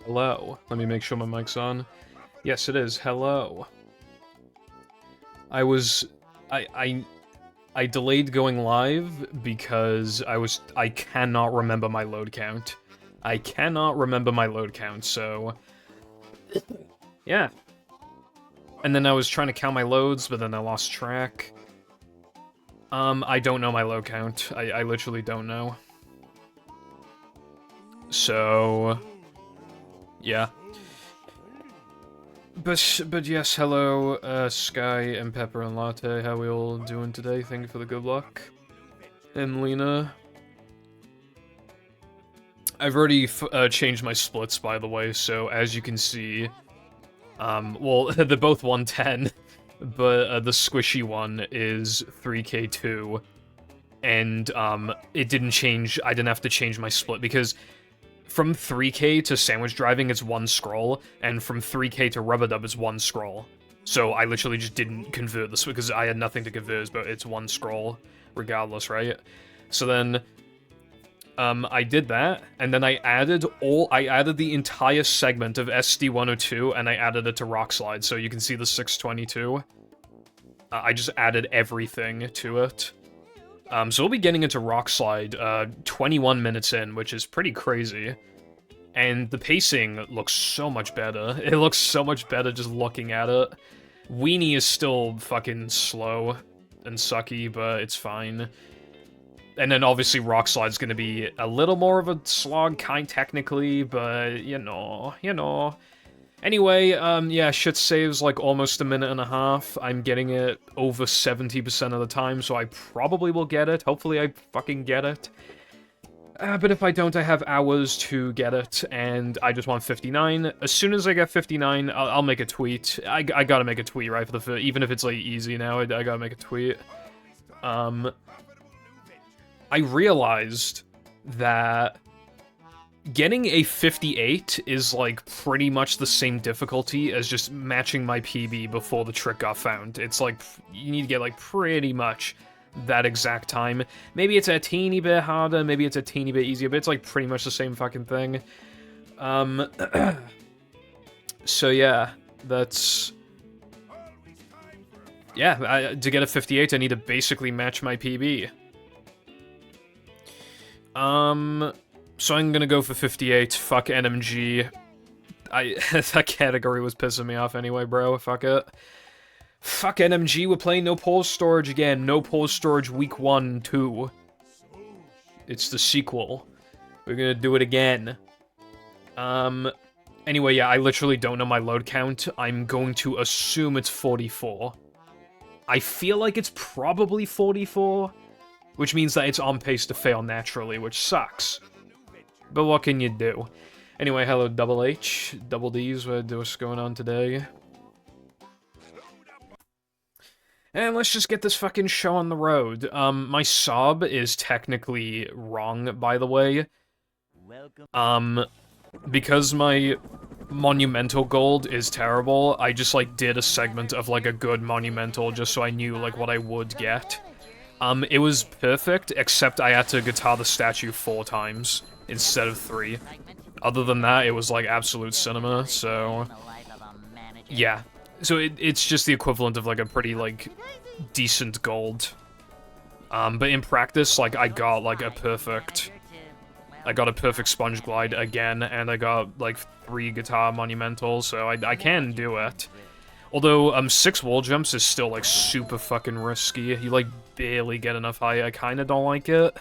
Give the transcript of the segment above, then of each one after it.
Hello. Let me make sure my mic's on. Yes, it is. Hello. I was... I delayed going live because I cannot remember my load count. I cannot remember my load count, so... yeah. And then I was trying to count my loads, but then I lost track. I don't know my load count. I literally don't know. So... yeah. But yes, hello, Sky and Pepper and Latte, how we all doing today? Thank you for the good luck. And Lena. I've already changed my splits, by the way, so as you can see, well, they're both 110, but the squishy one is 3k2, and it didn't change, I didn't have to change my split, because from 3k to sandwich driving, it's one scroll, and from 3k to rubber dub is one scroll. So I literally just didn't convert this because I had nothing to convert, but it's one scroll regardless, right? So then I did that, and then I added the entire segment of SD102, and I added it to Rock Slide, so you can see the 622. I just added everything to it. So we'll be getting into Rock Slide 21 minutes in, which is pretty crazy. And the pacing looks so much better. It looks so much better just looking at it. Weenie is still fucking slow and sucky, but it's fine. And then obviously Rock Slide's gonna be a little more of a slog, technically, but you know. Anyway, yeah, shit saves like almost a minute and a half. I'm getting it over 70% of the time, so I probably will get it. Hopefully I fucking get it. But if I don't, I have hours to get it, and I just want 59. As soon as I get 59, I'll make a tweet. I gotta make a tweet, right, for the even if it's, like, easy now, I gotta make a tweet. I realized that getting a 58 is, like, pretty much the same difficulty as just matching my PB before the trick got found. It's, like, you need to get, like, pretty much that exact time. Maybe it's a teeny bit harder, maybe it's a teeny bit easier, but it's, like, pretty much the same fucking thing. So, yeah, that's... yeah, to get a 58, I need to basically match my PB. So I'm gonna go for 58, fuck NMG. That category was pissing me off anyway, bro, fuck it. Fuck NMG, we're playing no pause storage again, no pause storage week 1, 2. It's the sequel. We're gonna do it again. Anyway, yeah, I literally don't know my load count. I'm going to assume it's 44. I feel like it's probably 44, which means that it's on pace to fail naturally, which sucks. But what can you do? Anyway, hello Double H, Double D's, what's going on today? And let's just get this fucking show on the road. My sob is technically wrong, by the way. Because my monumental gold is terrible, I just, like, did a segment of, like, a good monumental just so I knew, like, what I would get. It was perfect, except I had to guitar the statue 4 times instead of 3. Other than that, it was, like, absolute cinema, so... yeah. So it's just the equivalent of, like, a pretty, like, decent gold. But in practice, like, I got a perfect sponge glide again, and I got, like, 3 guitar monumentals, so I can do it. Although, 6 wall jumps is still, like, super fucking risky. You, like, barely get enough high. I kinda don't like it.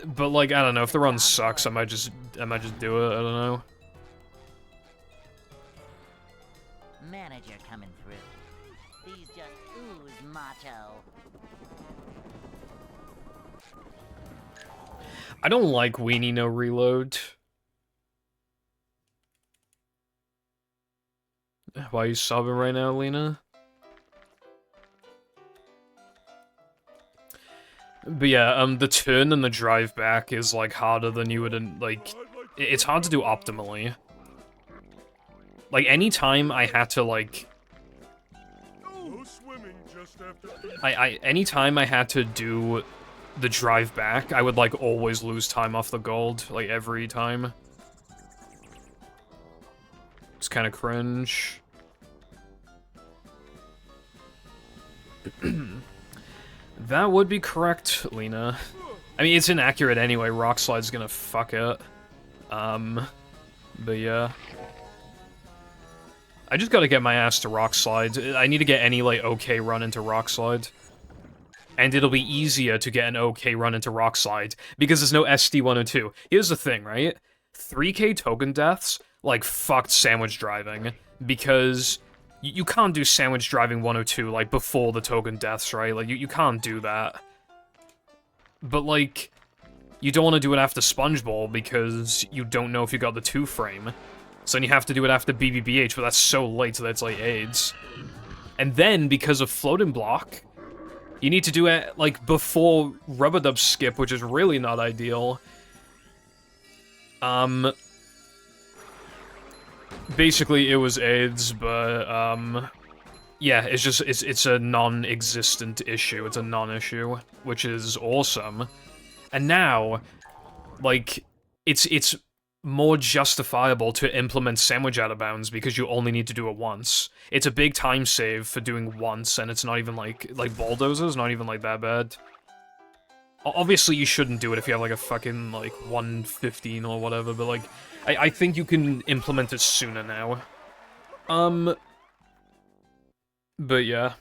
But, like, I don't know, if the run sucks, I might just do it, I don't know. Manager coming through. These just ooze macho. I don't like Weenie no reload. Why are you subbing right now, Lena? But yeah, the turn and the drive back is, like, harder than you would, like, It's hard to do optimally. Like, anytime I had to, like... Anytime I had to do the drive back, I would, like, always lose time off the gold, like, every time. It's kind of cringe. That would be correct, Lena. I mean, it's inaccurate anyway, Rock Slide's gonna fuck it. But yeah. I just gotta get my ass to Rock Slide. I need to get any, like, okay run into Rock Slide. And it'll be easier to get an okay run into Rock Slide, because there's no SD-102. Here's the thing, right? 3k token deaths, like, fucked sandwich driving, because you can't do sandwich driving 102, like, before the token deaths, right? Like, you can't do that. But, like, you don't want to do it after Spongeball, because you don't know if you got the 2-frame. So then you have to do it after BBBH, but that's so late that it's, like, AIDS. And then, because of Floating Block, you need to do it, like, before Rubber Dub Skip, which is really not ideal. Basically, it was AIDS, but, yeah, it's just, it's a non-existent issue. It's a non-issue, which is awesome. And now, like, it's more justifiable to implement sandwich out of bounds because you only need to do it once. It's a big time save for doing once, and it's not even like Bulldozer's not even like that bad. Obviously, you shouldn't do it if you have like a fucking like 115 or whatever, but like, I think you can implement it sooner now. But yeah.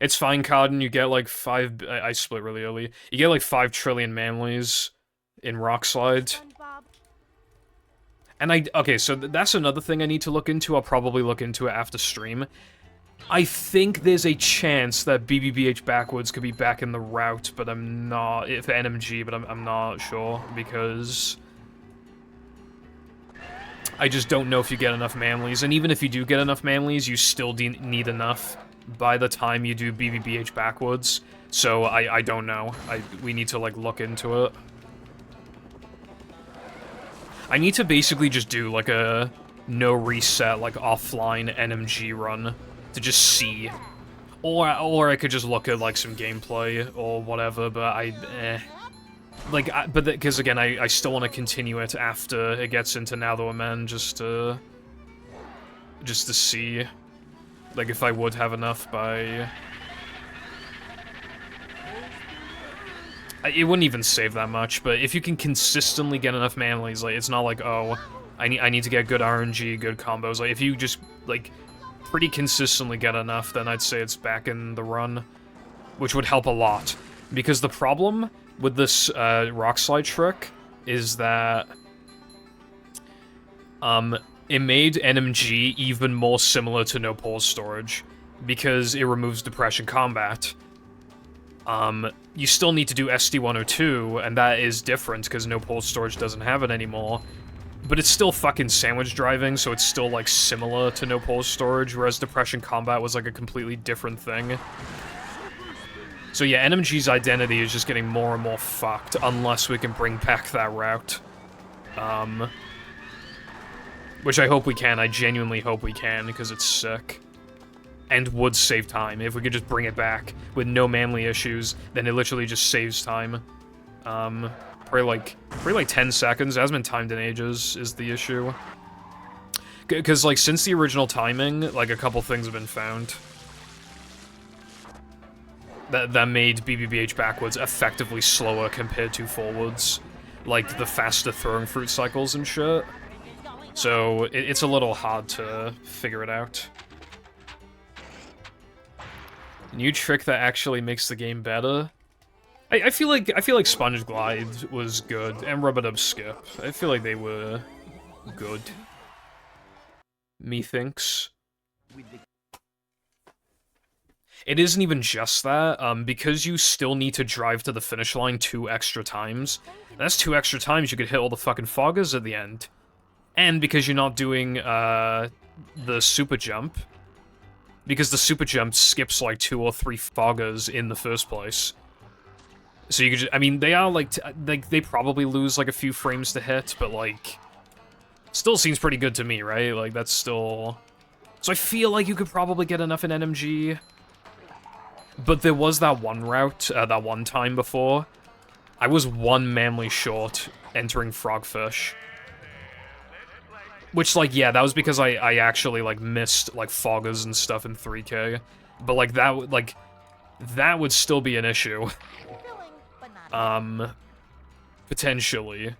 It's fine, Carden, you get like 5, I split really early. You get like 5 trillion Manleys in Rock Slide. And okay, so that's another thing I need to look into. I'll probably look into it after stream. I think there's a chance that BBBH backwards could be back in the route, but I'm not, for NMG, but I'm not sure, because I just don't know if you get enough Manleys, and even if you do get enough Manleys, you still need enough by the time you do BBBH backwards, so I don't know. We need to, like, look into it. I need to basically just do, like, a no reset, like, offline NMG run to just see. Or I could just look at, like, some gameplay or whatever, but because, again, I still want to continue it after it gets into Now Though a Man, just to see, like, if I would have enough by... It wouldn't even save that much, but if you can consistently get enough Manleys, like, it's not like, oh, I need to get good RNG, good combos. Like, if you just, like, pretty consistently get enough, then I'd say it's back in the run, which would help a lot. Because the problem with this Rock Slide trick is that it made NMG even more similar to No Pause Storage, because it removes Depression Combat. You still need to do SD-102, and that is different, because No Pause Storage doesn't have it anymore. But it's still fucking sandwich driving, so it's still, like, similar to No Pause Storage, whereas Depression Combat was, like, a completely different thing. So yeah, NMG's identity is just getting more and more fucked, unless we can bring back that route. Which I hope we can, I genuinely hope we can, because it's sick. And would save time. If we could just bring it back with no Manly issues, then it literally just saves time. Probably like 10 seconds. It hasn't been timed in ages, is the issue. Because, like, since the original timing, like, a couple things have been found that made BBBH backwards effectively slower compared to forwards. Like, the faster throwing fruit cycles and shit. So, it's a little hard to figure it out. New trick that actually makes the game better. I feel like Sponge Glide was good, and Rubber Dub Skip. I feel like they were good. Methinks. It isn't even just that, because you still need to drive to the finish line 2 extra times. That's 2 extra times you could hit all the fucking foggers at the end. And because you're not doing, the super jump. Because the super jump skips like 2 or 3 foggers in the first place. So you could just, I mean, they are, like, they probably lose, like, a few frames to hit, but, like, still seems pretty good to me, right? Like, that's still... So I feel like you could probably get enough in NMG. But there was that one route, that one time before. I was one manly short entering Frogfish. Which, like, yeah, that was because I actually, like, missed, like, foggers and stuff in 3K. But, like, that would still be an issue. Potentially.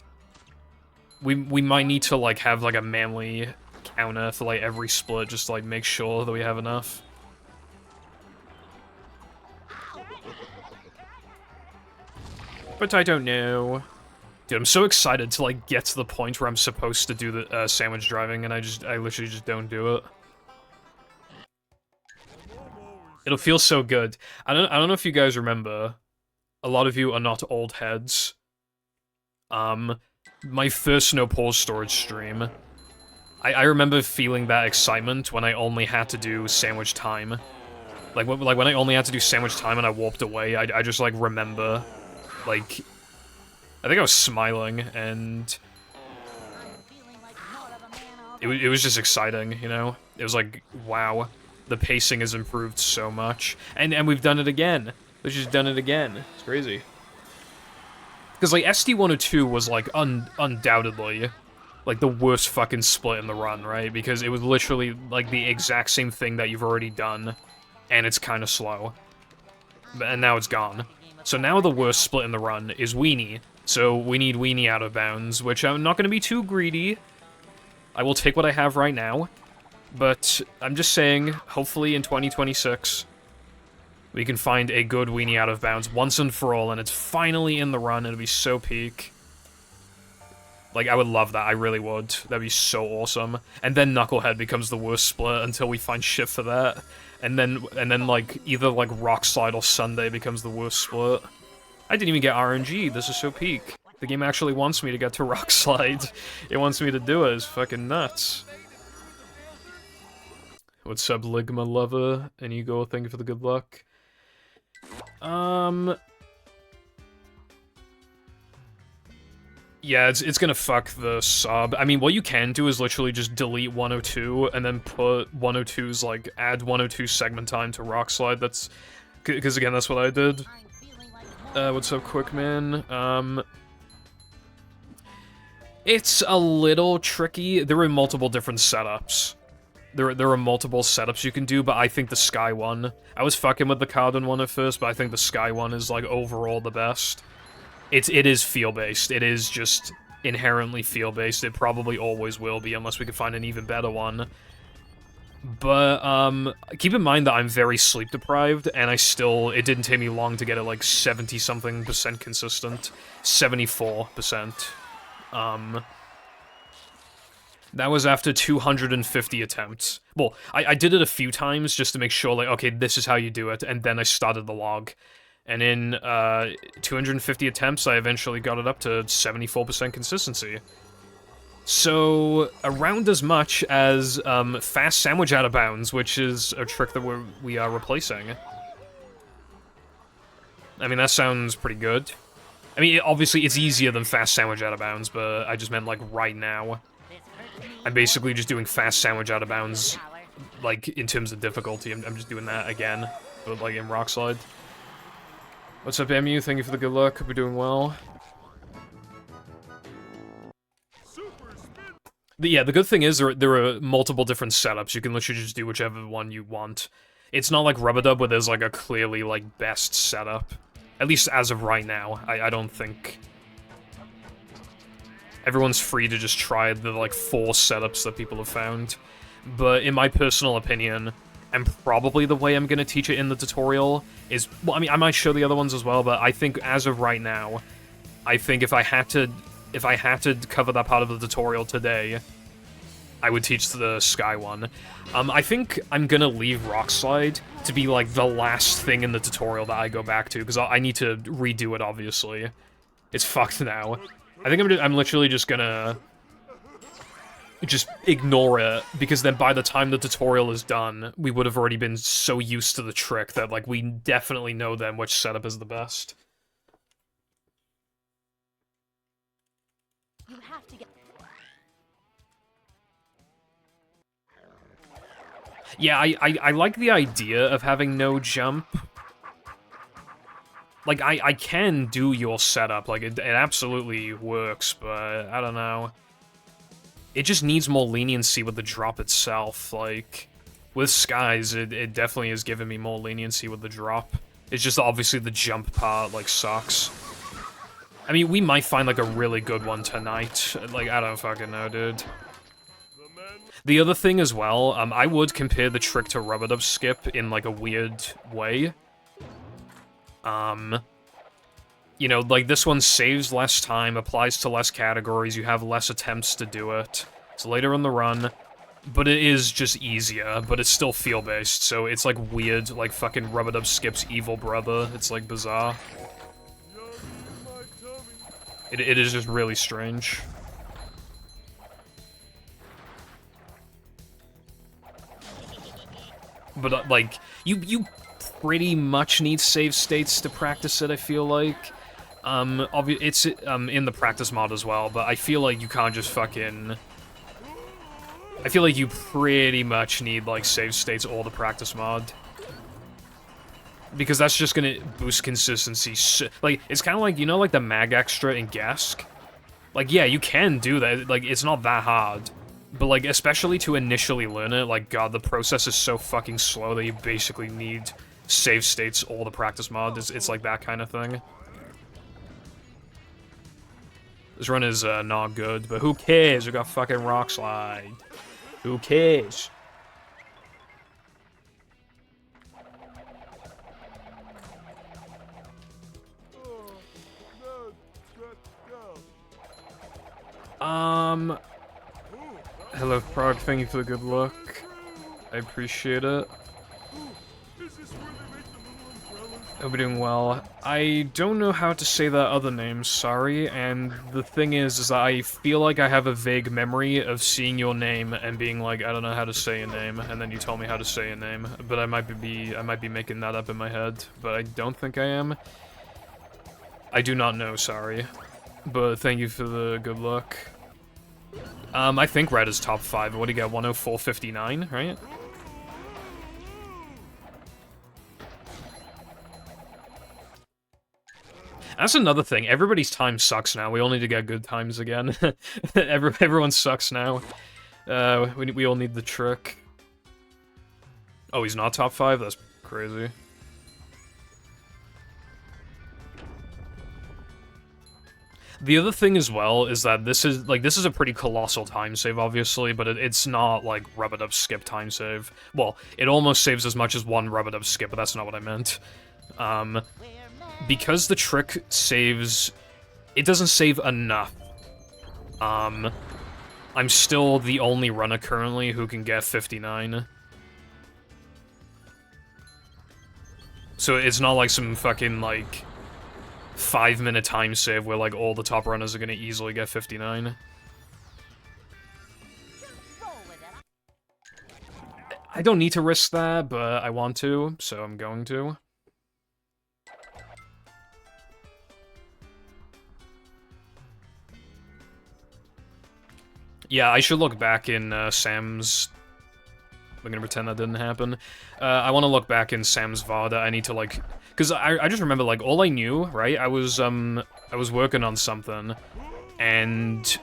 We might need to, like, have, like, a manly counter for, like, every split, just to, like, make sure that we have enough. But I don't know. Dude, I'm so excited to, like, get to the point where I'm supposed to do the, sandwich driving, and I literally just don't do it. It'll feel so good. I don't know if you guys remember. A lot of you are not old heads. My first No Pause Storage stream. I remember feeling that excitement when I only had to do sandwich time. Like when I only had to do sandwich time and I warped away, I just, like, remember, like... I think I was smiling, and... It was just exciting, you know? It was like, wow, the pacing has improved so much. And we've done it again. We've just done it again. It's crazy. Because, like, SD-102 was, like, undoubtedly, like, the worst fucking split in the run, right? Because it was literally, like, the exact same thing that you've already done, and it's kind of slow. And now it's gone. So now the worst split in the run is Weenie. So we need Weenie out of bounds, which I'm not going to be too greedy. I will take what I have right now. But I'm just saying, hopefully in 2026, we can find a good Weenie out of bounds once and for all, and it's finally in the run. It'll be so peak. Like, I would love that. I really would. That'd be so awesome. And then Knucklehead becomes the worst split until we find shit for that. And then like, either, like, Rock Slide or Sunday becomes the worst split. I didn't even get RNG. This is so peak. The game actually wants me to get to Rock Slide. It wants me to do it. It's fucking nuts. What's up, Ligma Lover? And Ego, thank you for the good luck. Yeah, it's gonna fuck the sub. I mean, what you can do is literally just delete 102 and then put 102's, like, add 102 segment time to Rock Slide. That's... Because, again, that's what I did. What's up, Quickman? It's a little tricky. There are multiple different setups. There are multiple setups you can do, but I think the Sky one... I was fucking with the Cardin one at first, but I think the Sky one is, like, overall the best. It is feel-based. It is just inherently feel-based. It probably always will be, unless we can find an even better one. But, keep in mind that I'm very sleep-deprived, and it didn't take me long to get it, like, 70-something% consistent. 74%. That was after 250 attempts. Well, I did it a few times just to make sure, like, okay, this is how you do it, and then I started the log. And in 250 attempts, I eventually got it up to 74% consistency. So, around as much as fast sandwich out of bounds, which is a trick that we are replacing. I mean, that sounds pretty good. I mean, obviously, it's easier than fast sandwich out of bounds, but I just meant, like, right now. I'm basically just doing fast sandwich out of bounds, like, in terms of difficulty. I'm just doing that again, but, like, in Rock Slide. What's up, MU? Thank you for the good luck. Hope you're doing well. Yeah, the good thing is there are multiple different setups. You can literally just do whichever one you want. It's not like Rubber Dub where there's, like, a clearly, like, best setup. At least as of right now. I don't think... Everyone's free to just try the, like, 4 setups that people have found. But in my personal opinion... And probably the way I'm gonna teach it in the tutorial is... Well, I mean, I might show the other ones as well, but I think as of right now, I think if I had to cover that part of the tutorial today, I would teach the Sky one. I think I'm gonna leave Rock Slide to be, like, the last thing in the tutorial that I go back to, because I need to redo it, obviously. It's fucked now. I think I'm literally just gonna... just ignore it, because then by the time the tutorial is done, we would have already been so used to the trick that, like, we definitely know then which setup is the best. have to get. Yeah, I like the idea of having no jump. Like, I can do your setup, like, it absolutely works, but I don't know. It just needs more leniency with the drop itself, like, with Skies, it definitely has given me more leniency with the drop. It's just obviously the jump part, like, sucks. I mean, we might find, like, a really good one tonight. Like, I don't fucking know, dude. The other thing as well, I would compare the trick to Rub-a-Dub Skip in, like, a weird way. You know, like, this one saves less time, applies to less categories, you have less attempts to do it. It's later in the run, but it is just easier, but it's still feel-based, so it's, like, weird, like, fucking Rub-a-Dub Skip's evil brother. It's, like, bizarre. It is just really strange. But, like, you pretty much need save states to practice it, I feel like. It's, in the practice mod as well, but I feel like you can't just fucking... I feel like you pretty much need, like, save states or the practice mod. Because that's just gonna boost consistency. Like, it's kind of like, you know, like, the mag extra in Gask? Like, yeah, you can do that, like, it's not that hard. But, like, especially to initially learn it, like, god, the process is so fucking slow that you basically need save states or the practice mod. It's like that kind of thing. This run is, not good, but who cares? We got fucking Rock Slide. Who cares? Hello, Prague, thank you for the good luck. I appreciate it. Hope you're doing well. I don't know how to say that other name, sorry, and the thing is that I feel like I have a vague memory of seeing your name and being like, I don't know how to say your name, and then you told me how to say your name, but I might be making that up in my head, but I don't think I am. I do not know, sorry. But thank you for the good luck. I think Red is top 5. What do you get? 104.59, right? That's another thing. Everybody's time sucks now. We all need to get good times again. Everyone sucks now. We all need the trick. Oh, he's not top 5? That's crazy. The other thing as well is that this is a pretty colossal time save, obviously, but it's not, like, Rub-a-Dub Skip time save. Well, it almost saves as much as one Rub-a-Dub Skip, but that's not what I meant. Because the trick saves... It doesn't save enough. I'm still the only runner currently who can get 59. So it's not like some fucking, like... 5-minute time save where, like, all the top runners are gonna easily get 59. I don't need to risk that, but I want to, so I'm going to. Yeah, I should look back in, Sam's... I'm gonna pretend that didn't happen. I want to look back in Sam's VOD. I need to, like... Because I just remember, like, all I knew, right? I was working on something, and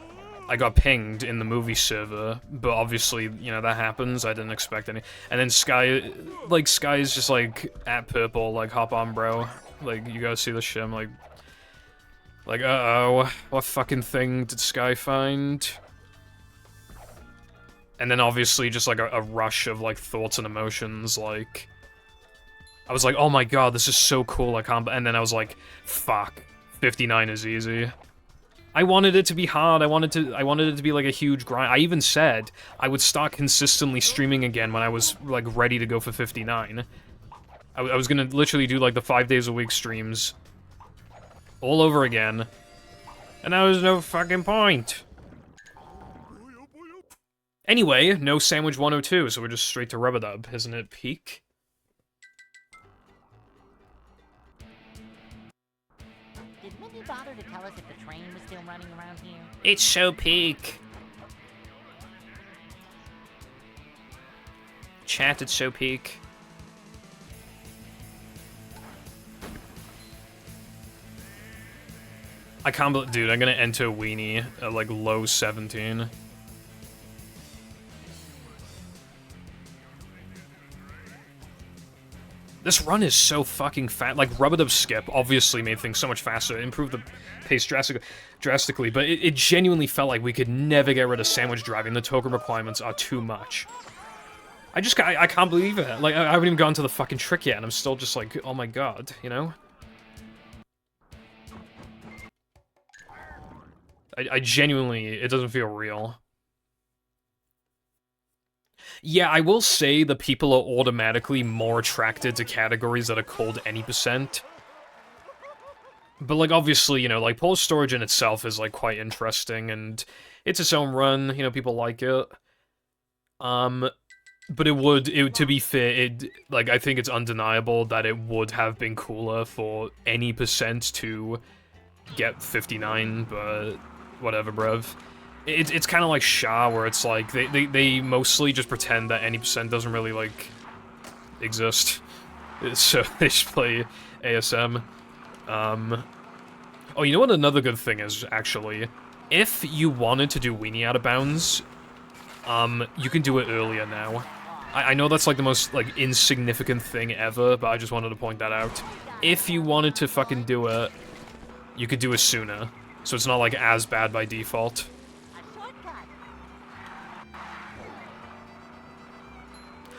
I got pinged in the movie server, but obviously, you know, that happens. I didn't expect any. And then Sky is just, like, at purple, like, hop on, bro. Like, you gotta see this shit. I'm like, uh-oh, what fucking thing did Sky find? And then obviously just, like, a rush of, like, thoughts and emotions, like... I was like, oh my god, this is so cool, I can't... And then I was like, fuck, 59 is easy. I wanted it to be hard, I wanted it to be, like, a huge grind. I even said I would start consistently streaming again when I was, like, ready to go for 59. I was gonna literally do, like, the 5 days a week streams all over again. And there was no fucking point. Anyway, no Sandwich 102, so we're just straight to Rub-a-Dub, isn't it, peak? bother to tell us if the train was still running around here? It's so peak. Chat, it's so peak. I can't believe, dude, I'm gonna enter Weenie at like low 17. This run is so fucking fast. Like, Rub-a-Dub Skip obviously made things so much faster, improved the pace drastically, but it genuinely felt like we could never get rid of sandwich driving. The token requirements are too much. I can't believe it. Like, I haven't even gone to the fucking trick yet, and I'm still just like, oh my god, you know? I genuinely, it doesn't feel real. Yeah, I will say the people are automatically more attracted to categories that are called any %. But, like, obviously, you know, like, Pole Storage in itself is, like, quite interesting, and it's its own run, you know, people like it. But to be fair, like, I think it's undeniable that it would have been cooler for any % to get 59, but whatever, bruv. It's kind of like Sha, where it's like, they mostly just pretend that any % doesn't really, like, exist. So they just play ASM. Oh, you know what another good thing is, actually? If you wanted to do Weenie Out of Bounds, you can do it earlier now. I know that's, like, the most, like, insignificant thing ever, but I just wanted to point that out. If you wanted to fucking do it, you could do it sooner. So it's not, like, as bad by default.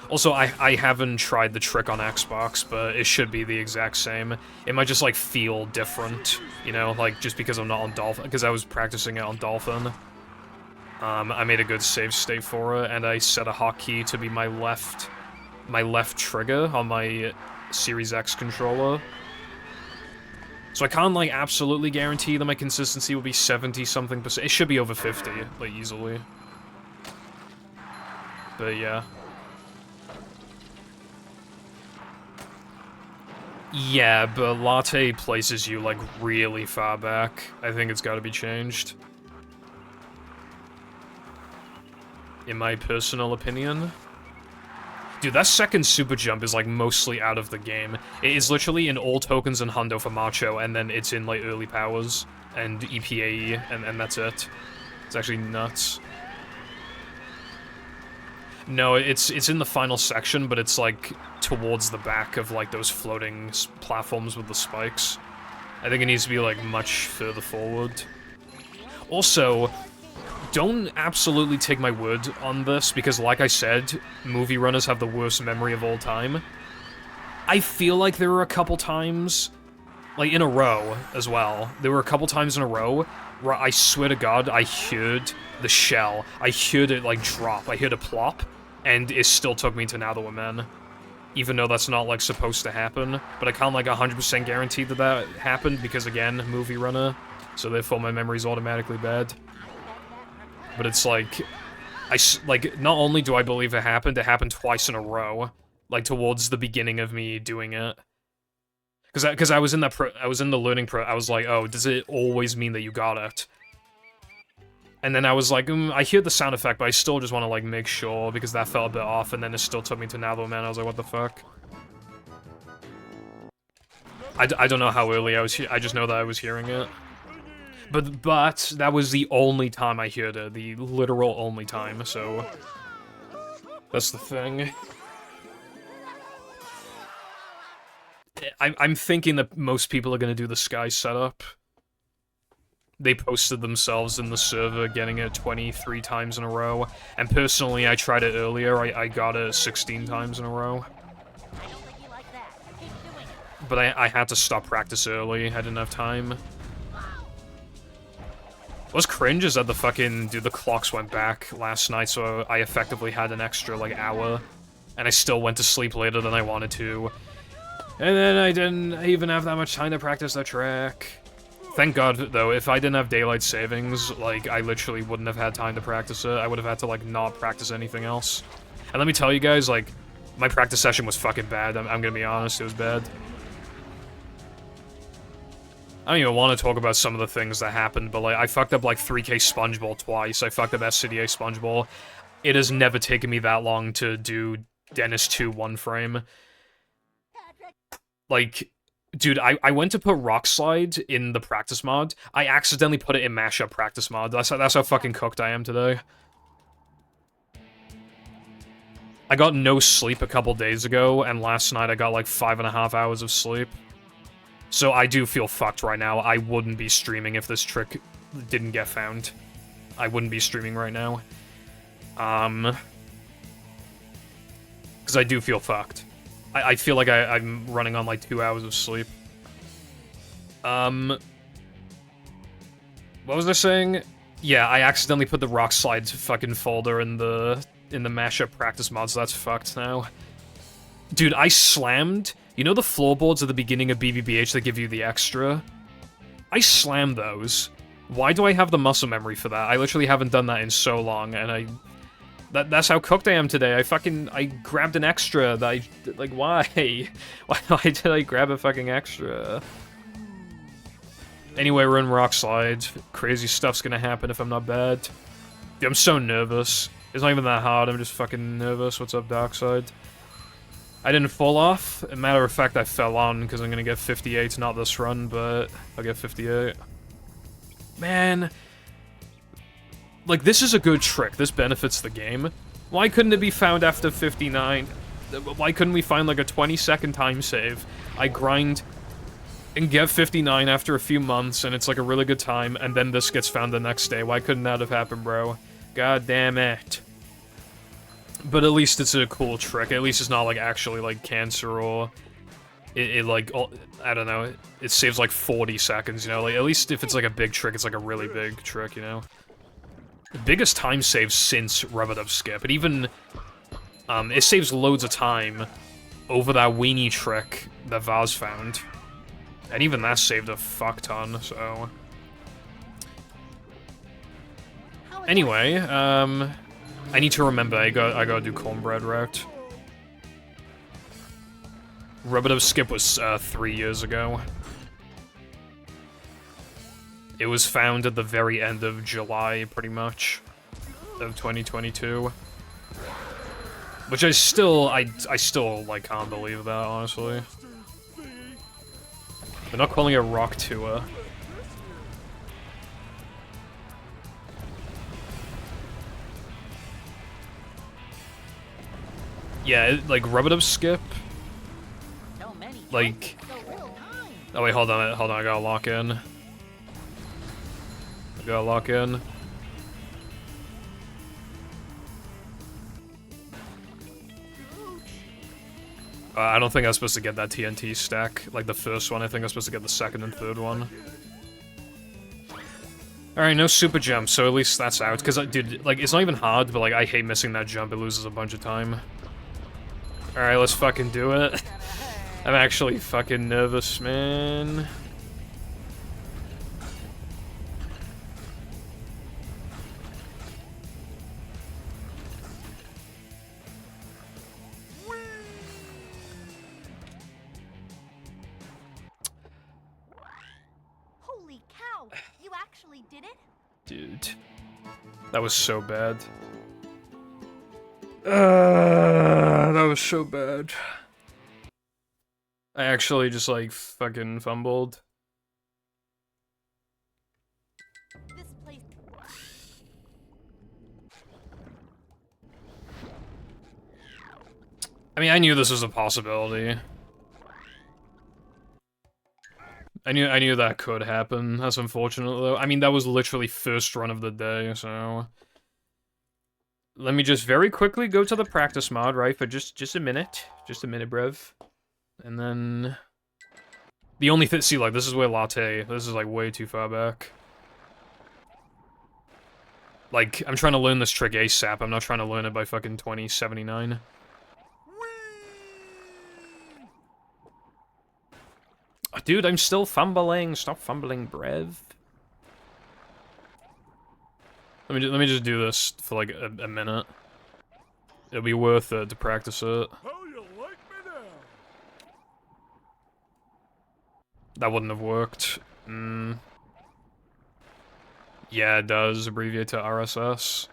Also, I haven't tried the trick on Xbox, but it should be the exact same. It might just, like, feel different, you know, like, just because I'm not on Dolphin, because I was practicing it on Dolphin. I made a good save state for it, and I set a hotkey to be my left trigger on my Series X controller. So I can't, like, absolutely guarantee that my consistency will be 70-something %. It should be over 50, like, easily. But, yeah. Yeah, but Latte places you, like, really far back. I think it's gotta be changed. In my personal opinion. Dude, that second super jump is, like, mostly out of the game. It is literally in all tokens and hundo for Macho, and then it's in, like, early powers and EPAE, and that's it. It's actually nuts. No, it's in the final section, but it's, like, towards the back of, like, those floating platforms with the spikes. I think it needs to be, like, much further forward. Also, don't absolutely take my word on this, because like I said, movie runners have the worst memory of all time. I feel like there were a couple times, like, in a row as well, there were a couple times in a row where I swear to God, I heard the shell. I heard it, like, drop. I heard it plop, and it still took me to Now That We're Men. Even though that's not, like, supposed to happen. But I can't, like, 100% guarantee that that happened, because, again, movie runner, so therefore my memory's automatically bad. But it's like, not only do I believe it happened twice in a row. Like, towards the beginning of me doing it. Because I was in the learning I was like, oh, does it always mean that you got it? And then I was like, I hear the sound effect, but I still just want to, like, make sure, because that felt a bit off, and then it still took me to Now That We're Men. I was like, what the fuck? I don't know how early I just know that I was hearing it. But that was the only time I heard it, the literal only time, so that's the thing. I'm thinking that most people are gonna do the Sky setup. They posted themselves in the server getting it 23 times in a row, and personally, I tried it earlier, I got it 16 times in a row. But I had to stop practice early, I didn't have time. What's cringe is that the clocks went back last night, so I effectively had an extra, like, hour. And I still went to sleep later than I wanted to. And then I didn't even have that much time to practice that track. Thank God, though, if I didn't have daylight savings, like, I literally wouldn't have had time to practice it. I would have had to, like, not practice anything else. And let me tell you guys, like, my practice session was fucking bad. I'm gonna be honest, it was bad. I don't even want to talk about some of the things that happened, but, like, I fucked up, like, 3K Sponge Ball twice. I fucked up SCDA Sponge Ball. It has never taken me that long to do Dennis 2 one frame. Like, dude, I went to put Rock Slide in the practice mod. I accidentally put it in Mashup practice mod. That's how fucking cooked I am today. I got no sleep a couple days ago, and last night I got like 5.5 hours of sleep. So I do feel fucked right now. I wouldn't be streaming if this trick didn't get found. I wouldn't be streaming right now. Because I do feel fucked. I feel like I'm running on like 2 hours of sleep. What was I saying? Yeah, I accidentally put the Rock Slides fucking folder in the mashup practice mod, so that's fucked now. Dude, I slammed... You know the floorboards at the beginning of BBBH that give you the extra? I slammed those. Why do I have the muscle memory for that? I literally haven't done that in so long, and that's how cooked I am today. I grabbed an extra that like, why? Why did I grab a fucking extra? Anyway, we're in Rock Slide. Crazy stuff's gonna happen if I'm not bad. Dude, I'm so nervous. It's not even that hard, I'm just fucking nervous. What's up, Darkside? I didn't fall off. As a matter of fact, I fell on, because I'm gonna get 58, not this run, but I'll get 58. Man. Like, this is a good trick. This benefits the game. Why couldn't it be found after 59? Why couldn't we find, like, a 20-second time save? I grind and get 59 after a few months, and it's, like, a really good time, and then this gets found the next day. Why couldn't that have happened, bro? God damn it. But at least it's a cool trick. At least it's not, like, actually, like, cancer or... It like, I don't know, it saves, like, 40 seconds, you know? Like, at least if it's, like, a big trick, it's, like, a really big trick, you know? The biggest time save since Rub-a-Dub Skip. It even, it saves loads of time over that weenie trick that Vaz found. And even that saved a fuck ton, so... Anyway, I need to remember, I gotta do cornbread route. Rub-a-Dub Skip was, 3 years ago. It was found at the very end of July, pretty much, of 2022. Which I still, like, can't believe that, honestly. They're not calling it Rock Tour. Yeah, like, Rub-a-Dub Skip. Like... Oh wait, hold on, I gotta lock in. I gotta lock in. I don't think I was supposed to get that TNT stack. Like, the first one, I think I was supposed to get the second and third one. Alright, no super jump, so at least that's out. Because, dude, like, it's not even hard, but, like, I hate missing that jump. It loses a bunch of time. Alright, let's fucking do it. I'm actually fucking nervous, man. Holy cow! You actually did it? Dude. That was so bad. That was so bad. I actually just, like, fucking fumbled. This place... I mean, I knew this was a possibility. I knew that could happen. That's unfortunate, though. I mean, that was literally first run of the day, so... Let me just very quickly go to the practice mod, right, for just a minute. Just a minute, bruv. And then... The only thing... See, like, this is where Latte... This is, like, way too far back. Like, I'm trying to learn this trick ASAP. I'm not trying to learn it by fucking 2079. Oh, dude, I'm still fumbling. Stop fumbling, brev. Let me just do this for, like, a minute. It'll be worth it to practice it. That wouldn't have worked. Yeah, it does abbreviate to RSS.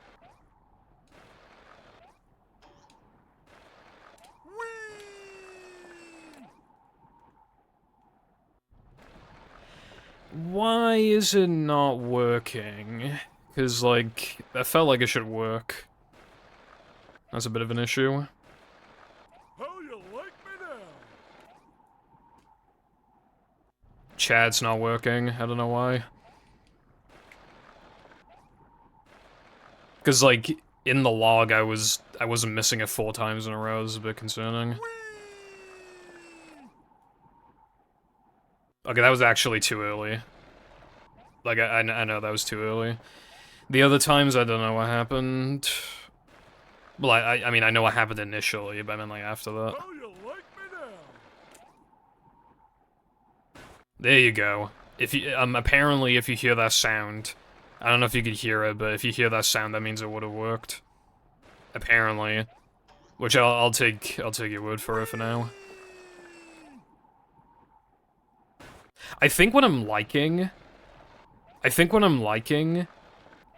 Why is it not working? Because, like, I felt like it should work. That's a bit of an issue. How you like me now? Chat's not working. I don't know why. Because, like, in the log, I wasn't missing it 4 times in a row. It was a bit concerning. Okay, that was actually too early. Like, I know that was too early. The other times, I don't know what happened. Well, I mean, I know what happened initially, but I mean, like, after that. How you like me now? There you go. If you, apparently, if you hear that sound, I don't know if you could hear it, but if you hear that sound, that means it would have worked. Apparently. Which I'll take your word for it for now. I think what I'm liking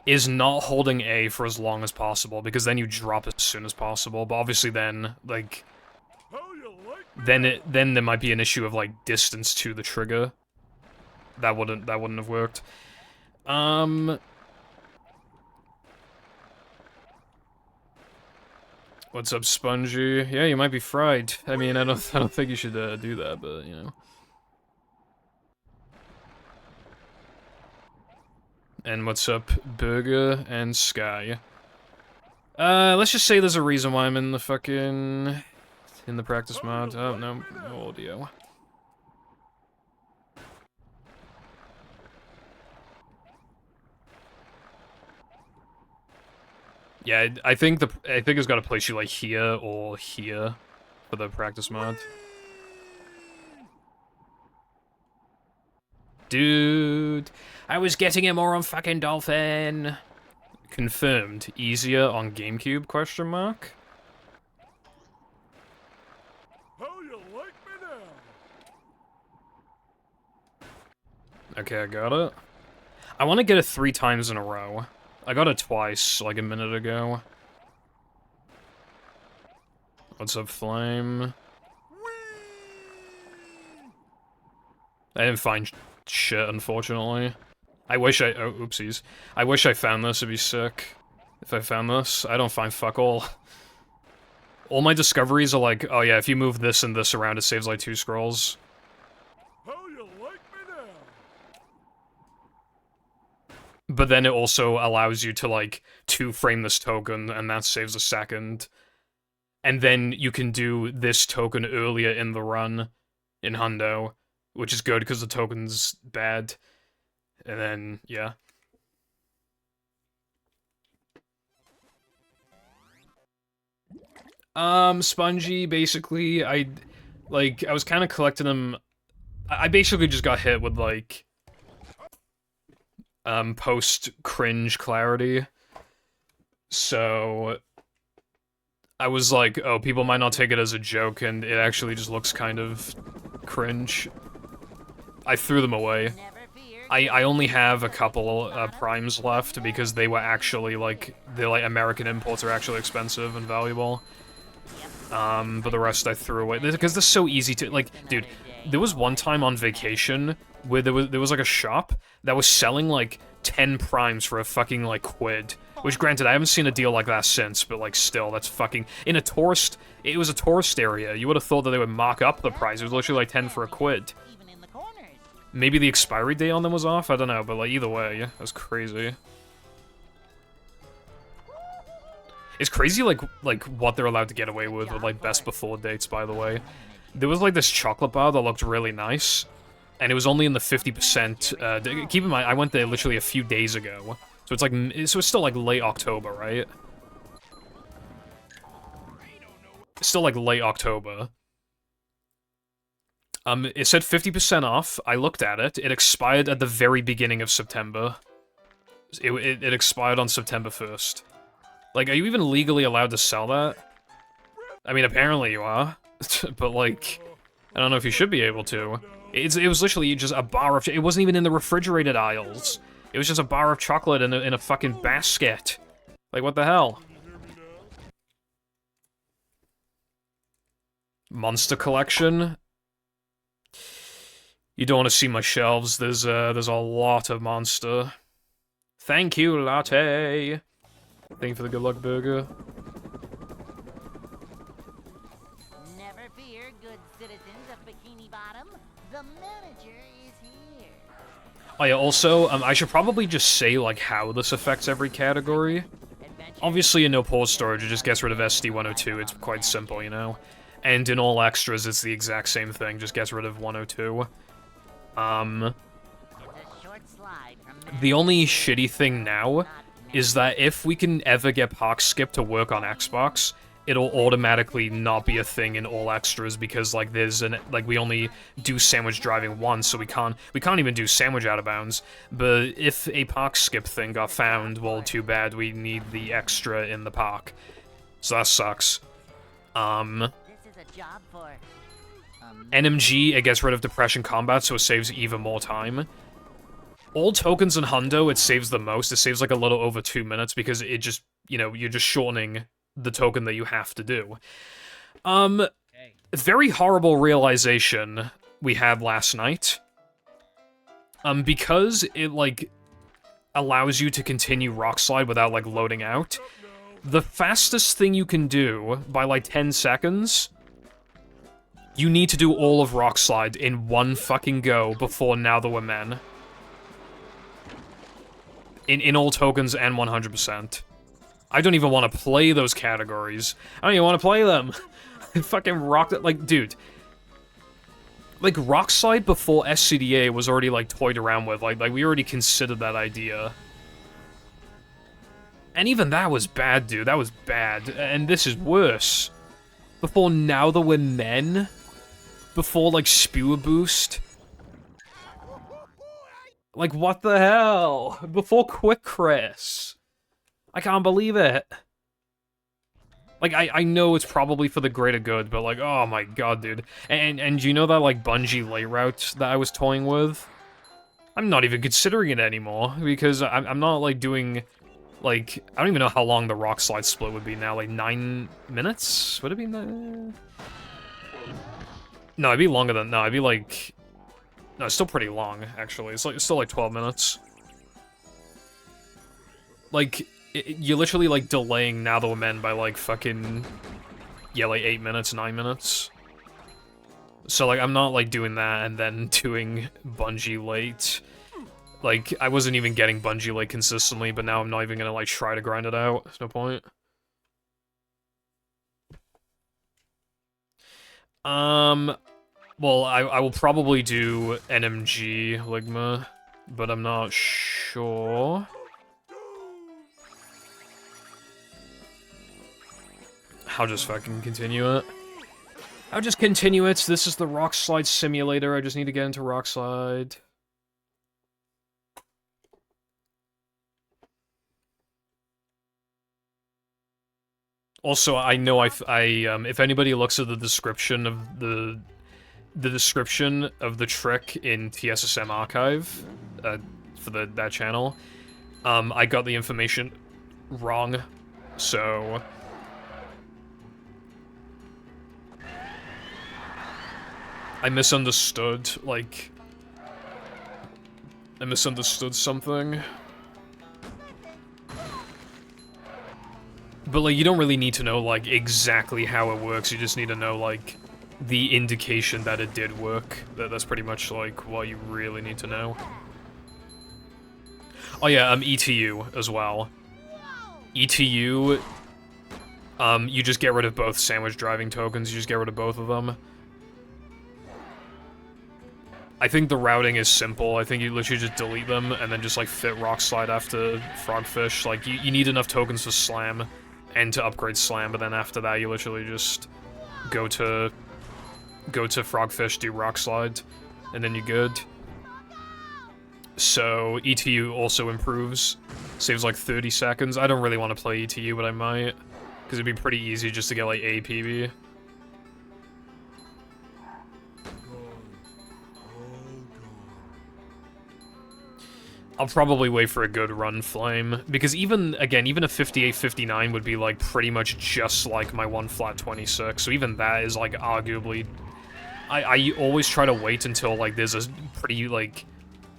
is not holding A for as long as possible, because then you drop as soon as possible, but obviously then, like, How you like me? then there might be an issue of, like, distance to the trigger. That wouldn't have worked. What's up, Spongy? Yeah, you might be fried. I mean, I don't think you should do that, but, you know. And what's up, Burger and Sky? Let's just say there's a reason why I'm in the practice mod. Oh, no audio. Yeah, I think it's got to place you like here or here for the practice mod. Dude, I was getting it more on fucking Dolphin. Confirmed. Easier on GameCube? Question mark. How you like me now? Okay, I got it. I want to get it 3 times in a row. I got it twice, like a minute ago. What's up, Flame? I didn't find shit, unfortunately. I wish I- oh, oopsies. I wish I found this, it'd be sick. If I found this, I don't find fuck all. All my discoveries are like, oh yeah, if you move this and this around, it saves like 2 scrolls. How you like me now? But then it also allows you to, like, 2-frame this token, and that saves a second. And then you can do this token earlier in the run, in Hundo, which is good because the token's bad. And then, yeah. Spongy, basically, I was kind of collecting them. I basically just got hit with, like, post-cringe clarity. So, I was like, oh, people might not take it as a joke, and it actually just looks kind of cringe. I threw them away. I only have a couple primes left because they were actually, like, the like American imports are actually expensive and valuable. But the rest I threw away because they're so easy to, like, dude, there was one time on vacation where there was like a shop that was selling like 10 primes for a fucking like quid. Which, granted, I haven't seen a deal like that since, but like still, that's fucking in a tourist. It was a tourist area. You would have thought that they would mark up the price. It was literally like 10 for a quid. Even in the corners. Maybe the expiry date on them was off. I don't know, but like either way, that's crazy. It's crazy, like what they're allowed to get away with like best before dates. By the way, there was like this chocolate bar that looked really nice, and it was only in the 50%. Keep in mind, I went there literally a few days ago, so it's like it's still like late October, right? It's still like late October. It said 50% off. I looked at it. It expired at the very beginning of September. It expired on September 1st. Like, are you even legally allowed to sell that? I mean, apparently you are. But, like, I don't know if you should be able to. It was literally just a bar of... It wasn't even in the refrigerated aisles. It was just a bar of chocolate in a fucking basket. Like, what the hell? Monster collection? You don't want to see my shelves. There's a lot of Monster. Thank you, latte. Thank you for the good luck burger. Never fear, good citizens of Bikini Bottom. The manager is here. Oh yeah, also, I should probably just say, like, how this affects every category. Obviously, in no pause storage, it just gets rid of SD102. It's quite simple, you know? And in all extras, it's the exact same thing, just gets rid of 102. The only shitty thing now is that if we can ever get Park Skip to work on Xbox, it'll automatically not be a thing in all extras because, like, we only do sandwich driving once, so we can't even do sandwich out of bounds. But if a Park Skip thing got found, well, too bad, we need the extra in the park. So that sucks. This is a job for NMG, it gets rid of Depression Combat, so it saves even more time. All tokens in Hundo, it saves the most. It saves like a little over 2 minutes because it just, you know, you're just shortening the token that you have to do. Very horrible realization we had last night. Because it, like, allows you to continue Rock Slide without, like, loading out, the fastest thing you can do, by, like, 10 seconds, you need to do all of Rock Slide in one fucking go before Now That We're Men. In all tokens and 100%. I don't even want to play those categories. I don't even want to play them. Fucking rock... Like, dude. Like, Rock Slide before SCDA was already, like, toyed around with. Like, we already considered that idea. And even that was bad, dude. That was bad. And this is worse. Before Now That We're Men? Before, like, Spewer Boost? Like, what the hell? Before Quick Chris. I can't believe it. Like, I know it's probably for the greater good, but, like, oh my god, dude. And you know that, like, Bungie lay route that I was toying with? I'm not even considering it anymore, because I'm not, like, doing, like, I don't even know how long the Rock Slide split would be now, like, 9 minutes? Would it be... No, it'd be longer than... No, it'd be, like... No, it's still pretty long, actually. It's still like 12 minutes. Like, you're literally, like, delaying Now That We're Men by, like, fucking... Yeah, like, 8 minutes, 9 minutes. So, like, I'm not, like, doing that and then doing Bungie late. Like, I wasn't even getting Bungie late consistently, but now I'm not even gonna, like, try to grind it out. There's no point. Well, I will probably do NMG Ligma, but I'm not sure. I'll just fucking continue it. I'll just continue it. This is the Rock Slide Simulator. I just need to get into Rock Slide. Also, I know if anybody looks at the description of the description of the trick in TSSM Archive, for that channel, I got the information wrong, so... I misunderstood, like... I misunderstood something. But, like, you don't really need to know, like, exactly how it works, you just need to know, like, the indication that it did work. That's pretty much, like, what you really need to know. Oh yeah, ETU as well. ETU, you just get rid of both sandwich driving tokens, you just get rid of both of them. I think the routing is simple, I think you literally just delete them, and then just, like, fit Rock Slide after Frogfish. Like, you need enough tokens for Slam, and to upgrade Slam, but then after that you literally just go to Frogfish, do Rock Slide, and then you're good. So, ETU also improves. Saves like 30 seconds. I don't really want to play ETU, but I might. Because it'd be pretty easy just to get like a PB. I'll probably wait for a good run flame, because even a 58-59 would be, like, pretty much just like my 1 flat 26, so even that is, like, arguably... I always try to wait until, like, there's a pretty, like,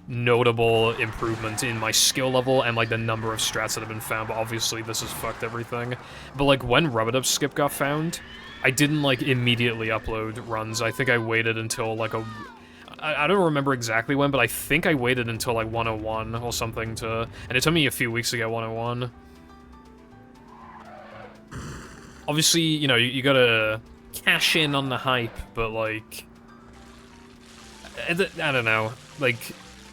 notable improvement in my skill level and, like, the number of strats that have been found, but obviously this has fucked everything. But, like, when Rub-a-Dub Skip got found, I didn't, like, immediately upload runs. I think I waited until, like, I don't remember exactly when, but I think I waited until, like, 101 or something to... And it took me a few weeks to get 101. Obviously, you know, you gotta cash in on the hype, but, like... I don't know. Like,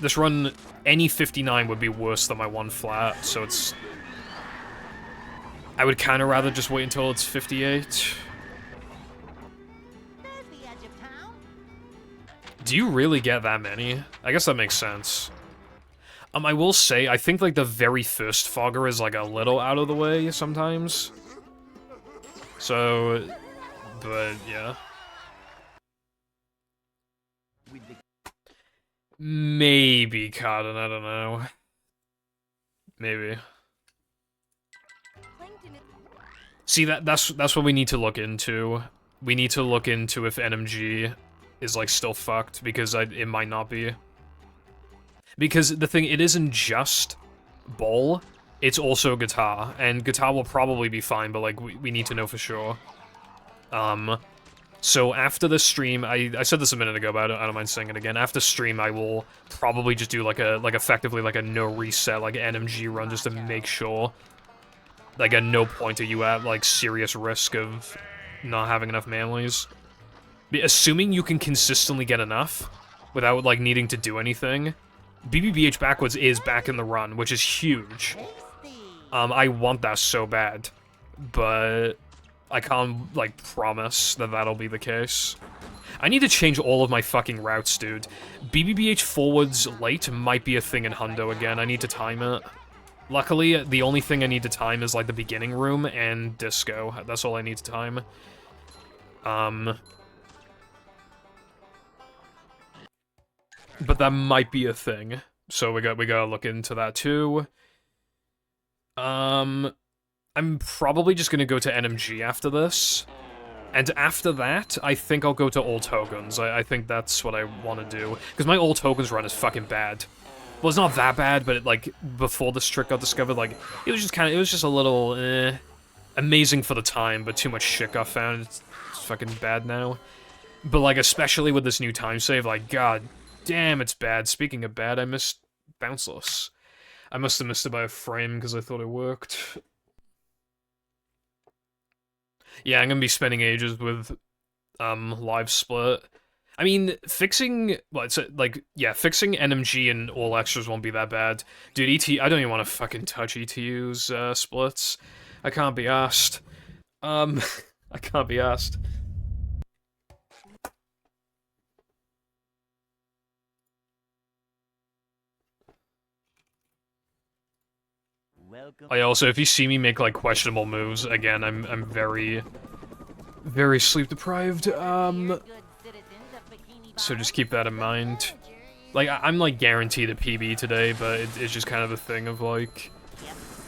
this run, any 59 would be worse than my 1 flat, so it's... I would kinda rather just wait until it's 58. There's the edge of town. Do you really get that many? I guess that makes sense. I will say, I think, like, the very first fogger is, like, a little out of the way sometimes. So... But, yeah. Maybe Cotton, I don't know. Maybe. Plankton is See, that's what we need to look into. We need to look into if NMG is, like, still fucked, because it might not be. Because the thing, it isn't just bowl, it's also guitar, and guitar will probably be fine, but, like, we need to know for sure. So after the stream, I said this a minute ago, but I don't mind saying it again. After stream, I will probably just do, like, effectively, like, a no reset, like, NMG run, just to make sure, like, at no point are you at, like, serious risk of not having enough manlies. Assuming you can consistently get enough, without, like, needing to do anything, BBBH Backwards is back in the run, which is huge. Tasty. I want that so bad, but I can't, like, promise that that'll be the case. I need to change all of my fucking routes, dude. BBBH forwards late might be a thing in Hundo again. I need to time it. Luckily, the only thing I need to time is, like, the beginning room and disco. That's all I need to time. But that might be a thing. So we gotta look into that too. I'm probably just gonna go to NMG after this. And after that, I think I'll go to Old Tokens. I think that's what I want to do. Because my Old Tokens run is fucking bad. Well, it's not that bad, but, like, before this trick got discovered, like, it was just a little, amazing for the time, but too much shit got found. It's fucking bad now. But, like, especially with this new time save, like, god damn, it's bad. Speaking of bad, I missed Bounceless. I must have missed it by a frame because I thought it worked. Yeah, I'm gonna be spending ages with, Live Split. I mean, fixing, well, it's, yeah, fixing NMG and all extras won't be that bad. Dude, I don't even want to fucking touch ETU's, splits. I can't be asked. I can't be asked. Welcome. Also, if you see me make, like, questionable moves, again, I'm very, very sleep deprived, so just keep that in mind. Like, I'm, like, guaranteed a PB today, but it's just kind of a thing of, like,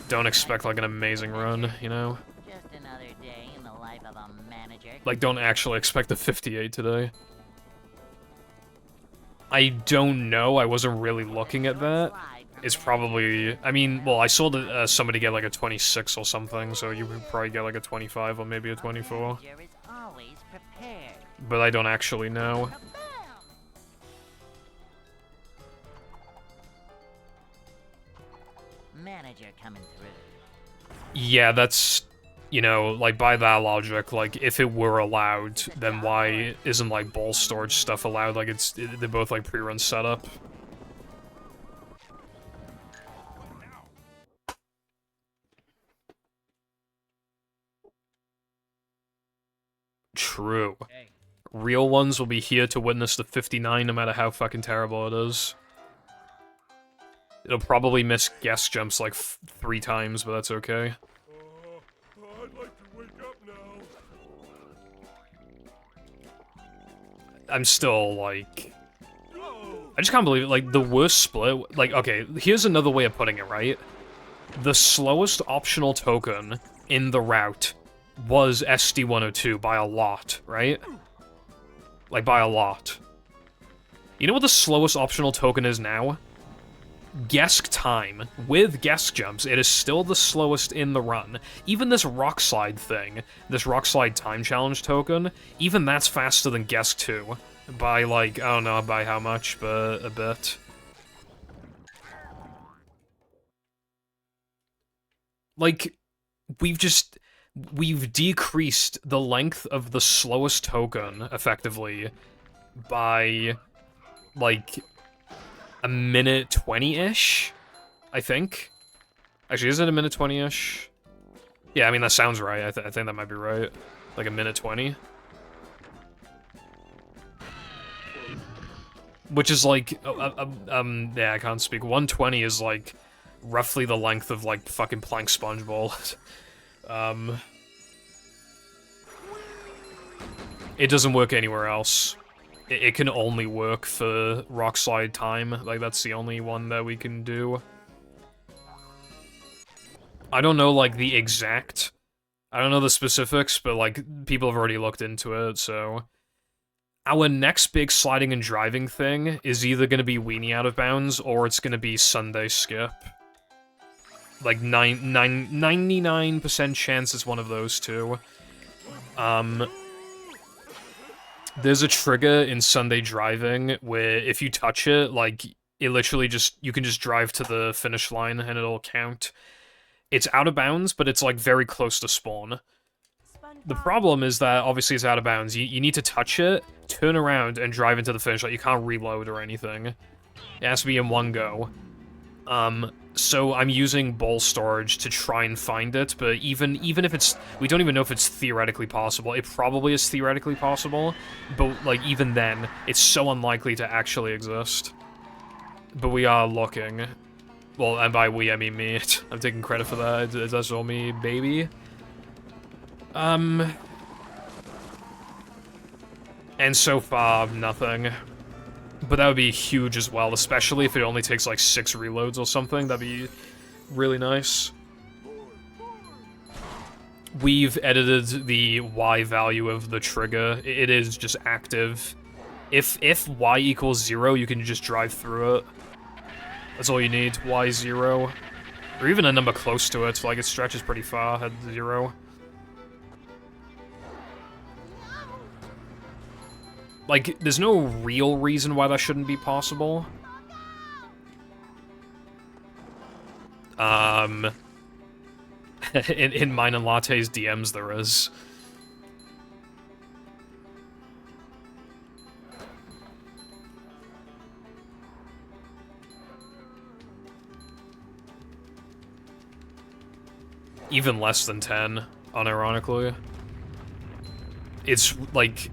don't expect, like, an amazing run, you know? Just another day in the life of a manager. Like, don't actually expect a 58 today. I don't know, I wasn't really looking at that. It's probably, I mean, well, I saw that somebody get, like, a 26 or something, so you would probably get, like, a 25 or maybe a 24. Manager is always prepared. But I don't actually know. Kabam! Manager coming through. Yeah, that's, you know, like, by that logic, like, if it were allowed, then why isn't, like, ball storage stuff allowed? Like, they're both, like, pre-run setup. True. Real ones will be here to witness the 59 no matter how fucking terrible it is. It'll probably miss guest jumps like 3 times, but that's okay. I'd like to wake up now. I'm still, like... Oh, I just can't believe it, like, the worst split, like, okay, here's another way of putting it, right? The slowest optional token in the route was SD-102 by a lot, right? Like, by a lot. You know what the slowest optional token is now? Gesk time. With Gesk jumps, it is still the slowest in the run. Even this rock slide thing, this rock slide time challenge token, even that's faster than Gesk 2. By, like, I don't know by how much, but a bit. Like, we've decreased the length of the slowest token, effectively, by, like, a minute 20-ish, I think. Actually, is it a minute 20-ish? Yeah, I mean, that sounds right. I think that might be right. Like a minute 20. Which is like, yeah, I can't speak. 120 is like roughly the length of like fucking Plank Sponge Bowl. It doesn't work anywhere else. It can only work for Rock Slide time. Like, that's the only one that we can do. I don't know, like, the exact... I don't know the specifics, but, like, people have already looked into it, so... Our next big sliding and driving thing is either gonna be Weenie Out of Bounds, or it's gonna be Sunday Skip. Like, 99% chance it's one of those two. There's a trigger in Sunday Driving where if you touch it, like, it literally just, you can just drive to the finish line and it'll count. It's out of bounds, but it's, like, very close to spawn. The problem is that, obviously, it's out of bounds. You need to touch it, turn around, and drive into the finish line. You can't reload or anything. It has to be in one go. So I'm using bowl storage to try and find it, but even if it's... We don't even know if it's theoretically possible. It probably is theoretically possible, but, like, even then, it's so unlikely to actually exist. But we are looking. Well, and by we, I mean me. I'm taking credit for that. That's all me, baby. And so far, nothing. But that would be huge as well, especially if it only takes like 6 reloads or something. That'd be really nice. We've edited the Y value of the trigger. It is just active. If Y equals 0, you can just drive through it. That's all you need, Y 0. Or even a number close to it, like it stretches pretty far at 0. Like, there's no real reason why that shouldn't be possible. In mine and Latte's DMs there is. Even less than 10, unironically. It's, like...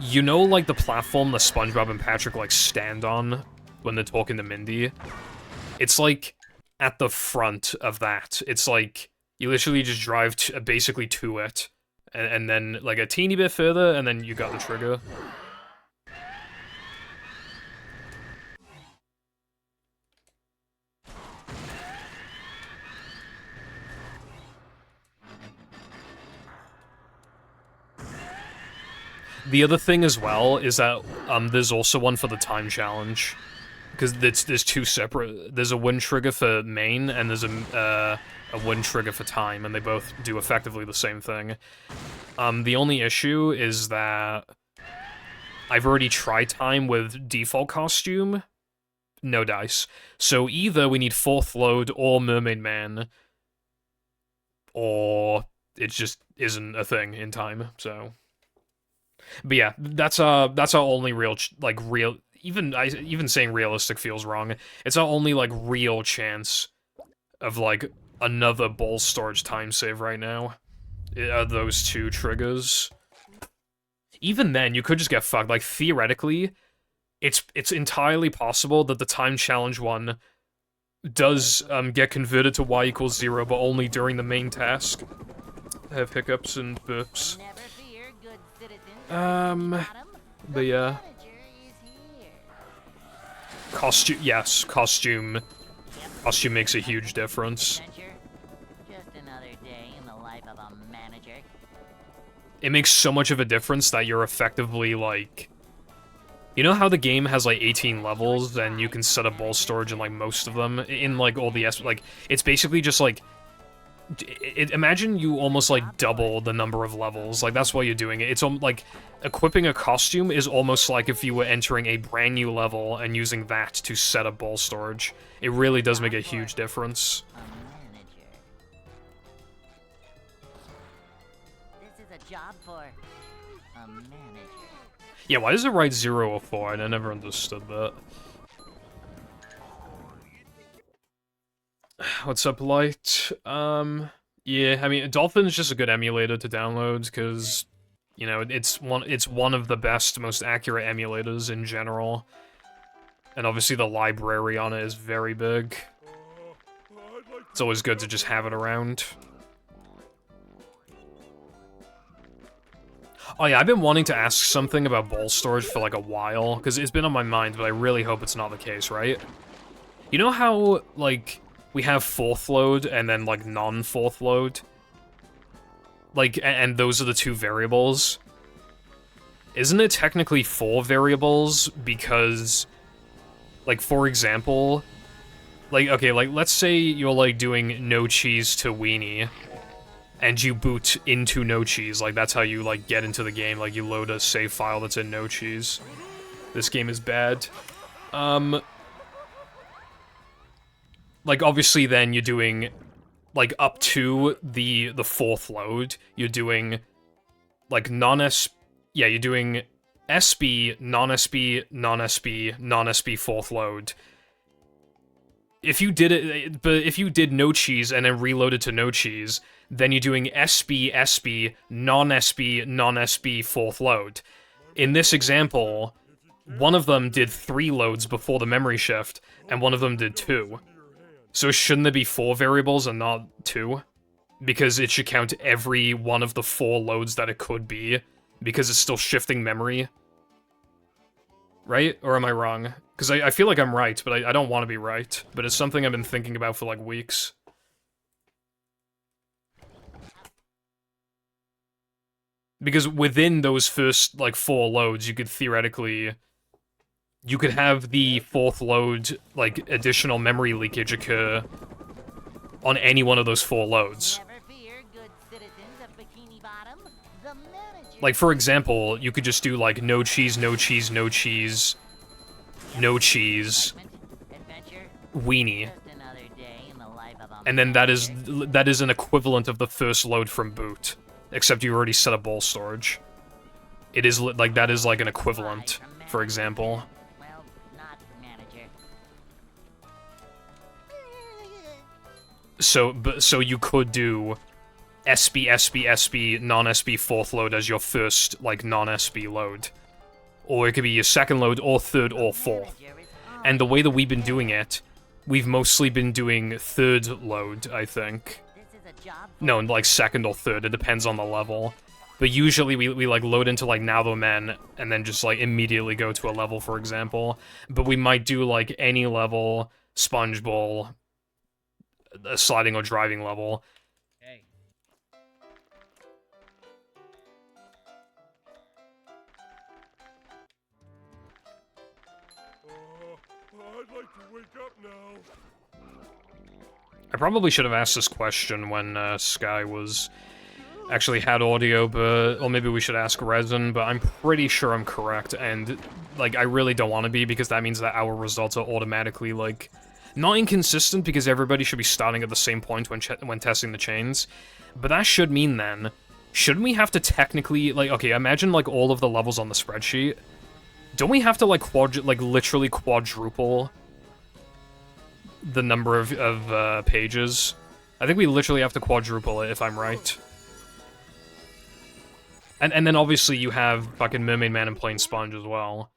You know, like, the platform that SpongeBob and Patrick, like, stand on when they're talking to Mindy? It's, like, at the front of that. It's, like, you literally just drive basically to it, and then, like, a teeny bit further, and then you got the trigger. The other thing as well is that there's also one for the time challenge, because there's two separate. There's a wind trigger for main, and there's a wind trigger for time, and they both do effectively the same thing. The only issue is that I've already tried time with default costume, no dice. So either we need 4th load or Mermaid Man, or it just isn't a thing in time. So. But yeah, that's our only real even saying realistic feels wrong. It's our only like real chance of like another bowl storage time save right now. Are those 2 triggers. Even then, you could just get fucked. Like theoretically, it's entirely possible that the time challenge one does get converted to Y equals 0, but only during the main task. I have hiccups and burps. But yeah. Costume, yes, costume. Costume makes a huge difference. Adventure? Just another day in the life of a manager. It makes so much of a difference that you're effectively, like... You know how the game has, like, 18 levels, and you can set up ball storage in, like, most of them? In, like, all the... Like, it's basically just, like... imagine you almost, like, double the number of levels. Like, that's why you're doing it. It's, like... Equipping a costume is almost like if you were entering a brand new level and using that to set up ball storage. It really does make a huge difference. A manager. This is a job for a manager. Yeah, why does it write 0 or 4? I never understood that. What's up, Light? Yeah, I mean, Dolphin's just a good emulator to download, because... You know, it's one of the best, most accurate emulators in general. And obviously the library on it is very big. It's always good to just have it around. Oh yeah, I've been wanting to ask something about ball storage for like a while, because it's been on my mind, but I really hope it's not the case, right? You know how, like, we have fourth load and then, like, non-fourth load? Like, and those are the two variables. Isn't it technically 4 variables? Because, like, for example, like, okay, like, let's say you're, like, doing no cheese to weenie, and you boot into no cheese. Like, that's how you, like, get into the game. Like, you load a save file that's in no cheese. This game is bad. Like, obviously, then you're doing... Like, up to the fourth load, you're doing, like, yeah, you're doing SB, non-SB, non-SB, non-SB fourth load. If you did it, but if you did no cheese and then reloaded to no cheese, then you're doing SB, SB, non-SB, non-SB fourth load. In this example, one of them did 3 loads before the memory shift, and one of them did 2. So shouldn't there be 4 variables and not 2? Because it should count every one of the 4 loads that it could be, because it's still shifting memory. Right? Or am I wrong? Because I feel like I'm right, but I don't want to be right. But it's something I've been thinking about for like weeks. Because within those first, like, 4 loads, you could theoretically... You could have the 4th load, like, additional memory leakage occur on any one of those 4 loads. Never fear, good citizens of Bikini Bottom. The manager. Like, for example, you could just do, like, no cheese, no cheese, no cheese, no cheese, Adventure? weenie. Just another day in the life of a And then that manager. is an equivalent of the first load from boot. Except you already set up ball storage. It is, like, that is, like, an equivalent, for example. Well, not manager. So you could do SB, SB, SB, non-SB 4th load as your first, like, non-SB load. Or it could be your 2nd load, or 3rd, or 4th. Manager is And the way that we've been doing it, we've mostly been doing 3rd load, I think. This is a job. No, like 2nd or 3rd, it depends on the level. But usually we like, load into, like, Now the Men, and then just, like, immediately go to a level, for example. But we might do, like, any level, sponge ball, a sliding or driving level. Hey. I'd like to wake up now. I probably should have asked this question when Sky was actually had audio, but or maybe we should ask Resin, but I'm pretty sure I'm correct, and like I really don't want to be, because that means that our results are automatically like not inconsistent, because everybody should be starting at the same point when testing the chains, but that should mean then shouldn't we have to technically, like, okay, imagine like all of the levels on the spreadsheet. Don't we have to like literally quadruple the number of pages? I think we literally have to quadruple it, if I'm right. And then obviously you have fucking Mermaid Man and Plain Sponge as well.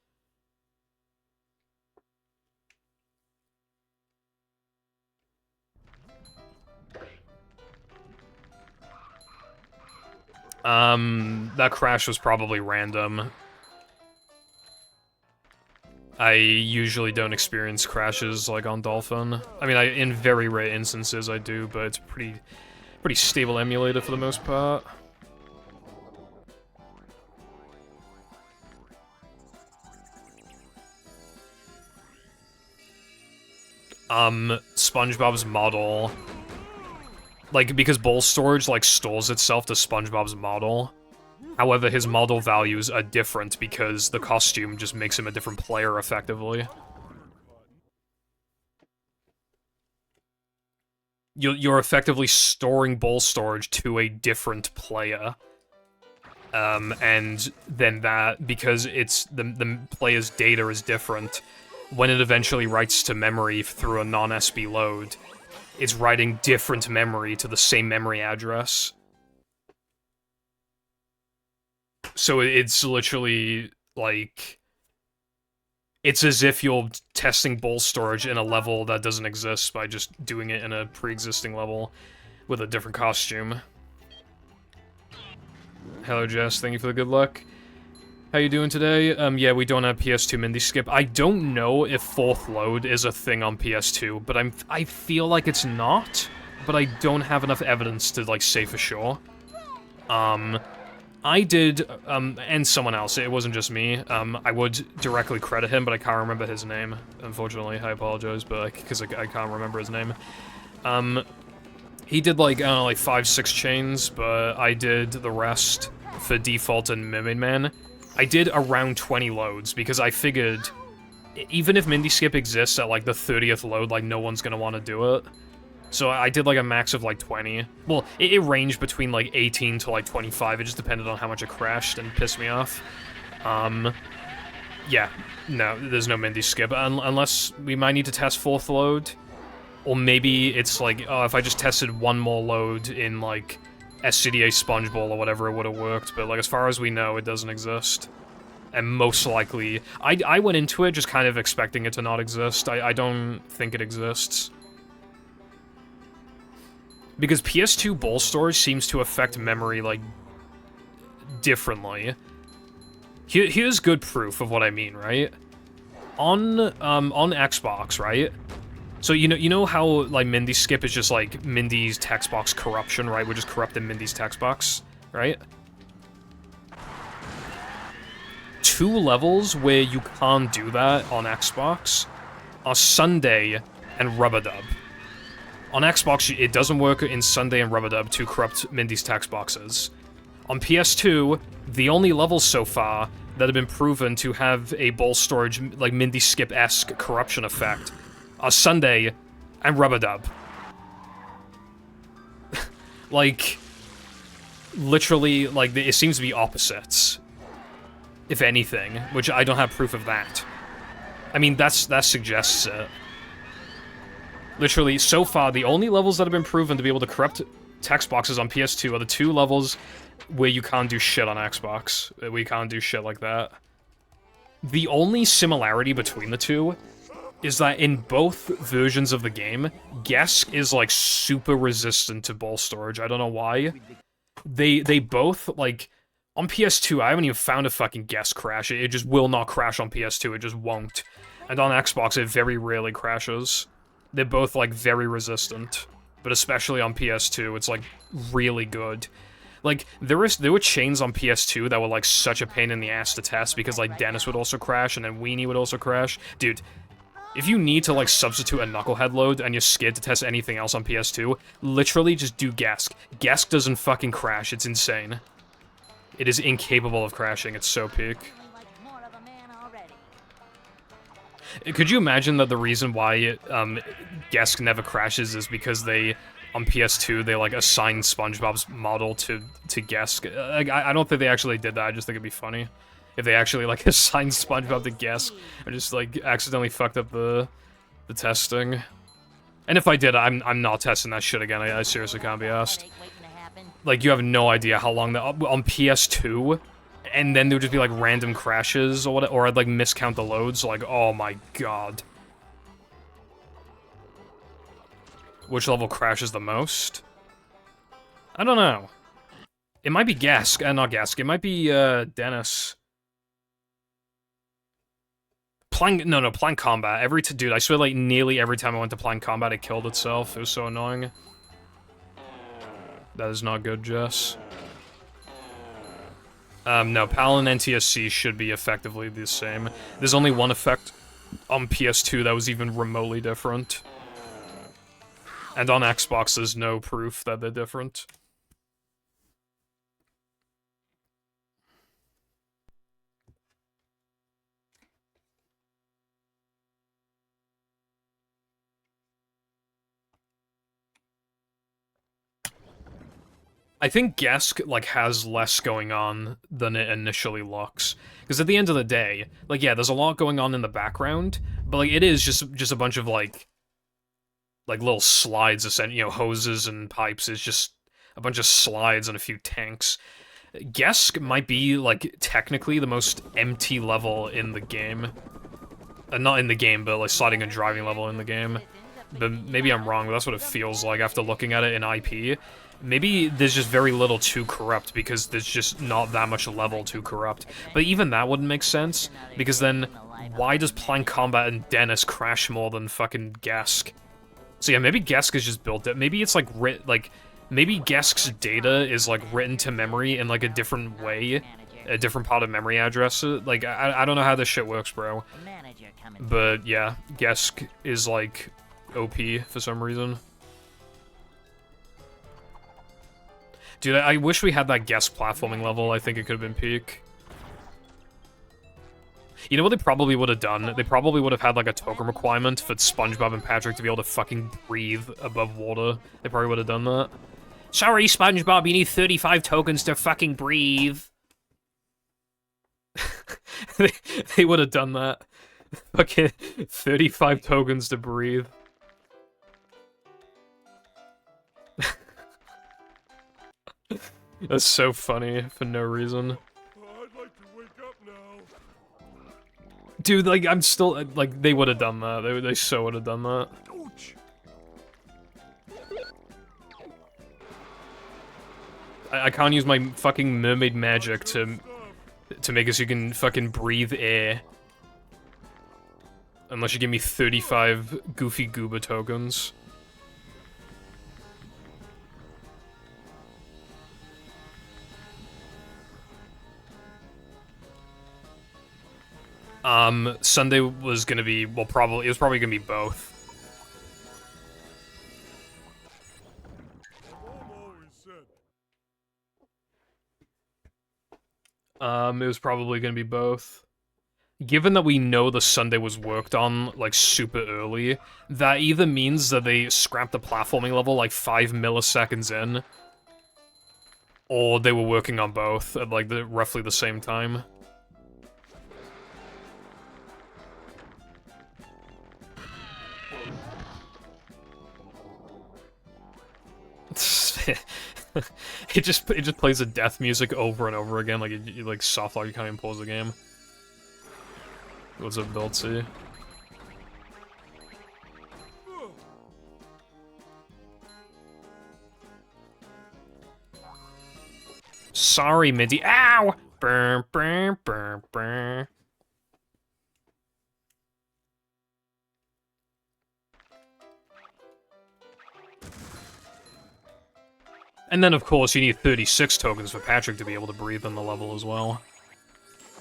That crash was probably random. I usually don't experience crashes like on Dolphin. I mean, in very rare instances I do, but it's pretty stable emulator for the most part. SpongeBob's model, like, because bowl storage, like, stores itself to SpongeBob's model. However, his model values are different because the costume just makes him a different player, effectively. You're effectively storing bowl storage to a different player. And then that, because it's the player's data is different, when it eventually writes to memory through a non-SB load, it's writing different memory to the same memory address. So it's literally, like... It's as if you're testing bowl storage in a level that doesn't exist by just doing it in a pre-existing level with a different costume. Hello, Jess. Thank you for the good luck. How you doing today? Yeah, we don't have PS2 Mindy Skip. I don't know if fourth load is a thing on PS2, but I feel like it's not, but I don't have enough evidence to, like, say for sure. I did, and someone else, it wasn't just me, I would directly credit him, but I can't remember his name, unfortunately. I apologize, but, because I can't remember his name. He did, like, I don't know, like 5-6 chains, but I did the rest for Default and Mermaid Man. I did around 20 loads, because I figured, even if Mindy Skip exists at, like, the 30th load, like, no one's gonna want to do it. So I did, like, a max of, like, 20. Well, it ranged between, like, 18 to, like, 25. It just depended on how much it crashed and pissed me off. Yeah. No, there's no Mindy Skip. Unless we might need to test fourth load. Or maybe it's, like, oh, if I just tested one more load in, like, SCDA Sponge Bowl or whatever, it would have worked. But, like, as far as we know, it doesn't exist. And most likely... I went into it just kind of expecting it to not exist. I don't think it exists. Because PS2 bowl storage seems to affect memory, like, differently. Here's good proof of what I mean, right? On Xbox, right? So, you know how, like, Mindy Skip is just, like, Mindy's text box corruption, right? We're just corrupting Mindy's text box, right? 2 levels where you can't do that on Xbox are Sunday and Rub-a-Dub. On Xbox, it doesn't work in Sunday and Rub-a-Dub to corrupt Mindy's text boxes. On PS2, the only levels so far that have been proven to have a bowl storage, like, Mindy Skip-esque corruption effect are Sunday and Rub-a-Dub. Like, literally, like, it seems to be opposites, if anything, which I don't have proof of that. I mean, that suggests it. Literally, so far, the only levels that have been proven to be able to corrupt text boxes on PS2 are the 2 levels where you can't do shit on Xbox. We can't do shit like that. The only similarity between the two is that in both versions of the game, Gesk is, like, super resistant to bowl storage. I don't know why. They both, like... On PS2, I haven't even found a fucking Gesk crash. It just will not crash on PS2. It just won't. And on Xbox, it very rarely crashes. They're both, like, very resistant. But especially on PS2, it's, like, really good. Like, there were chains on PS2 that were, like, such a pain in the ass to test because, like, Dennis would also crash and then Weenie would also crash. Dude, if you need to, like, substitute a Knucklehead load and you're scared to test anything else on PS2, literally just do Gesk. Gesk doesn't fucking crash. It's insane. It is incapable of crashing. It's so peak. Could you imagine that the reason why Gesk never crashes is because they, on PS2, they, like, assigned SpongeBob's model to Gesk? I don't think they actually did that, I just think it'd be funny if they actually, like, assigned SpongeBob to Gesk and just, like, accidentally fucked up the testing. And if I did, I'm not testing that shit again, I seriously can't be asked. Like, you have no idea how long that, on PS2, and then there would just be, like, random crashes or whatever, or I'd, like, miscount the loads, like, oh my god. Which level crashes the most? I don't know. It might be Gask, not Gask, it might be, Dennis. Plank combat. Dude, I swear, like, nearly every time I went to plank combat, it killed itself. It was so annoying. That is not good, Jess. No, PAL and NTSC should be effectively the same. There's only one effect on PS2 that was even remotely different. And on Xbox, there's no proof that they're different. I think Gesk, like, has less going on than it initially looks. Because at the end of the day, like, yeah, there's a lot going on in the background, but, like, it is just a bunch of, like little slides, you know, hoses and pipes. It's just a bunch of slides and a few tanks. Gesk might be, like, technically the most empty level in the game. Not in the game, but, like, sliding and driving level in the game. But maybe I'm wrong, but that's what it feels like after looking at it in IP. Maybe there's just very little to corrupt because there's just not that much level to corrupt. But even that wouldn't make sense, because then why does Plank Combat and Dennis crash more than fucking Gesk? So yeah, maybe Gesk is just built it. Maybe it's like maybe Gesk's data is like written to memory in like a different way, a different part of memory address. Like I don't know how this shit works, bro. But yeah, Gesk is like OP for some reason. Dude, I wish we had that Gesk platforming level. I think it could have been peak. You know what they probably would have done? They probably would have had, like, a token requirement for SpongeBob and Patrick to be able to fucking breathe above water. They probably would have done that. Sorry, SpongeBob, you need 35 tokens to fucking breathe. they would have done that. Fucking 35 tokens to breathe. That's so funny for no reason. I'd like to wake up now. Dude, like, I'm still, like, they would have done that. They so would have done that. I can't use my fucking mermaid magic to make it so you can fucking breathe air. Unless you give me 35 Goofy Gooba tokens. Sunday was gonna be, well, it was probably gonna be both. It was probably gonna be both. Given that we know the Sunday was worked on, like, super early, that either means that they scrapped the platforming level, like, 5 milliseconds in, or they were working on both at, like, roughly the same time. it just plays the death music over and over again, like you like soft lock, you can't even pause the game. What's up, Beltsy? Sorry, Mindy. Ow! Brr, brr, brr, brr. And then, of course, you need 36 tokens for Patrick to be able to breathe on the level as well.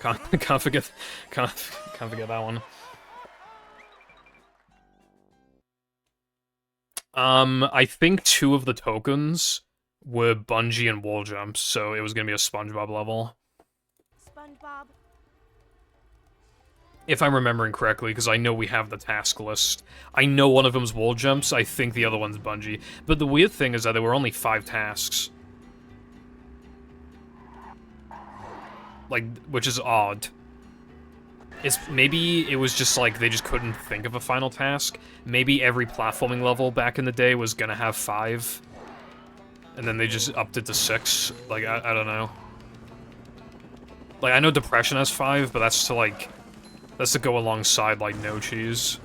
Can't forget that one. I think 2 of the tokens were bungee and wall jumps, so it was gonna be a SpongeBob level. SpongeBob. If I'm remembering correctly, because I know we have the task list. I know one of them's wall jumps, I think the other one's bungee. But the weird thing is that there were only 5 tasks. Like, which is odd. Maybe it was just like, they just couldn't think of a final task. Maybe every platforming level back in the day was gonna have 5. And then they just upped it to 6. Like, I don't know. Like, I know Depression has 5, but that's to, like... That's to go alongside, like, No Cheese.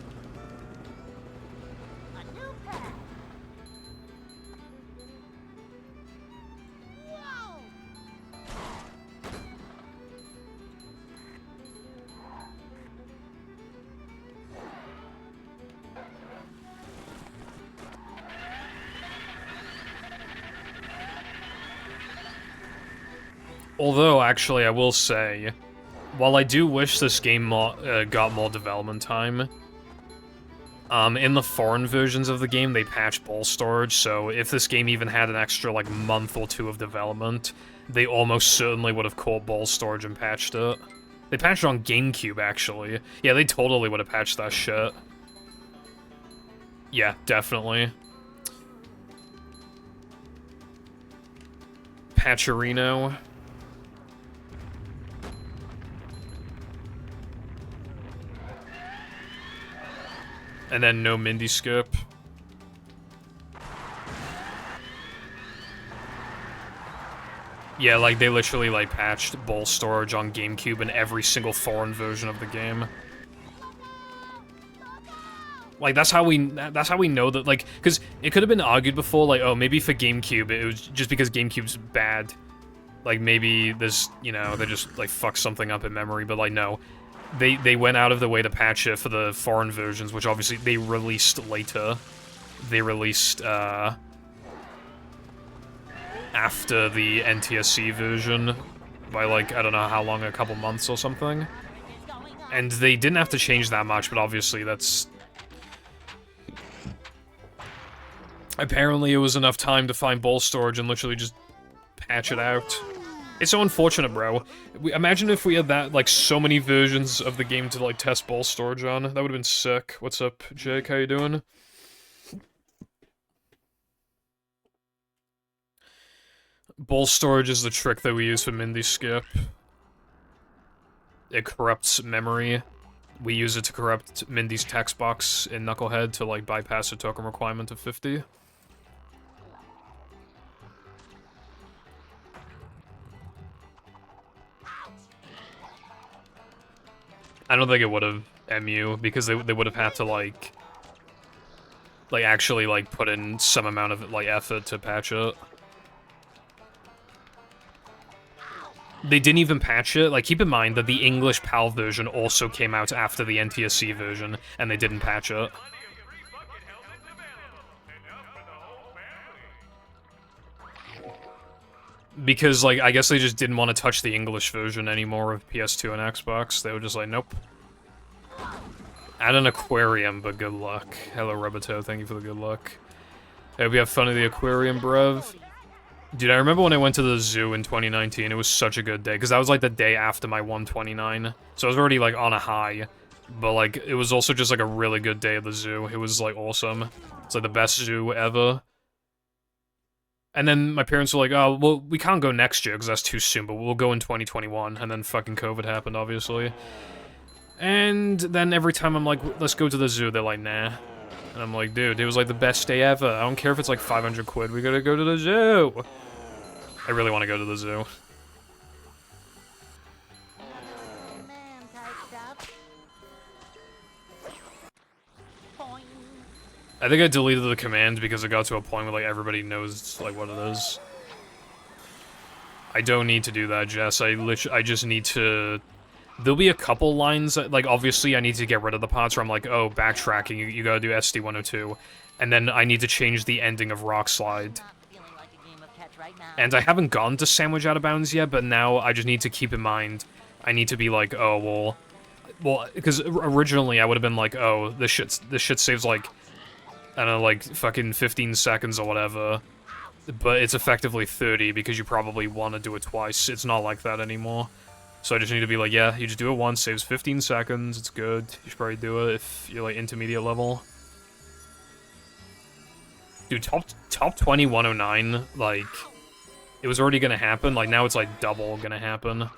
Although, actually, I will say, while I do wish this game got more development time, in the foreign versions of the game, they patched ball storage, so if this game even had an extra, like, month or two of development, they almost certainly would have caught ball storage and patched it. They patched it on GameCube, actually. Yeah, they totally would have patched that shit. Yeah, definitely. Patcherino. And then no Mindy skip. Yeah, like, they literally, like, patched ball storage on GameCube in every single foreign version of the game. Like, that's how we know that, like, because it could have been argued before, like, oh, maybe for GameCube, it was just because GameCube's bad. Like, maybe there's, you know, they just, like, fucked something up in memory, but, like, no. They went out of the way to patch it for the foreign versions, which obviously they released later. They released, after the NTSC version by, like, I don't know how long, a couple months or something. And they didn't have to change that much, but obviously that's... Apparently it was enough time to find ball storage and literally just patch it out. It's so unfortunate, bro. Imagine if we had that, like, so many versions of the game to, like, test ball storage on. That would've been sick. What's up, Jake? How you doing? Ball storage is the trick that we use for Mindy skip. It corrupts memory. We use it to corrupt Mindy's text box in Knucklehead to, like, bypass the token requirement of 50. I don't think it would have MU, because they would have had to, like, actually, like, put in some amount of, like, effort to patch it. They didn't even patch it. Like, keep in mind that the English PAL version also came out after the NTSC version, and they didn't patch it. Because, like, I guess they just didn't want to touch the English version anymore of PS2 and Xbox. They were just like, nope. Add an aquarium, but good luck. Hello, Rebito, thank you for the good luck. I hope you have fun at the aquarium, bruv. Dude, I remember when I went to the zoo in 2019, it was such a good day, because that was, like, the day after my 129. So I was already, like, on a high. But, like, it was also just, like, a really good day at the zoo. It was, like, awesome. It's, like, the best zoo ever. And then my parents were like, oh, well, we can't go next year because that's too soon, but we'll go in 2021. And then fucking COVID happened, obviously. And then every time I'm like, let's go to the zoo, they're like, nah. And I'm like, dude, it was like the best day ever. I don't care if it's like 500 quid, we gotta go to the zoo. I really want to go to the zoo. I think I deleted the command because it got to a point where, like, everybody knows, like, what it is. I don't need to do that, Jess. I just need to... There'll be a couple lines that, like, obviously I need to get rid of the parts where I'm like, oh, backtracking, you gotta do SD-102. And then I need to change the ending of Rock Slide. And I haven't gone to Sandwich Out of Bounds yet, but now I just need to keep in mind, I need to be like, oh, well, because originally I would have been like, oh, this shit saves, like, I don't know, like, fucking 15 seconds or whatever. But it's effectively 30 because you probably want to do it twice. It's not like that anymore. So I just need to be like, yeah, you just do it once, saves 15 seconds, it's good. You should probably do it if you're, like, intermediate level. Dude, top 20 109, like, it was already gonna happen. Like, now it's, like, double gonna happen.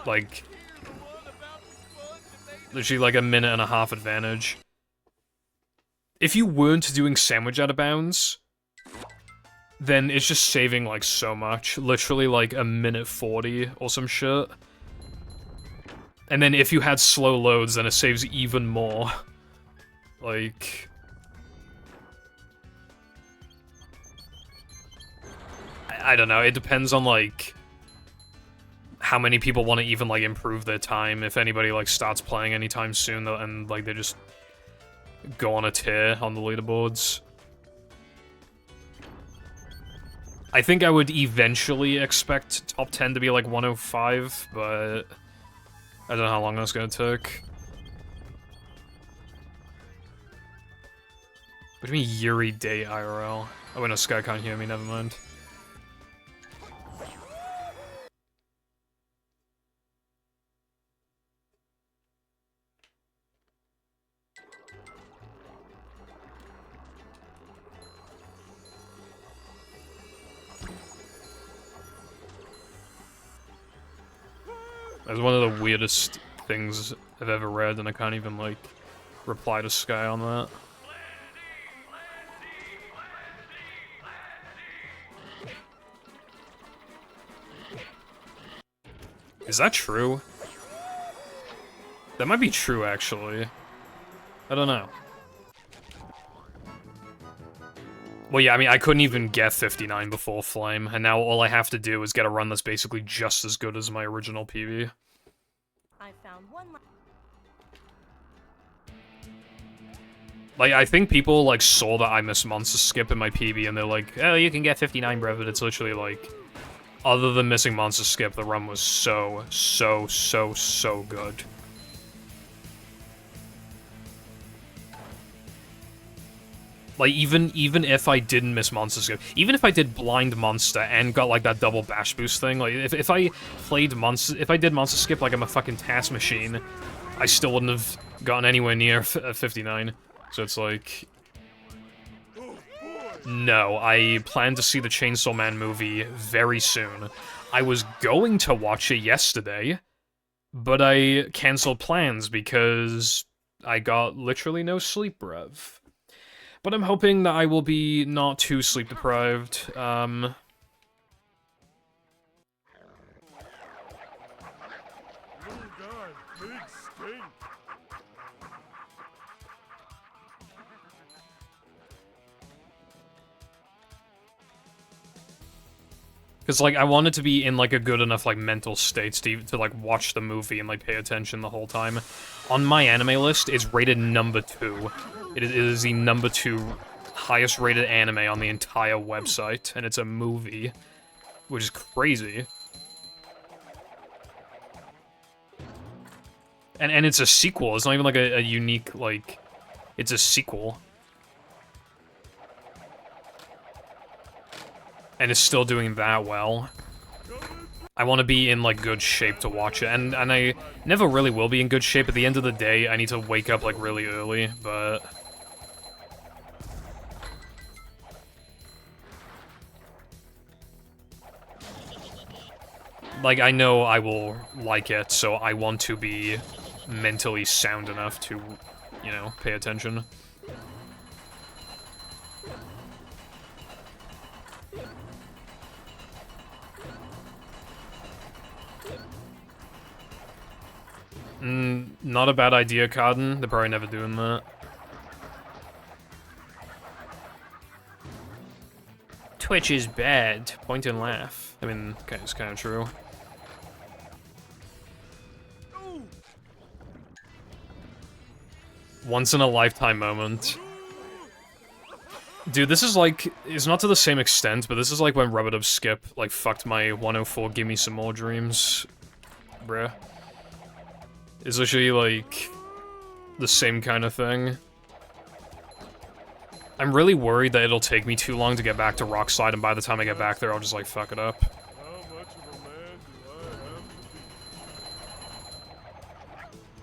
Like, literally, like, a minute and a half advantage. If you weren't doing Sandwich Out of Bounds, then it's just saving, like, so much. Literally, like, a minute 40 or some shit. And then if you had slow loads, then it saves even more. Like... I don't know, it depends on, like, how many people want to even, like, improve their time. If anybody, like, starts playing anytime soon, and, like, they just go on a tear on the leaderboards. I think I would eventually expect top 10 to be like 105, but I don't know how long that's gonna take. What do you mean Yuri Day IRL? Oh wait, no, Sky can't hear me, never mind. That's one of the weirdest things I've ever read, and I can't even, like, reply to Sky on that. Is that true? That might be true, actually. I don't know. Well, yeah, I mean, I couldn't even get 59 before Flame, and now all I have to do is get a run that's basically just as good as my original PB. I found one. Like, I think people, like, saw that I missed Monster Skip in my PB, and they're like, oh, you can get 59, bro, but it's literally, like, other than missing Monster Skip, the run was so good. Like, even if I didn't miss Monster Skip, even if I did Blind Monster and got, like, that double bash boost thing, like, if I did Monster Skip like I'm a fucking task machine, I still wouldn't have gotten anywhere near 59. So it's like... No, I plan to see the Chainsaw Man movie very soon. I was going to watch it yesterday, but I canceled plans because I got literally no sleep, bruv. But I'm hoping that I will be not too sleep deprived. Oh god, big stink. Because, like, I wanted to be in, like, a good enough, like, mental state to, like, watch the movie and, like, pay attention the whole time. On my anime list, it's rated number 2. It is the number 2 highest rated anime on the entire website, and it's a movie, which is crazy. And it's a sequel, it's not even, like, a unique, like, it's a sequel. And it's still doing that well. I want to be in, like, good shape to watch it, and I never really will be in good shape. At the end of the day, I need to wake up, like, really early, but... Like, I know I will like it, so I want to be mentally sound enough to, you know, pay attention. Not a bad idea, Carden. They're probably never doing that. Twitch is bad. Point and laugh. I mean, it's kind of true. Once in a lifetime moment. Dude, this is like, it's not to the same extent, but this is like when Rubber Skip, like, fucked my 104 Gimme Some More dreams. Bruh. It's literally, like, the same kind of thing. I'm really worried that it'll take me too long to get back to Rockslide, and by the time I get back there, I'll just, like, fuck it up. How much of a man do I have to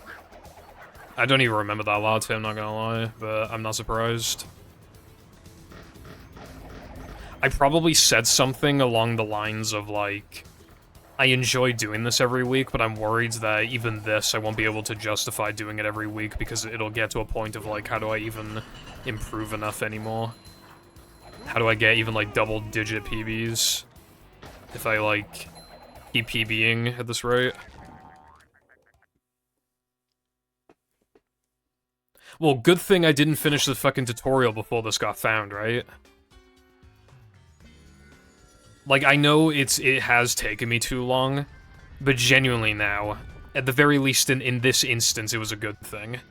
be? I don't even remember that latte, I'm not gonna lie, but I'm not surprised. I probably said something along the lines of, like, I enjoy doing this every week, but I'm worried that even this, I won't be able to justify doing it every week because it'll get to a point of, like, how do I even improve enough anymore? How do I get even, like, double-digit PBs if I, like, keep PBing at this rate? Well, good thing I didn't finish the fucking tutorial before this got found, right? Like, I know it has taken me too long, but genuinely now, at the very least in this instance, it was a good thing.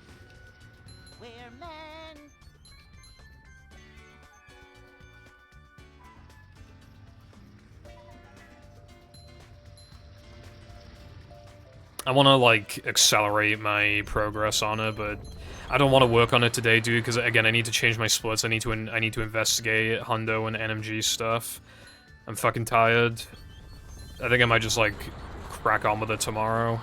We're men. I want to, like, accelerate my progress on it, but I don't want to work on it today, dude, because, again, I need to change my splits. I need to investigate Hundo and NMG stuff. I'm fucking tired. I think I might just, like, crack on with it tomorrow.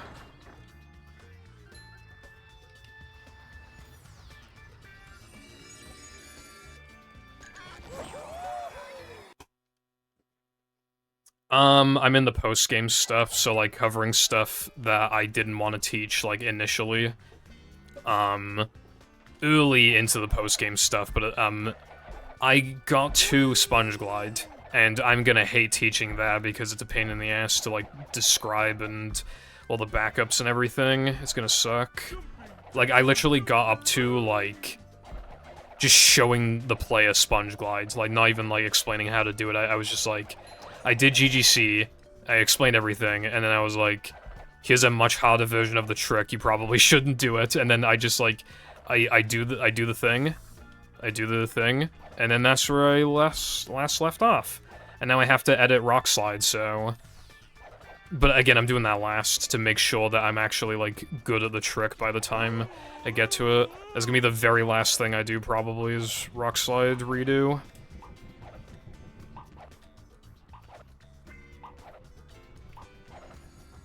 I'm in the post-game stuff, so, like, covering stuff that I didn't want to teach, like, initially. Early into the post-game stuff, but, I got to Sponge Glide, and I'm gonna hate teaching that because it's a pain in the ass to, like, describe and all the backups and everything. It's gonna suck. Like, I literally got up to, like, just showing the player Sponge Glides, like, not even, like, explaining how to do it. I was just like, I did GGC, I explained everything, and then I was like, here's a much harder version of the trick, you probably shouldn't do it, and then I just, like, I do the thing, and then that's where I last left off. And now I have to edit Rock Slide, so... But again, I'm doing that last to make sure that I'm actually, like, good at the trick by the time I get to it. That's gonna be the very last thing I do, probably, is Rock Slide redo.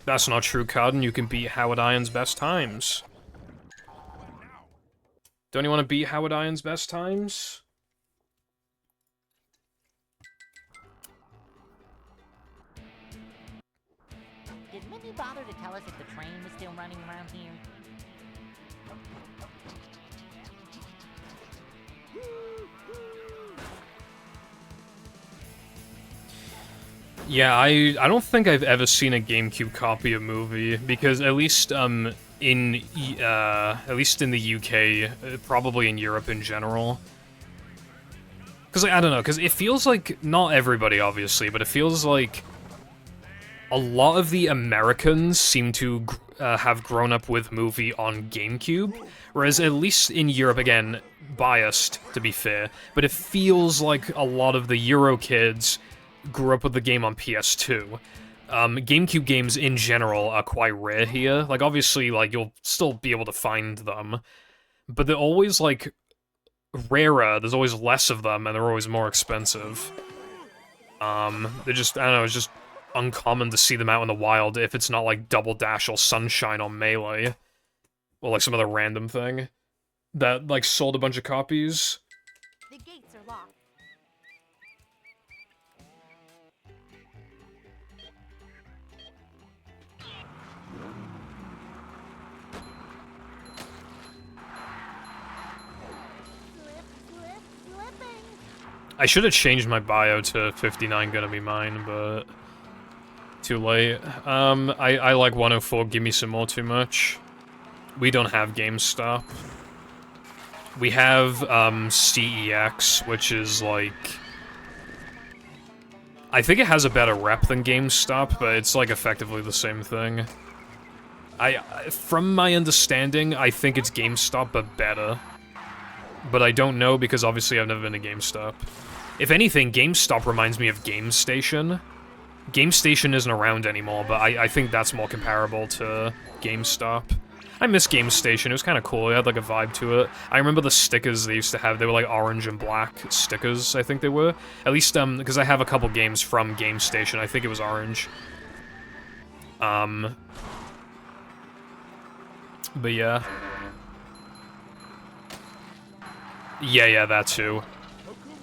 That's not true, Cotton. You can beat Howard Iron's best times. Don't you want to beat Howard Iron's best times? Did Mindy bother to tell us if the train was still running around here? Yeah, I don't think I've ever seen a GameCube copy of movie, because at least in the UK, probably in Europe in general. Because, like, I don't know, because it feels like, not everybody, obviously, but it feels like a lot of the Americans seem to have grown up with movie on GameCube, whereas at least in Europe, again, biased, to be fair, but it feels like a lot of the Euro kids grew up with the game on PS2. GameCube games in general are quite rare here. Like, obviously, like, you'll still be able to find them, but they're always, like, rarer, there's always less of them, and they're always more expensive. They're just, I don't know, it's just uncommon to see them out in the wild if it's not, like, Double Dash or Sunshine on Melee. Or, like, some other random thing that, like, sold a bunch of copies. The gates are locked. Slipping. I should have changed my bio to 59 gonna be mine, but too late. I like 104, give me some more too much. We don't have GameStop. We have, CEX, which is, like... I think it has a better rep than GameStop, but it's, like, effectively the same thing. From my understanding, I think it's GameStop, but better. But I don't know, because obviously I've never been to GameStop. If anything, GameStop reminds me of GameStation. GameStation isn't around anymore, but I think that's more comparable to GameStop. I miss GameStation, it was kind of cool, it had like a vibe to it. I remember the stickers they used to have, they were like orange and black stickers, I think they were. At least, because I have a couple games from GameStation, I think it was orange. But yeah. Yeah, that too.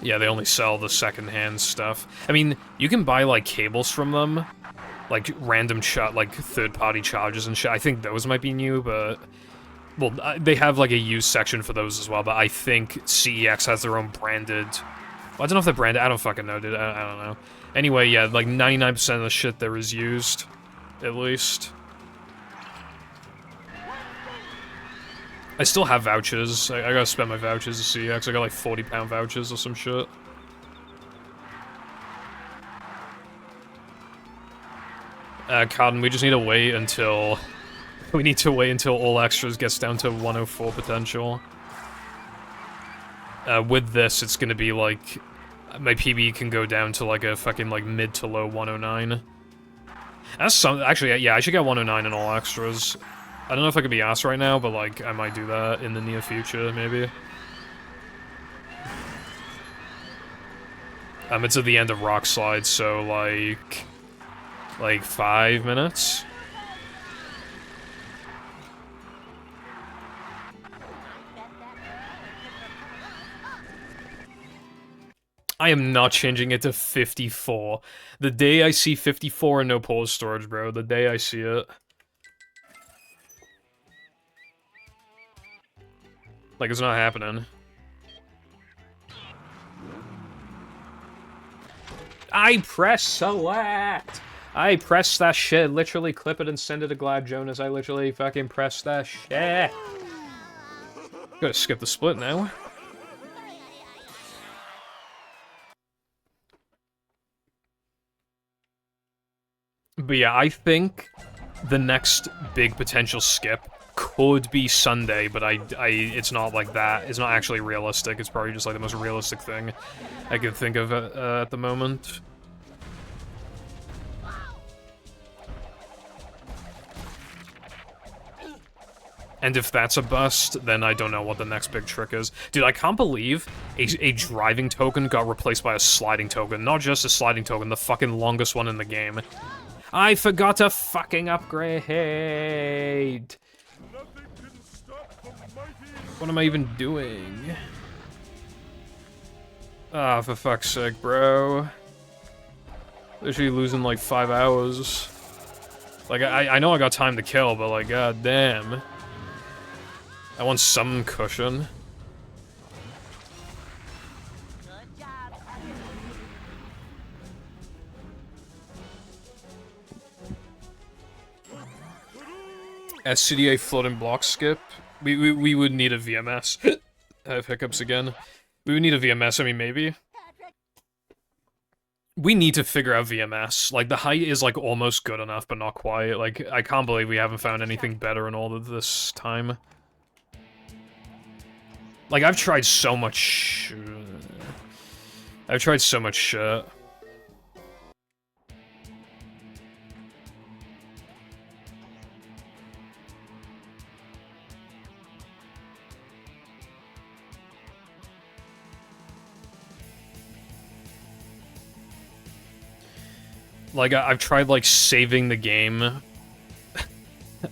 Yeah, they only sell the secondhand stuff. I mean, you can buy, like, cables from them. Like, random like, third-party chargers and shit. I think those might be new, but... Well, they have, like, a used section for those as well, but I think CEX has their own branded... Well, I don't know if they're branded, I don't fucking know, dude. I don't know. Anyway, yeah, like, 99% of the shit there is used. At least. I still have vouchers. I gotta spend my vouchers to CEX. I got, like, 40-pound vouchers or some shit. Cotton, we just need to wait until... We need to wait until all extras gets down to 104 potential. With this, it's gonna be like... My PB can go down to like a fucking like mid to low 109. That's some. Actually, yeah, I should get 109 in all extras. I don't know if I could be asked right now, but like I might do that in the near future, maybe. It's at the end of Rock Slide, so like 5 minutes. I am not changing it to 54. The day I see 54 and no pause storage, bro, the day I see it. Like, it's not happening. I press select! I press that shit. Literally clip it and send it to Glad Jonas. I literally fucking press that shit. Gotta skip the split now. But yeah, I think the next big potential skip could be Sunday, but it's not like that. It's not actually realistic. It's probably just like the most realistic thing I can think of at the moment. And if that's a bust, then I don't know what the next big trick is. Dude, I can't believe a driving token got replaced by a sliding token. Not just a sliding token, the fucking longest one in the game. I forgot to fucking upgrade! What am I even doing? Ah, for fuck's sake, bro. Literally losing like 5 hours. Like, I know I got time to kill, but like, god damn. I want some cushion. SCDA floating block skip. We would need a VMS. I have hiccups again. We would need a VMS, I mean, maybe. We need to figure out VMS. Like, the height is, like, almost good enough, but not quite. Like, I can't believe we haven't found anything better in all of this time. Like, I've tried so much... I've tried so much shit. Like, I've tried, like, saving the game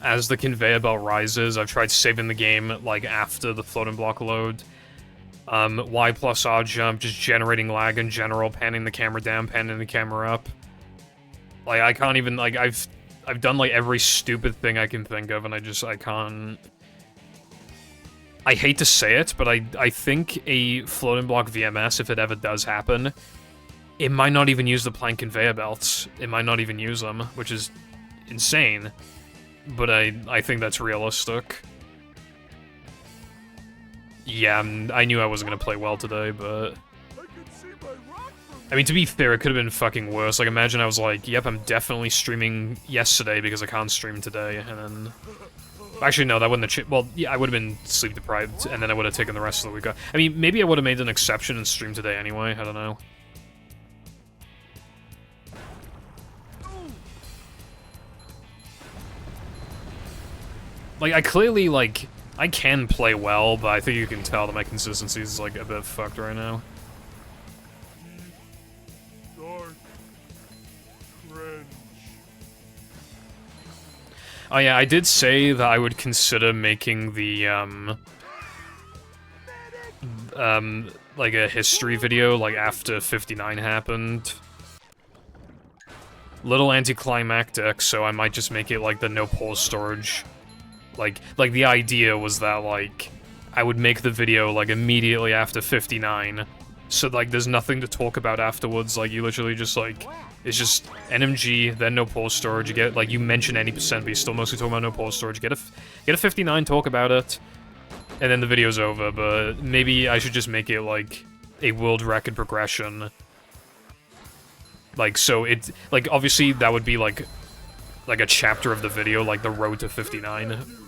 as the conveyor belt rises. I've tried saving the game, like, after the floating block load. Y plus R jump, just generating lag in general, panning the camera down, panning the camera up. Like, I can't even, like, I've done, like, every stupid thing I can think of, and I can't... I hate to say it, but I think a floating block VMS, if it ever does happen, it might not even use the plank conveyor belts. It might not even use them, which is insane. But I think that's realistic. Yeah, I knew I wasn't gonna play well today, but... I mean, to be fair, it could have been fucking worse. Like, imagine I was like, yep, I'm definitely streaming yesterday because I can't stream today, and then... Actually, no, that wouldn't have... Well, yeah, I would have been sleep-deprived, and then I would have taken the rest of the week off. I mean, maybe I would have made an exception and streamed today anyway, I don't know. Like, I clearly, like, I can play well, but I think you can tell that my consistency is, like, a bit fucked right now. Dark. Cringe. Oh yeah, I did say that I would consider making the, like a history video, like, after 59 happened. Little anticlimactic, so I might just make it, like, the no pause storage. Like, the idea was that, like, I would make the video, like, immediately after 59, so, like, there's nothing to talk about afterwards, like, you literally just, like, it's just NMG, then no pause storage, you get, like, you mention any percent, but you still mostly talk about no pause storage, get a 59, talk about it, and then the video's over, but maybe I should just make it, like, a world record progression. Like, so it, like, obviously that would be, like a chapter of the video, like, the road to 59.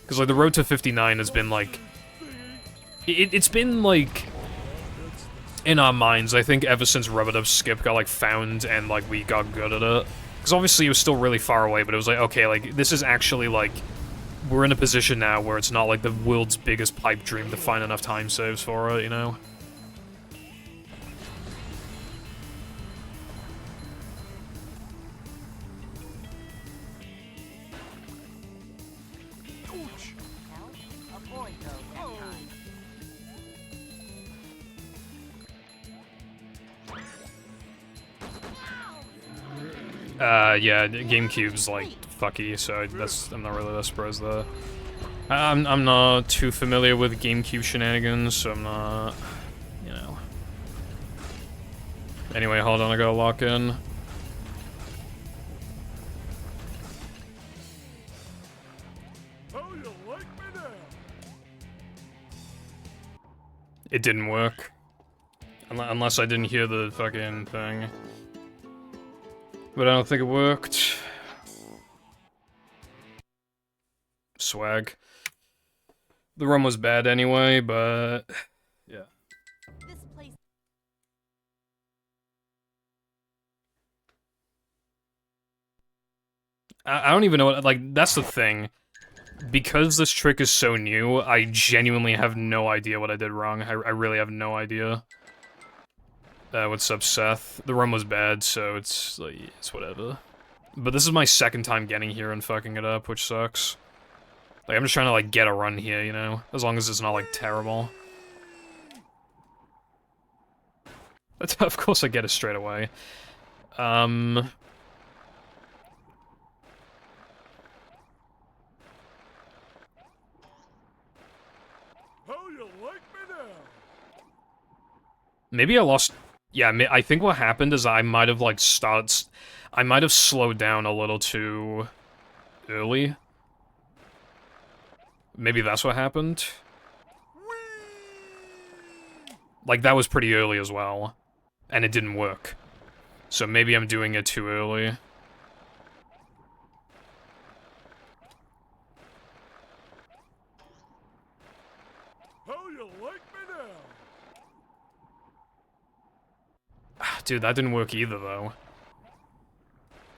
Because, like, the road to 59 has been, like... It's been, like... In our minds, I think ever since Rubber Dub Skip got, like, found and, like, we got good at it. Because obviously it was still really far away, but it was like, okay, like, this is actually, like, we're in a position now where it's not like the world's biggest pipe dream to find enough time saves for it, you know? Avoid those next time. Yeah, GameCube's, like, fucky, so I'm not really that surprised there. I'm not too familiar with GameCube shenanigans, so I'm not, you know. Anyway, hold on, I gotta lock in. How you like me now? It didn't work. Unless I didn't hear the fucking thing. But I don't think it worked. Swag. The run was bad anyway, but... yeah. This place. I don't even know what, like, that's the thing. Because this trick is so new, I genuinely have no idea what I did wrong. I really have no idea. What's up, Seth? The run was bad, so it's, like, it's whatever. But this is my second time getting here and fucking it up, which sucks. Like, I'm just trying to, like, get a run here, you know? As long as it's not, like, terrible. That's, of course I get it straight away. How you like me now? Maybe I lost... yeah, I think what happened is I might have, like, I might have slowed down a little too... early. Maybe that's what happened. Like, that was pretty early as well. And it didn't work. So maybe I'm doing it too early. How you like me now? Dude, that didn't work either, though.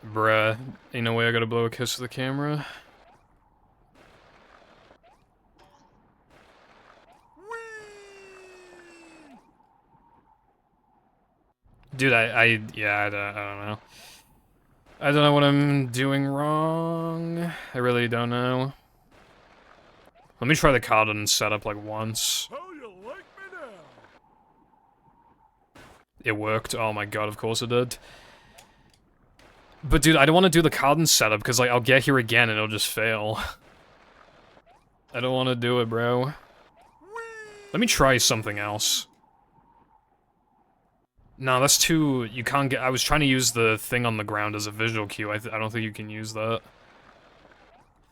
Bruh. Ain't no way I gotta blow a kiss to the camera. Dude, yeah, I don't know. I don't know what I'm doing wrong. I really don't know. Let me try the Cardin setup, like, once. How you like me now? It worked. Oh my god, of course it did. But dude, I don't want to do the Cardin setup, because, like, I'll get here again and it'll just fail. I don't want to do it, bro. Let me try something else. No, that's too... you can't get... I was trying to use the thing on the ground as a visual cue. I don't think you can use that.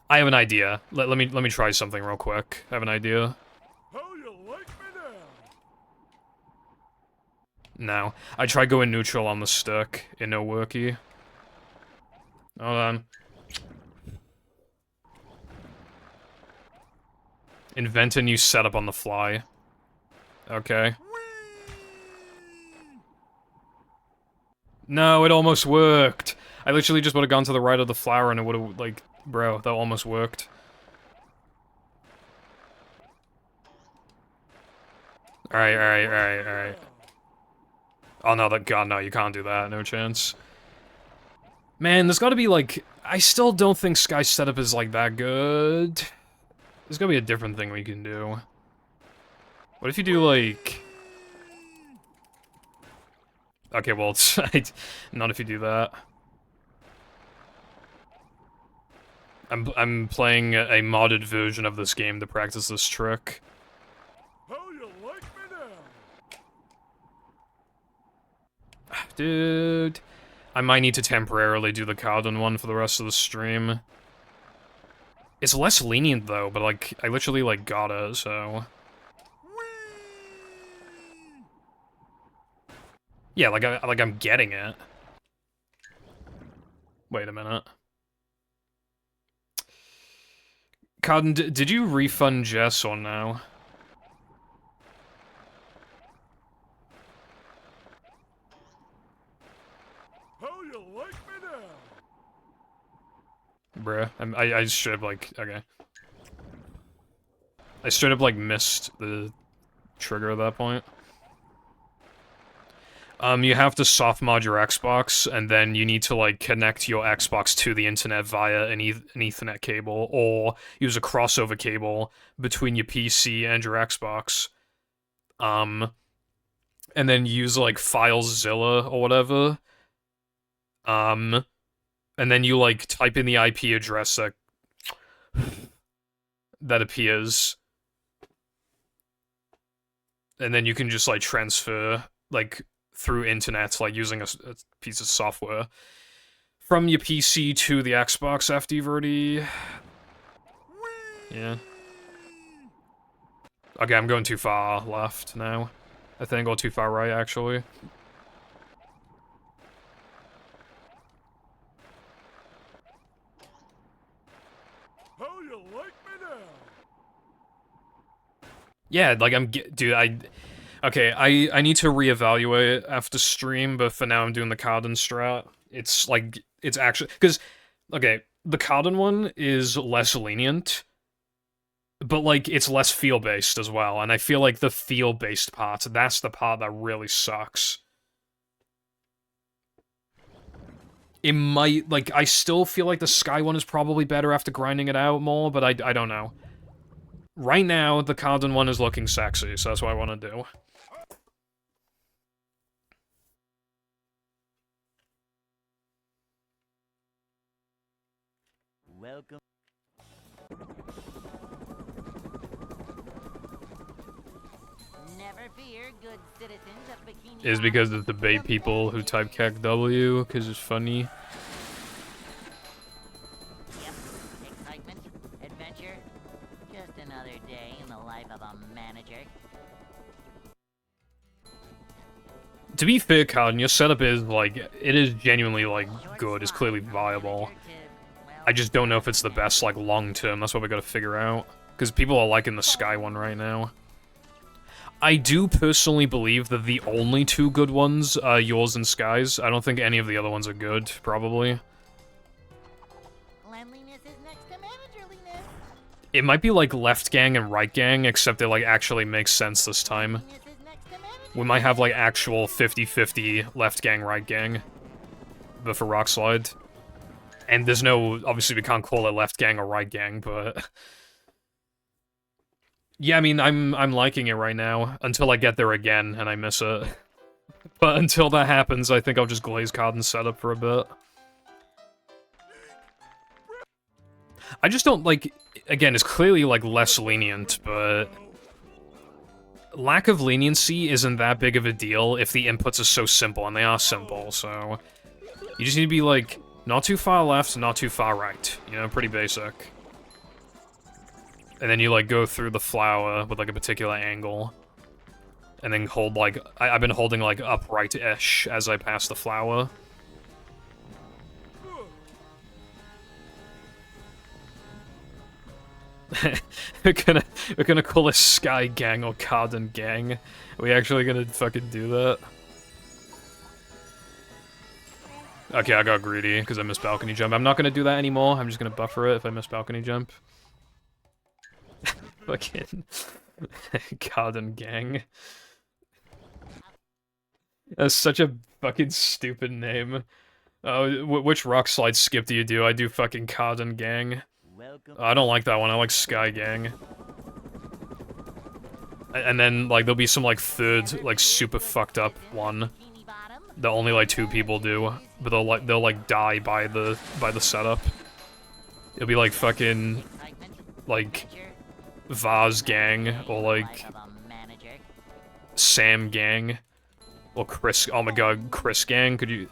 I have an idea. Let me try something real quick. I have an idea. How you like me No. now? I tried going neutral on the stick. It no worky. Hold on. Invent a new setup on the fly. Okay. No, it almost worked. I literally just would have gone to the right of the flower and it would have, like, bro, that almost worked. Alright. Oh no, god, no, you can't do that, no chance. Man, there's gotta be, like, I still don't think Sky's setup is, like, that good. There's gotta be a different thing we can do. What if you do, like... okay, well, it's not if you do that. I'm playing a modded version of this game to practice this trick. How you like me now? Dude... I might need to temporarily do the Cardin one for the rest of the stream. It's less lenient, though, but, like, I literally, like, got it, so... yeah, like I'm getting it. Wait a minute. Cardin, did you refund Jess or no? How you like me now? Bruh. I straight up, like, okay. I straight up, like, missed the trigger at that point. You have to soft mod your Xbox, and then you need to, like, connect your Xbox to the internet via an Ethernet cable, or use a crossover cable between your PC and your Xbox. And then use, like, FileZilla or whatever. And then you, like, type in the IP address that appears. And then you can just, like, transfer, like, through internet, like, using a piece of software from your PC to the Xbox after you've already... Yeah. Okay, I'm going too far left now. I think, or too far right, actually. How you like me now? Yeah, like, dude, okay, I need to reevaluate after stream, but for now I'm doing the Cardin strat. It's, like, it's actually... Because, okay, the Cardin one is less lenient, but, like, it's less feel-based as well, and I feel like the feel-based part, that's the part that really sucks. It might, like, I still feel like the Sky one is probably better after grinding it out more, but I don't know. Right now, the Cardin one is looking sexy, so that's what I want to do. Welcome. Never fear, good citizens of Bikini Is because of the bait people who type CAC W, because it's funny. Yep. Excitement, adventure, just another day in the life of a manager. To be fair, Cardin, your setup is, like, it is genuinely, like, good. It's clearly viable. I just don't know if it's the best, like, long-term. That's what we gotta figure out. Because people are liking the Sky one right now. I do personally believe that the only two good ones are yours and Sky's. I don't think any of the other ones are good, probably. Cleanliness is next to managerliness. It might be like left gang and right gang, except it, like, actually makes sense this time. Cleanliness is next to We might have, like, actual 50-50 left gang, right gang. But for Rock Slide. And there's no... Obviously, we can't call it left gang or right gang, but... Yeah, I mean, I'm liking it right now, until I get there again, and I miss it. But until that happens, I think I'll just glaze Cardin setup for a bit. I just don't, like... Again, it's clearly, like, less lenient, but... Lack of leniency isn't that big of a deal if the inputs are so simple, and they are simple, so... You just need to be, like, not too far left, not too far right. You know, pretty basic. And then you, like, go through the flower with, like, a particular angle. And then hold, like... I've been holding, like, upright-ish as I pass the flower. we're gonna call this Sky Gang or Cardin Gang. Are we actually gonna fucking do that? Okay, I got greedy because I missed balcony jump. I'm not gonna do that anymore. I'm just gonna buffer it if I miss balcony jump. Fucking Cardin Gang. That's such a fucking stupid name. Which rock slide skip do you do? I do fucking Cardin Gang. I don't like that one. I like Sky Gang. And then, like, there'll be some, like, third, like, super fucked up one that only, like, 2 people do, but they'll like die by the setup. It'll be like fucking, like, Vaz Gang, or like Sam Gang, or Chris. Oh my god, Chris Gang. Can you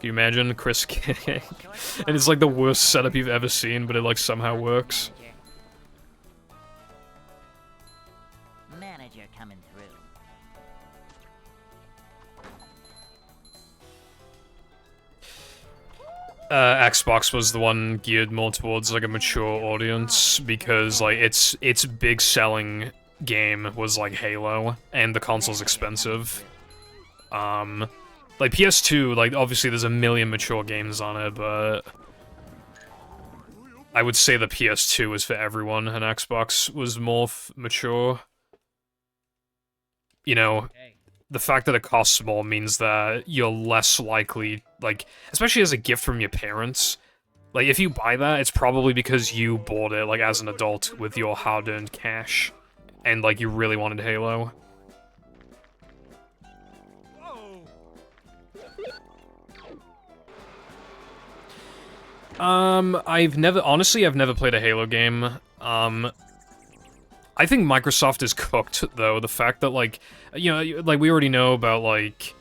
imagine Chris Gang? And it's like the worst setup you've ever seen, but it like somehow works. Manager coming through. Xbox was the one geared more towards like a mature audience because like its big selling game was like Halo, and the console's expensive. Like PS2, like obviously there's a million mature games on it, but I would say the PS2 was for everyone, and Xbox was more mature. You know, the fact that it costs more means that you're less likely, like, especially as a gift from your parents, like, if you buy that, it's probably because you bought it, like, as an adult with your hard-earned cash, and, like, you really wanted Halo. I've never played a Halo game. I think Microsoft is cooked, though. The fact that, like, you know, like, we already know about, like,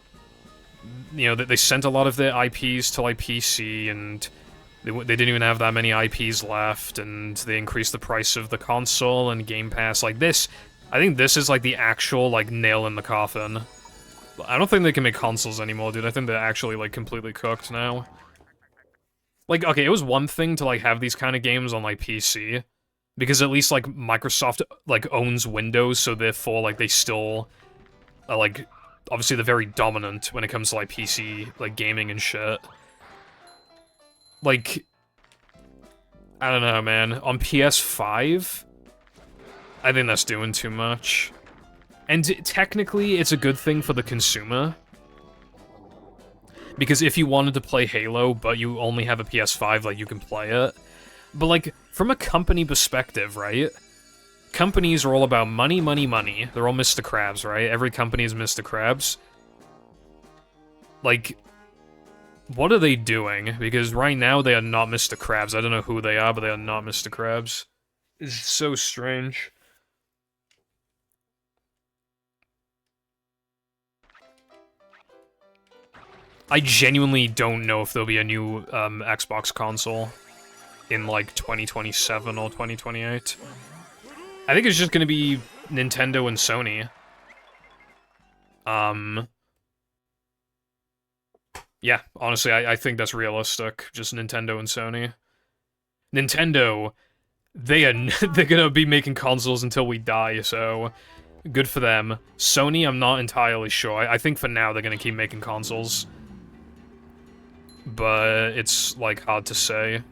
you know, that they sent a lot of their IPs to, like, PC, and they didn't even have that many IPs left, and they increased the price of the console and Game Pass. Like, this, I think this is, like, the actual, like, nail in the coffin. I don't think they can make consoles anymore, dude. I think they're actually, like, completely cooked now. Like, okay, it was one thing to, like, have these kind of games on, like, PC, because at least, like, Microsoft, like, owns Windows, so therefore, like, they still are, like, obviously they're very dominant when it comes to, like, PC, like, gaming and shit. Like, I don't know, man. On PS5, I think that's doing too much. And technically, it's a good thing for the consumer, because if you wanted to play Halo, but you only have a PS5, like, you can play it. But, like, from a company perspective, right? Companies are all about money, money, money. They're all Mr. Krabs, right? Every company is Mr. Krabs. Like, what are they doing? Because right now, they are not Mr. Krabs. I don't know who they are, but they are not Mr. Krabs. It's so strange. I genuinely don't know if there'll be a new Xbox console in, like, 2027 or 2028. I think it's just gonna be Nintendo and Sony. Yeah, honestly, I think that's realistic. Just Nintendo and Sony. Nintendo, they're gonna be making consoles until we die, so good for them. Sony, I'm not entirely sure. I think for now they're gonna keep making consoles. But it's, like, hard to say.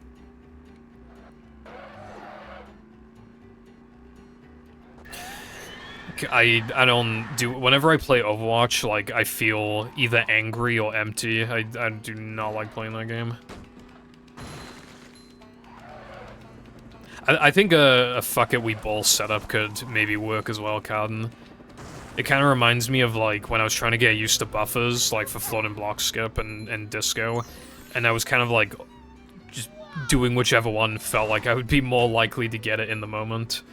I don't do... Whenever I play Overwatch, like, I feel either angry or empty. I do not like playing that game. I think a fuck it we ball setup could maybe work as well, Carden. It kind of reminds me of, like, when I was trying to get used to buffers, like, for float and block skip and disco, and I was kind of, like, just doing whichever one felt like I would be more likely to get it in the moment.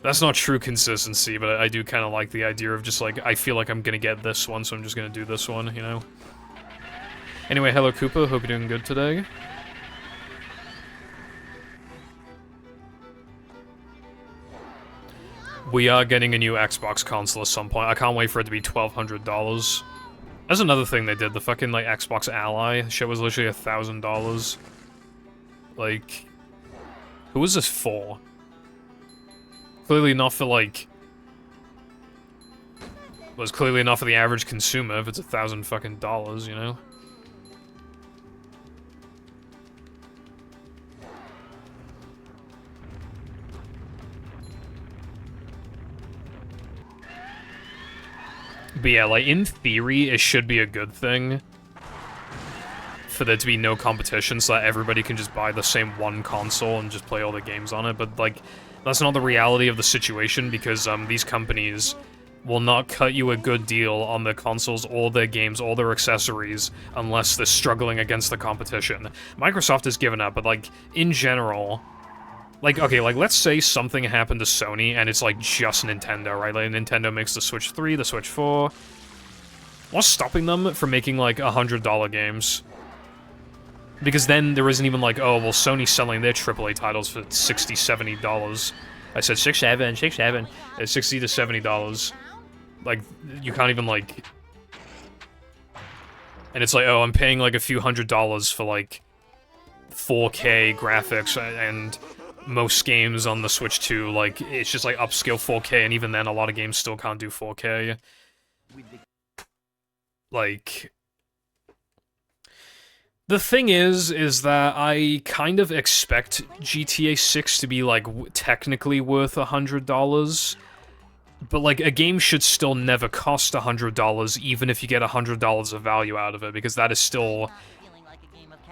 That's not true consistency, but I do kind of like the idea of just, like, I feel like I'm gonna get this one, so I'm just gonna do this one, you know? Anyway, hello Koopa, hope you're doing good today. We are getting a new Xbox console at some point. I can't wait for it to be $1,200. That's another thing they did, the fucking, like, Xbox Ally shit was literally $1,000. Like, who is this for? Clearly not for, like... Was clearly not for the average consumer if it's $1,000 fucking dollars, you know? But yeah, like, in theory, it should be a good thing for there to be no competition so that everybody can just buy the same one console and just play all the games on it, but, like, that's not the reality of the situation because, these companies will not cut you a good deal on their consoles or their games or their accessories unless they're struggling against the competition. Microsoft has given up, but, like, in general... Like, okay, like, let's say something happened to Sony, and it's, like, just Nintendo, right? Like, Nintendo makes the Switch 3, the Switch 4. What's stopping them from making, like, $100 games? Because then there isn't even, like, oh, well, Sony's selling their AAA titles for $60, $70. I said $67, $67. It's $60 to $70. Like, you can't even, like... And it's like, oh, I'm paying, like, a few $100s for, like, 4K graphics, and... most games on the Switch 2, like, it's just, like, upscale 4K, and even then, a lot of games still can't do 4K. Like... The thing is that I kind of expect GTA 6 to be, like, technically worth $100, but, like, a game should still never cost $100, even if you get $100 of value out of it, because that is still...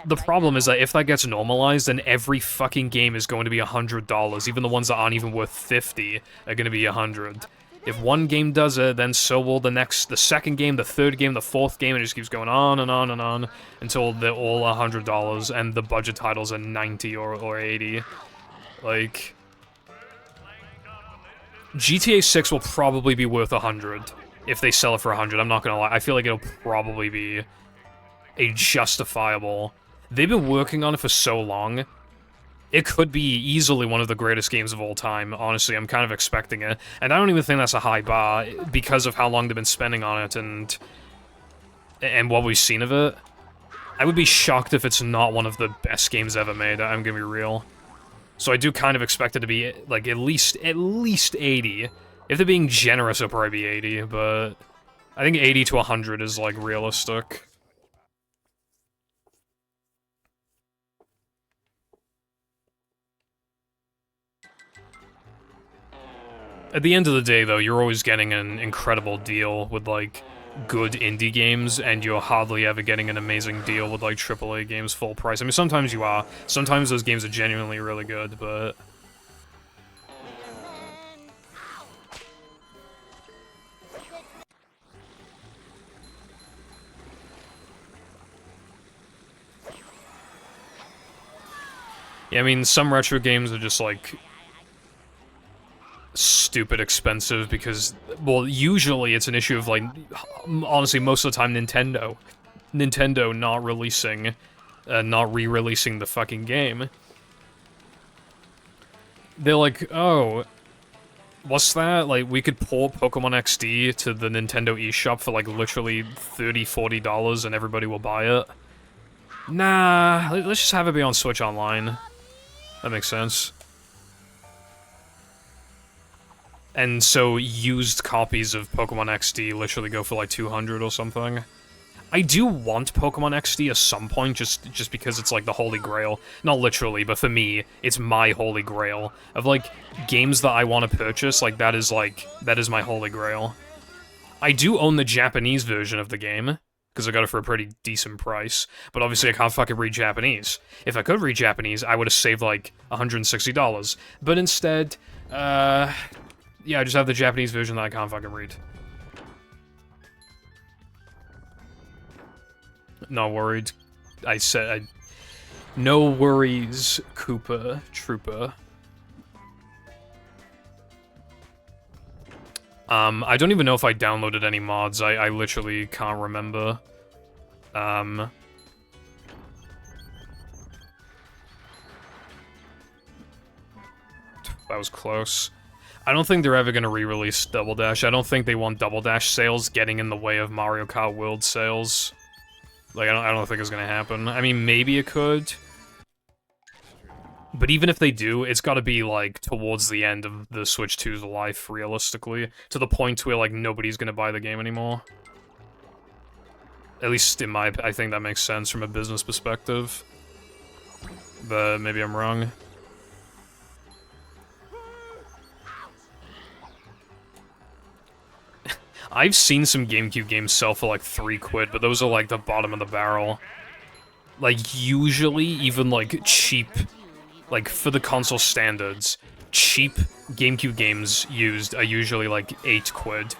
The problem is that if that gets normalized, then every fucking game is going to be $100, even the ones that aren't even worth 50 are going to be 100. If one game does it, then so will the second game, the third game, the fourth game, and it just keeps going on and on and on until they're all $100 and the budget titles are 90 or 80. Like, GTA 6 will probably be worth 100 if they sell it for 100. I'm not gonna lie. I feel like it'll probably be a justifiable. They've been working on it for so long. It could be easily one of the greatest games of all time, honestly. I'm kind of expecting it. And I don't even think that's a high bar, because of how long they've been spending on it and what we've seen of it. I would be shocked if it's not one of the best games ever made, I'm gonna be real. So I do kind of expect it to be, like, at least 80. If they're being generous, it'll probably be 80, but I think 80 to 100 is, like, realistic. At the end of the day, though, you're always getting an incredible deal with, like, good indie games, and you're hardly ever getting an amazing deal with, like, AAA games full price. I mean, sometimes you are. Sometimes those games are genuinely really good, but... Yeah, I mean, some retro games are just, like... stupid expensive because, well, usually it's an issue of, like, honestly, most of the time Nintendo not releasing, not re-releasing the fucking game. They're like, oh, what's that? Like, we could port Pokemon XD to the Nintendo eShop for, like, literally $30–40 and everybody will buy it. Nah, let's just have it be on Switch Online. That makes sense. And so used copies of Pokemon XD literally go for like 200 or something. I do want Pokemon XD at some point, just because it's like the holy grail. Not literally, but for me, it's my holy grail. Of like, games that I want to purchase, like that is my holy grail. I do own the Japanese version of the game, because I got it for a pretty decent price, but obviously I can't fucking read Japanese. If I could read Japanese, I would have saved like $160. But instead, yeah, I just have the Japanese version that I can't fucking read. Not worried. No worries, Koopa Troopa. I don't even know if I downloaded any mods. I literally can't remember. That was close. I don't think they're ever gonna re-release Double Dash. I don't think they want Double Dash sales getting in the way of Mario Kart World sales. Like, I don't think it's gonna happen. I mean, maybe it could. But even if they do, it's gotta be, like, towards the end of the Switch 2's life, realistically. To the point where, like, nobody's gonna buy the game anymore. At least in my... I think that makes sense from a business perspective. But maybe I'm wrong. I've seen some GameCube games sell for like £3, but those are like the bottom of the barrel. Like, usually, even like cheap, like for the console standards, cheap GameCube games used are usually like £8.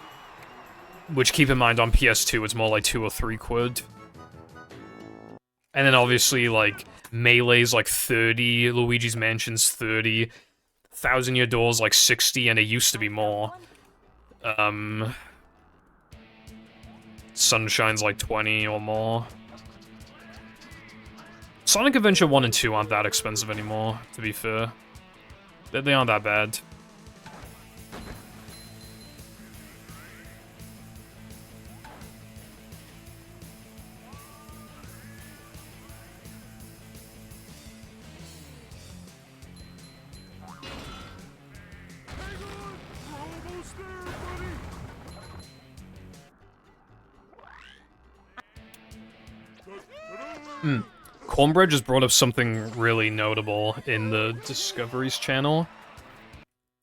Which, keep in mind, on PS2 it's more like £2 or £3. And then obviously, like, Melee's like 30, Luigi's Mansion's 30, Thousand Year Door's like 60, and it used to be more. Sunshine's like 20 or more. Sonic Adventure 1 and 2 aren't that expensive anymore, to be fair. They aren't that bad. Cornbread just brought up something really notable in the Discoveries channel.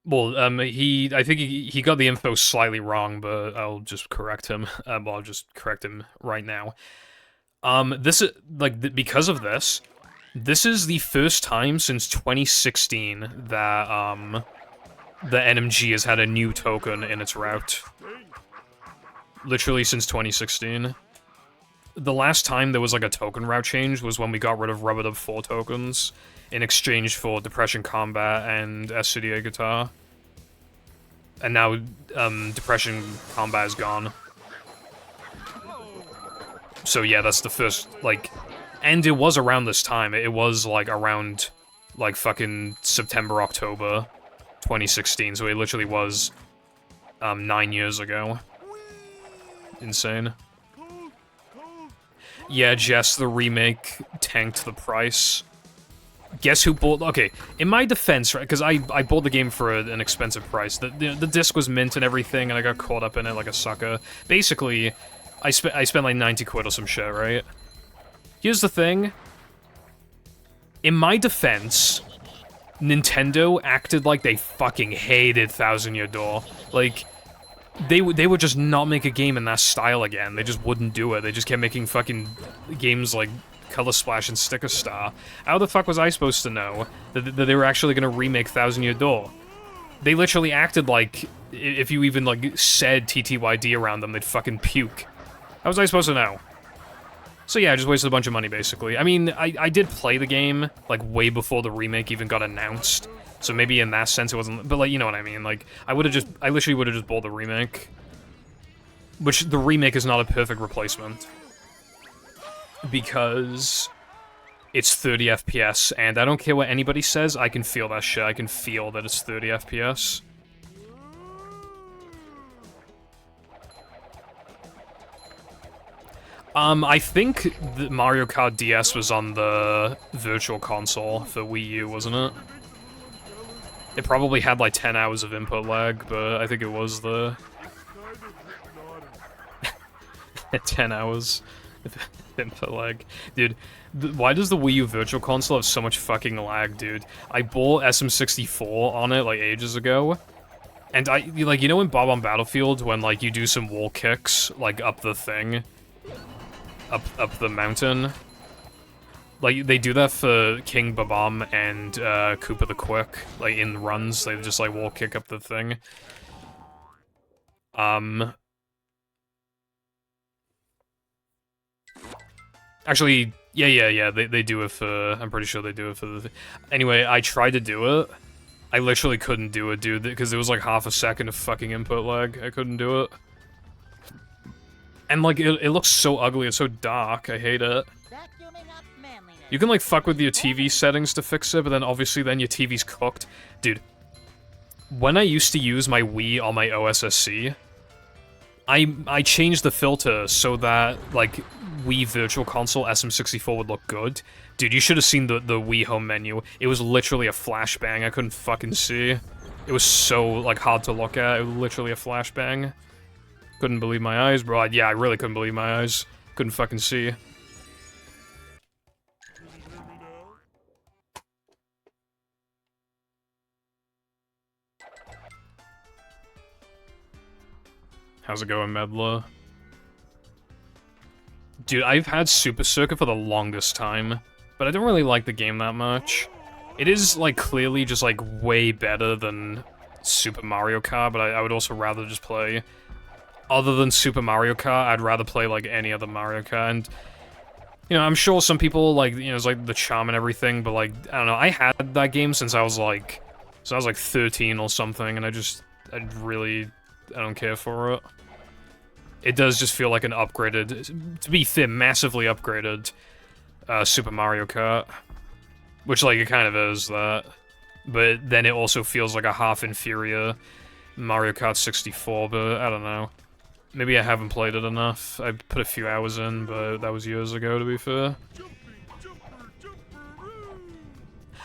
Well, I think he got the info slightly wrong, but I'll just correct him. Well, I'll just correct him right now. This is, like, because of this, this is the first time since 2016 that, the NMG has had a new token in its route. Literally since 2016. The last time there was, like, a token route change was when we got rid of Rubber Dub 4 tokens in exchange for Depression Combat and SCDA Guitar. And now, Depression Combat is gone. So yeah, that's the first, like... And it was around this time. It was, like, around, like, fucking September, October 2016. So it literally was, 9 years ago. Insane. Yeah, Jess, the remake tanked the price. Guess who bought... Okay, in my defense, right, because I bought the game for an expensive price. The disc was mint and everything, and I got caught up in it like a sucker. Basically, I spent like 90 quid or some shit, right? Here's the thing. In my defense, Nintendo acted like they fucking hated Thousand Year Door. Like... They would just not make a game in that style again. They just wouldn't do it. They just kept making fucking games like Color Splash and Sticker Star. How the fuck was I supposed to know that they were actually gonna remake Thousand Year Door? They literally acted like if you even like said TTYD around them, they'd fucking puke. How was I supposed to know? So yeah, I just wasted a bunch of money basically. I mean, I did play the game like way before the remake even got announced. So maybe in that sense it wasn't, but like, you know what I mean, like, I literally would've just bought the remake. Which, the remake is not a perfect replacement. Because it's 30 FPS, and I don't care what anybody says, I can feel that shit, I can feel that it's 30 FPS. I think the Mario Kart DS was on the Virtual Console for Wii U, wasn't it? It probably had like 10 hours of input lag, but I think it was the... 10 hours of input lag. Dude, why does the Wii U Virtual Console have so much fucking lag, dude? I bought SM64 on it like ages ago, and like, you know in Bob on Battlefield when like you do some wall kicks, like up the thing? Up the mountain? Like, they do that for King Babam and, Koopa the Quick. Like, in runs, they just, like, wall kick up the thing. Actually, yeah, they do it for... I'm pretty sure they do it for the... Anyway, I tried to do it. I literally couldn't do it, dude, because there was, like, half a second of fucking input lag. I couldn't do it. And, like, it looks so ugly, it's so dark, I hate it. You can, like, fuck with your TV settings to fix it, but then obviously then your TV's cooked. Dude, when I used to use my Wii on my OSSC, I changed the filter so that, like, Wii Virtual Console SM64 would look good. Dude, you should have seen the Wii home menu. It was literally a flashbang, I couldn't fucking see. It was so, like, hard to look at. It was literally a flashbang. Couldn't believe my eyes, bro. Yeah, I really couldn't believe my eyes. Couldn't fucking see. How's it going, Medla? Dude, I've had Super Circuit for the longest time, but I don't really like the game that much. It is, like, clearly just, like, way better than Super Mario Kart, but I would also rather just play... Other than Super Mario Kart, I'd rather play, like, any other Mario Kart, and... You know, I'm sure some people, like, you know, it's, like, the charm and everything, but, like, I don't know, I had that game since I was, like... 13 or something, and I don't care for it. It does just feel like an upgraded, to be fair, massively upgraded, Super Mario Kart. Which, like, it kind of is that. But then it also feels like a half-inferior Mario Kart 64, but I don't know. Maybe I haven't played it enough. I put a few hours in, but that was years ago, to be fair.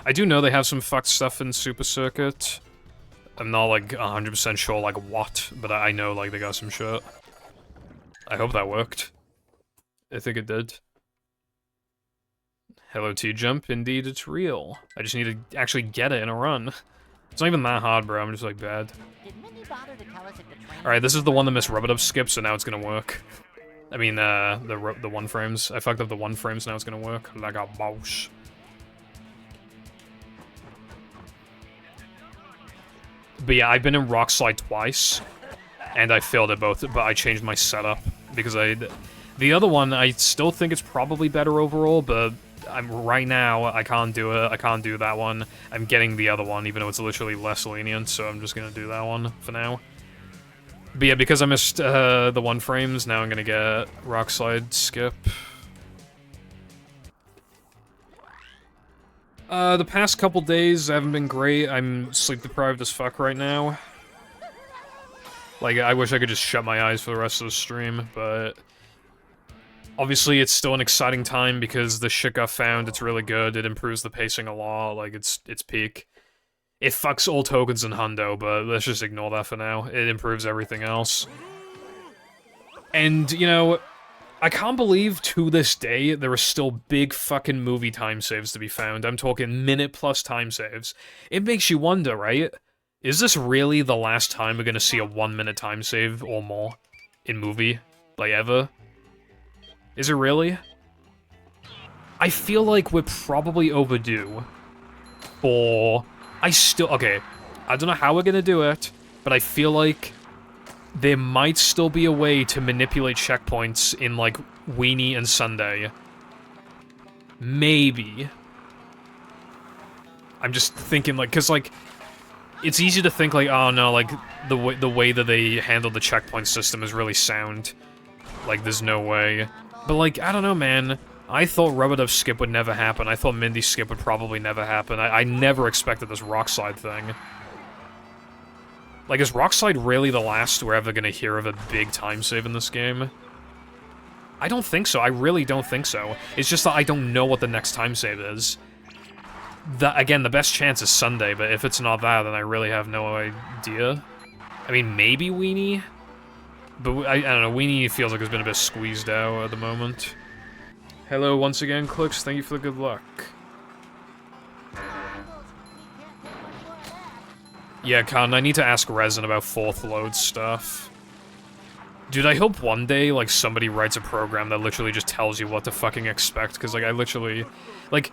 I do know they have some fucked stuff in Super Circuit. I'm not, like, 100% sure, like, what, but I know, like, they got some shit. I hope that worked. I think it did. Hello, T-Jump. Indeed, it's real. I just need to actually get it in a run. It's not even that hard, bro. I'm just, like, bad. Did Mindy bother to tell us if the train... Alright, this is the one that Miss Rubber-Dub skipped, so now it's gonna work. I mean, the one frames. I fucked up the one frames, now it's gonna work. Like a boss. But yeah, I've been in Rock Slide twice, and I failed at both, but I changed my setup, because the other one, I still think it's probably better overall, but right now, I can't do it. I can't do that one. I'm getting the other one, even though it's literally less lenient, so I'm just gonna do that one for now. But yeah, because I missed the one frames, now I'm gonna get Rock Slide skip. The past couple days haven't been great. I'm sleep deprived as fuck right now. Like, I wish I could just shut my eyes for the rest of the stream, but... Obviously, it's still an exciting time because the shit got found, it's really good, it improves the pacing a lot, like, it's peak. It fucks all tokens in Hundo, but let's just ignore that for now. It improves everything else. And, you know, I can't believe to this day there are still big fucking movie time saves to be found. I'm talking minute-plus time saves. It makes you wonder, right? Is this really the last time we're gonna see a 1-minute time save or more in movie? Like, ever? Is it really? I feel like we're probably overdue for... Okay, I don't know how we're gonna do it, but I feel like there might still be a way to manipulate checkpoints in, like, Weenie and Sunday. Maybe. I'm just thinking, like, because, like, it's easy to think, like, oh no, like, the way that they handle the checkpoint system is really sound. Like, there's no way. But, like, I don't know, man. I thought Rubber-Dub skip would never happen. I thought Mindy skip would probably never happen. I never expected this Rock Slide thing. Like, is Rock Slide really the last we're ever gonna hear of a big time save in this game? I don't think so. I really don't think so. It's just that I don't know what the next time save is. Again, the best chance is Sunday, but if it's not that, then I really have no idea. I mean, maybe Weenie? But I don't know, Weenie feels like it's been a bit squeezed out at the moment. Hello once again, Clicks. Thank you for the good luck. Yeah, Con, I need to ask Resin about fourth load stuff. Dude, I hope one day, like, somebody writes a program that literally just tells you what to fucking expect, because, like, I literally... Like,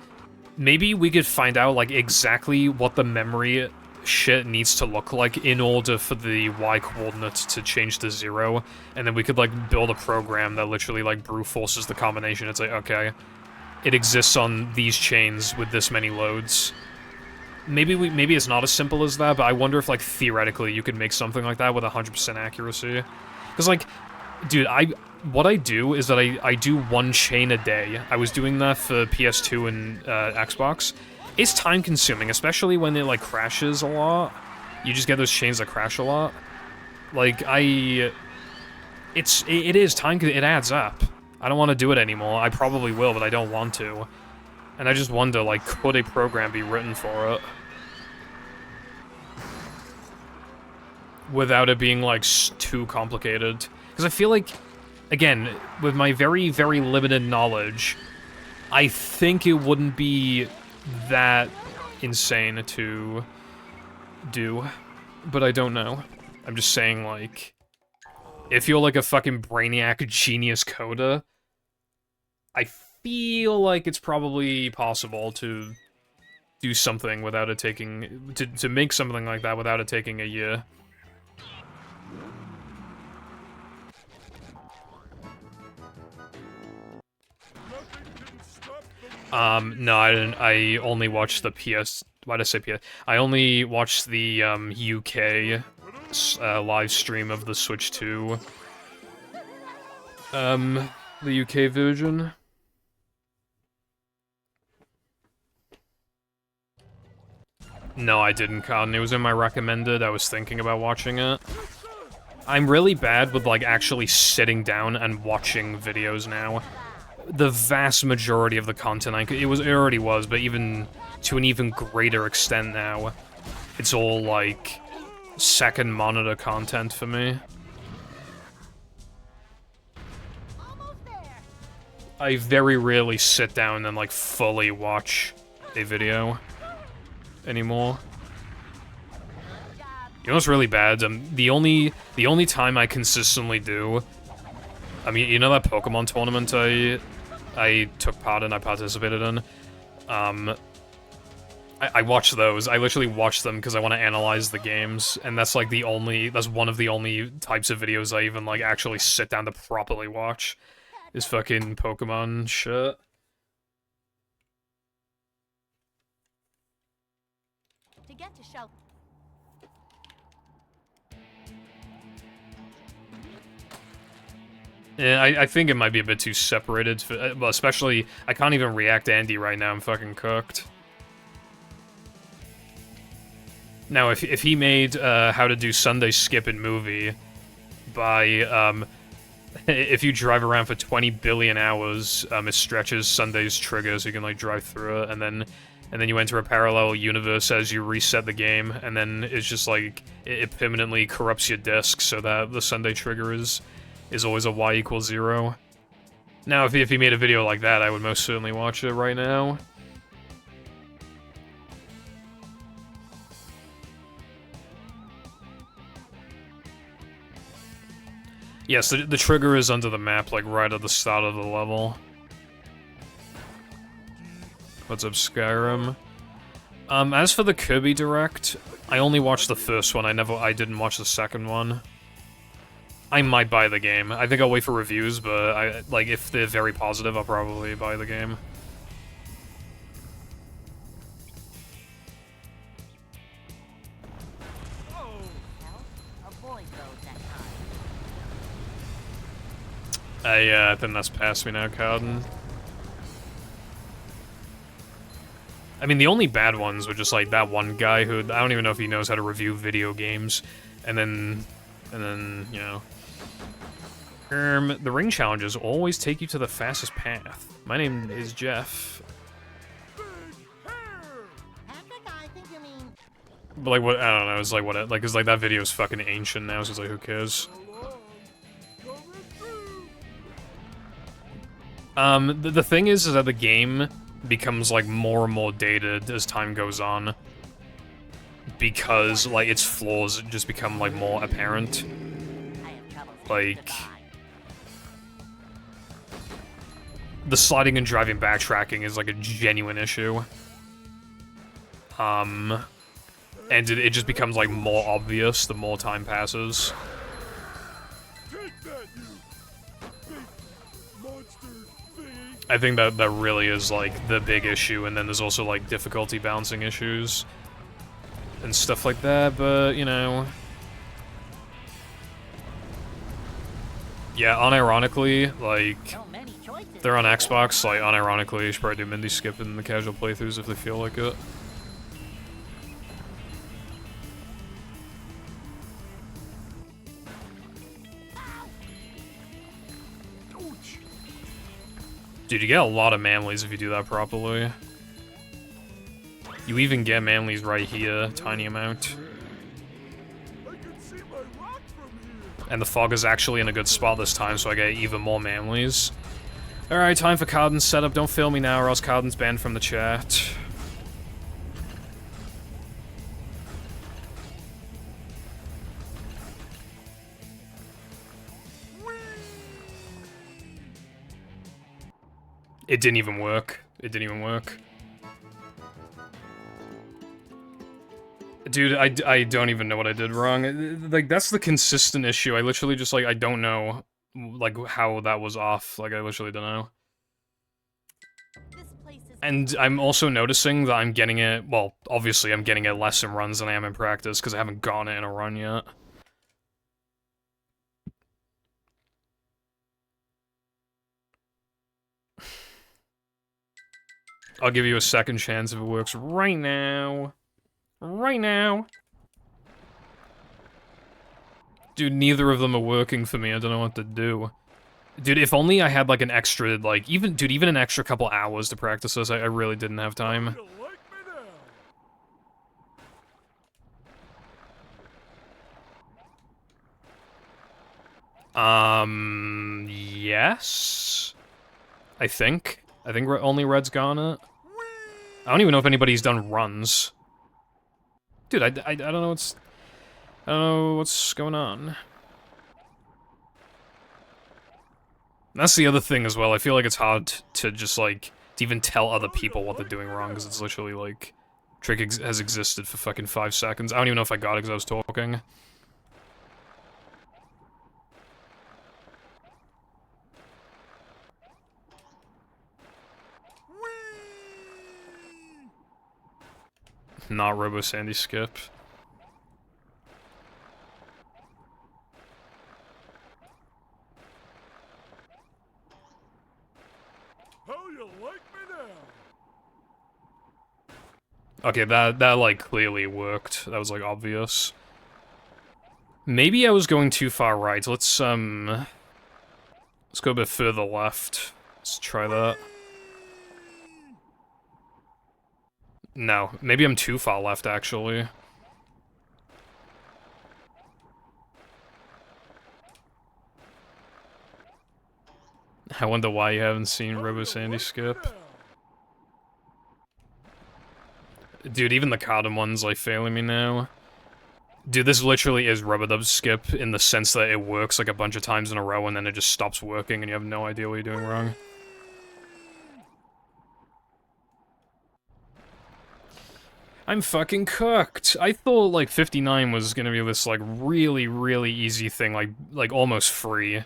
maybe we could find out, like, exactly what the memory shit needs to look like in order for the Y coordinates to change to 0, and then we could, like, build a program that literally, like, brute forces the combination. It's like, okay, it exists on these chains with this many loads. Maybe it's not as simple as that, but I wonder if, like, theoretically you could make something like that with 100% accuracy. Because, like, dude, what I do is that I do one chain a day. I was doing that for PS2 and Xbox. It's time-consuming, especially when it, like, crashes a lot. You just get those chains that crash a lot. Like, it is time, it adds up. I don't want to do it anymore. I probably will, but I don't want to. And I just wonder, like, could a program be written for it? Without it being, like, too complicated. Because I feel like, again, with my very, very limited knowledge, I think it wouldn't be that insane to do. But I don't know. I'm just saying, like, if you're, like, a fucking brainiac genius coder, I feel like it's probably possible to do something without it taking... to make something like that without it taking a year. No, I didn't. I only watched the PS... Why'd I say PS? I only watched the, UK live stream of the Switch 2. The UK version. No, I didn't, Con. It was in my recommended. I was thinking about watching it. I'm really bad with, like, actually sitting down and watching videos now. The vast majority of the content it already was, but even to an even greater extent now, it's all, like, second monitor content for me. I very rarely sit down and, like, fully watch a video anymore. You know what's really bad? The only time I consistently do... I mean, you know that Pokemon tournament I took part in, I participated in? I watch those. I literally watch them because I want to analyze the games, and that's like that's one of the only types of videos I even like actually sit down to properly watch, is fucking Pokemon shit. To get to shelter. Yeah, I think it might be a bit too separated, for, well, especially, I can't even react to Andy right now, I'm fucking cooked. Now, if he made how to do Sunday skip in movie by, if you drive around for 20 billion hours, it stretches Sunday's trigger so you can, like, drive through it, and then you enter a parallel universe as you reset the game, and then it's just, like, it permanently corrupts your disk so that the Sunday trigger is always a y equals 0. Now, if he made a video like that, I would most certainly watch it right now. Yes, the trigger is under the map, like, right at the start of the level. What's up, Skyrim? As for the Kirby Direct, I only watched the first one, I didn't watch the second one. I might buy the game. I think I'll wait for reviews, but like, if they're very positive, I'll probably buy the game. I think that's past me now, Cowden. I mean, the only bad ones were just, like, that one guy who, I don't even know if he knows how to review video games, and then, you know. The ring challenges always take you to the fastest path. My name is Jeff. But, like, what, I don't know, it's like, what, like, cause, like, that video is fucking ancient now, so it's like, who cares? The thing is that the game becomes, like, more and more dated as time goes on. Because, like, its flaws just become, like, more apparent. Like... the sliding and driving backtracking is, like, a genuine issue. And it just becomes, like, more obvious the more time passes. I think that really is, like, the big issue, and then there's also, like, difficulty balancing issues and stuff like that, but, you know... Yeah, unironically, like, if they're on Xbox, like, unironically, you should probably do Mindy skip in the casual playthroughs if they feel like it. Dude, you get a lot of manlies if you do that properly. You even get manlies right here, tiny amount. And the fog is actually in a good spot this time, so I get even more manlies. Alright, time for Cowden's setup. Don't fail me now, or else Cowden's banned from the chat. It didn't even work. It didn't even work. Dude, I don't even know what I did wrong. Like, that's the consistent issue. I literally just, like, I don't know, like, how that was off. Like, I literally don't know. And I'm also noticing that I'm getting it, well, obviously I'm getting it less in runs than I am in practice, because I haven't gotten it in a run yet. I'll give you a second chance if it works right now. Right now. Dude, neither of them are working for me. I don't know what to do. Dude, if only I had, like, an extra, like, even an extra couple hours to practice this, I really didn't have time. Yes? I think. Only Red's gone it. I don't even know if anybody's done runs. Dude, I don't know what's... I don't know what's going on. That's the other thing as well. I feel like it's hard to just, like, to even tell other people what they're doing wrong, because it's literally, like, trick has existed for fucking 5 seconds. I don't even know if I got it because I was talking. Not Robo Sandy skip. How you like me now? Okay, that like clearly worked. That was like obvious. Maybe I was going too far right. Let's go a bit further left. Let's try that. No, maybe I'm too far left actually. I wonder why you haven't seen Robo Sandy skip. Dude, even the Cardin one's like failing me now. Dude, this literally is Rubber-Dub skip in the sense that it works like a bunch of times in a row and then it just stops working and you have no idea what you're doing wrong. I'm fucking cooked. I thought like 59 was gonna be this like really, really easy thing, like almost free.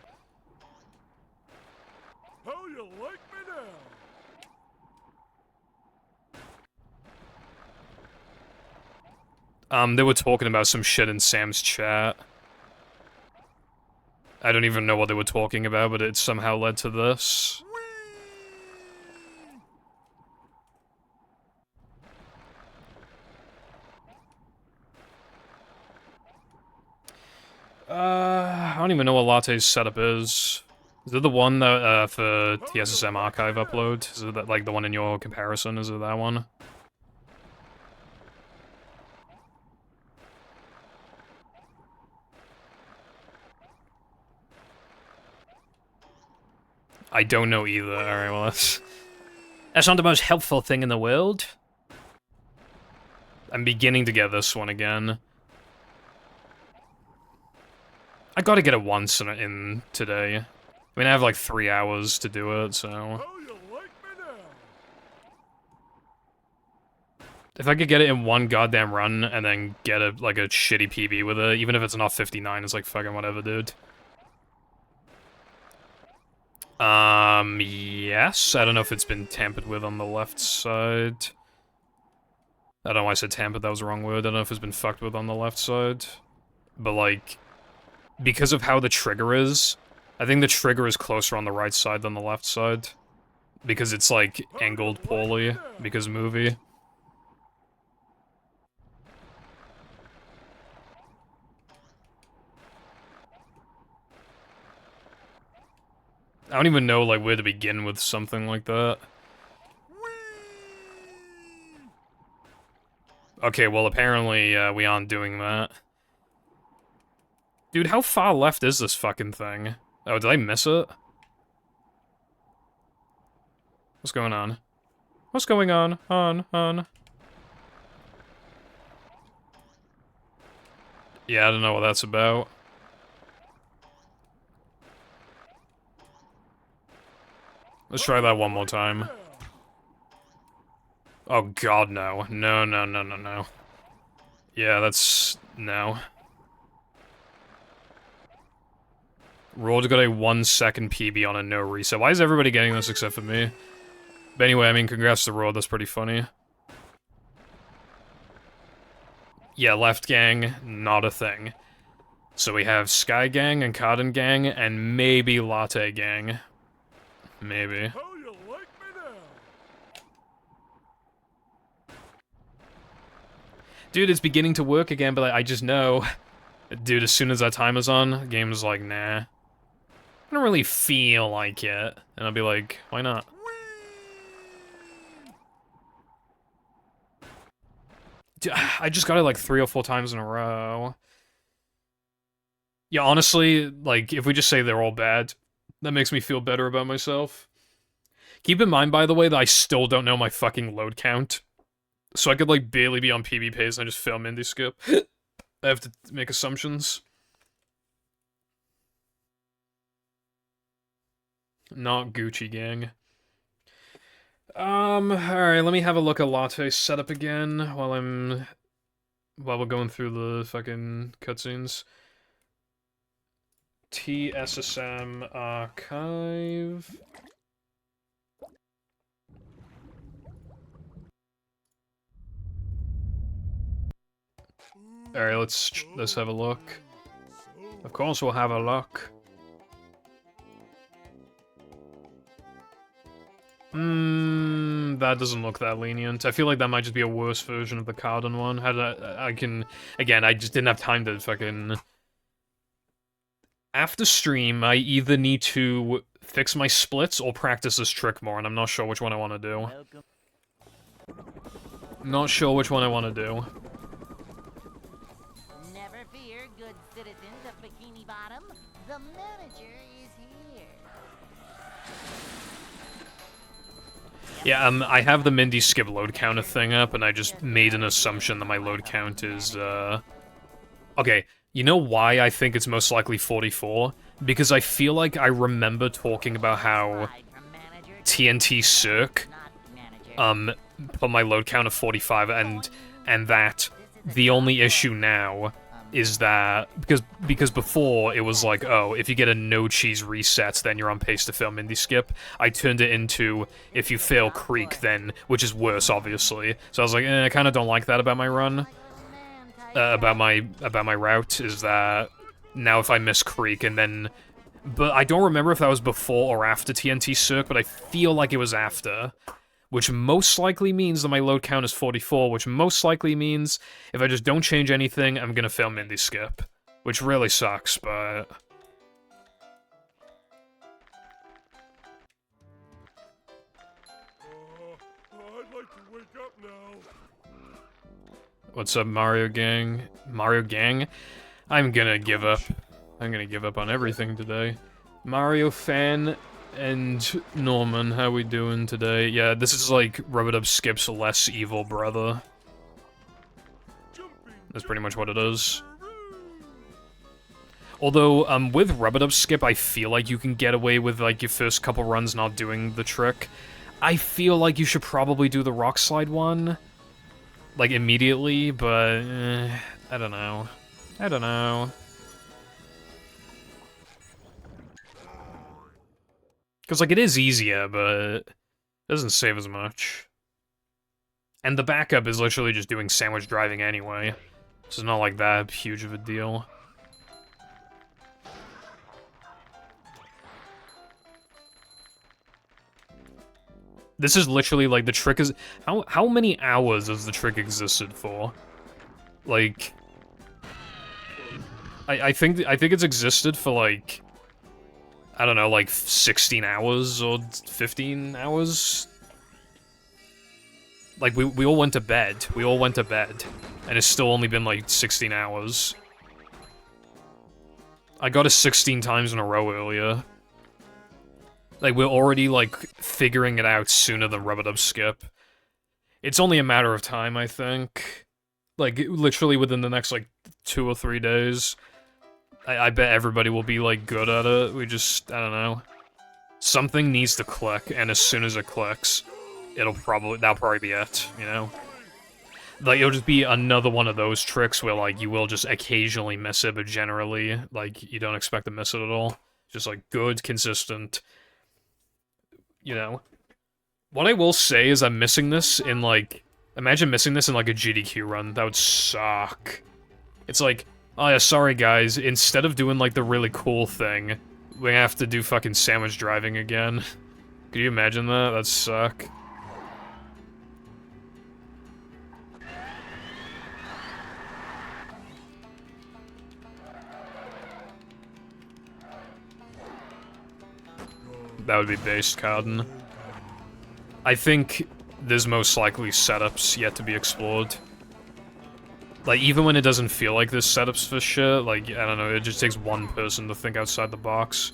How you like me now? They were talking about some shit in Sam's chat. I don't even know what they were talking about, but it somehow led to this. I don't even know what Latte's setup is. Is it the one that, for TSSM archive upload? Is it that, like, the one in your comparison? Is it that one? I don't know either. Alright, well, that's not the most helpful thing in the world. I'm beginning to get this one again. I gotta get it once in today. I mean, I have like 3 hours to do it, so... How you like me now? If I could get it in one goddamn run, and then get a shitty PB with it, even if it's not 59, it's like, fucking whatever, dude. Yes. I don't know if it's been tampered with on the left side. I don't know why I said tampered, that was the wrong word. I don't know if it's been fucked with on the left side. But, like, because of how the trigger is, I think the trigger is closer on the right side than the left side. Because it's, like, angled poorly, because movie. I don't even know, like, where to begin with something like that. Okay, well, apparently, we aren't doing that. Dude, how far left is this fucking thing? Oh, did I miss it? What's going on? What's going on? On. Yeah, I don't know what that's about. Let's try that one more time. Oh god, no. No. Yeah, that's... no. Rolled got a 1 second PB on a no reset. Why is everybody getting this except for me? But anyway, I mean, congrats to Road, that's pretty funny. Yeah, left gang, not a thing. So we have Sky Gang and Cardin Gang, and maybe Latte Gang. Maybe. How you like me now? Dude, it's beginning to work again, but I just know. Dude, as soon as that timer's on, the game is like, nah. I don't really feel like it. And I'll be like, why not? Dude, I just got it like 3 or 4 times in a row. Yeah, honestly, like, if we just say they're all bad, that makes me feel better about myself. Keep in mind, by the way, that I still don't know my fucking load count. So I could, like, barely be on PB pace and I just fail Mindy Skip. I have to make assumptions. Not Gucci gang. Alright, let me have a look at Latte setup again while we're going through the fucking cutscenes. TSSM archive. Alright, let's have a look. Of course we'll have a look. That doesn't look that lenient. I feel like that might just be a worse version of the Cardin one. Again, I just didn't have time to fucking... After stream, I either need to fix my splits or practice this trick more, and I'm not sure which one I want to do. Not sure which one I want to do. Never fear, good citizens of Bikini Bottom. The manager is here. Yeah, I have the Mindy Skip load counter thing up, and I just made an assumption that my load count is, Okay, you know why I think it's most likely 44? Because I feel like I remember talking about how TNT Cirque, put my load count of 45, and that the only issue now is that, because before it was like, oh, if you get a no cheese reset, then you're on pace to fail Mindy Skip. I turned it into, if you fail Creek, then, which is worse, obviously. So I was like, I kind of don't like that about my run. About my route, is that now if I miss Creek and then... But I don't remember if that was before or after TNT Cirque, but I feel like it was after. Which most likely means that my load count is 44, which most likely means if I just don't change anything, I'm gonna fail Mindy Skip. Which really sucks, but... I'd like to wake up now. What's up, Mario Gang? Mario Gang? I'm gonna give up. I'm gonna give up on everything today. Mario fan and Norman, how we doing today? Yeah, this is like Rub-a-Dub Skip's less evil brother. That's pretty much what it is. Although, with Rub-a-Dub Skip, I feel like you can get away with, like, your first couple runs not doing the trick. I feel like you should probably do the Rock Slide one, like, immediately, but, I don't know. I don't know. Because, like, it is easier, but it doesn't save as much. And the backup is literally just doing sandwich driving anyway, so it's not like that huge of a deal. This is literally, like, the trick is... How many hours has the trick existed for? Like... I think it's existed for, like... I don't know, like, 16 hours or 15 hours? Like, we all went to bed. We all went to bed. And it's still only been, like, 16 hours. I got it 16 times in a row earlier. Like, we're already, like, figuring it out sooner than Rub-a-Dub Skip. It's only a matter of time, I think. Like, literally within the next, like, 2 or 3 days. I bet everybody will be, like, good at it. We just, I don't know. Something needs to click, and as soon as it clicks, that'll probably be it, you know? Like, it'll just be another one of those tricks where, like, you will just occasionally miss it, but generally, like, you don't expect to miss it at all. Just, like, good, consistent... You know, what I will say is I'm missing this in, like, imagine missing this in, like, a GDQ run. That would suck. It's like, oh yeah, sorry guys, instead of doing, like, the really cool thing, we have to do fucking sandwich driving again. Could you imagine that? That'd suck. That would be based, Cardin. I think there's most likely setups yet to be explored. Like, even when it doesn't feel like there's setups for shit, like, I don't know, it just takes one person to think outside the box.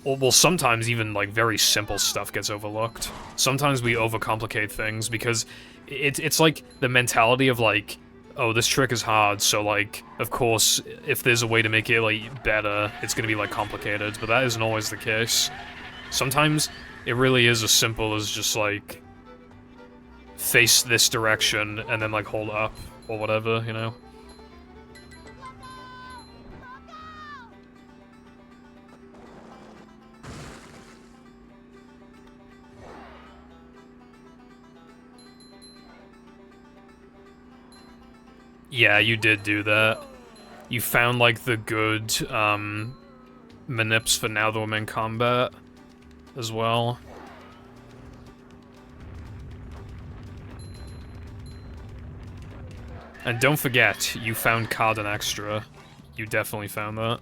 well, sometimes even, like, very simple stuff gets overlooked. Sometimes we overcomplicate things because it's like the mentality of, like, oh, this trick is hard, so, like, of course, if there's a way to make it, like, better, it's gonna be, like, complicated, but that isn't always the case. Sometimes it really is as simple as just, like, face this direction and then, like, hold up, or whatever, you know? Yeah, you did do that. You found, like, the good, manips for now that I'm in combat, as well. And don't forget, you found Cardin Extra. You definitely found that.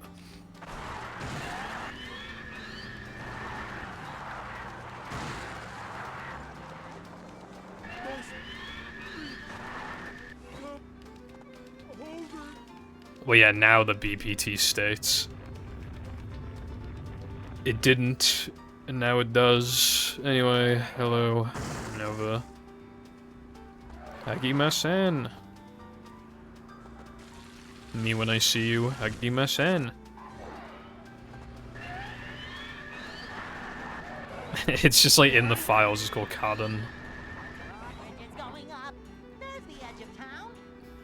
Well, yeah, now the BPT states. It didn't, and now it does. Anyway, hello, Nova. Hagimasen. Me when I see you, Hagimasen. It's just like in the files, it's called Cardin.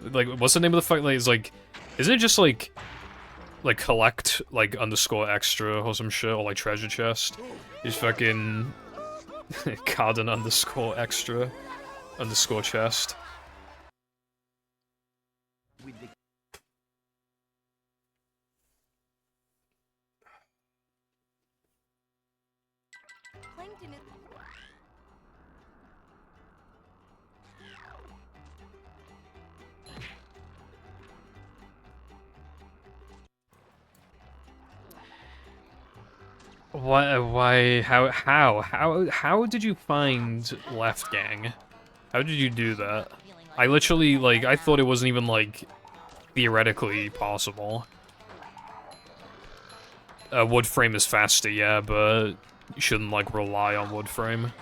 Like, what's the name of the fight? Like, it's like, isn't it just like collect, like, underscore extra or some shit, or like treasure chest? Just fucking Cardin underscore extra underscore chest. Plankton is... Why, how did you find Left Gang? How did you do that? I literally, like, I thought it wasn't even, like, theoretically possible. Wood frame is faster, yeah, but you shouldn't, like, rely on wood frame.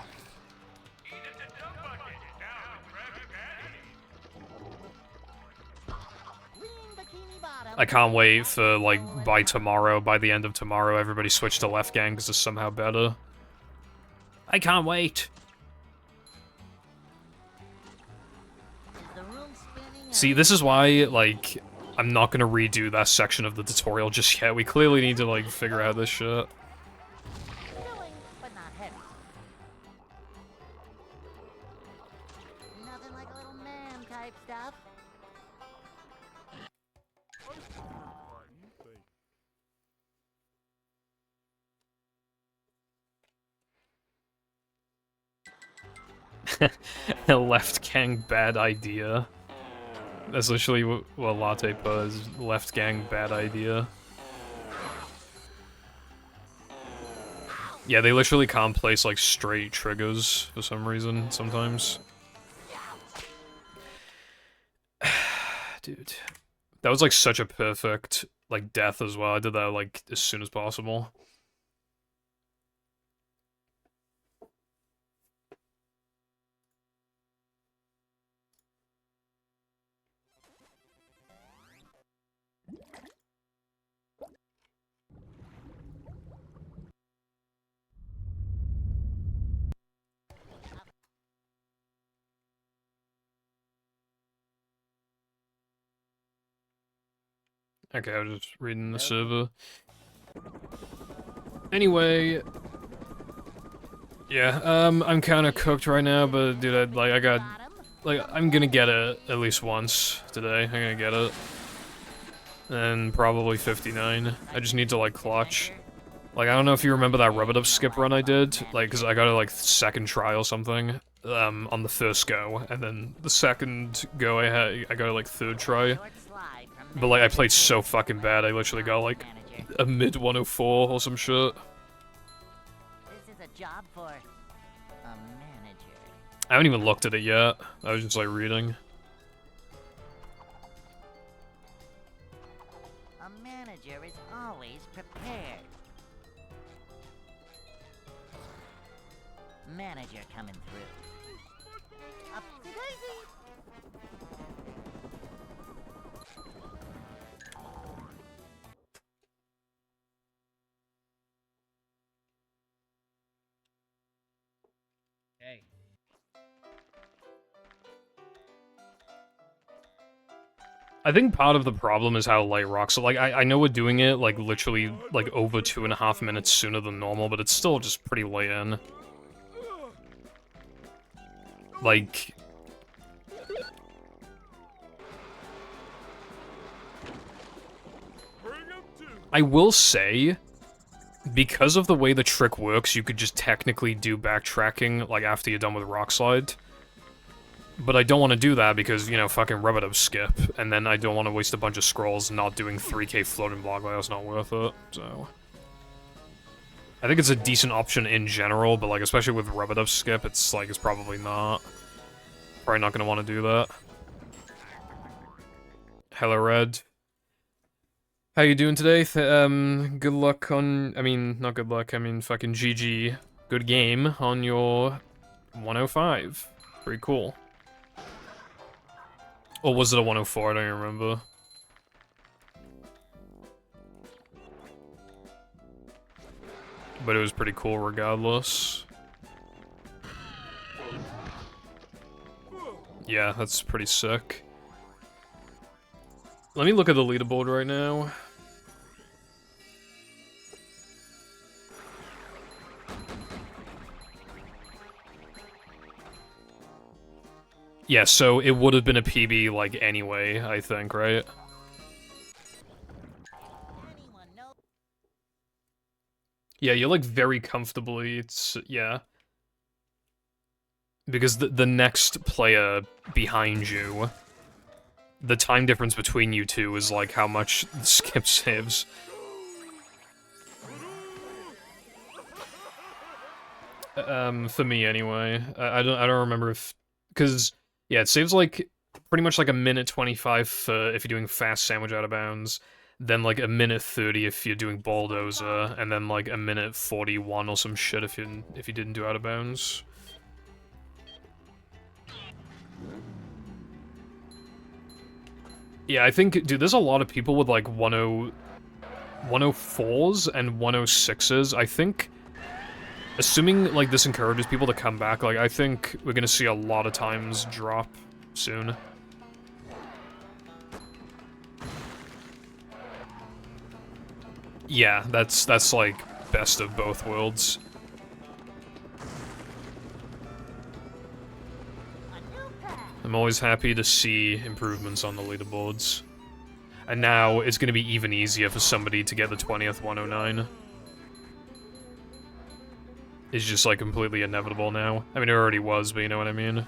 I can't wait for, like, by the end of tomorrow, everybody switch to Left Gang because it's somehow better. I can't wait! See, this is why, like, I'm not gonna redo that section of the tutorial just yet. We clearly need to, like, figure out this shit. Filling, but not heavy. Nothing like a little man type stuff. Left Gang, bad idea. That's literally what Latte put is Left Gang, bad idea. Yeah, they literally can't place, like, straight triggers for some reason, sometimes. Dude. That was, like, such a perfect, like, death as well. I did that, like, as soon as possible. Okay, I was just reading the server. Anyway, yeah, I'm kind of cooked right now, but dude, I'm gonna get it at least once today. I'm gonna get it, and probably 59. I just need to like clutch. Like, I don't know if you remember that rub-it-up skip run I did, like, cause I got it like second try or something, on the first go, and then the second go I got it like third try. But like, I played so fucking bad, I literally got like a mid 104 or some shit. This is a job for a manager. I haven't even looked at it yet. I was just like reading. A manager is always prepared. Manager coming through. Up to daisy. Hey. I think part of the problem is how light rocks. So, like, I know we're doing it, like, literally, like, over 2.5 minutes sooner than normal, but it's still just pretty late in. Like... I will say, because of the way the trick works, you could just technically do backtracking, like, after you're done with Rock Slide. But I don't want to do that because, you know, fucking rub-it-up skip, and then I don't want to waste a bunch of scrolls not doing 3k floating block, like, that's not worth it, so... I think it's a decent option in general, but, like, especially with rub-it-up skip, it's, like, it's probably not. Probably not gonna want to do that. Hello, Red. How you doing today? Good luck on... I mean, not good luck, I mean, fucking GG. Good game on your 105. Pretty cool. Or was it a 104? I don't even remember. But it was pretty cool regardless. Yeah, that's pretty sick. Let me look at the leaderboard right now. Yeah, so it would have been a PB, like, anyway, I think, right? Yeah, you're, like, very comfortably, it's... yeah. Because the next player behind you, the time difference between you two is, like, how much the skip saves. For me, anyway. I don't remember if... because... yeah, it saves, like, pretty much, like, a minute 25 for if you're doing fast sandwich out of bounds, then, like, a minute 30 if you're doing bulldozer, and then, like, a minute 41 or some shit if you didn't do out of bounds. Yeah, I think, dude, there's a lot of people with, like, 104s and 106s. I think... assuming, like, this encourages people to come back, like, I think we're gonna see a lot of times drop soon. Yeah, that's like, best of both worlds. I'm always happy to see improvements on the leaderboards. And now, it's gonna be even easier for somebody to get the 20th 109. It's just, like, completely inevitable now. I mean, it already was, but you know what I mean?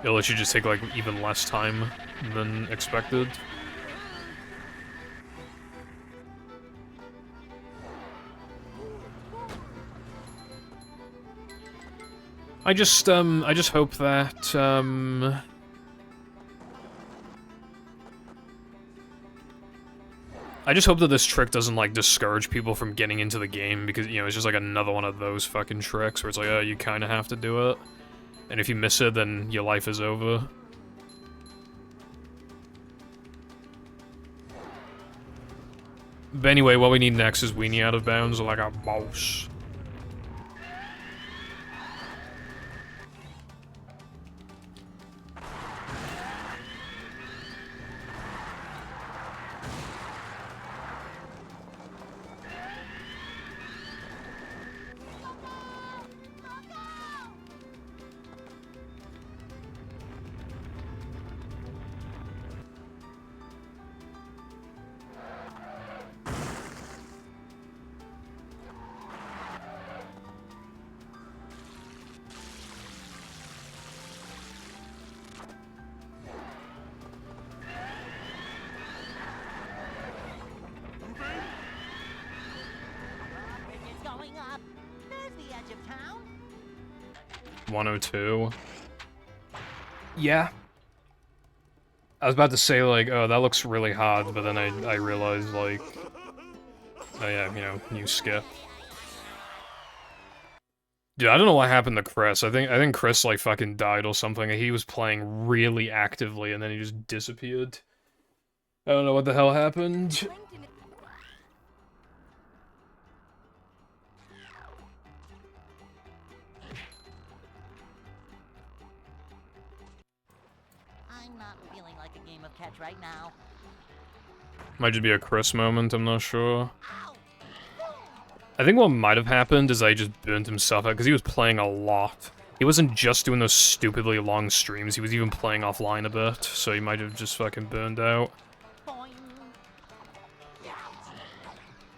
It'll let you just take, like, even less time than expected. I just hope that, I just hope that this trick doesn't, like, discourage people from getting into the game, because, you know, it's just, like, another one of those fucking tricks where it's like, oh, you kinda have to do it. And if you miss it, then your life is over. But anyway, what we need next is Weenie out of bounds like a boss. Bridges going up. There's the edge of town. 102. Yeah. I was about to say, like, oh, that looks really hard, but then I realized, like... oh yeah, you know, new skip. Dude, I don't know what happened to Chris. I think Chris like fucking died or something. He was playing really actively and then he just disappeared. I don't know what the hell happened. I'm not feeling like a game of catch right now. Might just be a Chris moment, I'm not sure. Ow! I think what might have happened is I just burnt himself out, because he was playing a lot. He wasn't just doing those stupidly long streams, he was even playing offline a bit, so he might have just fucking burned out. Boing.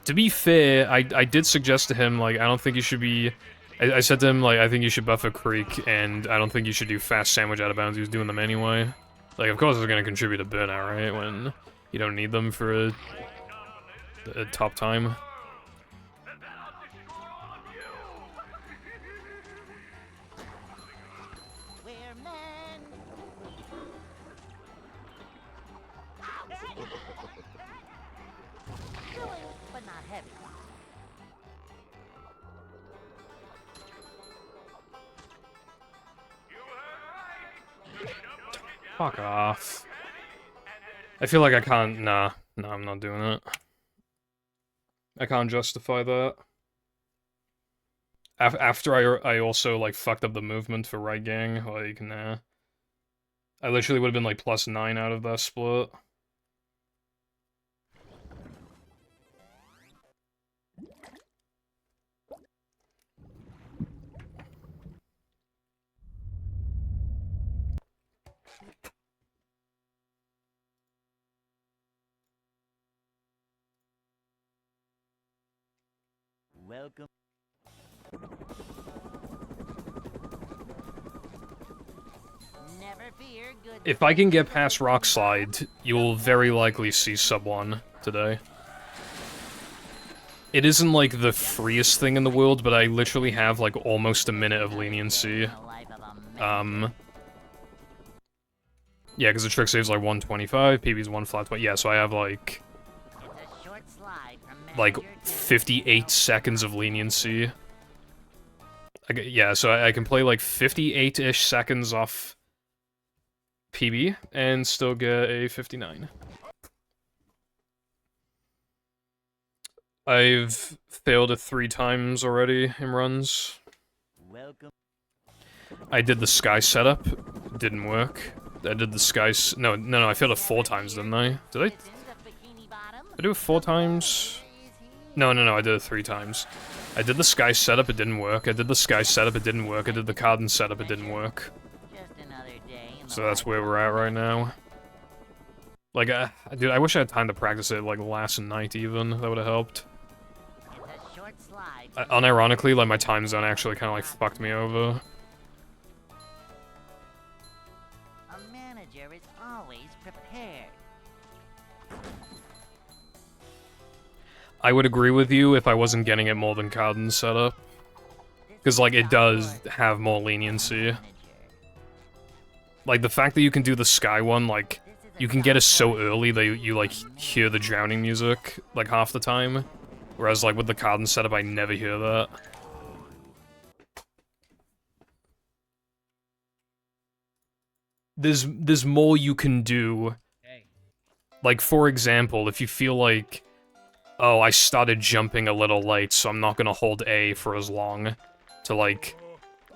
To be fair, I did suggest to him, like, I don't think you should be... I said to him, like, I think you should buff a creek, and I don't think you should do fast sandwich out of bounds. He was doing them anyway. Like, of course it's gonna contribute to burnout, right? When you don't need them for a top time. We're men. Filling, but not heavy. Fuck off. I feel like I can't... Nah, I'm not doing it. I can't justify that. After I also, like, fucked up the movement for right gang, like, nah. I literally would have been, like, +9 out of that split. Welcome. Never fear, good. If I can get past Rock Slide, you will very likely see sub 1 today. It isn't, like, the freest thing in the world, but I literally have, like, almost a minute of leniency. The life of a man. Yeah, because the trick saves, like, 125, PB's 1 flat 20. Yeah, so I have, like, It's a short slide from like, manager to 58 seconds of leniency. Yeah, so I can play, like, 58-ish seconds off PB, and still get a 59. I've failed it 3 times already in runs. Welcome. I did the sky setup, didn't work. I did the sky no, I failed it 4 times, didn't I? Did I? Citizens of Bikini Bottom, I do it 4 times? is he? No, I did it 3 times. I did the sky setup, it didn't work. I did the sky setup, it didn't work. I did the Cardin setup, it didn't work. Just another day in the So that's life where of we're a at right man. now. Like, dude, I wish I had time to practice it, like, last night even. That would have helped. It's a short slide. Unironically, like, my time zone actually kind of, like, fucked me over. A manager is always prepared. I would agree with you if I wasn't getting it more than Cardin's setup. Because, like, it does have more leniency. Like, the fact that you can do the sky one, like, you can get it so early that you like, hear the drowning music, like, half the time. Whereas, like, with the Cardin setup, I never hear that. There's more you can do. Like, for example, if you feel like, oh, I started jumping a little late, so I'm not gonna hold A for as long to, like,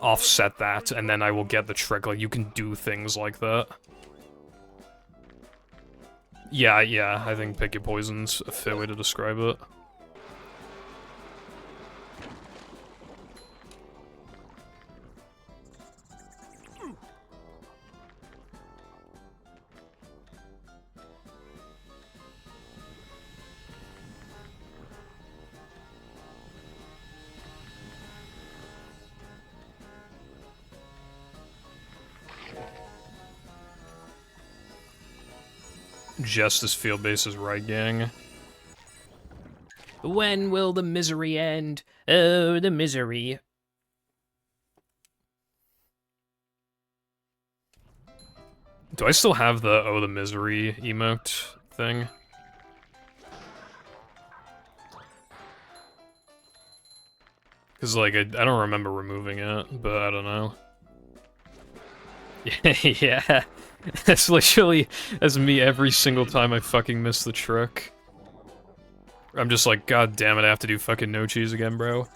offset that, and then I will get the trick. Like, you can do things like that. Yeah, I think pick your poison's a fair way to describe it. Justice field base is right, gang. When will the misery end? Oh, the misery. Do I still have the oh, the misery emote thing? Cause like I don't remember removing it, but I don't know. Yeah, that's me every single time I fucking miss the trick. I'm just like, god damn it, I have to do fucking no cheese again, bro.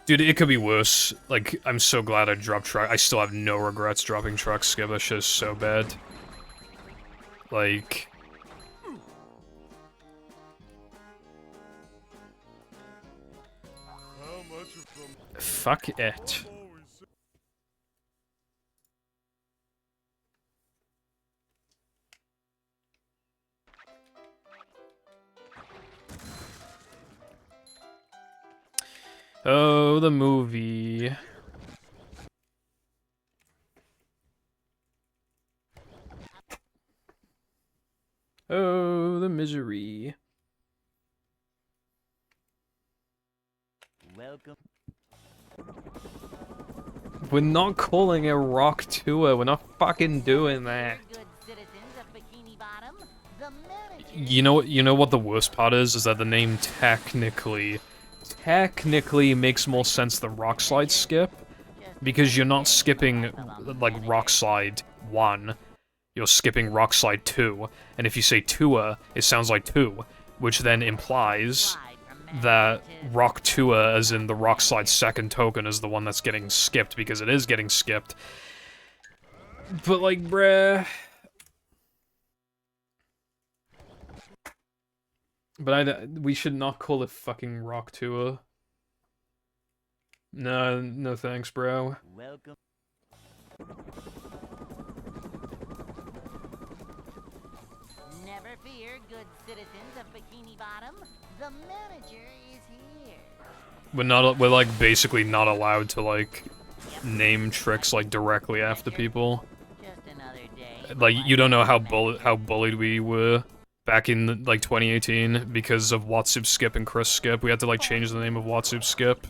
Dude, it could be worse. Like, I'm so glad I dropped truck. I still have no regrets dropping truck skip. That shit is so bad. Like... How much of them? Fuck it. Oh, the movie. Oh, the misery. Welcome. We're not calling it Rock Tour. We're not fucking doing that. Good citizens of Bikini Bottom, the manager. You know what the worst part is? Is that the name technically makes more sense than Rock Slide Skip. Because you're not skipping, like, Rock Slide 1. You're skipping Rock Slide 2. And if you say Tour, it sounds like 2. Which then implies that Rock Tour, as in the Rock Slide second token, is the one that's getting skipped, because it is getting skipped. But, like, bruh... But we should not call it fucking Rock Tour. No, no thanks, bro. Welcome. Never fear, good citizens of Bikini Bottom. The manager is here. We're like basically not allowed to like name tricks like directly after people. Just another day. Like you don't know how bullied we were back in like 2018 because of Watsup Skip and Chris Skip. We had to like change the name of Watsup Skip,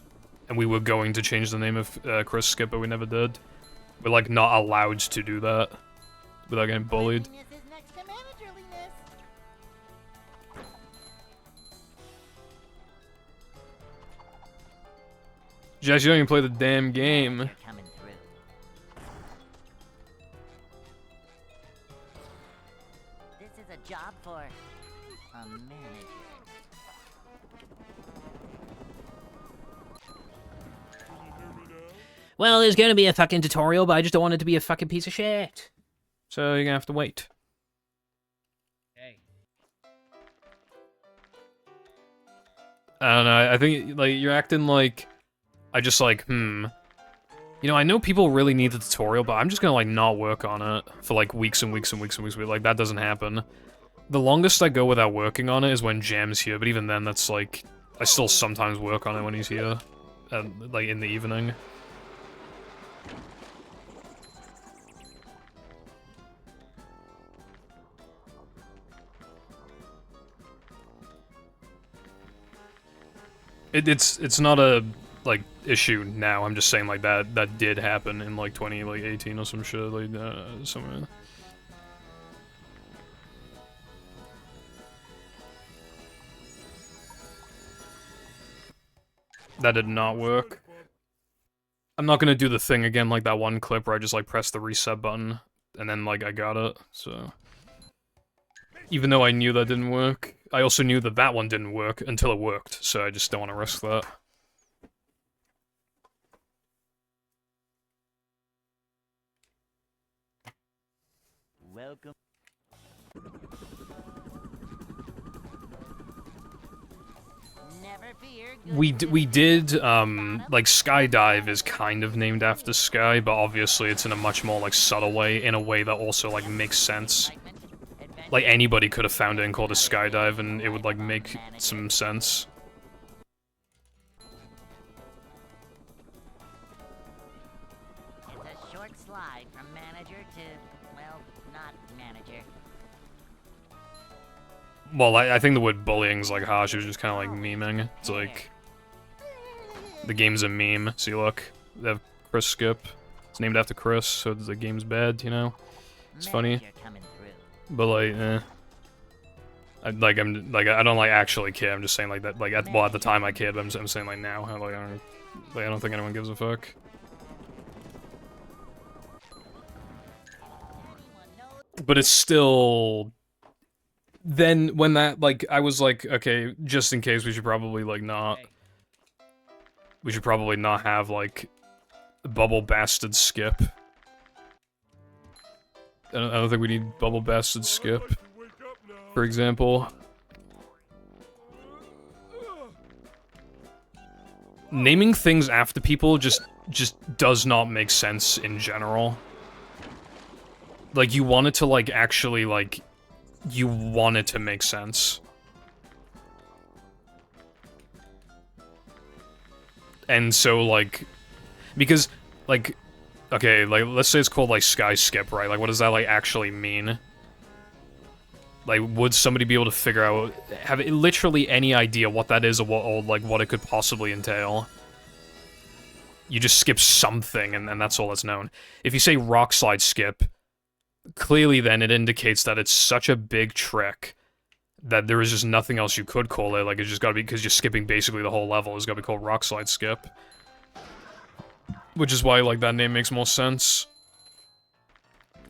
and we were going to change the name of Chris Skip, but we never did. We're like not allowed to do that without getting bullied. Cleanliness is next to managerliness. Jess, you don't even play the damn game. Manager coming through. This is a job for a manager. Well, there's gonna be a fucking tutorial, but I just don't want it to be a fucking piece of shit. So you're gonna have to wait. Hey. I don't know, I think like you're acting like I just like, You know, I know people really need the tutorial, but I'm just gonna like not work on it for like weeks and weeks and weeks and weeks. Like that doesn't happen. The longest I go without working on it is when Jam's here, but even then that's like I still sometimes work on it when he's here. Like in the evening. It's not a like issue now. I'm just saying like that did happen in like 2018 or some shit like somewhere. That did not work. I'm not gonna do the thing again like that one clip where I just like press the reset button and then like I got it. So even though I knew that didn't work, I also knew that that one didn't work until it worked, so I just don't want to risk that. Welcome. Never fear, good We did, like, Skydive is kind of named after Sky, but obviously it's in a much more, like, subtle way, in a way that also, like, makes sense. Like, anybody could have found it and called it Skydive, and it would, like, make some sense. It's a short slide from manager to, well, not manager. Well, I think the word bullying's, like, harsh. It was just kind of, like, memeing. It's like... The game's a meme. See, look. They have Chris Skip. It's named after Chris, so the game's bad, you know? It's funny. Manager coming through. But, like, I don't, like, actually care. I'm just saying, like, that, like, at the time I cared, but I'm saying, like, now, I Like, I don't think anyone gives a fuck. But it's still... Then, when that, like, I was like, okay, just in case, we should probably, like, not... We should probably not have, like, Bubble Bastard Skip. I don't think we need Bubble Bastard Skip, for example. Naming things after people just does not make sense in general. Like, you want it to, like, actually, like, you want it to make sense. And so, like, because, like, okay, like, let's say it's called, like, Sky Skip, right? Like, what does that, like, actually mean? Like, would somebody be able to figure out, have literally any idea what that is or what it could possibly entail? You just skip something, and that's all that's known. If you say Rock Slide Skip, clearly then it indicates that it's such a big trick that there is just nothing else you could call it. Like, it's just gotta be, because you're skipping basically the whole level, it's gotta be called Rock Slide Skip. Which is why, like, that name makes more sense.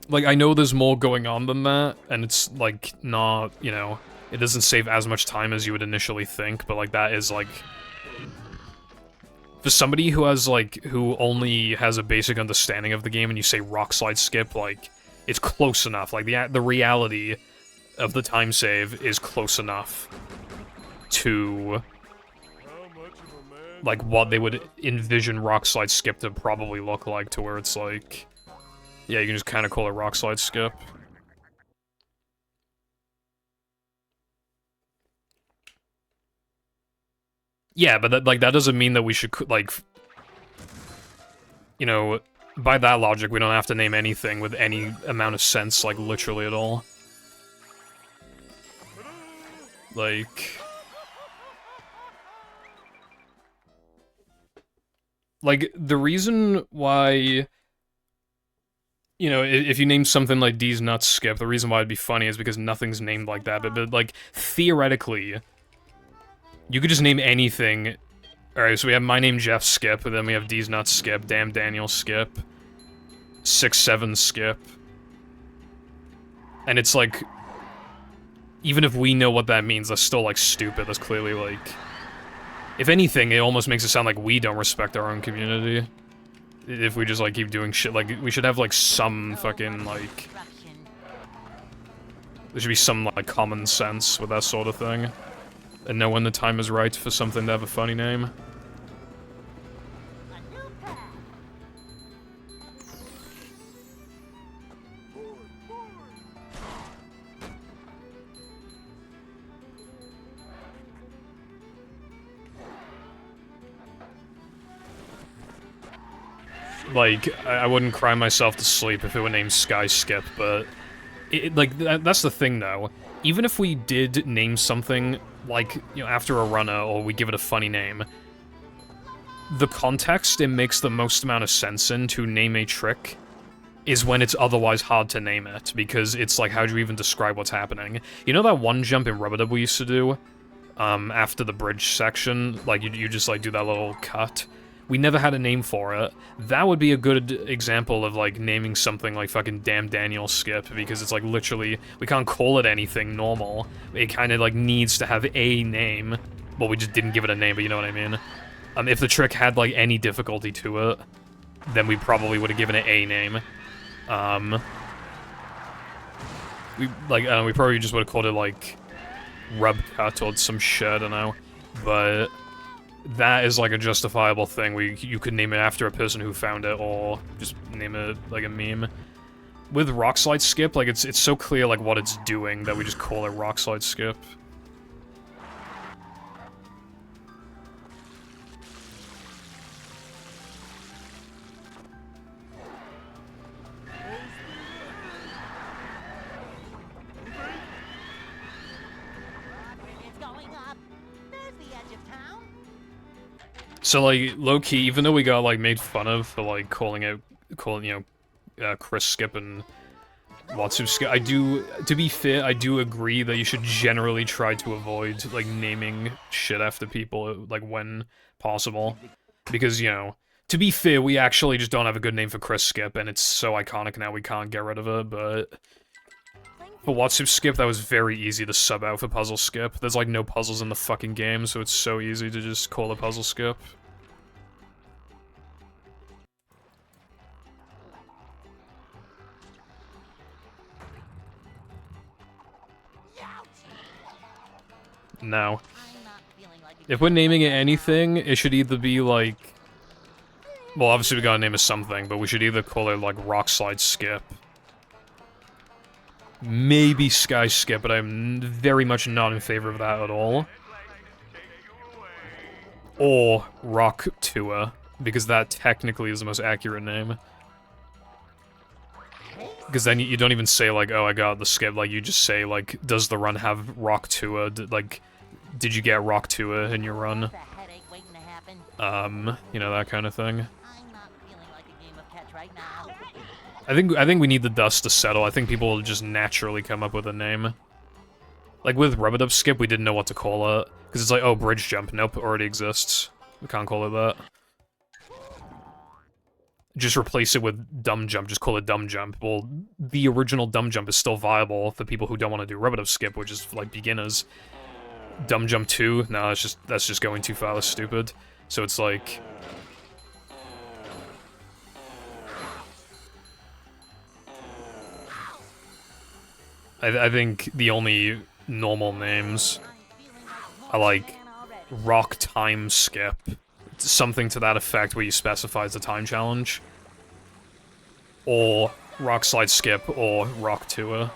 Like, I know there's more going on than that, and it's, like, not, you know, it doesn't save as much time as you would initially think, but, like, that is, like... For somebody who has, like, who only has a basic understanding of the game and you say Rock Slide Skip, like, it's close enough. Like, the reality of the time save is close enough to... like, what they would envision Rock Slide Skip to probably look like, to where it's like... Yeah, you can just kind of call it Rock Slide Skip. Yeah, but that, like, that doesn't mean that we should, like... You know, by that logic, we don't have to name anything with any amount of sense, like, literally at all. Like... Like, the reason why... You know, if you name something like D's Nuts Skip, the reason why it'd be funny is because nothing's named like that, but like, theoretically, you could just name anything. Alright, so we have My Name Jeff Skip, and then we have D's Nuts Skip, Damn Daniel Skip, 6-7 Skip. And it's like, even if we know what that means, that's still, like, stupid. That's clearly, like... If anything, it almost makes it sound like we don't respect our own community. If we just, like, keep doing shit, like, we should have, like, some fucking, like... There should be some, like, common sense with that sort of thing. And know when the time is right for something to have a funny name. Like, I wouldn't cry myself to sleep if it were named Sky Skip, but... like, that's the thing, though. Even if we did name something, like, you know, after a runner, or we give it a funny name, the context it makes the most amount of sense in to name a trick is when it's otherwise hard to name it, because it's like, how do you even describe what's happening? You know that one jump in Rubber Dub we used to do? After the bridge section? Like, you just, like, do that little cut? We never had a name for it. That would be a good example of, like, naming something like fucking Damn Daniel Skip, because it's, like, literally, we can't call it anything normal. It kind of, like, needs to have a name. Well, we just didn't give it a name, but you know what I mean. If the trick had, like, any difficulty to it, then we probably would have given it a name. We probably just would have called it, like, Rub Cut or some shit, I don't know. But... that is, like, a justifiable thing. You could name it after a person who found it, or just name it, like, a meme. With Rock Slide Skip, like, it's so clear, like, what it's doing that we just call it Rock Slide Skip. So, like, low-key, even though we got, like, made fun of for, like, calling, you know, Chris Skip and Watsu Skip, to be fair, I do agree that you should generally try to avoid, like, naming shit after people, like, when possible. Because, you know, to be fair, we actually just don't have a good name for Chris Skip, and it's so iconic now we can't get rid of it, but... For Watsup Skip, that was very easy to sub out for Puzzle Skip. There's, like, no puzzles in the fucking game, so it's so easy to just call it Puzzle Skip. Now, if we're naming it anything, it should either be, like... Well, obviously we gotta name it something, but we should either call it, like, Rock Slide Skip. Maybe Sky Skip, but I'm very much not in favor of that at all. Or Rock Tour, because that technically is the most accurate name. Because then you don't even say, like, oh, I got the skip, like, you just say, like, does the run have Rock Tour? Did you get Rock Tour in your run? You know, that kind of thing. I think we need the dust to settle. I think people will just naturally come up with a name. Like with Rub-a-Dub Skip, we didn't know what to call it. Because it's like, oh, Bridge Jump. Nope, already exists. We can't call it that. Just replace it with Dumb Jump. Just call it Dumb Jump. Well, the original Dumb Jump is still viable for people who don't want to do Rub-a-Dub Skip, which is, like, beginners. Dumb Jump 2? No, that's just going too far. That's stupid. So it's like... I think the only normal names are, like, Rock Time Skip. Something to that effect where you specify the time challenge. Or Rock Slide Skip, or Rock Tour.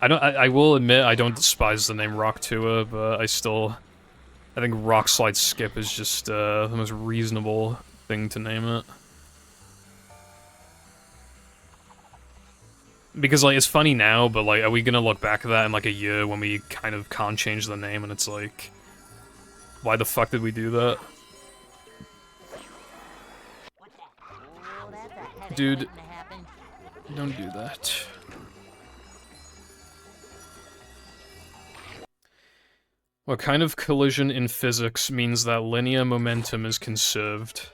I will admit I don't despise the name Rock Tour, but I think Rock Slide Skip is just the most reasonable thing to name it. Because, like, it's funny now, but, like, are we gonna look back at that in, like, a year when we kind of can't change the name, and it's like... Why the fuck did we do that? Dude, don't do that. What kind of collision in physics means that linear momentum is conserved?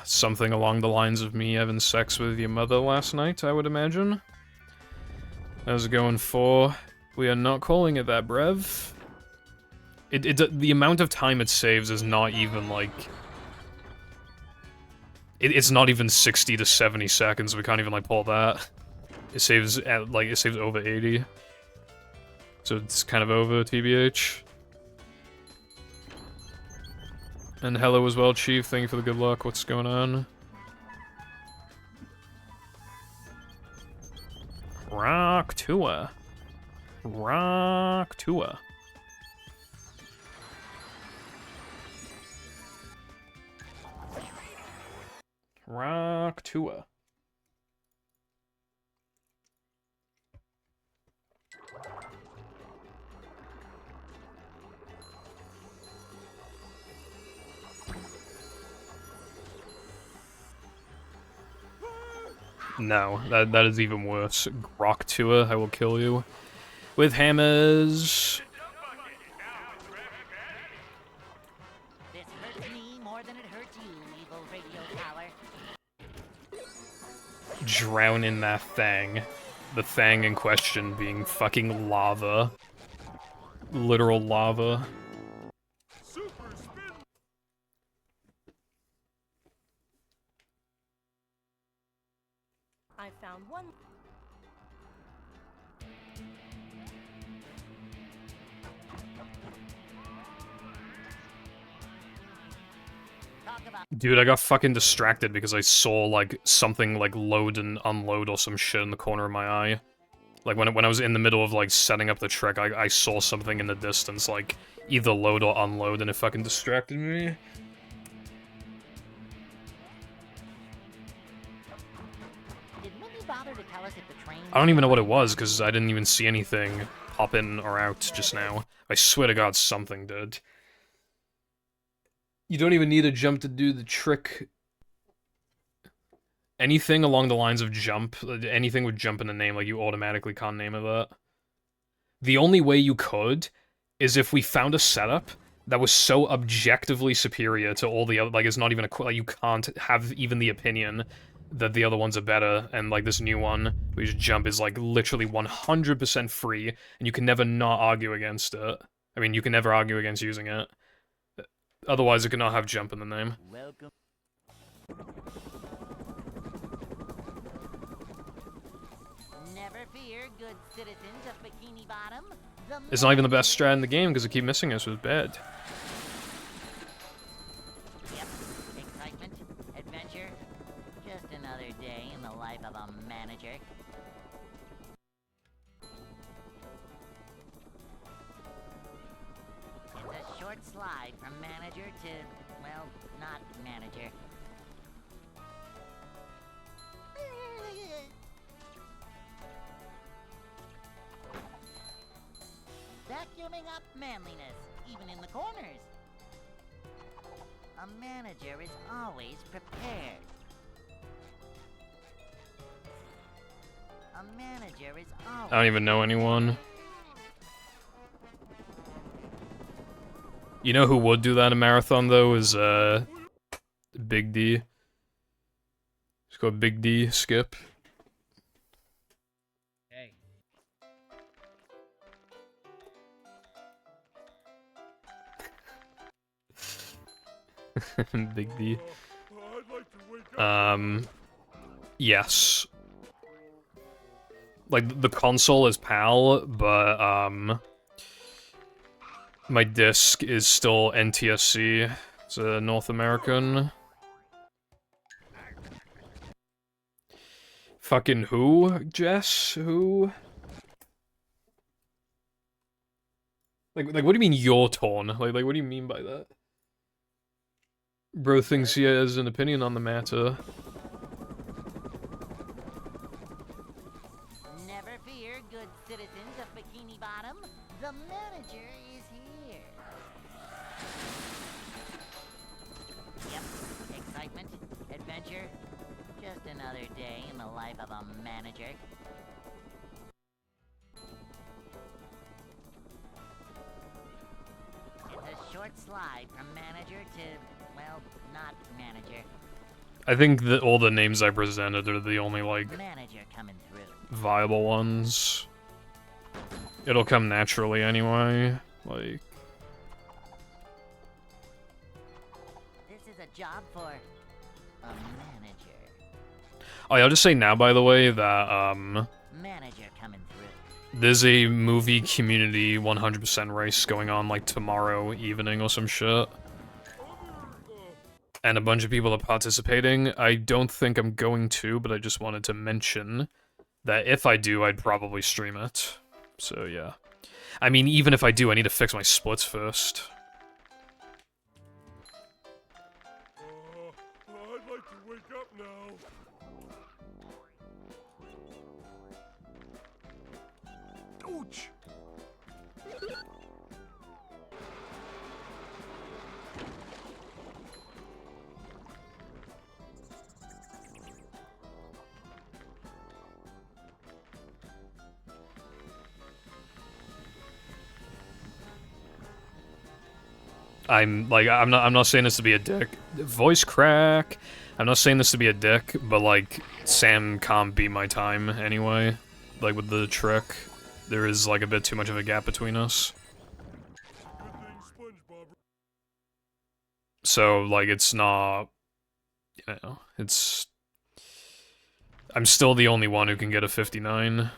Something along the lines of me having sex with your mother last night, I would imagine. I was going for... We are not calling it that, Brev. The amount of time it saves is not even, like... It's not even 60 to 70 seconds, we can't even, like, pull that. It saves at, like, it saves over 80. So it's kind of over, TBH. And hello as well, Chief. Thank you for the good luck. What's going on? Rock Tour. Rock Tour. Rock Tour. No, that is even worse. Rock Tour, I will kill you. With hammers. This hurts me more than it hurts you, evil radio tower. Drown in that thang. The thang in question being fucking lava. Literal lava. I found one. Talk about Dude, I got fucking distracted because I saw, like, something, like, load and unload or some shit in the corner of my eye. Like, when I was in the middle of, like, setting up the trick, I saw something in the distance, like, either load or unload, and it fucking distracted me. Did Minnie bother to tell us if the train I don't even know what it was, because I didn't even see anything pop in or out just now. I swear to God, something did. You don't even need a jump to do the trick. Anything along the lines of jump, anything with jump in the name, like, you automatically can't name it that. The only way you could is if we found a setup that was so objectively superior to all the other, like, it's not even like, you can't have even the opinion that the other ones are better, and, like, this new one, which jump is, like, literally 100% free, and you can never not argue against it. I mean, you can never argue against using it. Otherwise, it cannot have jump in the name. Welcome. Never fear, good citizens of Bikini Bottom. It's not even the best strat in the game, because it keep missing us with bed. Yep. Excitement, adventure, just another day in the life of a manager. It's a short slide from manager to, well, not manager. Vacuuming up manliness, even in the corners. A manager is always prepared. A manager is always... I don't even know anyone. You know who would do that in a marathon, though, is, Big D. Just go Big D, skip. Hey. Big D. I'd like to wake up. Yes. Like, the console is PAL, but, my disc is still NTSC. It's a North American. Fucking who, Jess? Who? Like, what do you mean your tone? Like, what do you mean by that? Bro thinks he has an opinion on the matter. Never fear, good citizens of Bikini Bottom. The manager is here. Yep. Excitement, adventure, just another day in the life of a manager. It's a short slide from manager to, well, not manager. I think that all the names I presented are the only, like, Manager coming through. viable ones. It'll come naturally anyway. Like, This is a job for a manager. oh yeah, I'll just say now, by the way, that, Manager coming through. there's a movie community 100% race going on, like, tomorrow evening or some shit. And a bunch of people are participating. I don't think I'm going to, but I just wanted to mention that if I do, I'd probably stream it. So, yeah. I mean, even if I do, I need to fix my splits first. I'd like to wake up now. Ouch! I'm not saying this to be a dick. Voice crack. I'm not saying this to be a dick, but like, Sam can't beat my time anyway. Like, with the trick, there is like a bit too much of a gap between us. Good thing SpongeBob. So, like, it's not, you know, it's, I'm still the only one who can get a 59.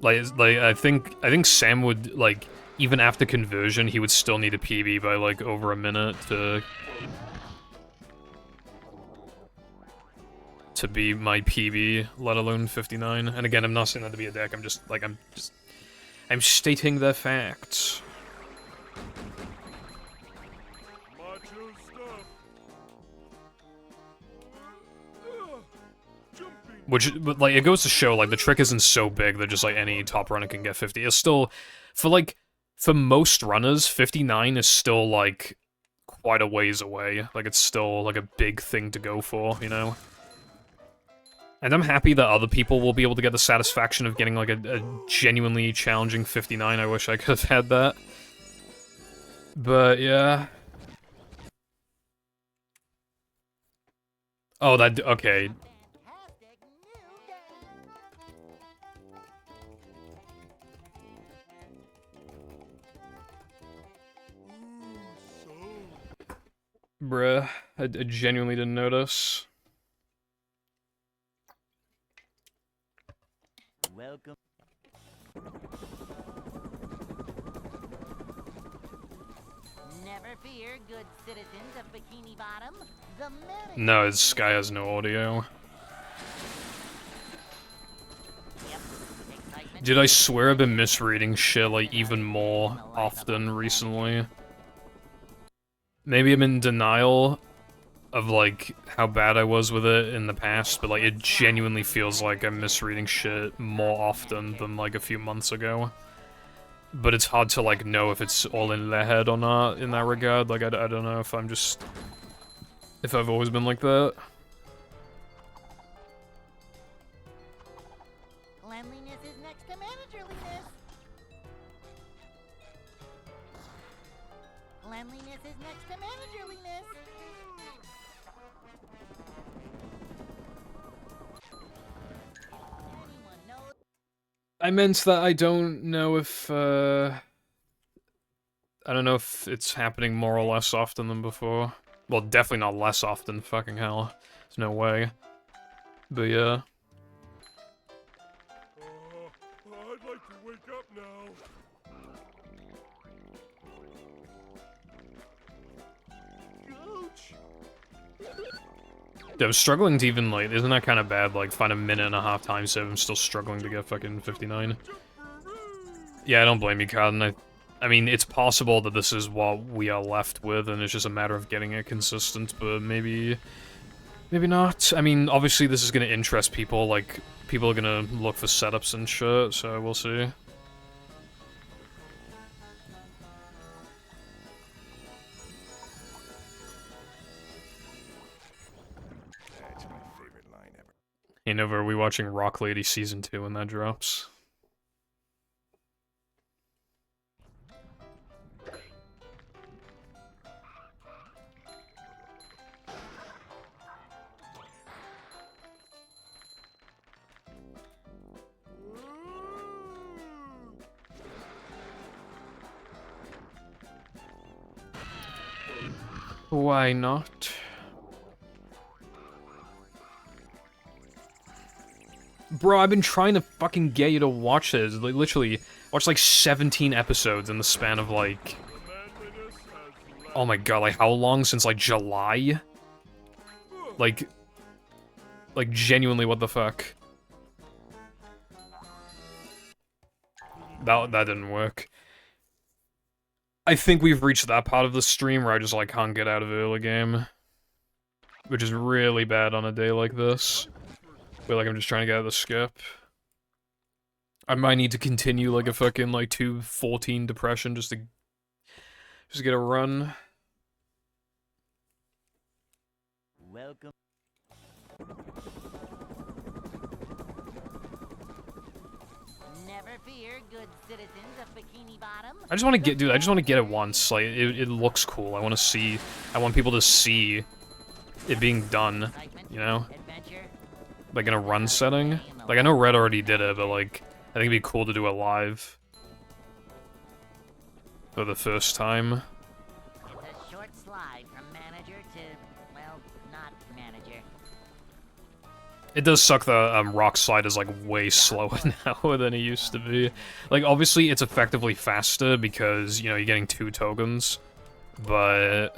Like I think Sam would, like, even after conversion, he would still need a PB by, like, over a minute to be my PB, let alone 59. And again, I'm not saying that to be a dick, I'm stating the facts. Which, but, like, it goes to show, like, the trick isn't so big that just, like, any top runner can get 50. It's still, for most runners, 59 is still, like, quite a ways away. Like, it's still, like, a big thing to go for, you know? And I'm happy that other people will be able to get the satisfaction of getting, like, a genuinely challenging 59. I wish I could have had that. But, yeah. Oh, that, okay. Fantastic new game. Bruh, I genuinely didn't notice. Welcome. Never fear, good citizens of Bikini Bottom. The manager. No, this guy has no audio. Yep. Excitement. Dude, I swear I've been misreading shit, like, even more often recently. Maybe I'm in denial of, like, how bad I was with it in the past, but, like, it genuinely feels like I'm misreading shit more often than, like, a few months ago. But it's hard to, like, know if it's all in their head or not in that regard. Like, I don't know if I'm just... if I've always been like that. Cleanliness is next to managerliness. Cleanliness is next to managerliness. Anyone knows? I meant that I don't know if, I don't know if it's happening more or less often than before. Well, definitely not less often, fucking hell. There's no way. But yeah. I'd like to wake up now. Ouch! Yeah, I'm struggling to even, like, isn't that kind of bad? Like, find a minute and a half time save, I'm still struggling to get fucking 59. Yeah, I don't blame you, Cotton. I mean, it's possible that this is what we are left with, and it's just a matter of getting it consistent, but maybe... maybe not. I mean, obviously this is gonna interest people, like, people are gonna look for setups and shit, so we'll see. That's my favorite line ever. Hey Nova, are we watching Rock Lady Season 2 when that drops? Why not? Bro, I've been trying to fucking get you to watch this. Like, literally, watch like 17 episodes in the span of like... Manliness has left. oh my god, like how long? Since like July? Like genuinely, what the fuck? That didn't work. I think we've reached that part of the stream where I just like can't get out of early game. Which is really bad on a day like this. Feel like I'm just trying to get out of the skip. I might need to continue like a fucking like 214 depression just to get a run. Welcome. Never fear, good citizens of Bikini Bottom. I just want to get, dude, I just want to get it once. Like, it looks cool. I want to see, I want people to see it being done, Excitement, you know? adventure. Like in a run setting. Like, I know Red already did it, but like, I think it'd be cool to do it live. For the first time. It's a short slide from manager to, well, not manager. It does suck that Rock Slide is like way slower now than it used to be. Like, obviously it's effectively faster because, you know, you're getting 2 tokens. But...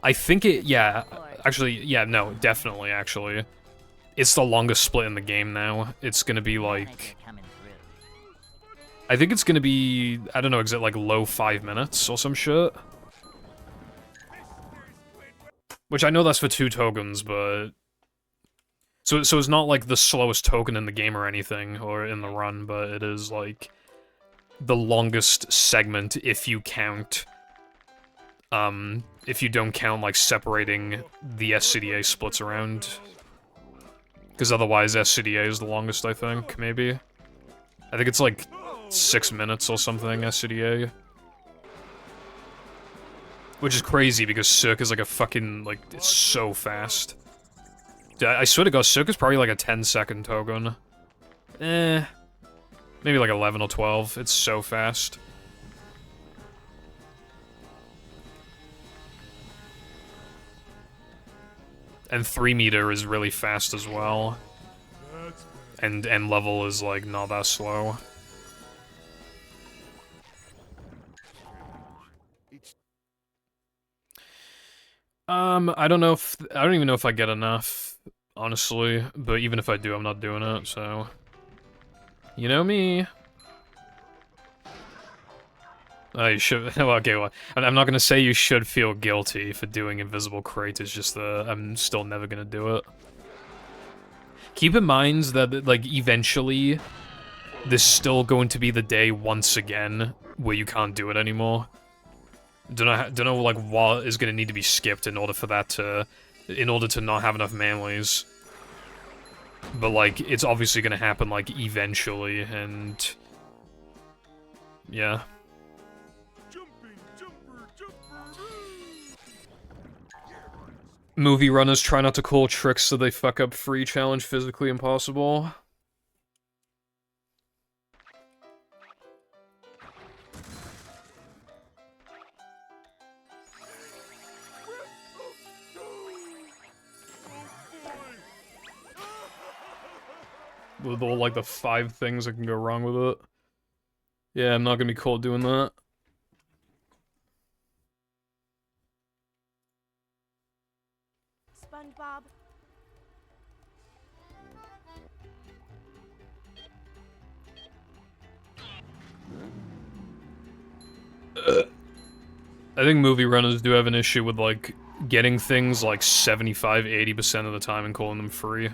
I think it, yeah, actually, yeah, no, definitely, actually. It's the longest split in the game now. It's gonna be like... Manager coming through. I think it's gonna be, I don't know, is it like low 5 minutes or some shit? Which I know that's for 2 tokens, but... So it's not like the slowest token in the game or anything, or in the run, but it is like the longest segment if you count, if you don't count like separating the SCDA splits around. Because otherwise SCDA is the longest, I think, maybe. I think it's like 6 minutes or something, SCDA. Which is crazy because Cirque is like a fucking, like, it's so fast. I swear to God, Cirque is probably like a 10-second token. Maybe like 11 or 12. It's so fast. And 3 meter is really fast as well. And level is like not that slow. I don't know if I don't even know if I get enough, honestly. But even if I do, I'm not doing it. So, you know me. You should. Well, okay, well, I'm not gonna say you should feel guilty for doing Invisible Crate. It's just that I'm still never gonna do it. Keep in mind that, like, eventually, there's still going to be the day once again where you can't do it anymore. Don't know, like, what is gonna need to be skipped in order for that to, in order to not have enough manlies. But, like, it's obviously gonna happen, like, eventually, and yeah. Movie runners try not to call tricks so they fuck up free challenge physically impossible. With all, like, the 5 things that can go wrong with it. Yeah, I'm not gonna be caught doing that. SpongeBob. I think movie runners do have an issue with, like, getting things, like, 75–80% of the time and calling them free.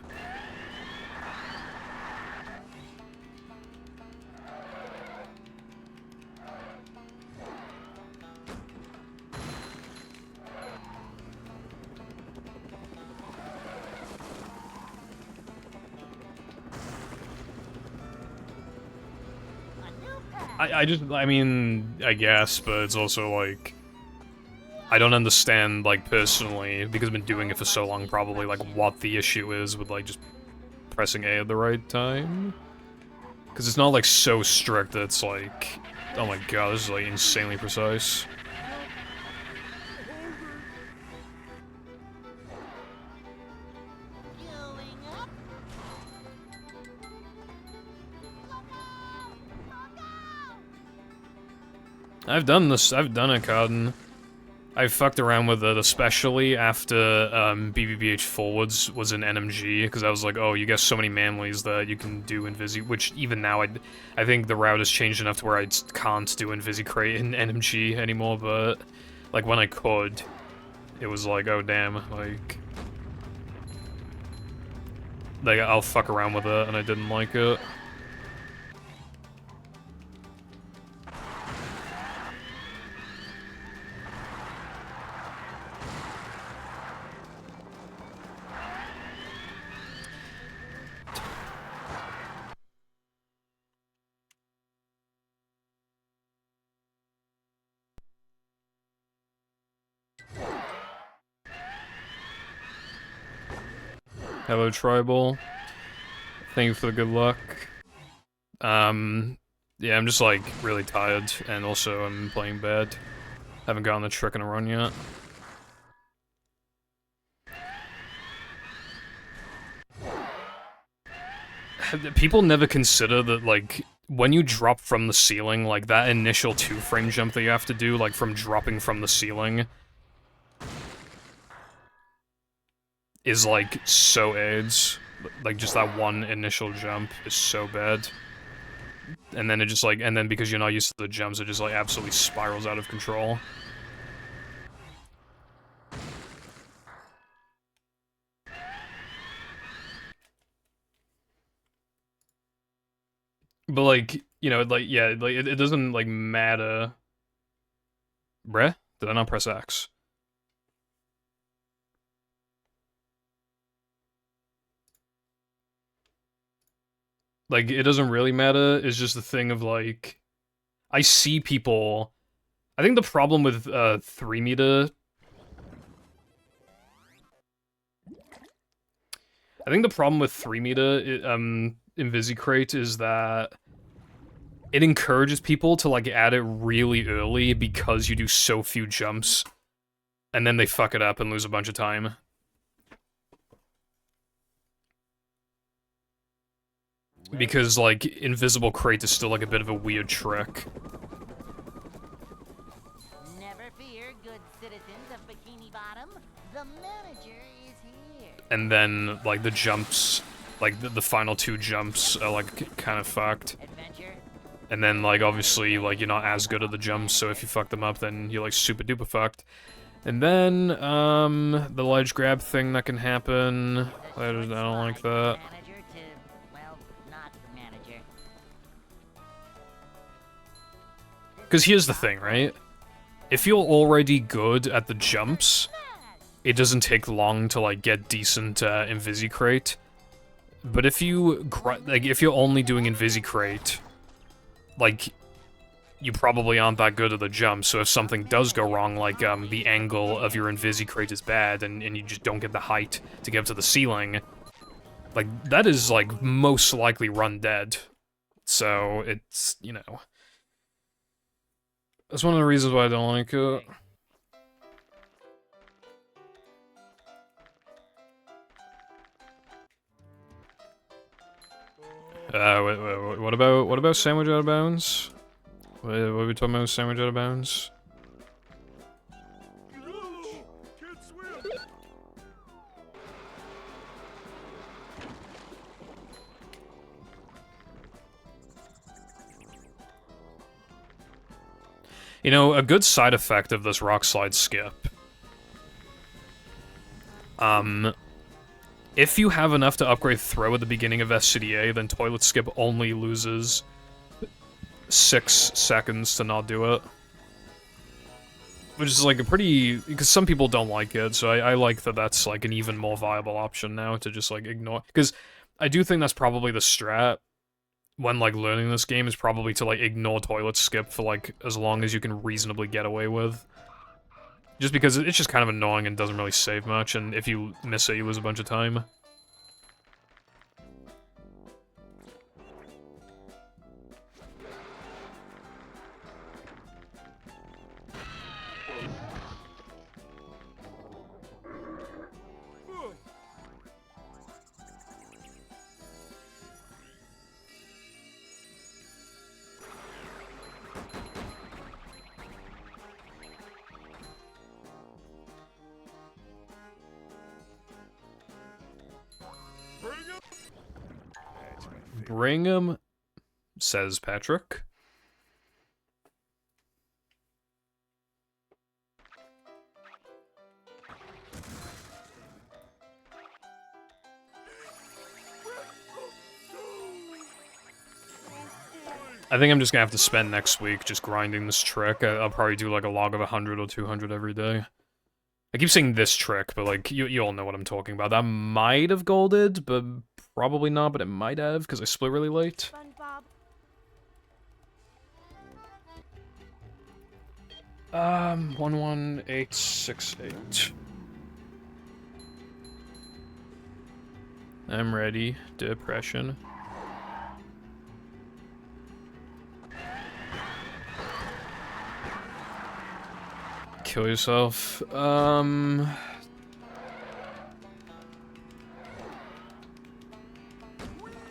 I mean, I guess, but it's also, like, I don't understand, like, personally, because I've been doing it for so long, probably, like, what the issue is with, like, just pressing A at the right time. Because it's not, like, so strict that it's, like, oh my god, this is, like, insanely precise. I've done this, I've done it, Cotton. I've fucked around with it, especially after BBBH Forwards was in NMG, because I was like, oh, you get so many manlies that you can do Invisi, which even now I think the route has changed enough to where I can't do Invisi Crate in NMG anymore, but like when I could, it was like, oh damn, like I'll fuck around with it, and I didn't like it. Hello, Tribal. Thank you for the good luck. Yeah, I'm just, like, really tired, and also I'm playing bad. Haven't gotten the trick in a run yet. People never consider that, like, when you drop from the ceiling, like, that initial 2-frame jump that you have to do, like, from dropping from the ceiling, is, like, so AIDS. Like, just that one initial jump is so bad. And then it just, like, and then because you're not used to the jumps, it just, like, absolutely spirals out of control. But, like, you know, like, yeah, like, it doesn't, like, matter. Bruh? Did I not press X? Like, it doesn't really matter, it's just the thing of, like... I see people... I think the problem with, 3 meter... I think the problem with 3 meter, Invisicrate is that... it encourages people to, like, add it really early because you do so few jumps. And then they fuck it up and lose a bunch of time. Because, like, Invisible Crate is still, like, a bit of a weird trick. Never fear, good citizens of Bikini Bottom. The manager is here. And then, like, the jumps, like, the final 2 jumps are, like, kind of fucked. Adventure. And then, like, obviously, like, you're not as good at the jumps, so if you fuck them up, then you're, like, super duper fucked. And then, the ledge grab thing that can happen. I don't like that. Manager to, well, not manager. Because here's the thing, right? If you're already good at the jumps, it doesn't take long to, like, get decent, Invisicrate. But if you, like, if you're only doing Invisicrate, like, you probably aren't that good at the jump, so if something does go wrong, like, the angle of your Invisicrate is bad, and you just don't get the height to get up to the ceiling, like, that is, like, most likely run dead. So, it's, you know... That's one of the reasons why I don't like it. Wait, what about sandwich out of bounds? What are we talking about sandwich out of bounds? Can't swim. You know, a good side effect of this rock slide skip. If you have enough to upgrade throw at the beginning of SCDA, then toilet skip only loses 6 seconds to not do it. Which is like a pretty... because some people don't like it, so I like that that's like an even more viable option now to just like ignore... because I do think that's probably the strat when like learning this game is probably to like ignore toilet skip for like as long as you can reasonably get away with. Just because it's just kind of annoying and doesn't really save much, and if you miss it, you lose a bunch of time. Bring him, says Patrick. I think I'm just gonna have to spend next week just grinding this trick. I'll probably do like a log of 100 or 200 every day. I keep saying this trick, but like, you all know what I'm talking about. That might have golded, but probably not, but it might have, because I split really late. SpongeBob. 11868. I'm ready. Depression. Kill yourself.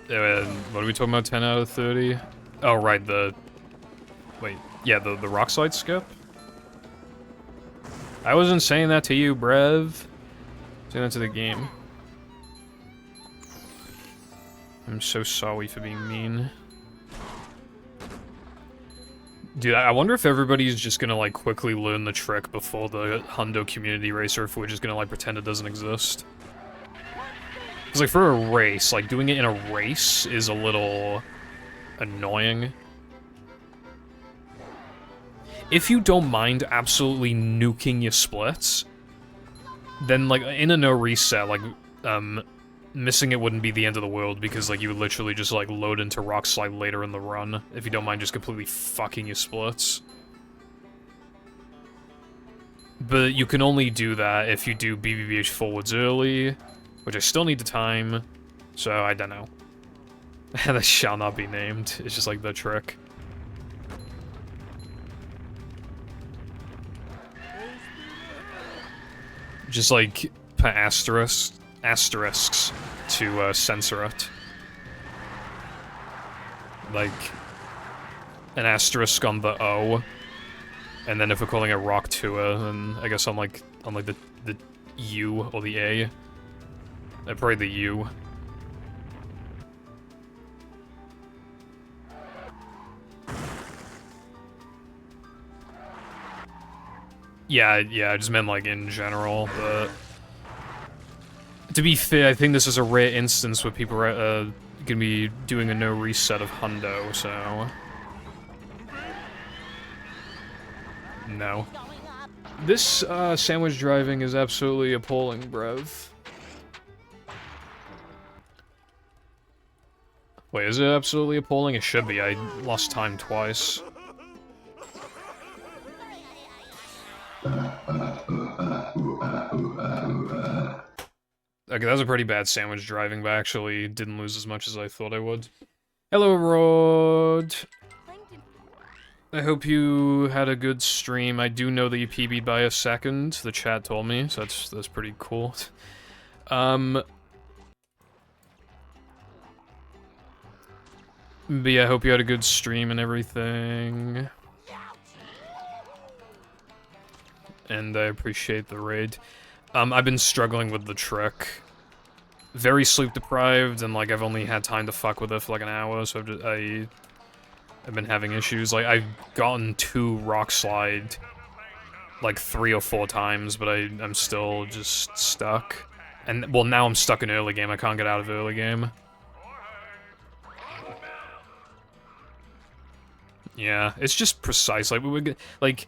Yeah, what are we talking about? 10 out of 30? Oh, right, wait, yeah, the rock slide skip? I wasn't saying that to you, Brev. Saying that to the game. I'm so sorry for being mean. Dude, I wonder if everybody's just gonna, like, quickly learn the trick before the Hundo Community Race, or if we're just gonna, like, pretend it doesn't exist. Because, like, for a race, like, doing it in a race is a little... annoying. If you don't mind absolutely nuking your splits, then, like, in a no reset, like, missing it wouldn't be the end of the world, because, like, you would literally just, like, load into Rock Slide later in the run, if you don't mind just completely fucking your splits. But you can only do that if you do BBBH forwards early, which I still need to time, so I don't know. That shall not be named, it's just, like, the trick. Just, like, put asterisks to censor it. Like, an asterisk on the O, and then if we're calling it Rock Tour, then I guess on like the U or the A. Probably the U. Yeah, I just meant, like, in general, but... To be fair, I think this is a rare instance where people are, gonna be doing a no reset of Hundo, so... No. This, sandwich driving is absolutely appalling, bruv. Wait, is it absolutely appalling? It should be, I lost time twice. Okay, that was a pretty bad sandwich driving, but I actually didn't lose as much as I thought I would. Hello, Rod! I hope you had a good stream. I do know that you PB'd by a second, the chat told me, so that's pretty cool. But yeah, I hope you had a good stream and everything. And I appreciate the raid. I've been struggling with the trick. Very sleep deprived, and, like, I've only had time to fuck with it for, like, an hour, so I've been having issues. Like, I've gotten to Rock Slide, like, 3 or 4 times, but I'm still just stuck. And, well, now I'm stuck in early game. I can't get out of early game. Yeah, it's just precise. Like, we would get, like...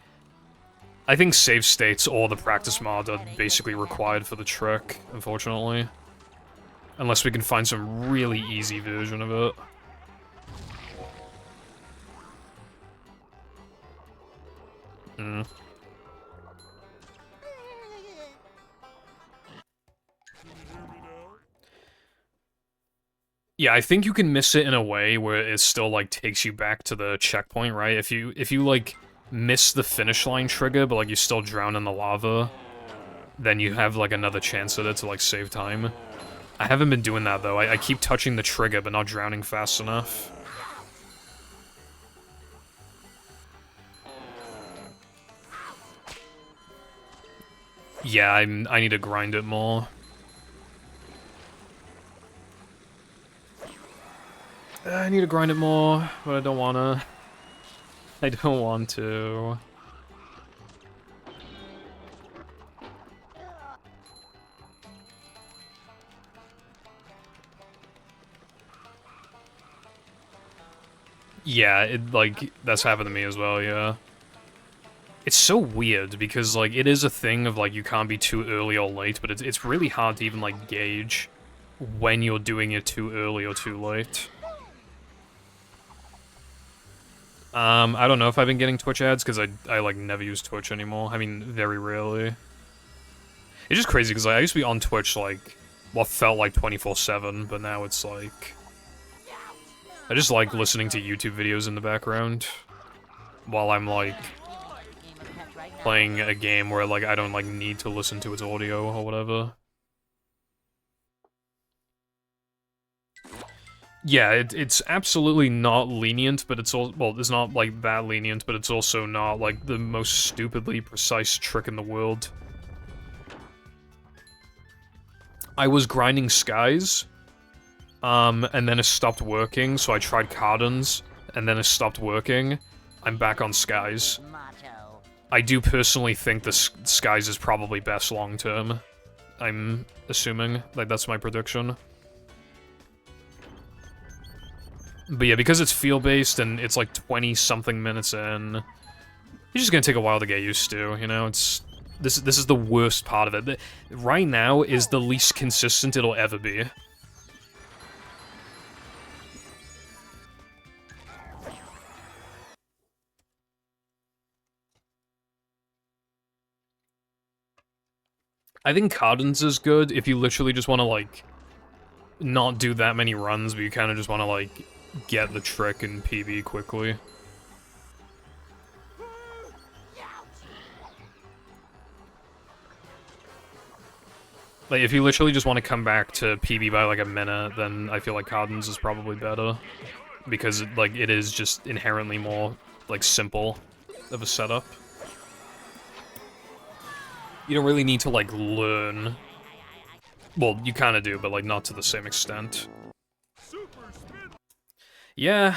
I think save states or the practice mod are basically required for the trick, unfortunately. Unless we can find some really easy version of it. Mm. Yeah, I think you can miss it in a way where it still, like, takes you back to the checkpoint, right? If you like, miss the finish line trigger, but, like, you still drown in the lava, then you have, like, another chance at it to, like, save time. I haven't been doing that, though. I keep touching the trigger, but not drowning fast enough. Yeah, I need to grind it more. I need to grind it more, but I don't wanna. I don't want to. Yeah, like, that's happened to me as well, yeah. It's so weird, because, like, it is a thing of, like, you can't be too early or late, but it's really hard to even, like, gauge when you're doing it too early or too late. I don't know if I've been getting Twitch ads, because I, like, never use Twitch anymore. I mean, very rarely. It's just crazy, because, like, I used to be on Twitch, like, what felt like 24/7, but now it's, like... I just like listening to YouTube videos in the background, while I'm, like, playing a game where, like, I don't, like, need to listen to its audio or whatever. Yeah, it's absolutely not lenient, but it's all, well, it's not, like, that lenient, but it's also not, like, the most stupidly precise trick in the world. I was grinding skies, and then it stopped working, so I tried Cardons, and then it stopped working. I'm back on skies. I do personally think the skies is probably best long-term. I'm assuming. Like, that's my prediction. But yeah, because it's field-based and it's like 20-something minutes in, it's just gonna take a while to get used to, you know? This is the worst part of it. Right now is the least consistent it'll ever be. I think Cardin's is good if you literally just want to, like, not do that many runs, but you kind of just want to, like, get the trick in PB quickly. Like, if you literally just want to come back to PB by, like, a minute, then I feel like Cardin's is probably better. Because, like, it is just inherently more, like, simple of a setup. You don't really need to, like, learn. Well, you kind of do, but, like, not to the same extent. Yeah,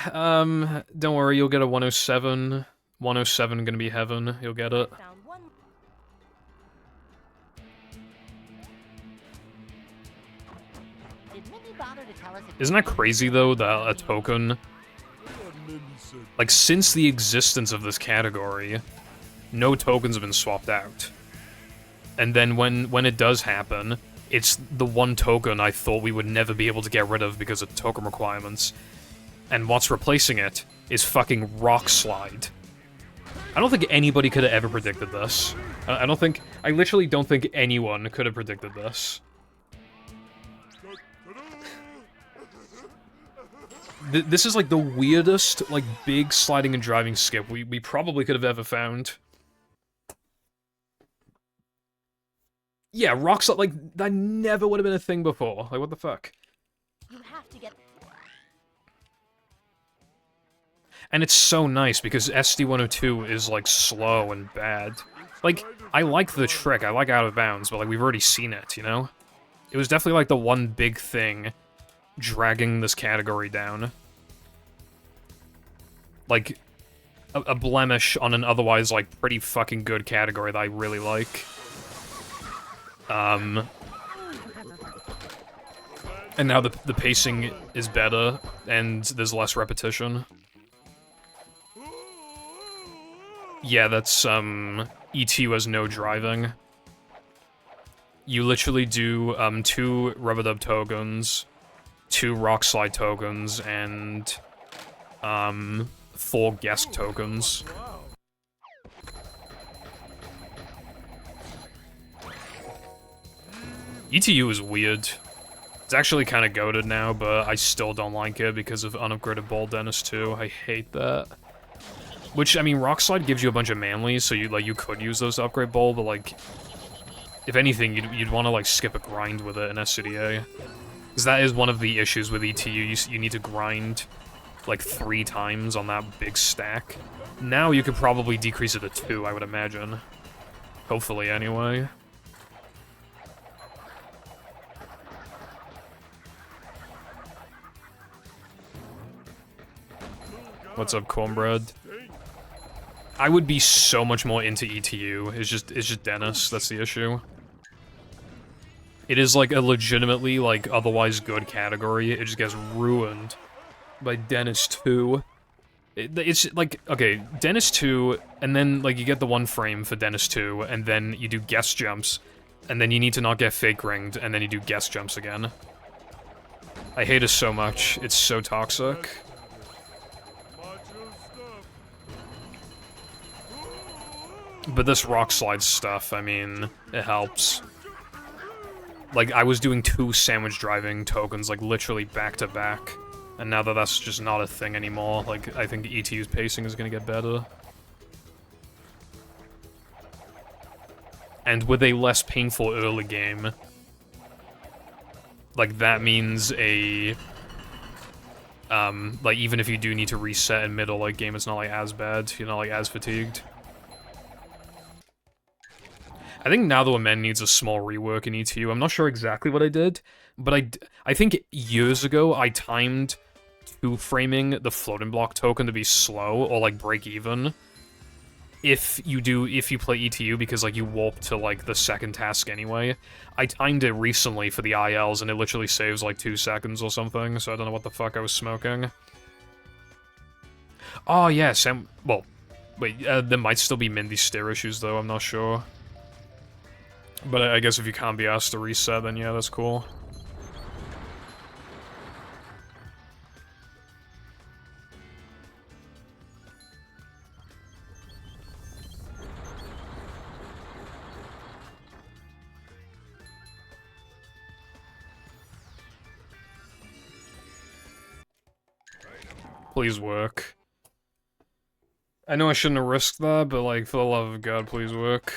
don't worry, you'll get a 107. 107 gonna be heaven, you'll get it. Isn't that crazy, though, that a token... Like, since the existence of this category, no tokens have been swapped out. And then when it does happen, it's the one token I thought we would never be able to get rid of because of token requirements. And what's replacing it is fucking Rock Slide. I don't think anybody could have ever predicted this. I literally don't think anyone could have predicted this. This is like the weirdest, like, big sliding and driving skip we probably could have ever found. Yeah, Rock Slide, like, that never would have been a thing before. Like, what the fuck? You have to get... And it's so nice, because SD-102 is, like, slow and bad. Like, I like the trick, I like Out of Bounds, but, like, we've already seen it, you know? It was definitely, like, the one big thing dragging this category down. Like, a blemish on an otherwise, like, pretty fucking good category that I really like. And now the pacing is better, and there's less repetition. Yeah, that's, ETU has no driving. You literally do, 2 Rubber Dub tokens, 2 Rock Slide tokens, and, 4 Guest tokens. ETU is weird. It's actually kind of goated now, but I still don't like it because of unupgraded Ball Dennis 2. I hate that. Which, I mean, Rock Slide gives you a bunch of manlies, so you could use those to upgrade Ball, but, like, if anything, you'd want to, like, skip a grind with it in SCDA. Because that is one of the issues with ETU, you need to grind, like, 3 times on that big stack. Now you could probably decrease it to 2, I would imagine. Hopefully, anyway. What's up, Cornbread? I would be so much more into ETU. It's just Dennis, that's the issue. It is, like, a legitimately, like, otherwise good category. It just gets ruined by Dennis 2. It's, like, okay, Dennis 2, and then, like, you get the 1 frame for Dennis 2, and then you do guest jumps, and then you need to not get fake ringed, and then you do guest jumps again. I hate it so much. It's so toxic. But this Rock Slide stuff, I mean, it helps. Like, I was doing 2 sandwich driving tokens, like, literally back-to-back. And now that that's just not a thing anymore, like, I think ETU's pacing is gonna get better. And with a less painful early game, like, that means a... like, even if you do need to reset in middle, like, game, it's not, like, as bad. You're not, like, as fatigued. I think Now the Men needs a small rework in ETU. I'm not sure exactly what I did, but I think years ago I timed 2-framing the floating block token to be slow, or, like, break even. If you play ETU, because, like, you warp to, like, the second task anyway. I timed it recently for the ILs, and it literally saves, like, 2 seconds or something, so I don't know what the fuck I was smoking. Oh, yeah, Sam... Well, wait, there might still be Mindy stair issues, though, I'm not sure. But I guess if you can't be asked to reset, then yeah, that's cool. Please work. I know I shouldn't have risked that, but like, for the love of God, please work.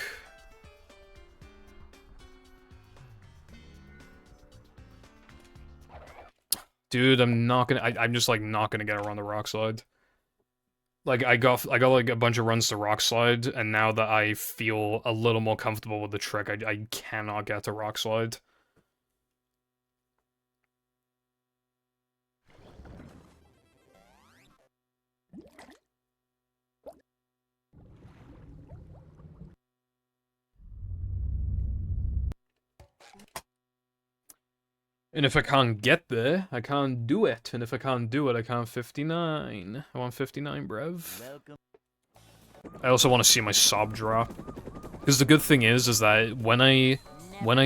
Dude, I'm just like not gonna get around the rock slide. Like I got like a bunch of runs to rock slide, and now that I feel a little more comfortable with the trick, I cannot get to rock slide. And if I can't get there, I can't do it. And if I can't do it, I can't 59. I want 59, brev. Welcome. I also want to see my sob drop. Because the good thing is that when I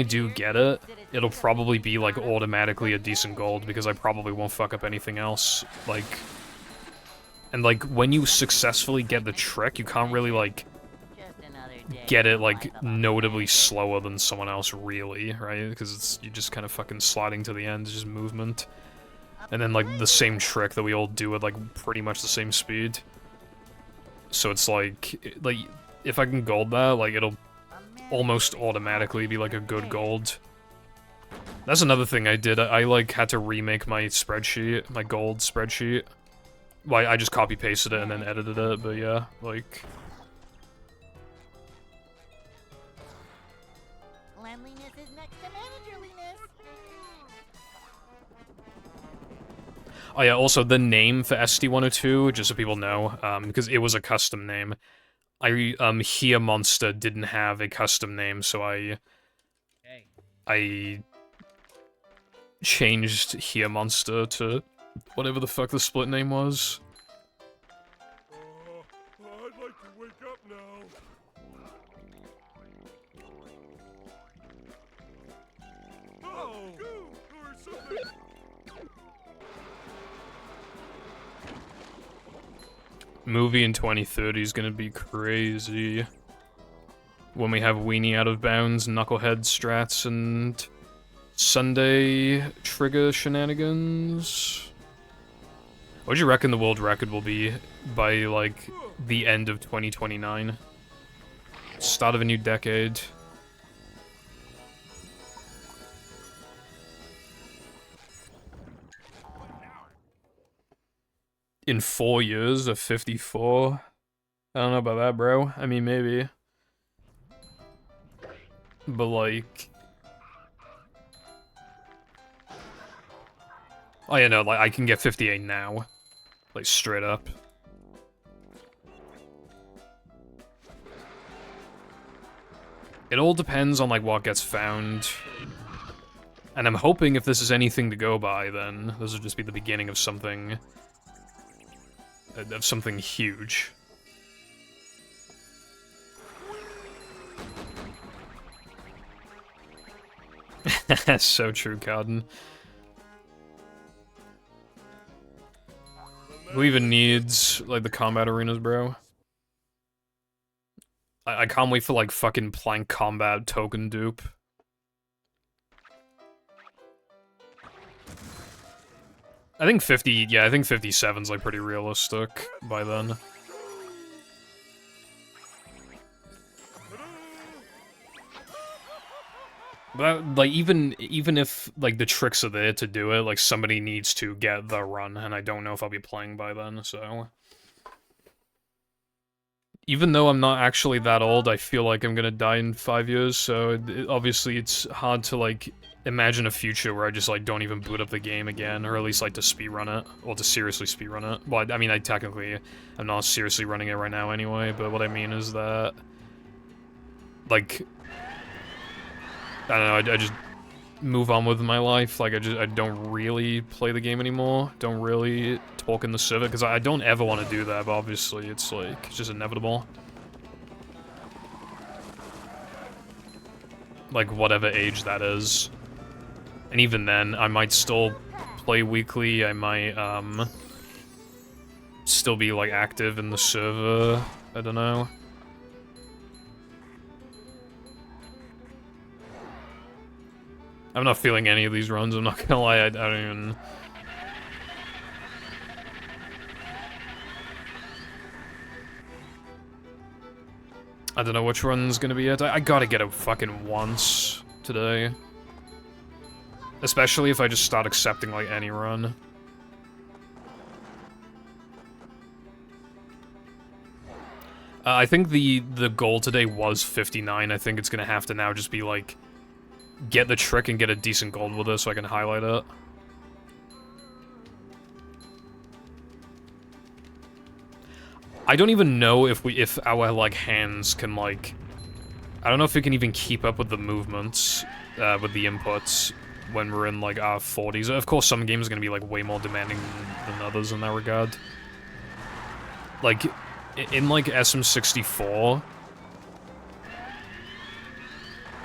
do get it, it'll probably be like automatically a decent gold because I probably won't fuck up anything else. Like, and like when you successfully get the trick, you can't really like get it like notably slower than someone else really, right? Because it's you're just kind of fucking sliding to the end, it's just movement. And then like the same trick that we all do at like pretty much the same speed. So it's like if I can gold that, like it'll almost automatically be like a good gold. That's another thing I did. I like had to remake my spreadsheet, my gold spreadsheet. Well, I just copy pasted it and then edited it, but yeah, like. Cleanliness is next to managerliness. Oh yeah, also the name for ST102, just so people know, because it was a custom name. Here Monster didn't have a custom name, so I changed Here Monster to whatever the fuck the split name was. I'd like to wake up now. Oh, or something. Movie in 2030 is gonna be crazy. When we have Weenie out of bounds, Knucklehead strats, and Sunday trigger shenanigans. What do you reckon the world record will be by, like, the end of 2029? Start of a new decade. In 4 years of 54? I don't know about that, bro. I mean, maybe. But, like... Oh, yeah, no, like, I can get 58 now. Like, straight up. It all depends on, like, what gets found. And I'm hoping if this is anything to go by, then this will just be the beginning of something... huge. That's so true, Cotton. Who even needs, like, the combat arenas, bro? I can't wait for, like, fucking plank combat token dupe. I think 50, yeah, I think 57's, like, pretty realistic by then. But, like, even if, like, the tricks are there to do it, like, somebody needs to get the run, and I don't know if I'll be playing by then, so... Even though I'm not actually that old, I feel like I'm gonna die in 5 years, so obviously it's hard to, like, imagine a future where I just, like, don't even boot up the game again, or at least, like, to speedrun it, or to seriously speedrun it. Well, I mean, I technically am not seriously running it right now anyway, but what I mean is that, like, I don't know, move on with my life. Like, I don't really play the game anymore. Don't really talk in the server, because I don't ever want to do that, but obviously it's like, it's just inevitable. Like, whatever age that is. And even then, I might still play weekly, I might, still be, like, active in the server. I don't know. I'm not feeling any of these runs, I'm not gonna lie, I don't even... I don't know which run's gonna be it. I gotta get it fucking once today. Especially if I just start accepting, like, any run. I think the goal today was 59. I think it's gonna have to now just be, like, get the trick and get a decent gold with it so I can highlight it. I don't even know if our, like, hands can, like... I don't know if we can even keep up with the movements, with the inputs when we're in, like, our 40s. Of course, some games are gonna be, like, way more demanding than others in that regard. Like, in, like, SM64...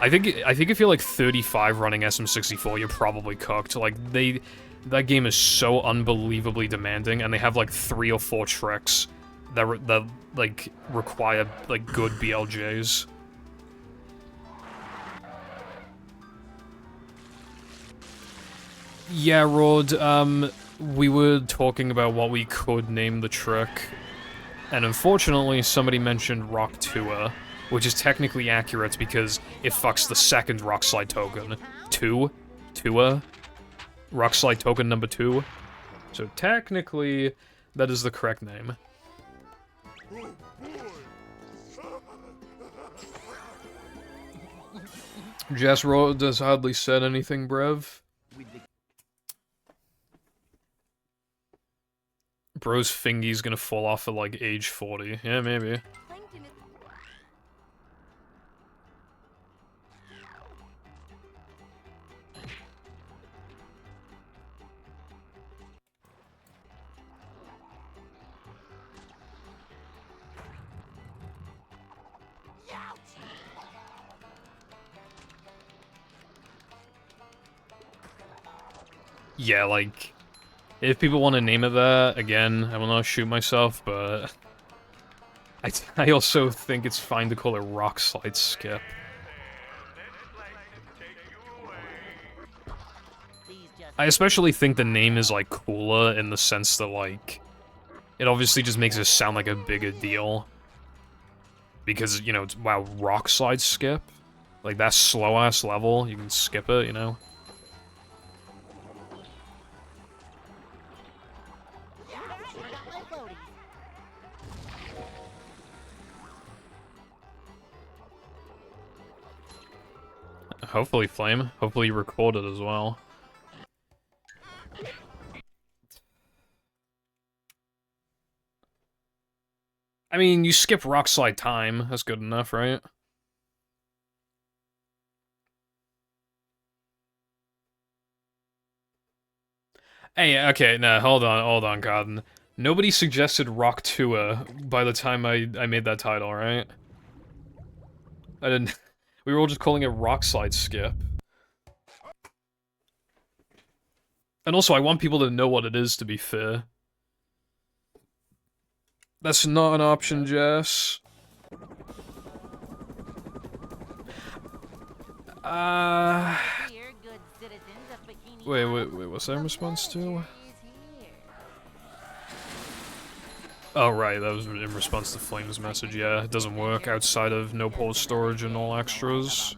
I think if you're, like, 35 running SM64, you're probably cooked. Like, that game is so unbelievably demanding, and they have, like, 3 or 4 tricks that like, require, like, good BLJs. Yeah, Rod, we were talking about what we could name the trick, and unfortunately somebody mentioned Rock Tour, which is technically accurate because it fucks the second Rock Slide token. Tour? Rock Slide token number 2. So technically, that is the correct name. Jess Rod has hardly said anything, Brev. Bro's fingy's gonna fall off at, like, age 40. Yeah, maybe. Yeah, like, if people want to name it that, again, I will not shoot myself, but I also think it's fine to call it Rock Slide Skip. I especially think the name is, like, cooler in the sense that, like, it obviously just makes it sound like a bigger deal. Because, you know, it's, wow, Rock Slide Skip? Like, that slow-ass level, you can skip it, you know? Hopefully, Flame. Hopefully you record it as well. I mean, you skip Rock Slide time. That's good enough, right? Hey, okay, no, hold on, Cotton. Nobody suggested Rock Tour by the time I made that title, right? I didn't... We were all just calling it Rock Slide Skip. And also, I want people to know what it is, to be fair. That's not an option, Jess. Wait, what's that in response to? Oh, right, that was in response to Flame's message, yeah. It doesn't work outside of no port storage and all extras.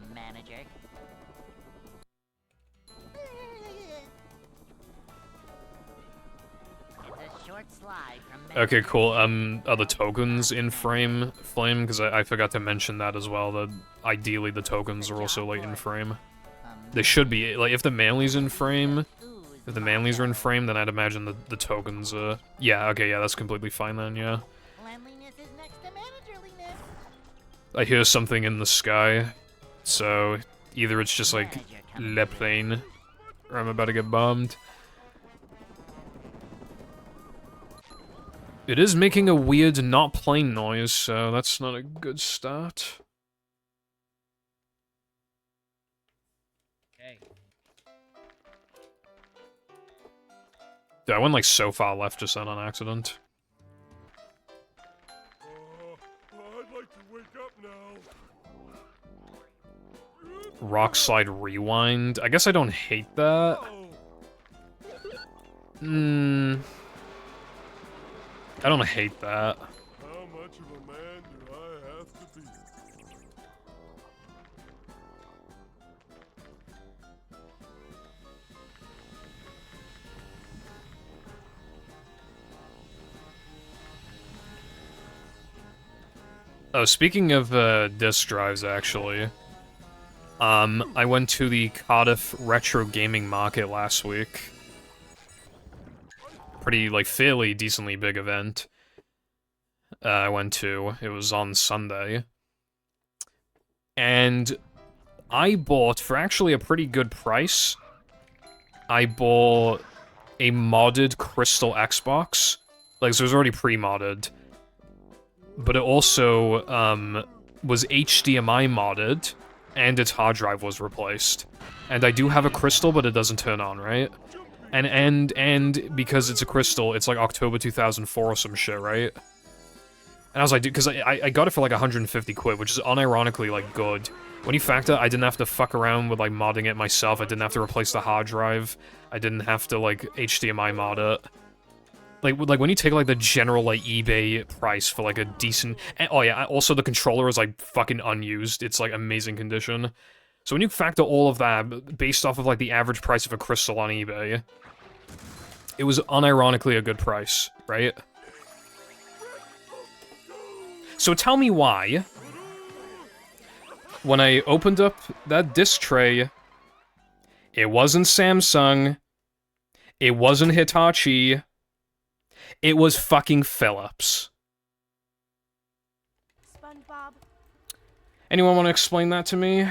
Okay, cool. Are the tokens in frame, Flame? Because I forgot to mention that as well, that ideally the tokens are also, like, in frame. They should be. Like, if the manlies in frame... If the manlies are in frame, then I'd imagine the tokens, yeah, okay, yeah, that's completely fine then, yeah. I hear something in the sky, so either it's just, like, Le plane. Or I'm about to get bombed. It is making a weird not plane noise, so that's not a good start. Okay. Dude, I went like so far left just then on accident. I'd like to wake up now. Rock slide rewind. I guess I don't hate that. I don't hate that. How much of a man do I have to be? Oh, speaking of disk drives, actually, I went to the Cardiff Retro Gaming Market last week. Pretty, like, fairly decently big event. I went to. It was on Sunday. And I bought, for actually a pretty good price, I bought a modded Crystal Xbox. Like, so it was already pre-modded. But it also, was HDMI modded, and its hard drive was replaced. And I do have a Crystal, but it doesn't turn on, right? And because it's a Crystal, it's like October 2004 or some shit, right? And I was like, dude, because I got it for like 150 quid, which is unironically, like, good. When you factor, I didn't have to fuck around with, like, modding it myself, I didn't have to replace the hard drive, I didn't have to, like, HDMI mod it. Like, when you take, like, the general, like, eBay price for, like, a decent... And, oh, yeah, also the controller is, like, fucking unused. It's, like, amazing condition. So when you factor all of that, based off of, like, the average price of a Crystal on eBay, it was unironically a good price, right? So tell me why, when I opened up that disc tray, it wasn't Samsung, it wasn't Hitachi, it was fucking Philips. SpongeBob. Anyone want to explain that to me?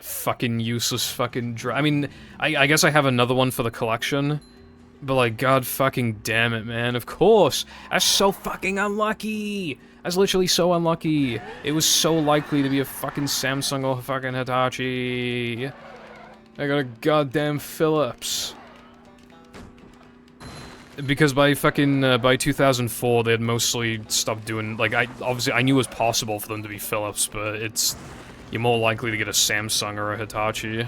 Fucking useless fucking I mean, I guess I have another one for the collection, but like, god fucking damn it, man, of course! That's so fucking unlucky! That's literally so unlucky! It was so likely to be a fucking Samsung or fucking Hitachi. I got a goddamn Philips. Because by fucking, by 2004, they had mostly stopped doing, like, obviously, I knew it was possible for them to be Philips, but it's, you're more likely to get a Samsung or a Hitachi.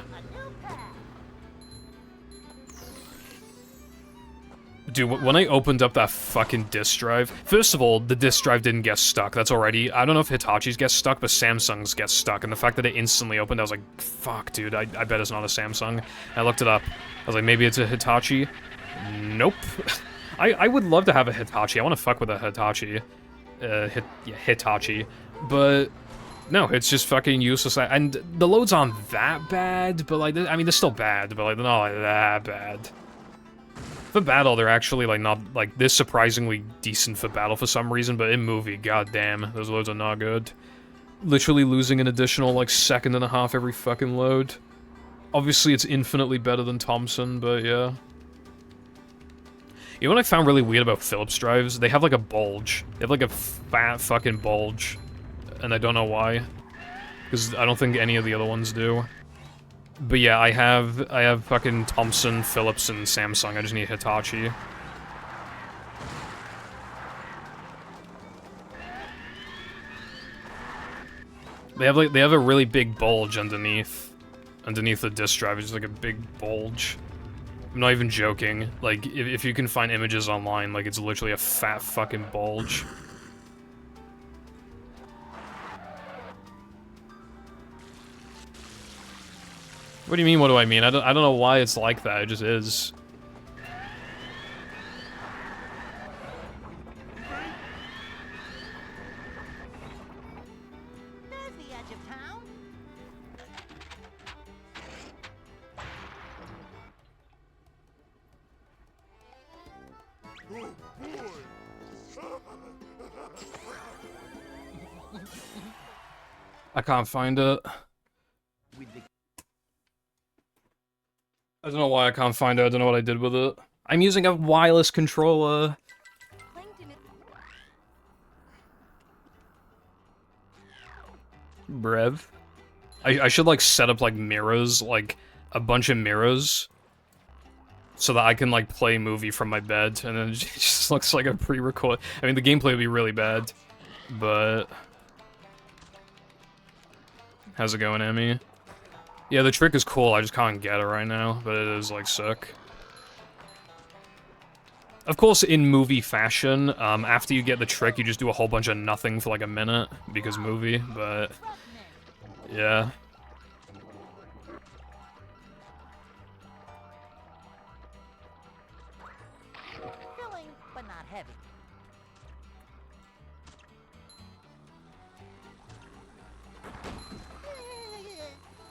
Dude, when I opened up that fucking disk drive, first of all, the disk drive didn't get stuck, that's already, I don't know if Hitachi's get stuck, but Samsung's get stuck, and the fact that it instantly opened, I was like, fuck, dude, I bet it's not a Samsung. I looked it up, I was like, maybe it's a Hitachi? Nope. I would love to have a Hitachi, I want to fuck with a Hitachi. Hitachi. But, no, it's just fucking useless, and the loads aren't that bad, but like, I mean, they're still bad, but like, they're not like that bad. For battle, they're actually, like, not, like, they're surprisingly decent for battle for some reason, but in movie, goddamn, those loads are not good. Literally losing an additional, like, second and a half every fucking load. Obviously, it's infinitely better than Thompson, but yeah. You know what I found really weird about Philips drives? They have, like, a bulge. They have, like, a fat fucking bulge. And I don't know why. Because I don't think any of the other ones do. But yeah, I have fucking Thompson, Philips, and Samsung. I just need Hitachi. They have a really big bulge underneath the disk drive. It's like a big bulge. I'm not even joking. Like, if you can find images online, like, it's literally a fat fucking bulge. What do you mean, what do I mean? I don't know why it's like that, it just is. There's the edge of town. Oh boy! I can't find it. I don't know why I can't find it. I don't know what I did with it. I'm using a wireless controller. Plankton is Brev. I should, like, set up, like, mirrors, like, a bunch of mirrors, so that I can, like, play a movie from my bed, and then it just looks like a pre-record. I mean, the gameplay would be really bad, but... How's it going, Emmy? Yeah, the trick is cool, I just can't get it right now, but it is, like, sick. Of course, in movie fashion, after you get the trick, you just do a whole bunch of nothing for, like, a minute, because movie, but... Yeah. Filling, but not heavy.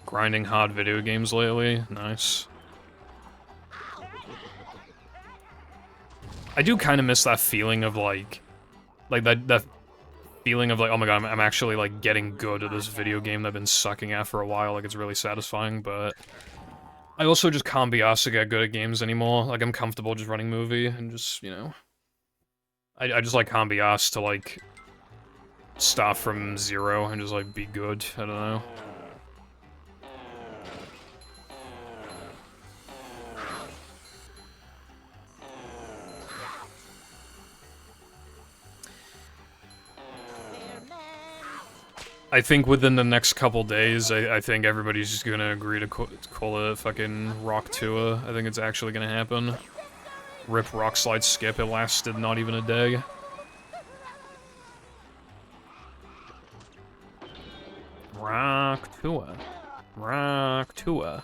Grinding hard video games lately. Nice. I do kind of miss that feeling of, like that feeling of, like, oh my god, I'm actually, like, getting good at this video game that I've been sucking at for a while. Like, it's really satisfying, but... I also just can't be asked to get good at games anymore. Like, I'm comfortable just running movie and just, you know... I just, like, can't be asked to, like... start from zero and just, like, be good. I don't know. I think within the next couple days, I think everybody's just gonna agree to call it fucking Rock Tour. I think it's actually gonna happen. Rip Rock Slide Skip, it lasted not even a day. Rock Tour. Rock Tour.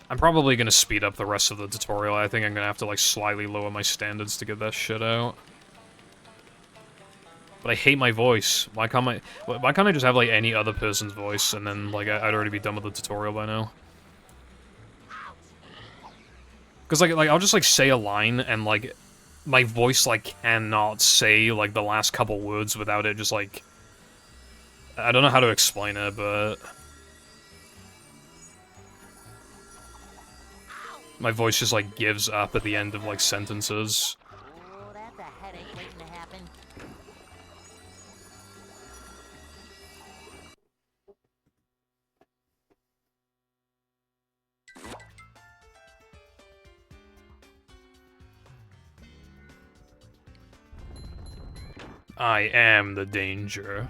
I'm probably gonna speed up the rest of the tutorial. I think I'm gonna have to, like, slightly lower my standards to get that shit out. But I hate my voice. Why can't I just have, like, any other person's voice, and then, like, I'd already be done with the tutorial by now? Because, like, I'll just, like, say a line, and, like, my voice, like, cannot say, like, the last couple words without it just, like... I don't know how to explain it, but... My voice just, like, gives up at the end of, like, sentences. Oh, that's a headache waiting to happen. I am the danger.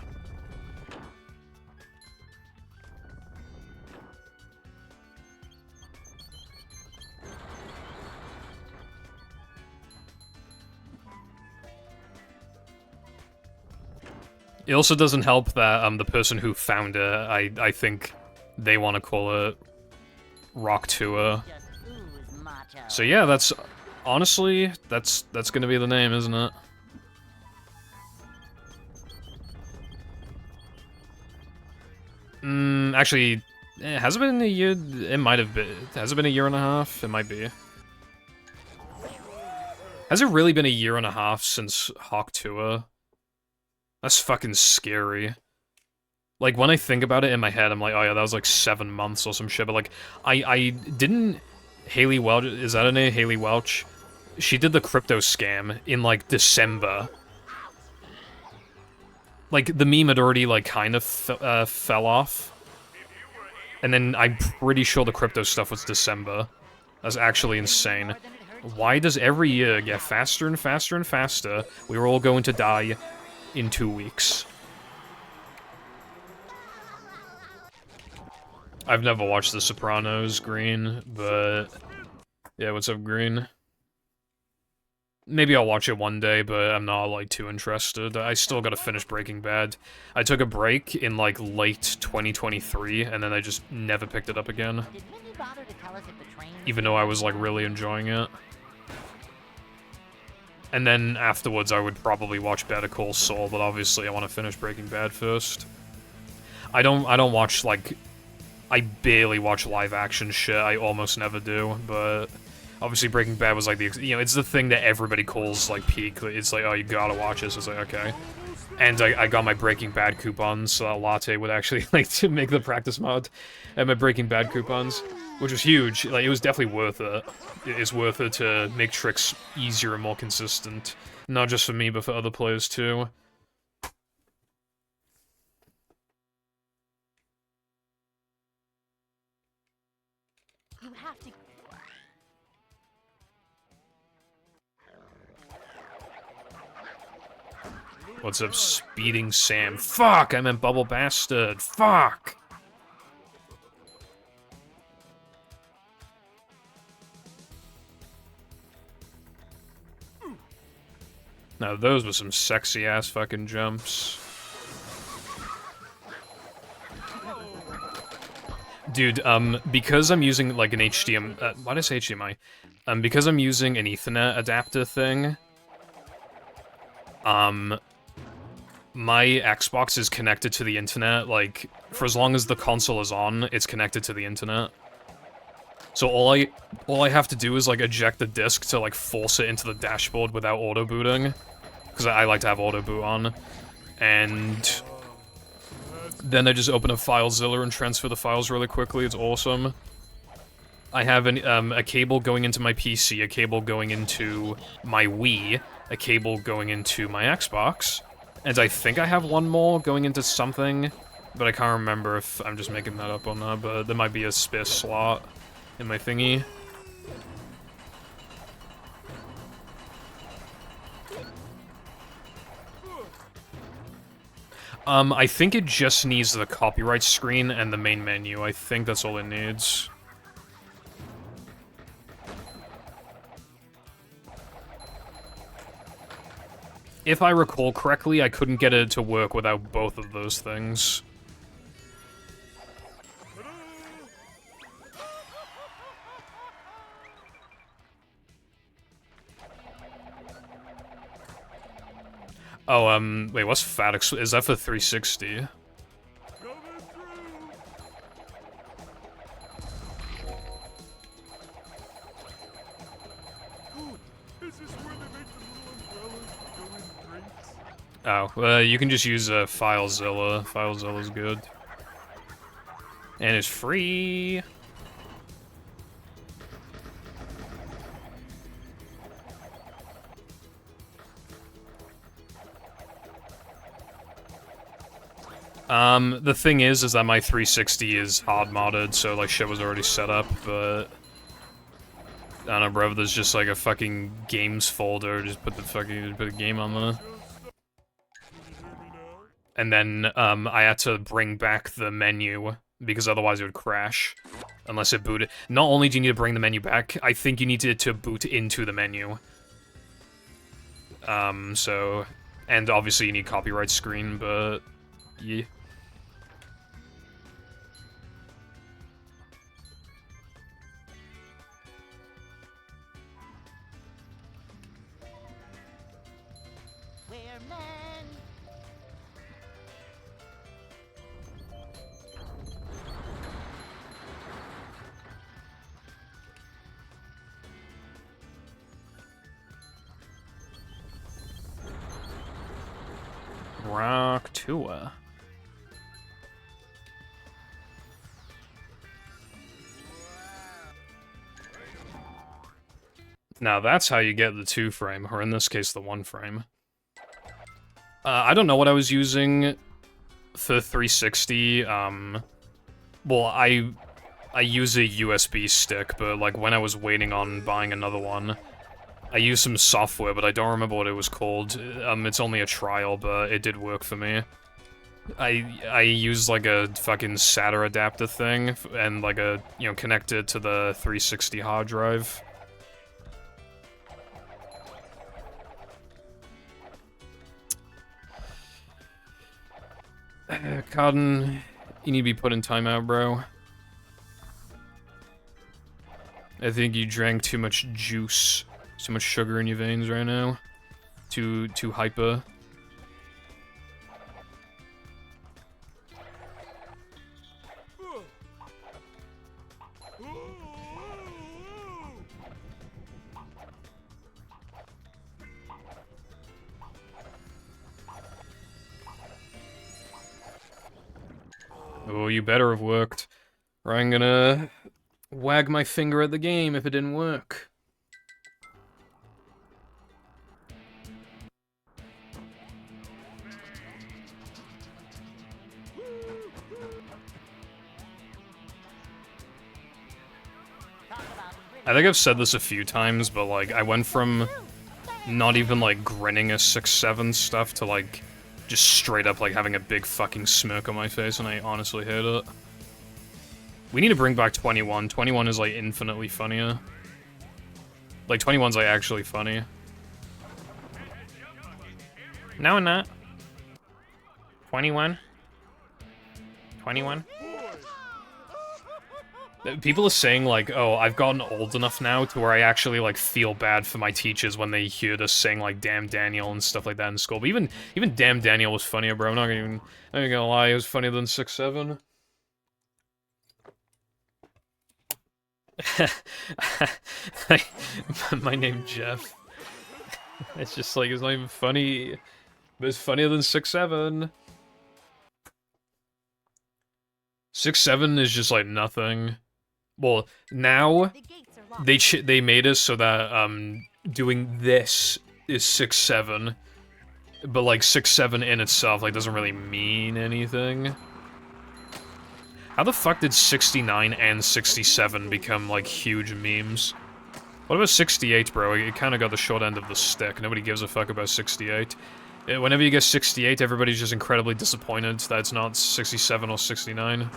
It also doesn't help that the person who found it, I think they want to call it Rock Tour. Just ooze macho. So yeah, that's honestly that's gonna be the name, isn't it? Actually, has it been a year? It might have been. Has it been a year and a half? It might be. Has it really been a year and a half since Hawk Tour? That's fucking scary. Like, when I think about it in my head, I'm like, oh yeah, that was like 7 months or some shit, but like, I didn't... Haley Welch, is that her name? Haley Welch? She did the crypto scam in, like, December. Like, the meme had already, like, kind of fell off. And then I'm pretty sure the crypto stuff was December. That's actually insane. Why does every year get faster and faster and faster? We were all going to die in 2 weeks. I've never watched The Sopranos, Green, but... Yeah, what's up, Green? Maybe I'll watch it one day, but I'm not, like, too interested. I still gotta finish Breaking Bad. I took a break in, like, late 2023, and then I just never picked it up again. Did Mindy bother to tell us if the train... Even though I was, like, really enjoying it. And then afterwards I would probably watch Better Call Saul, but obviously I want to finish Breaking Bad first. I don't watch, like... I barely watch live-action shit, I almost never do, but... Obviously Breaking Bad was like the... You know, it's the thing that everybody calls, like, peak. It's like, oh, you gotta watch this. It's like, okay. And I got my Breaking Bad coupons, so that Latte would actually, like, to make the practice mod. And my Breaking Bad coupons, which was huge. Like, it was definitely worth it. It's worth it to make tricks easier and more consistent. Not just for me, but for other players, too. You have to. What's up, Speeding Sam? Fuck! I meant Bubble Bastard. Fuck! Now, those were some sexy-ass fucking jumps. Dude, because I'm using, like, an HDMI... why did I say HDMI? Because I'm using an Ethernet adapter thing, my Xbox is connected to the internet, like, for as long as the console is on, it's connected to the internet. So all I have to do is, like, eject the disc to, like, force it into the dashboard without auto-booting. Because I like to have auto-boot on. And then I just open up FileZilla and transfer the files really quickly, it's awesome. I have a cable going into my PC, a cable going into my Wii, a cable going into my Xbox, and I think I have one more going into something, but I can't remember if I'm just making that up or not, but there might be a spare slot in my thingy. I think it just needs the copyright screen and the main menu. I think that's all it needs. If I recall correctly, I couldn't get it to work without both of those things. Oh, wait, what's Fat Is that for 360? Oh, you can just use FileZilla. FileZilla's good. And it's free! The thing is that my 360 is hard modded, so, like, shit was already set up, but... I don't know, bro, there's just, like, a fucking games folder, just put a game on there. And then, I had to bring back the menu, because otherwise it would crash. Unless it booted. Not only do you need to bring the menu back, I think you need to boot into the menu. So... And obviously you need copyright screen, but... Yeah. We're men. Rock Tua. Now that's how you get the 2-frame, or in this case the 1-frame. I don't know what I was using for 360, well, I use a USB stick, but, like, when I was waiting on buying another one, I used some software, but I don't remember what it was called. It's only a trial, but it did work for me. I used, like, a fucking SATA adapter thing, and, like, connected to the 360 hard drive. Cotton, you need to be put in timeout, bro. I think you drank too much juice. Too much sugar in your veins right now. Too hyper. Oh, you better have worked. Or I'm gonna wag my finger at the game if it didn't work. I think I've said this a few times, but, like, I went from not even, like, grinning a 6-7 stuff to, like, just straight up, like, having a big fucking smirk on my face, and I honestly hate it. We need to bring back 21. 21 is, like, infinitely funnier. Like, 21's, like, actually funny. No, not. 21? 21? People are saying, like, oh, I've gotten old enough now to where I actually, like, feel bad for my teachers when they hear us saying, like, damn Daniel and stuff like that in school. But even damn Daniel was funnier, bro. I'm not gonna lie, it was funnier than 6-7. My name Jeff. It's just like, it's not even funny, but it's funnier than 6-7. 6-7 is just like nothing. Well, now they made us so that doing this is 6-7, but like 6-7 in itself like doesn't really mean anything. How the fuck did 69 and 67 become, like, huge memes? What about 68, bro? It kind of got the short end of the stick. Nobody gives a fuck about 68. Whenever you get 68, everybody's just incredibly disappointed that it's not 67 or 69.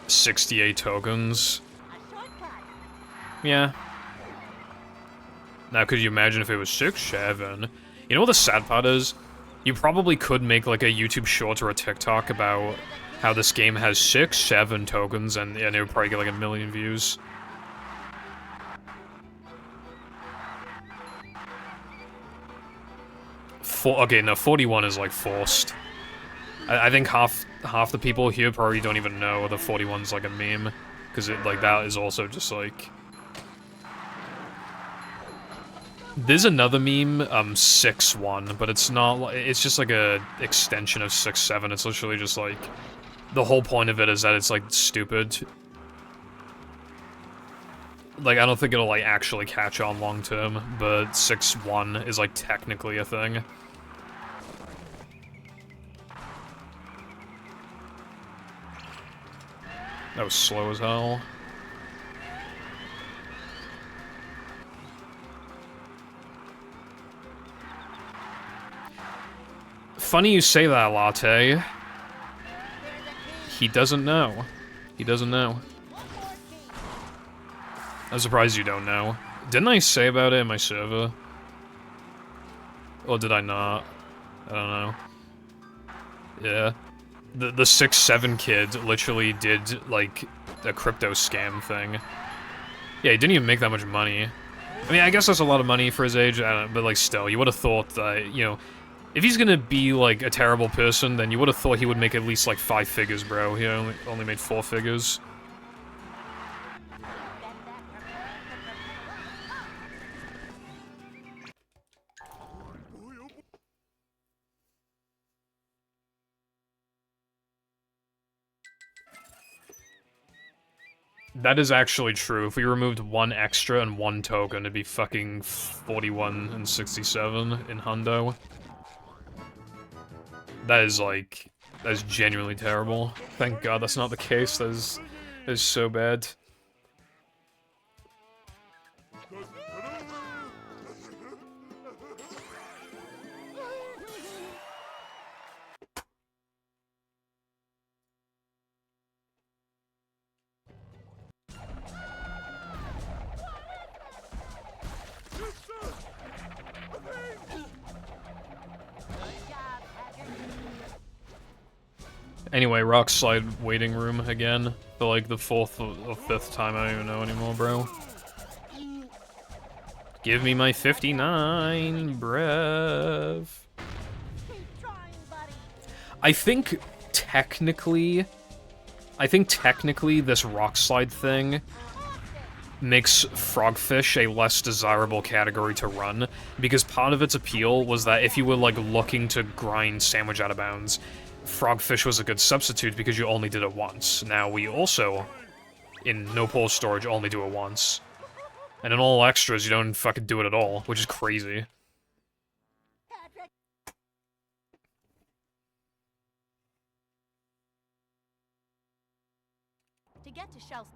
$68 tokens. Yeah. Now, could you imagine if it was 6-7? You know what the sad part is? You probably could make, like, a YouTube short or a TikTok about how this game has 6-7 tokens, and it would probably get, like, 1 million views. Okay, no, 41 is, like, forced. I think half the people here probably don't even know the 41's, like, a meme. Because, like, that is also just, like... There's another meme, 6-1, but it's not, it's just like a extension of 6-7, it's literally just like, the whole point of it is that it's like, stupid. Like, I don't think it'll like, actually catch on long term, but 6-1 is like, technically a thing. That was slow as hell. Funny you say that, Latte. He doesn't know. He doesn't know. I'm surprised you don't know. Didn't I say about it in my server? Or did I not? I don't know. Yeah. The 6-7 kid literally did, like, a crypto scam thing. Yeah, he didn't even make that much money. I mean, I guess that's a lot of money for his age, I don't know, but, like, still, you would have thought that, you know, if he's gonna be, like, a terrible person, then you would have thought he would make at least, like, 5 figures, bro. He only made 4 figures. That is actually true. If we removed 1 extra and 1 token, it'd be fucking 41 and 67 in hundo. That is, like, that is genuinely terrible. Thank God that's not the case. That is so bad. Anyway, rock slide waiting room again. For like the 4th or 5th time, I don't even know anymore, bro. Give me my 59, brev. I think technically this rock slide thing makes frogfish a less desirable category to run, because part of its appeal was that if you were, like, looking to grind sandwich out of bounds, frogfish was a good substitute because you only did it once. Now, we also, in no pull storage, only do it once. And in all extras, you don't fucking do it at all, which is crazy. To get to shells.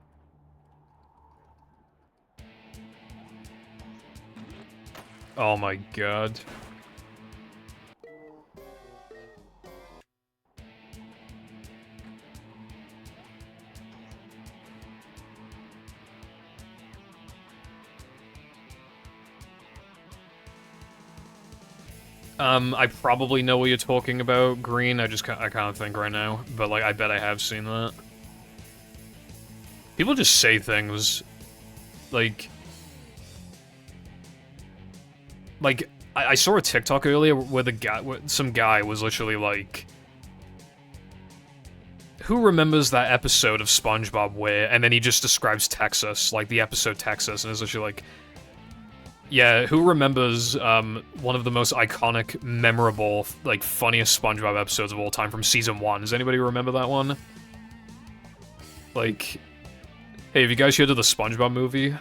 Oh my god. I probably know what you're talking about, Green. I can't think right now, but like I bet I have seen that. People just say things like I saw a TikTok earlier where some guy was literally like, who remembers that episode of SpongeBob where, and then he just describes Texas, like the episode Texas, and it's literally like, yeah, who remembers one of the most iconic, memorable, like, funniest SpongeBob episodes of all time from Season 1? Does anybody remember that one? Like, hey, have you guys heard of the SpongeBob movie?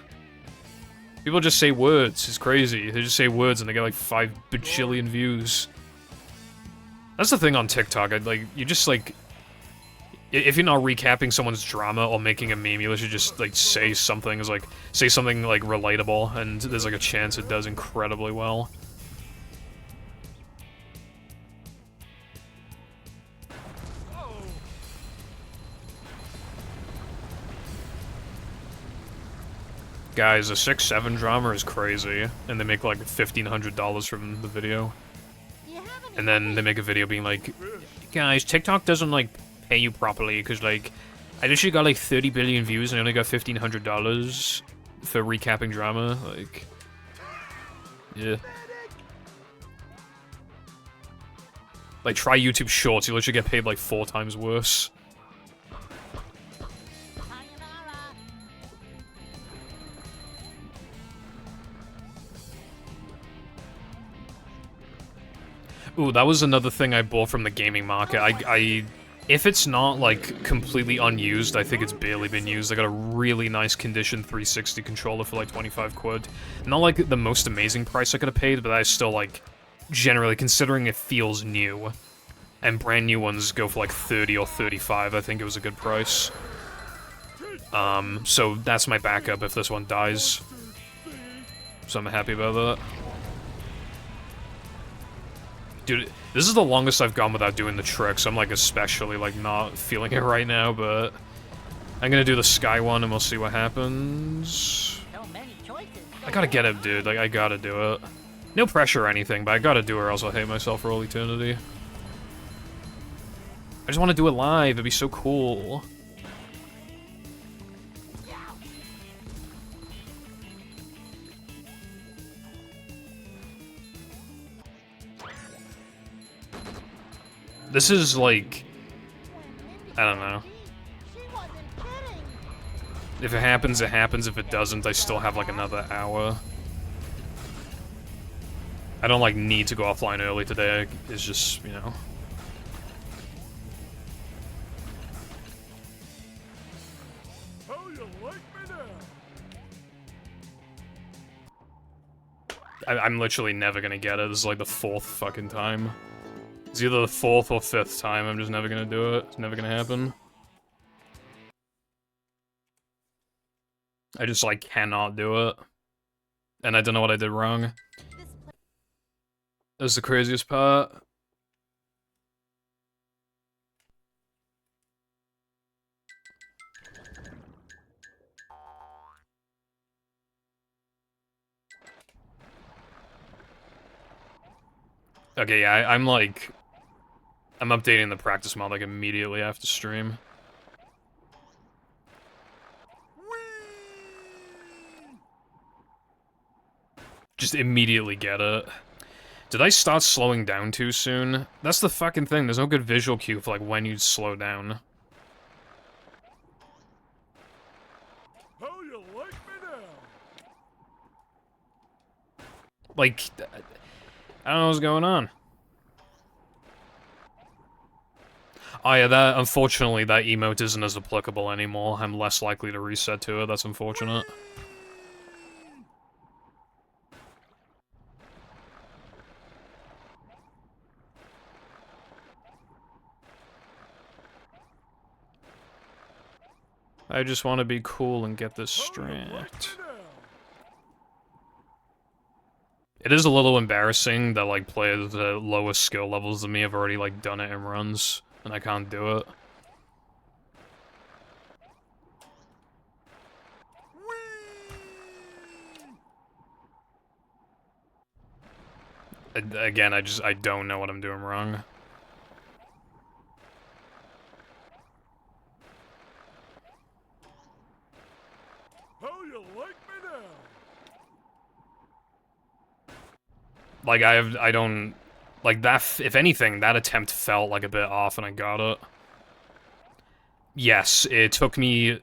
People just say words, it's crazy. They just say words and they get like 5 bajillion views. That's the thing on TikTok, you just like... If you're not recapping someone's drama or making a meme, you should just, like, say something, like, relatable, and there's, like, a chance it does incredibly well. Guys, a 6-7 drama is crazy, and they make, like, $1,500 from the video. And then they make a video being like, guys, TikTok doesn't, like, pay you properly, because, like, I literally got, like, 30 billion views and I only got $1,500 for recapping drama, like, yeah. Like, try YouTube Shorts, you literally get paid, like, 4 times worse. Ooh, that was another thing I bought from the gaming market. If it's not, like, completely unused, I think it's barely been used. I got a really nice condition 360 controller for, like, 25 quid. Not, like, the most amazing price I could have paid, but I still, like, generally, considering it feels new, and brand new ones go for, like, 30 or 35, I think it was a good price. So that's my backup if this one dies. So I'm happy about that. Dude, this is the longest I've gone without doing the trick, so I'm, like, especially, like, not feeling it right now, but... I'm gonna do the sky one, and we'll see what happens. I gotta get it, dude. Like, I gotta do it. No pressure or anything, but I gotta do it or else I'll hate myself for all eternity. I just want to do it live. It'd be so cool. This is, like, I don't know. If it happens, it happens. If it doesn't, I still have, like, another hour. I don't, like, need to go offline early today. It's just, you know. How you like me now? I'm literally never gonna get it. This is, like, the 4th fucking time. It's either the 4th or 5th time. I'm just never gonna do it. It's never gonna happen. I just, like, cannot do it. And I don't know what I did wrong. That's the craziest part. Okay, yeah, I'm like... I'm updating the practice mod, like, immediately after stream. Just immediately get it. Did I start slowing down too soon? That's the fucking thing, there's no good visual cue for, like, when you slow down. How you like me now? Like, I don't know what's going on. Oh yeah, that, unfortunately, that emote isn't as applicable anymore. I'm less likely to reset to it, that's unfortunate. I just want to be cool and get this strat. It is a little embarrassing that, like, players at lowest skill levels than me have already, like, done it in runs, and I can't do it. Again, I don't know what I'm doing wrong. How you like me now? Like, I don't... Like, that, if anything, that attempt felt, like, a bit off and I got it. Yes, it took me...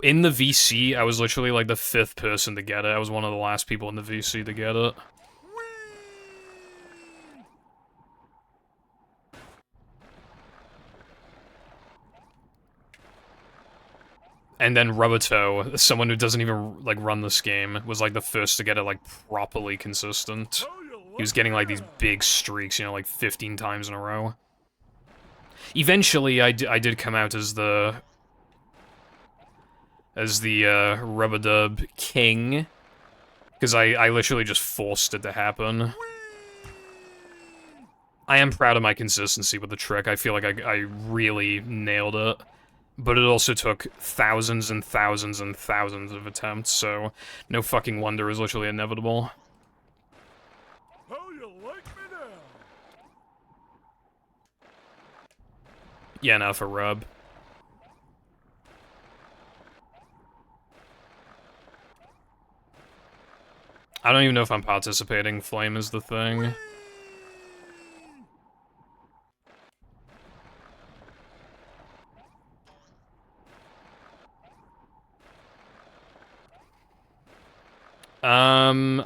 In the VC, I was literally, like, the 5th person to get it. I was one of the last people in the VC to get it. And then Roboto, someone who doesn't even, like, run this game, was, like, the first to get it, like, properly consistent. He was getting, like, these big streaks, you know, like, 15 times in a row. Eventually, I did come out as the... Rubadub King. Because I literally just forced it to happen. I am proud of my consistency with the trick. I feel like I really nailed it. But it also took thousands and thousands and thousands of attempts, so no fucking wonder it was literally inevitable. How you like me now? Yeah, no, for Rub. I don't even know if I'm participating. Flame is the thing.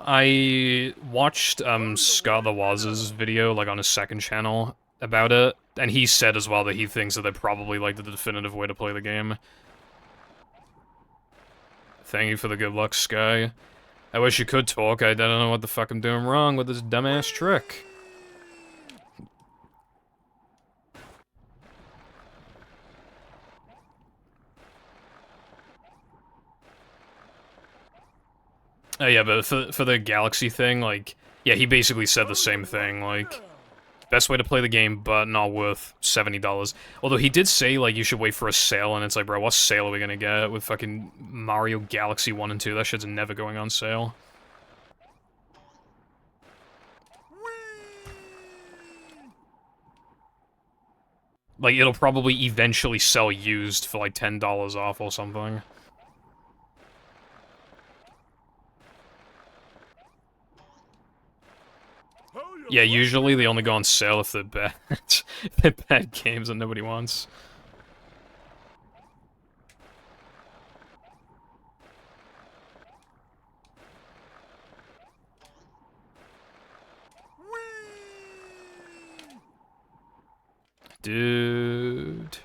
I watched, Scott the Waz's video, like, on his second channel about it, and he said as well that he thinks that they're probably, like, the definitive way to play the game. Thank you for the good luck, Sky. I wish you could talk. I don't know what the fuck I'm doing wrong with this dumbass trick. Oh yeah, but for the Galaxy thing, like, yeah, he basically said the same thing, like, best way to play the game, but not worth $70. Although he did say, like, you should wait for a sale, and it's like, bro, what sale are we gonna get with fucking Mario Galaxy 1 and 2? That shit's never going on sale. Like, it'll probably eventually sell used for, like, $10 off or something. Yeah, usually they only go on sale if they're bad. They're bad games that nobody wants. Dude.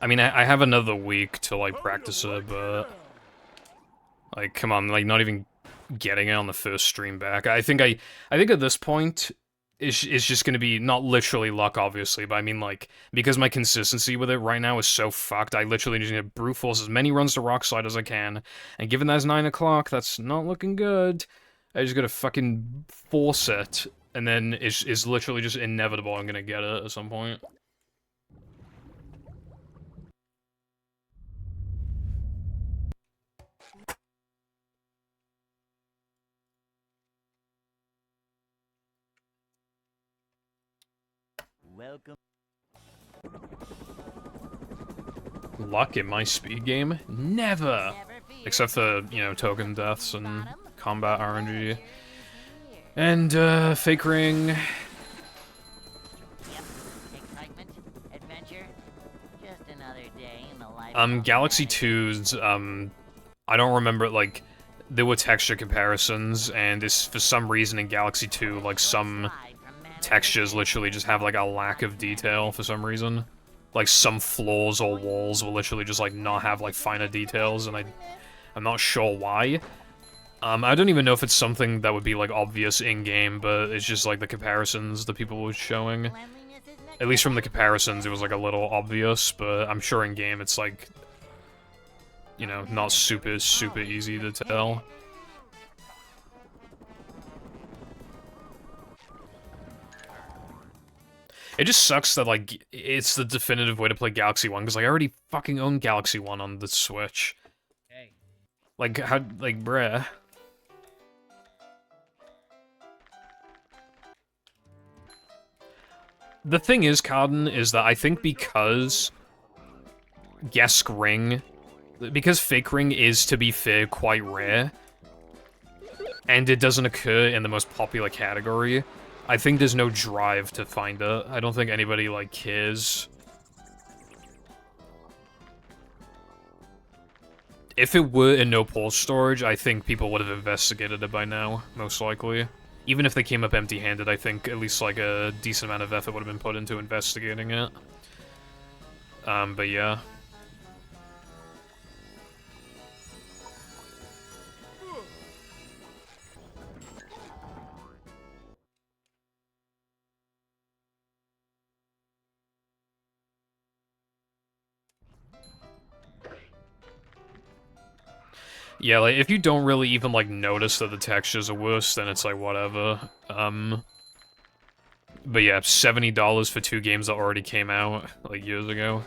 I mean, I have another week to, like, practice it, but... Like, come on, like, not even getting it on the first stream back. I think at this point, it's just gonna be, not literally luck, obviously, but I mean, like, because my consistency with it right now is so fucked, I literally just need to brute force as many runs to Rock Slide as I can, and given that it's 9 o'clock, that's not looking good. I just gotta fucking force it, and then it's literally just inevitable I'm gonna get it at some point. Welcome. Luck in my speed game? Never! Except for, you know, token deaths and combat RNG. And, fake ring. Yep. Excitement, adventure, Just another day in the life of a Galaxy manager. 2's, I don't remember, like, there were texture comparisons, and this, for some reason in Galaxy 2, like, some Slide from manager textures to literally just have, like, a lack of detail for some reason. Like, some floors or walls will literally just, like, not have, like, finer details, and I'm not sure why. I don't even know if it's something that would be, like, obvious in-game, but it's just, like, the comparisons that people were showing. Cleanliness is next At least to from the health. comparisons, it was, like, a little obvious, but I'm sure in-game it's, like, you know, not super easy to tell. It just sucks that, like, it's the definitive way to play Galaxy 1, because, like, I already fucking own Galaxy 1 on the Switch. Hey. Like, how, like, bruh. The thing is, Carden, is that I think because Gesk Ring, because Fake Ring is, to be fair, quite rare, and it doesn't occur in the most popular category, I think there's no drive to find it. I don't think anybody, like, cares. If it were in no port storage, I think people would have investigated it by now, most likely. Even if they came up empty-handed, I think at least, like, a decent amount of effort would have been put into investigating it. But yeah. Yeah, like, if you don't really even, like, notice that the textures are worse, then it's like, whatever. But yeah, $70 for 2 games that already came out, like, years ago.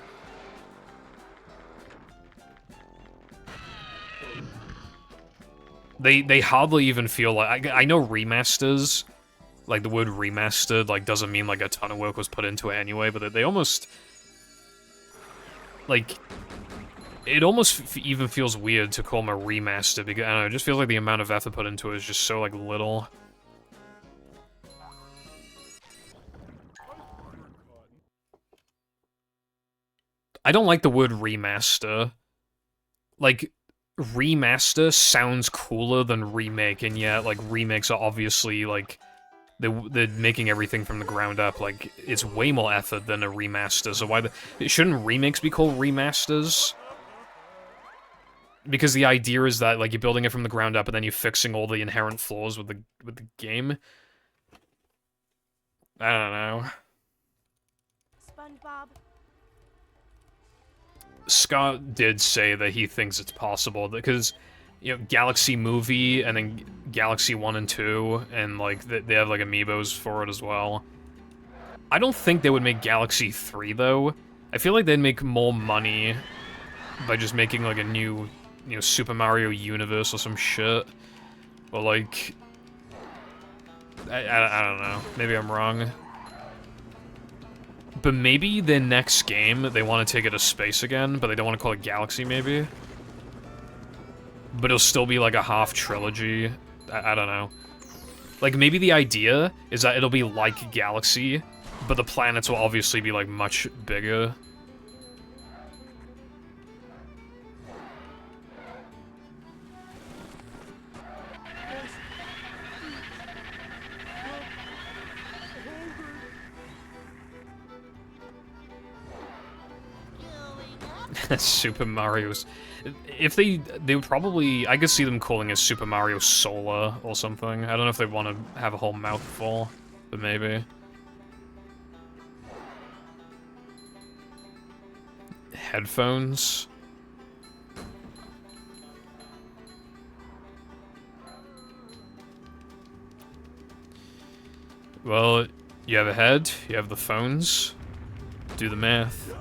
They hardly even feel like... I know remasters, like, the word remastered, like, doesn't mean, like, a ton of work was put into it anyway, but they almost... Like... It almost even feels weird to call them a remaster, because, I don't know, it just feels like the amount of effort put into it is just so, like, little. I don't like the word remaster. Like, remaster sounds cooler than remake, and yet, like, remakes are obviously, like, they're making everything from the ground up. Like, it's way more effort than a remaster, so why shouldn't remakes be called remasters? Because the idea is that, like, you're building it from the ground up, and then you're fixing all the inherent flaws with the game. I don't know. SpongeBob. Scott did say that he thinks it's possible, because, you know, Galaxy Movie, and then Galaxy 1 and 2, and, like, they have, like, amiibos for it as well. I don't think they would make Galaxy 3, though. I feel like they'd make more money by just making, like, a new, you know, Super Mario universe or some shit. But, like... I don't know. Maybe I'm wrong. But maybe their next game, they want to take it to space again, but they don't want to call it Galaxy, maybe? But it'll still be, like, a half-trilogy. I don't know. Like, maybe the idea is that it'll be like Galaxy, but the planets will obviously be, like, much bigger. Super Mario's... If they would probably... I could see them calling it Super Mario Solar or something. I don't know if they want to have a whole mouthful, but maybe. Headphones? Well, you have a head, you have the phones. Do the math.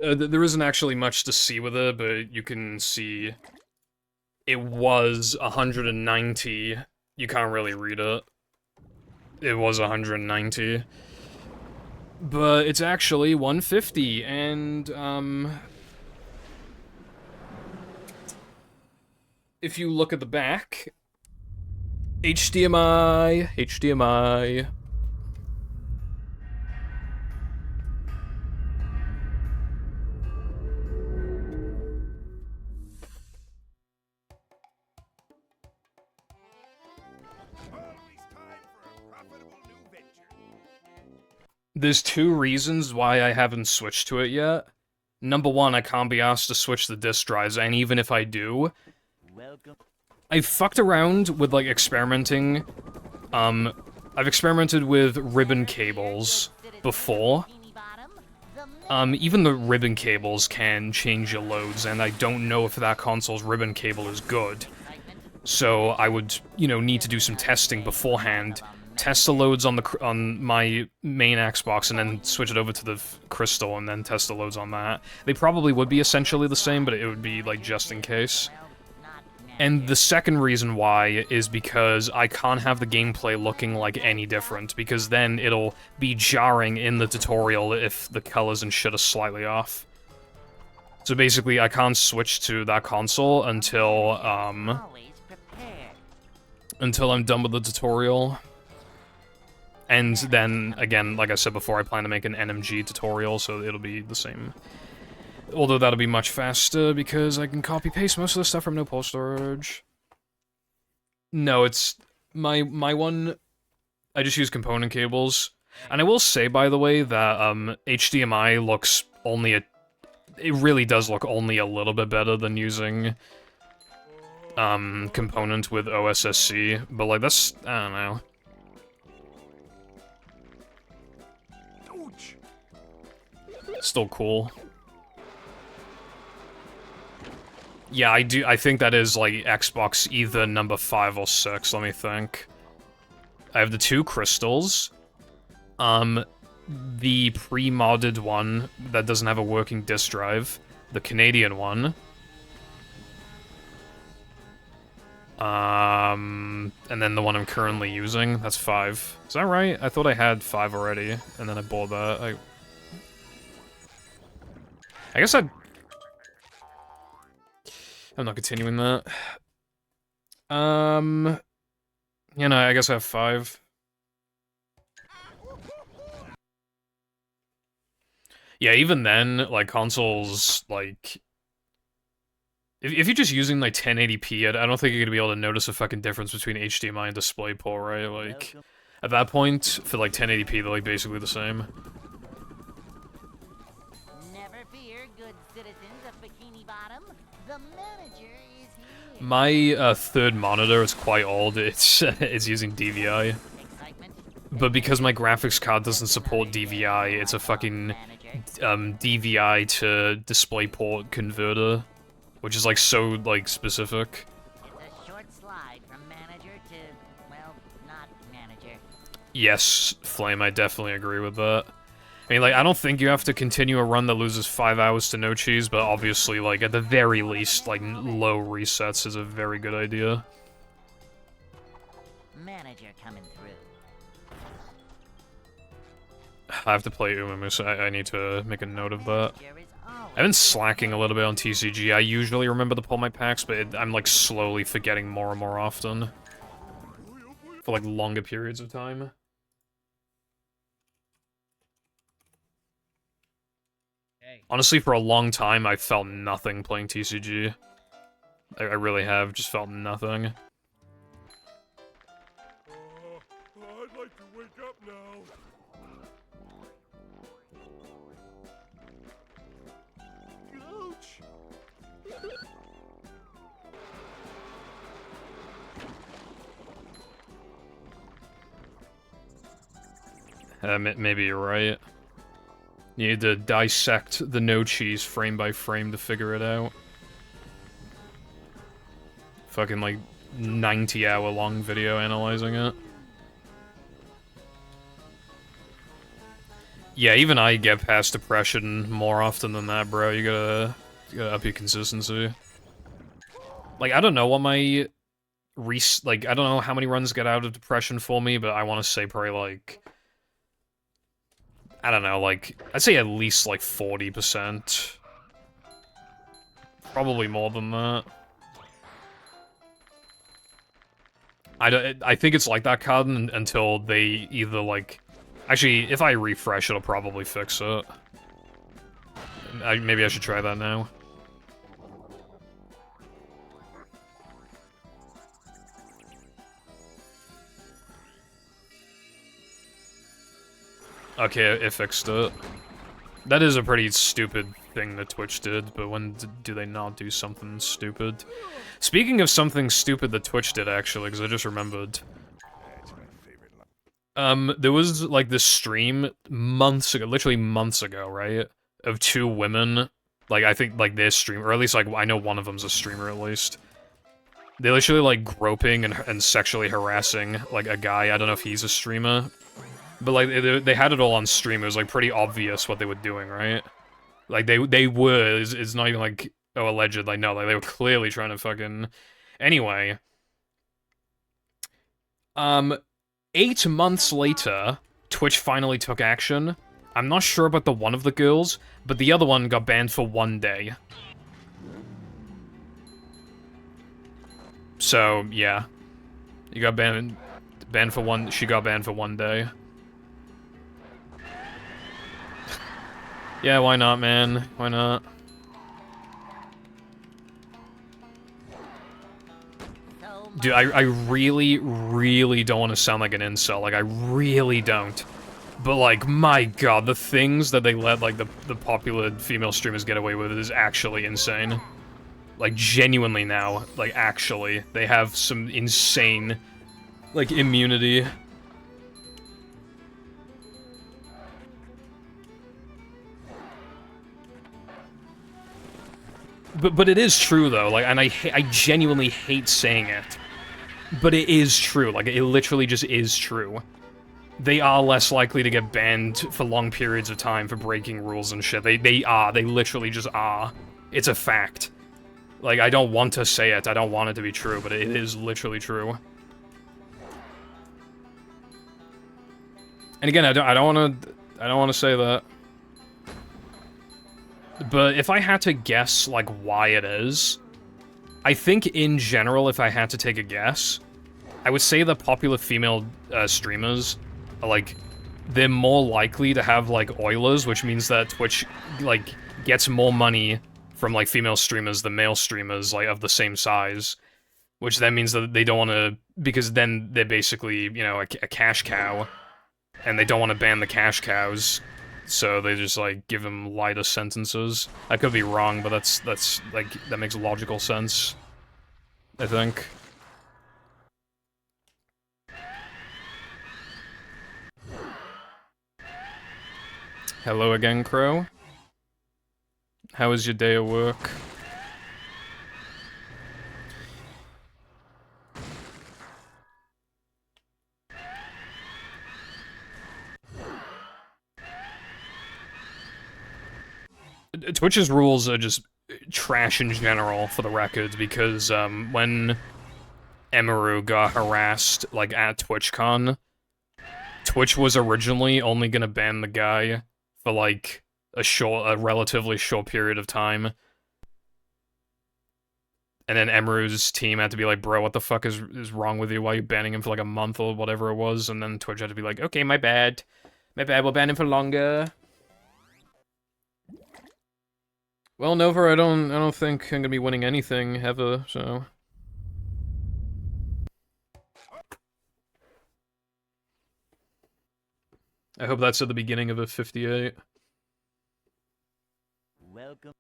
There isn't actually much to see with it, but you can see it was 190. You can't really read it. It was 190. But it's actually 150, and, if you look at the back, HDMI. There's two reasons why I haven't switched to it yet. Number one, I can't be asked to switch the disk drives, and even if I do, I fucked around with, like, experimenting. I've experimented with ribbon cables before. Even the ribbon cables can change your loads, and I don't know if that console's ribbon cable is good. So I would, you know, need to do some testing beforehand, test the loads on my main Xbox, and then switch it over to the Crystal, and then test the loads on that. They probably would be essentially the same, but it would be, like, just in case. And the second reason why is because I can't have the gameplay looking like any different, because then it'll be jarring in the tutorial if the colors and shit are slightly off. So basically, I can't switch to that console until I'm done with the tutorial. And then, again, like I said before, I plan to make an NMG tutorial, so it'll be the same. Although that'll be much faster, because I can copy-paste most of the stuff from no pole storage. No, it's... My one... I just use component cables. And I will say, by the way, that, HDMI looks only a... It really does look only a little bit better than using, component with OSSC. But, like, that's... I don't know. Still cool. Yeah, I think that is, like, Xbox either number 5 or 6, let me think. I have the two crystals. The pre-modded one that doesn't have a working disk drive. The Canadian one. And then the one I'm currently using, that's 5. Is that right? I thought I had 5 already, and then I bought that. I guess I'm not continuing that. You know, I guess I have 5. Yeah, even then, like, consoles, like... If you're just using, like, 1080p, I don't think you're gonna be able to notice a fucking difference between HDMI and DisplayPort, right? Like, at that point, for, like, 1080p, they're, like, basically the same. Never fear, good citizens of Bikini Bottom. The manager is here. My, third monitor is quite old. It's using DVI. But because my graphics card doesn't support DVI, it's a fucking, DVI to DisplayPort converter. Which is, like, so, like, specific. It's a short slide from manager to, well, not manager. Yes, Flame, I definitely agree with that. I mean, like, I don't think you have to continue a run that loses 5 hours to no cheese, but obviously, like, at the very least, like, low resets is a very good idea. Manager coming through. I have to play Umamusa, I need to make a note of that. Manager is always I've been slacking a little bit on TCG. I usually remember to pull my packs, but I'm, like, slowly forgetting more and more often. For, like, longer periods of time. Honestly, for a long time, I felt nothing playing TCG. I really have, just felt nothing. I'd like to wake up now. Ouch! Maybe you're right. You need to dissect the no cheese frame by frame to figure it out. Fucking, like, 90-hour long video analyzing it. Yeah, even I get past depression more often than that, bro. You gotta up your consistency. Like, I don't know what my like, I don't know how many runs get out of depression for me, but I want to say probably, like, I don't know, like, I'd say at least, like, 40%. Probably more than that. I think it's like that, card until they either, like... Actually, if I refresh, it'll probably fix it. Maybe I should try that now. Okay, it fixed it. That is a pretty stupid thing that Twitch did, but when do they not do something stupid? Speaking of something stupid that Twitch did, actually, because I just remembered. There was, like, this stream months ago, literally months ago, right? Of two women, like, I think, like, their stream, or at least, like, I know one of them's a streamer, at least. They literally, like, groping and sexually harassing, like, a guy. I don't know if he's a streamer. But, like, they had it all on stream. It was, like, pretty obvious what they were doing, right? Like, they were. It's not even, like, oh, alleged. Like, no, like, they were clearly trying to fucking... Anyway. 8 months later, Twitch finally took action. I'm not sure about the one of the girls, but the other one got banned for 1 day. So, yeah. You got banned for one... She got banned for 1 day. Yeah, why not, man? Why not? Dude, I really, really don't want to sound like an incel. Like, I really don't. But, like, my god, the things that they let, like, the popular female streamers get away with is actually insane. Like, genuinely now. Like, actually. They have some insane, like, immunity. But it is true, though, like, and I genuinely hate saying it. But it is true, like, it literally just is true. They are less likely to get banned for long periods of time for breaking rules and shit. They literally just are. It's a fact. Like, I don't want to say it, I don't want it to be true, but it is literally true. And again, I don't want to say that. But if I had to guess, like, why it is, I think in general, if I had to take a guess, I would say the popular female streamers, like, they're more likely to have, like, Oilers, which means that Twitch, like, gets more money from, like, female streamers than male streamers, like, of the same size. Which then means that they don't want to, because then they're basically, you know, a cash cow, and they don't want to ban the cash cows. So they just, like, give him lighter sentences. I could be wrong, but that's, like, that makes logical sense. I think. Hello again, Crow. How was your day at work? Twitch's rules are just trash in general, for the record, because, when Emaru got harassed, like, at TwitchCon, Twitch was originally only gonna ban the guy for, like, a relatively short period of time. And then Emaru's team had to be like, bro, what the fuck is wrong with you? Why are you banning him for, like, a month or whatever it was? And then Twitch had to be like, okay, my bad. My bad, we'll ban him for longer. Well, Nova, I don't think I'm gonna be winning anything ever, so... I hope that's at the beginning of a 58. Welcome.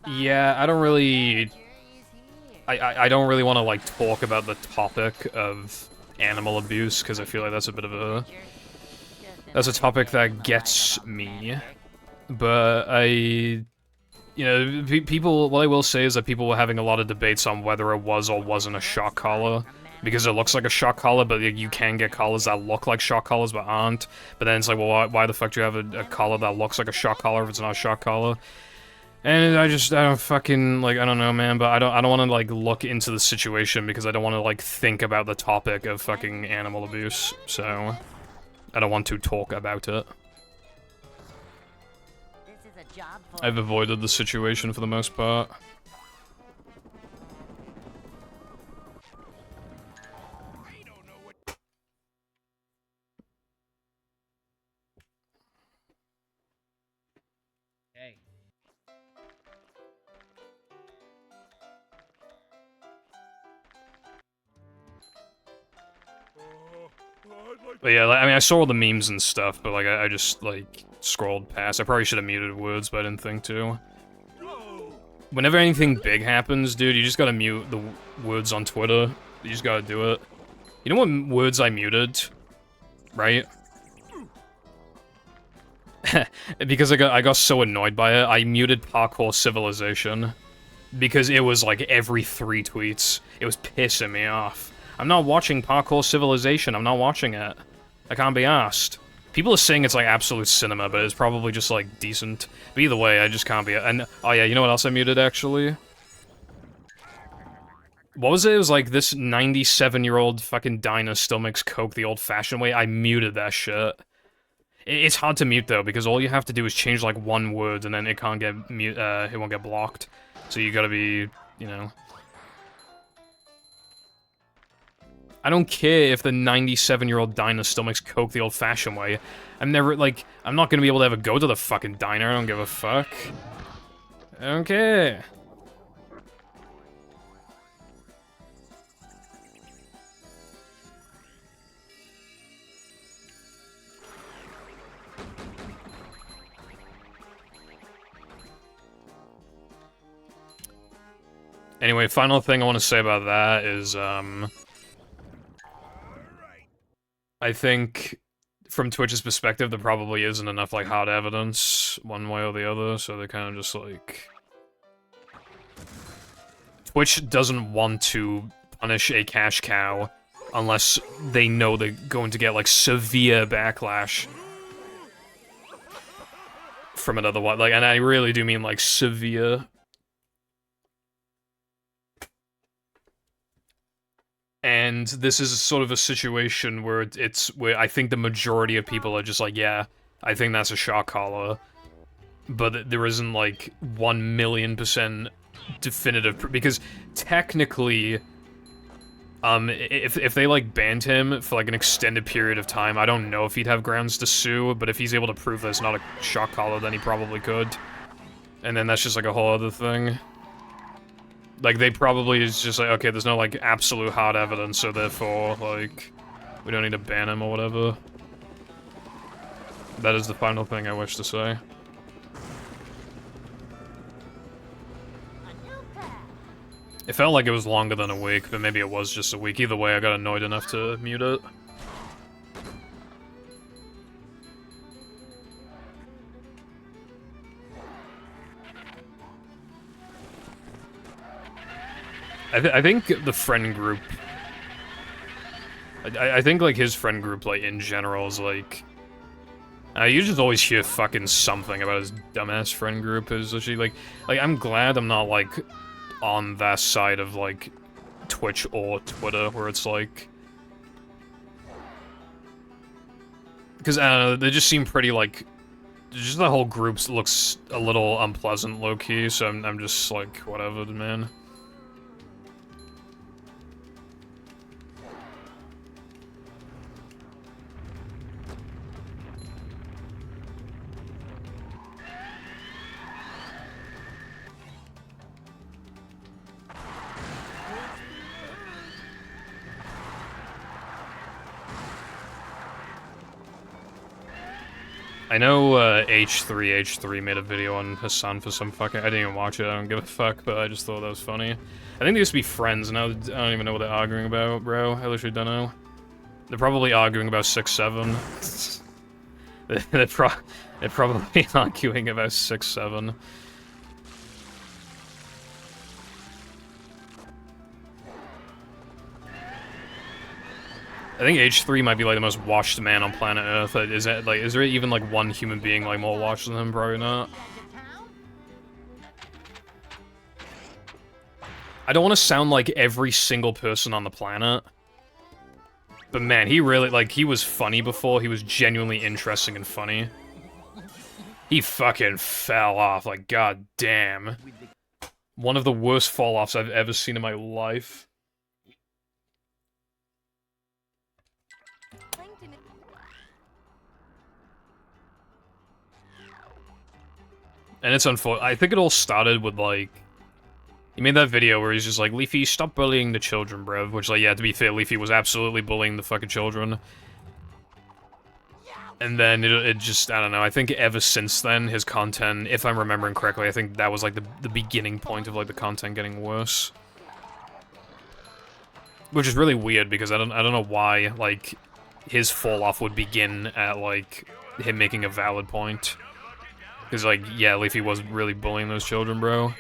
Yeah, I don't really... I don't really want to, like, talk about the topic of animal abuse, because I feel like that's a bit of a... That's a topic that gets me. But I you know, people, what I will say is that people were having a lot of debates on whether it was or wasn't a shock collar. Because it looks like a shock collar, but you can get collars that look like shock collars but aren't. But then it's like, well, why the fuck do you have a collar that looks like a shock collar if it's not a shock collar? And I don't fucking, like, I don't know, man, but I don't want to, like, look into the situation because I don't want to, like, think about the topic of fucking animal abuse, so I don't want to talk about it. This is a job for I've avoided the situation for the most part. Hey. I'd like But yeah, like, I mean, I saw all the memes and stuff, but, like, I just, like, scrolled past. I probably should have muted words, but I didn't think to. Whenever anything big happens, dude, you just gotta mute the words on Twitter. You just gotta do it. You know what words I muted? Right? Because I got so annoyed by it, I muted Parkour Civilization. Because it was, like, every 3 tweets. It was pissing me off. I'm not watching Parkour Civilization, I'm not watching it. I can't be asked. People are saying it's like absolute cinema, but it's probably just like decent. But either way, I just can't be. And oh yeah, you know what else I muted actually? What was it? It was like this 97-year-old fucking diner still makes coke the old-fashioned way. I muted that shit. It's hard to mute though because all you have to do is change like one word and then it can't get it won't get blocked. So you gotta be, you know. I don't care if the 97-year-old diner still makes coke the old-fashioned way. I'm never, like, I'm not gonna be able to ever go to the fucking diner, I don't give a fuck. I don't care. Anyway, final thing I want to say about that is, I think, from Twitch's perspective, there probably isn't enough, like, hard evidence, one way or the other, so they're kind of just, like... Twitch doesn't want to punish a cash cow unless they know they're going to get, like, severe backlash from it otherwise. Like, and I really do mean, like, severe. And this is sort of a situation where where I think the majority of people are just like, yeah, I think that's a shock collar. But there isn't, like, 1,000,000% definitive, because technically, if they, like, banned him for, like, an extended period of time, I don't know if he'd have grounds to sue, but if he's able to prove that it's not a shock collar, then he probably could. And then that's just, like, a whole other thing. Like, they probably is just like, okay, there's no, like, absolute hard evidence, so therefore, like, we don't need to ban him or whatever. That is the final thing I wish to say. It felt like it was longer than a week, but maybe it was just a week. Either way, I got annoyed enough to mute it. I think the friend group... I think, like, his friend group, like, in general is, like... you just always hear fucking something about his dumbass friend group. Is literally, like, I'm glad I'm not, like, on that side of, like, Twitch or Twitter, where it's, like... Because, I don't know, they just seem pretty, like... Just the whole group looks a little unpleasant, low-key, so I'm just, like, whatever, man. I know H3 made a video on Hassan for some fucking... I didn't even watch it, I don't give a fuck, but I just thought that was funny. I think they used to be friends, now I don't even know what they're arguing about, bro. I literally don't know. They're probably arguing about 6-7. they're probably arguing about 6-7. think H3 might be like the most washed man on planet Earth. Is it like, is there even like one human being like more washed than him? Probably not. I don't want to sound like every single person on the planet. But man, he really, like, he was funny before. He was genuinely interesting and funny. He fucking fell off, like, god damn. One of the worst fall-offs I've ever seen in my life. And it's unfortunate. I think it all started with, like... He made that video where he's just like, Leafy, stop bullying the children, bruv. Which, like, yeah, to be fair, Leafy was absolutely bullying the fucking children. And then it just, I don't know, I think ever since then, his content, if I'm remembering correctly, I think that was, like, the beginning point of, like, the content getting worse. Which is really weird, because I don't know why, like, his fall-off would begin at, like, him making a valid point. Because, like, yeah, Leafy was really bullying those children, bro.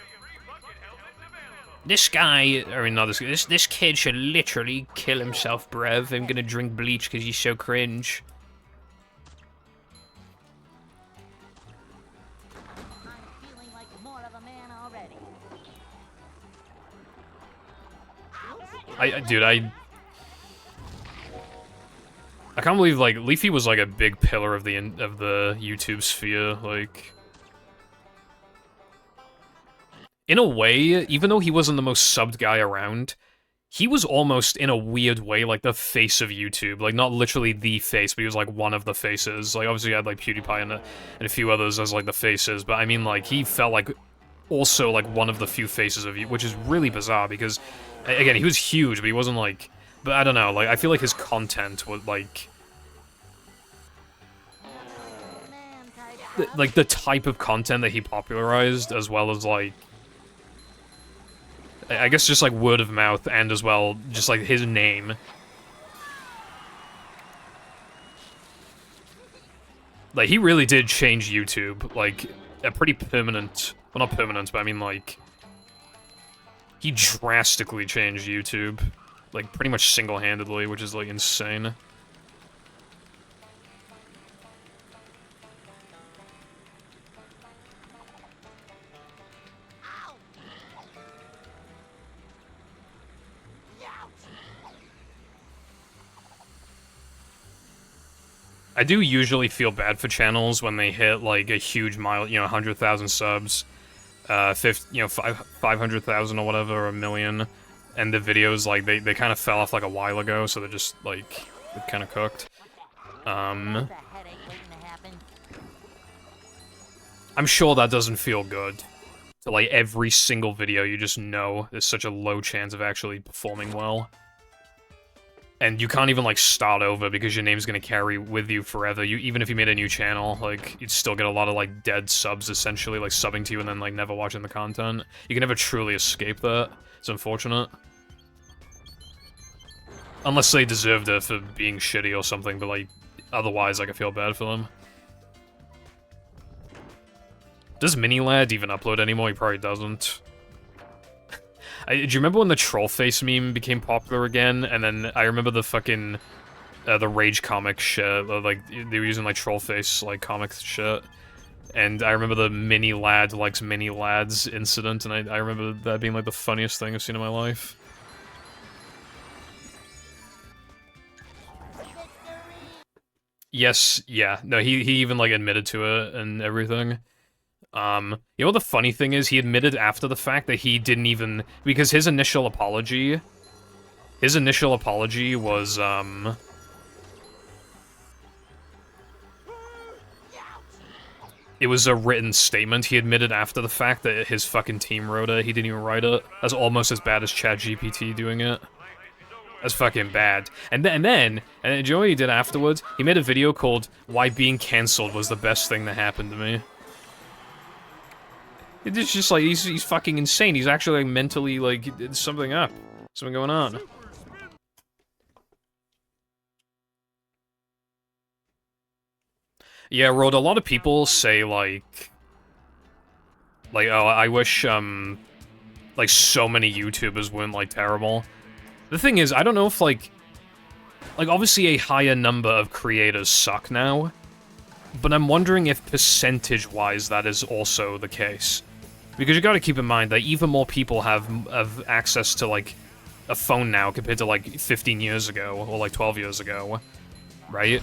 This guy, I mean, not this kid should literally kill himself, bruv. I'm gonna drink bleach because he's so cringe. I'm feeling like more of a man already. Dude, I can't believe, like, Leafy was, like, a big pillar of the YouTube sphere, like... In a way, even though he wasn't the most subbed guy around, he was almost, in a weird way, like, the face of YouTube. Like, not literally the face, but he was, like, one of the faces. Like, obviously, you had, like, PewDiePie and a few others as, like, the faces, but I mean, like, he felt like also, like, one of the few faces of you, which is really bizarre, because, again, he was huge, but he wasn't, like... But I don't know, like, I feel like his content was, like... the type of content that he popularized, as well as, like... I guess just, like, word of mouth, and as well, just, like, his name. Like, he really did change YouTube, like, a pretty permanent... Well, not permanent, but I mean, like... He drastically changed YouTube. Like, pretty much single-handedly, which is, like, insane. I do usually feel bad for channels when they hit, like, a huge mile, you know, 100,000 subs, 500,000 or whatever, or a million, and the videos, like, they kind of fell off, like, a while ago, so they're just, like, kind of cooked. I'm sure that doesn't feel good. So, like, every single video you just know there's such a low chance of actually performing well. And you can't even, like, start over because your name's gonna carry with you forever. Even if you made a new channel, like, you'd still get a lot of, like, dead subs, essentially, like, subbing to you and then, like, never watching the content. You can never truly escape that. It's unfortunate. Unless they deserved it for being shitty or something, but, like, otherwise, like, I feel bad for them. Does Mini-Lad even upload anymore? He probably doesn't. Do you remember when the troll face meme became popular again? And then I remember the fucking, the Rage comic shit, like, they were using, like, troll face, like, comic shit. And I remember the Mini-Lad likes Mini-Lads incident, and I remember that being, like, the funniest thing I've seen in my life. Yes, yeah, no, he even, like, admitted to it and everything. You know what the funny thing is? He admitted after the fact that he didn't even... Because his initial apology... was, it was a written statement. He admitted after the fact that his fucking team wrote it. He didn't even write it. That's almost as bad as ChatGPT doing it. That's fucking bad. And then, do you know what he did afterwards? He made a video called Why Being Cancelled Was the Best Thing That Happened to Me. It's just like, he's fucking insane. He's actually, like, mentally, like, something up. Something going on. Yeah, Rod, a lot of people say, like, oh, I wish, like, so many YouTubers weren't, like, terrible. The thing is, I don't know if, like, like, obviously a higher number of creators suck now, but I'm wondering if percentage-wise that is also the case. Because you gotta keep in mind that even more people have access to, like, a phone now compared to, like, 15 years ago, or, like, 12 years ago, right?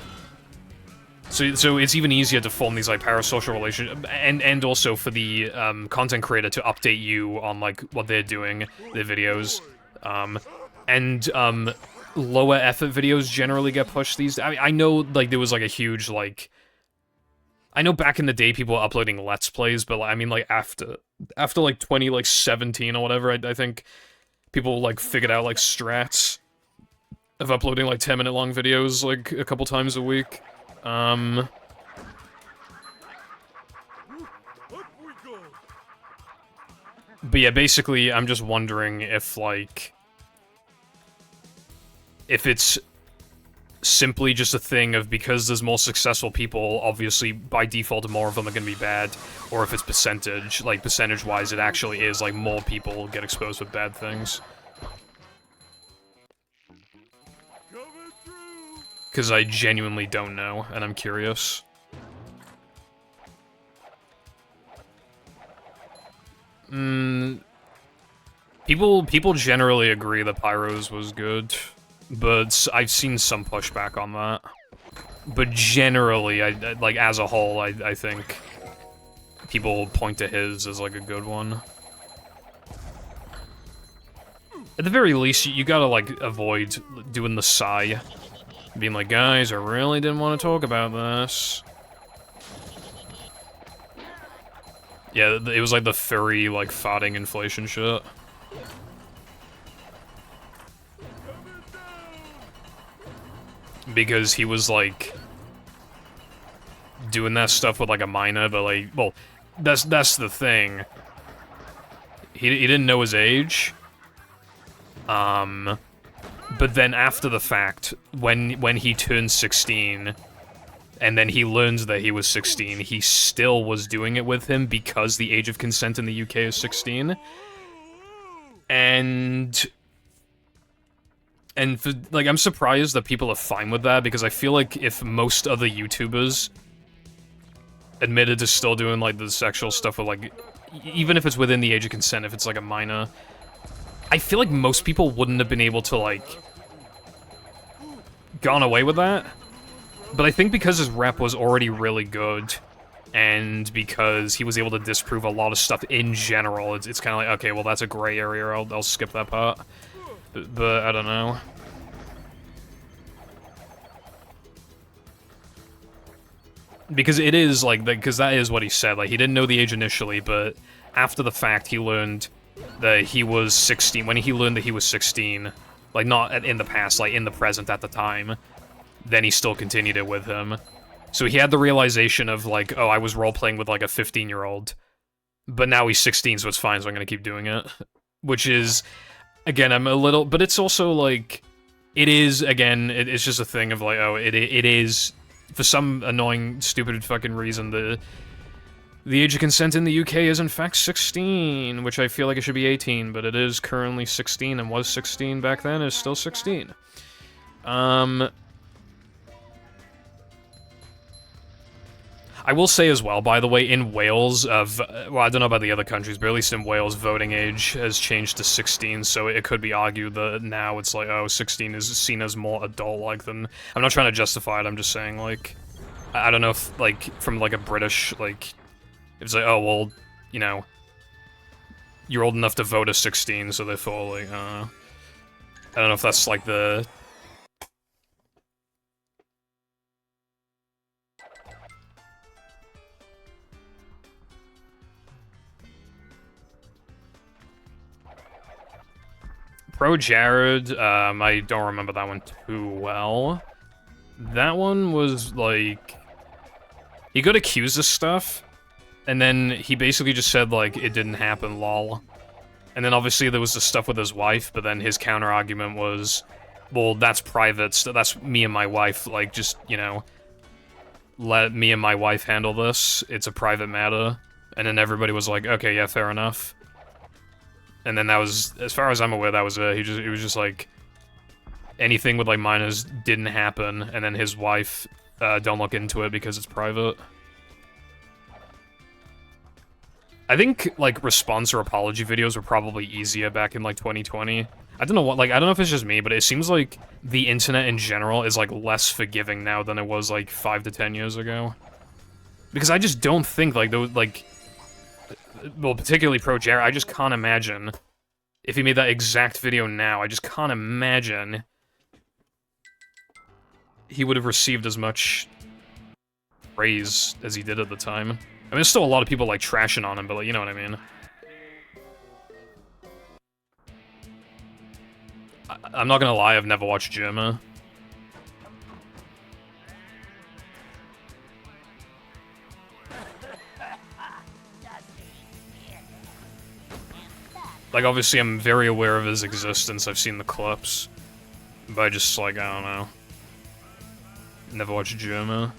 So it's even easier to form these, like, parasocial relationships, and also for the, content creator to update you on, like, what they're doing, their videos, lower effort videos generally get pushed these days. I know, like, there was, like, a huge, like... I know back in the day people were uploading Let's Plays, but, like, I mean, like, after like, 2017 or whatever, I think people, like, figured out, like, strats of uploading, like, 10-minute long videos, like, a couple times a week. Up we go. But yeah, basically, I'm just wondering if, like... if it's simply just a thing of because there's more successful people, obviously, by default, more of them are gonna be bad, or if it's percentage, like, percentage-wise, it actually is, like, more people get exposed with bad things. Coming through. Because I genuinely don't know, and I'm curious. People generally agree that Pyro's was good, but I've seen some pushback on that. But generally, like, as a whole, I think people point to his as, like, a good one. At the very least, you gotta, like, avoid doing the sigh. Being like, guys, I really didn't want to talk about this. Yeah, it was like the furry, like, farting inflation shit. Because he was, like, doing that stuff with, like, a minor, but, like, well, that's the thing. He didn't know his age. But then after the fact, when he turned 16, and then he learns that he was 16, he still was doing it with him because the age of consent in the UK is 16. And for, like, I'm surprised that people are fine with that, because I feel like if most other YouTubers admitted to still doing, like, the sexual stuff with, like, even if it's within the age of consent, if it's, like, a minor, I feel like most people wouldn't have been able to, like, gone away with that. But I think because his rep was already really good, and because he was able to disprove a lot of stuff in general, it's kind of like, okay, well, that's a gray area, I'll skip that part. But I don't know. Because it is, like, because that is what he said, like, he didn't know the age initially, but after the fact, he learned that he was 16, when he learned that he was 16, like, not in the past, like, in the present at the time, then he still continued it with him. So he had the realization of, like, oh, I was role-playing with, like, a 15-year-old, but now he's 16, so it's fine, so I'm gonna keep doing it. Which is, again, I'm a little, but it's also, like, it is, again, it's just a thing of, like, oh, it is, for some annoying, stupid fucking reason, the age of consent in the UK is in fact 16, which I feel like it should be 18, but it is currently 16, and was 16 back then, is still 16. I will say as well, by the way, in Wales, well, I don't know about the other countries, but at least in Wales, voting age has changed to 16, so it could be argued that now it's like, oh, 16 is seen as more adult-like than... I'm not trying to justify it, I'm just saying, like... I don't know if, like, from, like, a British, like... It's like, oh, well, you know... You're old enough to vote at 16, so therefore, like, I don't know if that's, like, the... Pro Jared, I don't remember that one too well. That one was, like... He got accused of stuff, and then he basically just said, like, it didn't happen, lol. And then obviously there was the stuff with his wife, but then his counter-argument was, well, that's private, so that's me and my wife, like, just, you know, let me and my wife handle this, it's a private matter. And then everybody was like, okay, yeah, fair enough. And then that was, as far as I'm aware, that was it. It was just like, anything with, like, minors didn't happen, and then his wife, don't look into it because it's private. I think, like, response or apology videos were probably easier back in, like, 2020. I don't know what, like, I don't know if it's just me, but it seems like the internet in general is, like, less forgiving now than it was, like, 5 to 10 years ago. Because I just don't think, like, those, like... Well, particularly Pro Jared, I just can't imagine... If he made that exact video now, I just can't imagine... he would have received as much... praise as he did at the time. I mean, there's still a lot of people, like, trashing on him, but, like, you know what I mean. I'm not gonna lie, I've never watched Germa. Like, obviously, I'm very aware of his existence, I've seen the clips. But I just, like, I don't know. Never watched Germa.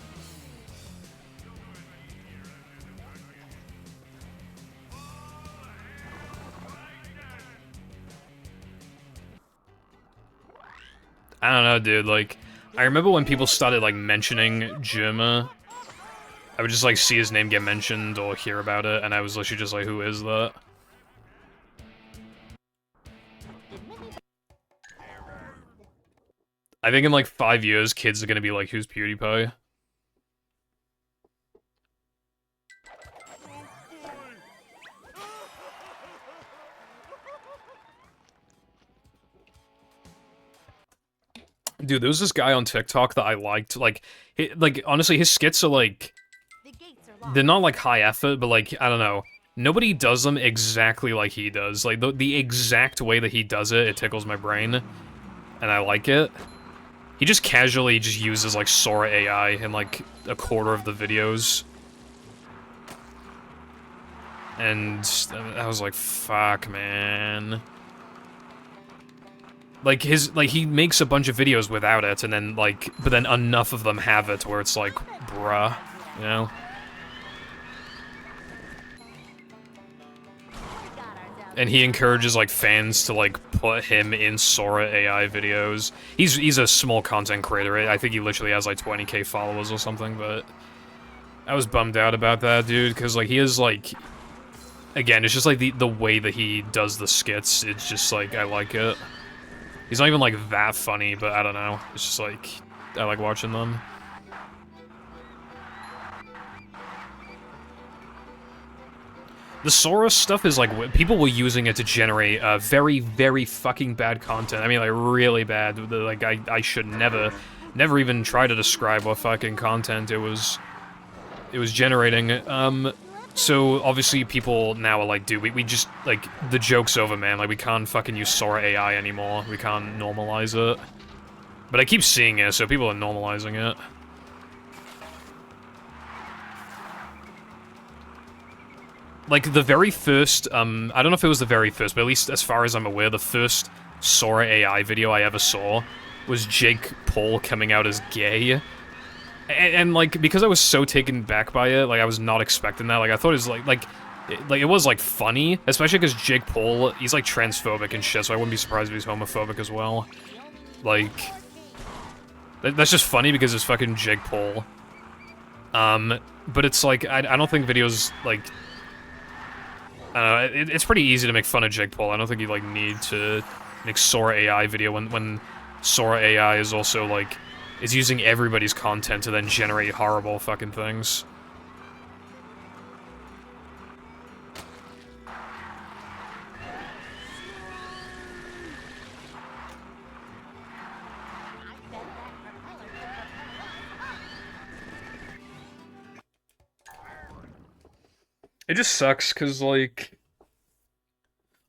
I don't know, dude, like, I remember when people started, like, mentioning Germa, I would just, like, see his name get mentioned or hear about it, and I was literally just like, who is that? I think in, like, 5 years, kids are gonna be like, who's PewDiePie? Dude, there was this guy on TikTok that I liked, like, honestly, his skits are, like, The gates are locked. they're not, like, high effort, but, like, I don't know. Nobody does them exactly like he does. Like, the exact way that he does it, it tickles my brain, and I like it. He just casually just uses, like, Sora AI in, like, a quarter of the videos. And I was like, fuck, man. Like, he makes a bunch of videos without it, and then, like, but then enough of them have it where it's like, bruh, you know? And he encourages, like, fans to, like, put him in Sora AI videos. He's a small content creator, I think he literally has, like, 20k followers or something, but... I was bummed out about that, dude, because, like, he is, like... Again, it's just, like, the way that he does the skits, it's just, like, I like it. He's not even, like, that funny, but I don't know. It's just, like, I like watching them. The Sora stuff is, like, people were using it to generate, very, very fucking bad content. I mean, like, really bad. Like, I should never even try to describe what fucking content it was generating. So, obviously, people now are like, dude, we just, like, the joke's over, man. Like, we can't fucking use Sora AI anymore. We can't normalize it. But I keep seeing it, so people are normalizing it. Like, the very first, I don't know if it was the very first, but at least as far as I'm aware, the first Sora AI video I ever saw was Jake Paul coming out as gay. And, like, because I was so taken back by it, like, I was not expecting that. Like, I thought it was, like, it was, like, funny. Especially because Jake Paul, he's, like, transphobic and shit, so I wouldn't be surprised if he's homophobic as well. Like, that's just funny because it's fucking Jake Paul. But it's, like, I don't think videos, like... I don't know, it's pretty easy to make fun of Jake Paul. I don't think you, like, need to make Sora AI video when Sora AI is also, like... is using everybody's content to then generate horrible fucking things. It just sucks, because, like...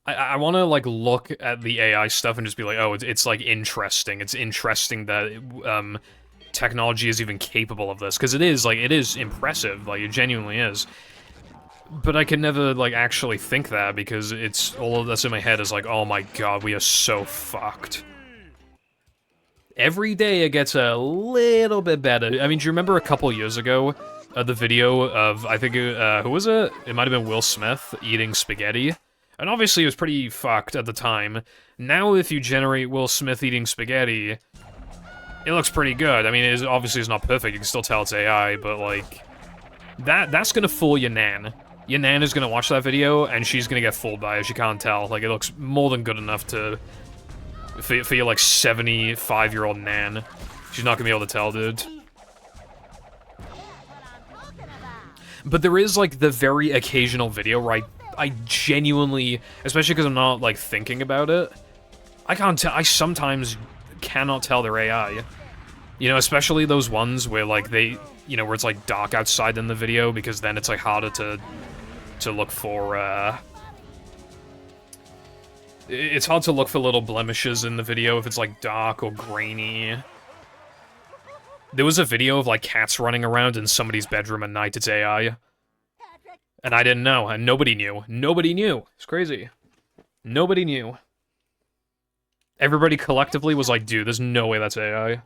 I want to, like, look at the AI stuff and just be like, oh, it's like, interesting. It's interesting that, technology is even capable of this. Because it is impressive. Like, it genuinely is. But I can never, like, actually think that, because it's... all of that's in my head is like, oh my god, we are so fucked. Every day it gets a little bit better. I mean, do you remember a couple years ago, the video of, I think, who was it? It might have been Will Smith eating spaghetti. And obviously it was pretty fucked at the time. Now if you generate Will Smith eating spaghetti, it looks pretty good. I mean, it obviously it's not perfect, you can still tell it's AI, but like... That's gonna fool your nan. Your nan is gonna watch that video, and she's gonna get fooled by it, she can't tell. Like, it looks more than good enough to... For your, like, 75-year-old nan. She's not gonna be able to tell, dude. But there is, like, the very occasional video where I genuinely, especially because I'm not, like, thinking about it, I can't tell, I sometimes cannot tell they're AI. You know, especially those ones where, like, they, you know, where it's, like, dark outside in the video, because then it's, like, harder to look for, it's hard to look for little blemishes in the video if it's, like, dark or grainy. There was a video of, like, cats running around in somebody's bedroom at night, it's AI. And I didn't know, and nobody knew. Nobody knew. It's crazy. Nobody knew. Everybody collectively was like, dude, there's no way that's AI.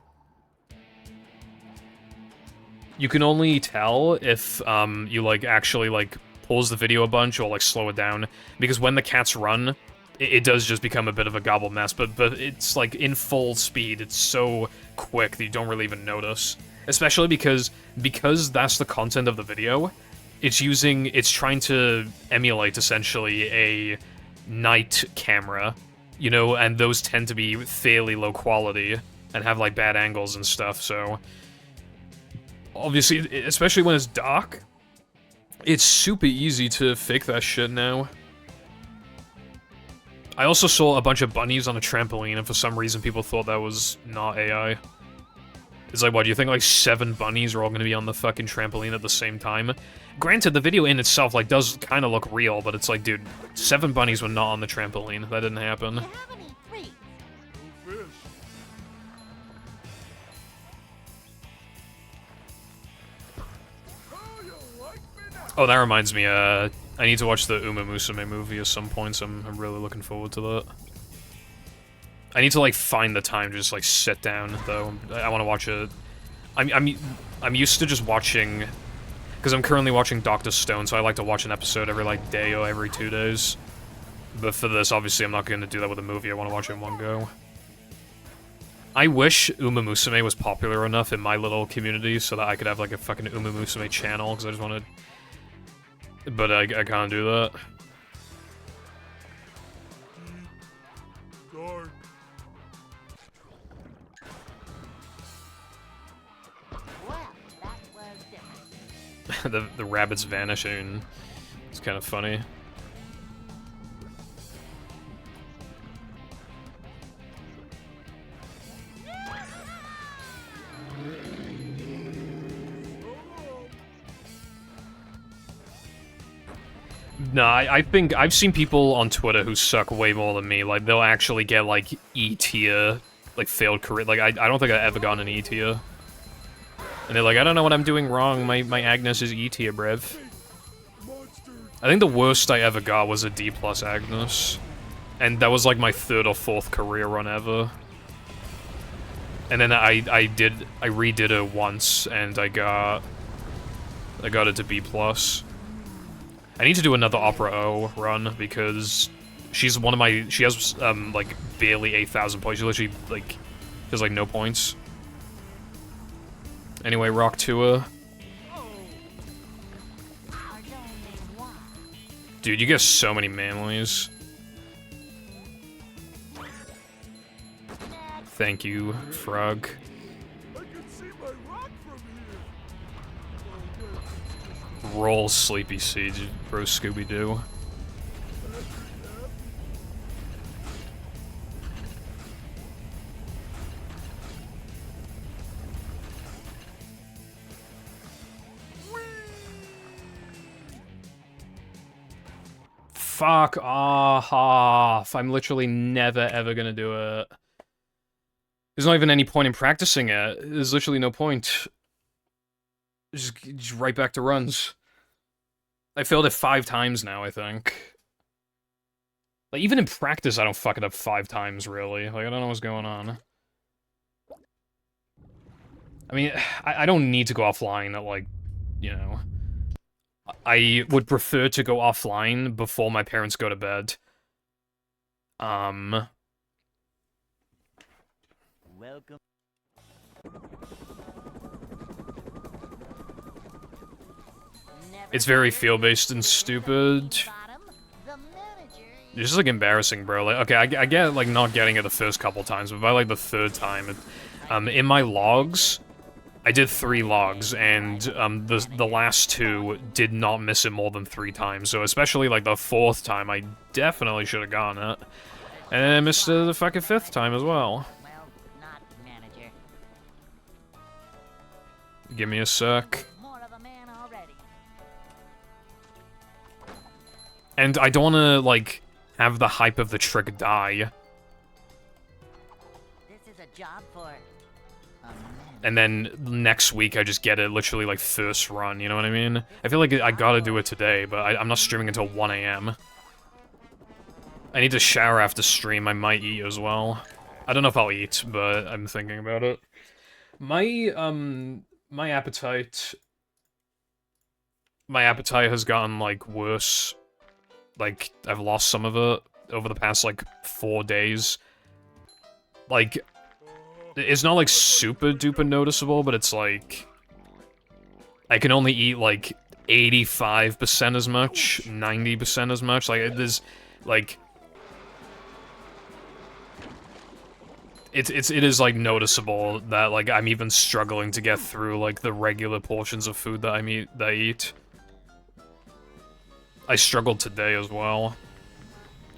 You can only tell if, you, like, actually, like, pause the video a bunch or, like, slow it down. Because when the cats run, it does just become a bit of a gobble mess, but it's, like, in full speed, it's so quick that you don't really even notice. Especially because that's the content of the video, it's trying to emulate, essentially, a night camera, you know, and those tend to be fairly low quality, and have, like, bad angles and stuff, so... Obviously, especially when it's dark, it's super easy to fake that shit now. I also saw a bunch of bunnies on a trampoline, and for some reason people thought that was not AI. It's like, what, do you think like 7 bunnies are all gonna be on the fucking trampoline at the same time? Granted, the video in itself, like, does kind of look real, but it's like, dude, 7 bunnies were not on the trampoline. That didn't happen. Oh, that reminds me, I need to watch the Uma Musume movie at some point, so I'm really looking forward to that. I need to, like, find the time to just, like, sit down, though. I want to watch it. I'm used to just watching... Because I'm currently watching Dr. Stone, so I like to watch an episode every, like, day or every 2 days. But for this, obviously, I'm not going to do that with a movie. I want to watch it in one go. I wish Uma Musume was popular enough in my little community so that I could have, like, a fucking Uma Musume channel, because I just want to... But I can't do that. Dark. Well, that was different. The rabbits vanishing. It's kind of funny. No, I think I've seen people on Twitter who suck way more than me. Like, they'll actually get, like, E-tier, like, failed career. Like, I don't think I've ever gotten an E-tier. And they're like, I don't know what I'm doing wrong. My Agnes is E-tier, brev. I think the worst I ever got was a D+ Agnes. And that was, like, my 3rd or 4th career run ever. And then I redid it once, and I got it to B+. I need to do another Opera O run, because she's one of my... She has, like, barely 8,000 points. She literally, like, has, like, no points. Anyway, Rock Tour. Dude, you get so many manlies. Thank you, Frog. I can see my rock from here. Roll Sleepy Seeds, bro Scooby-Doo. Fuck off. I'm literally never ever gonna do it. There's not even any point in practicing it. There's literally no point. Just right back to runs. I failed it 5 times now, I think. Like, even in practice, I don't fuck it up 5 times, really. Like, I don't know what's going on. I mean, I don't need to go offline at, like, you know... I would prefer to go offline before my parents go to bed. Welcome. It's very feel-based and stupid. It's just, like, embarrassing, bro. Like, okay, I get, like, not getting it the first couple times, but by, like, the third time, in my logs, I did 3 logs, and, the last 2 did not miss it more than 3 times, so especially, like, the 4th time, I definitely should have gotten it. And I missed it the fucking 5th time as well. Well, not manager. Give me a sec. More of a man already. And I don't wanna, like, have the hype of the trick die. This is a job for a man. And then next week I just get it literally like first run, you know what I mean? I feel like I gotta do it today, but I'm not streaming until 1 AM. I need to shower after stream, I might eat as well. I don't know if I'll eat, but I'm thinking about it. My appetite has gotten, like, worse. Like, I've lost some of it over the past, like, 4 days. Like, it's not, like, super-duper noticeable, but it's, like... I can only eat, like, 85% as much, 90% as much. Like, there's, like... It is, like, noticeable that, like, I'm even struggling to get through, like, the regular portions of food that I eat. I struggled today as well.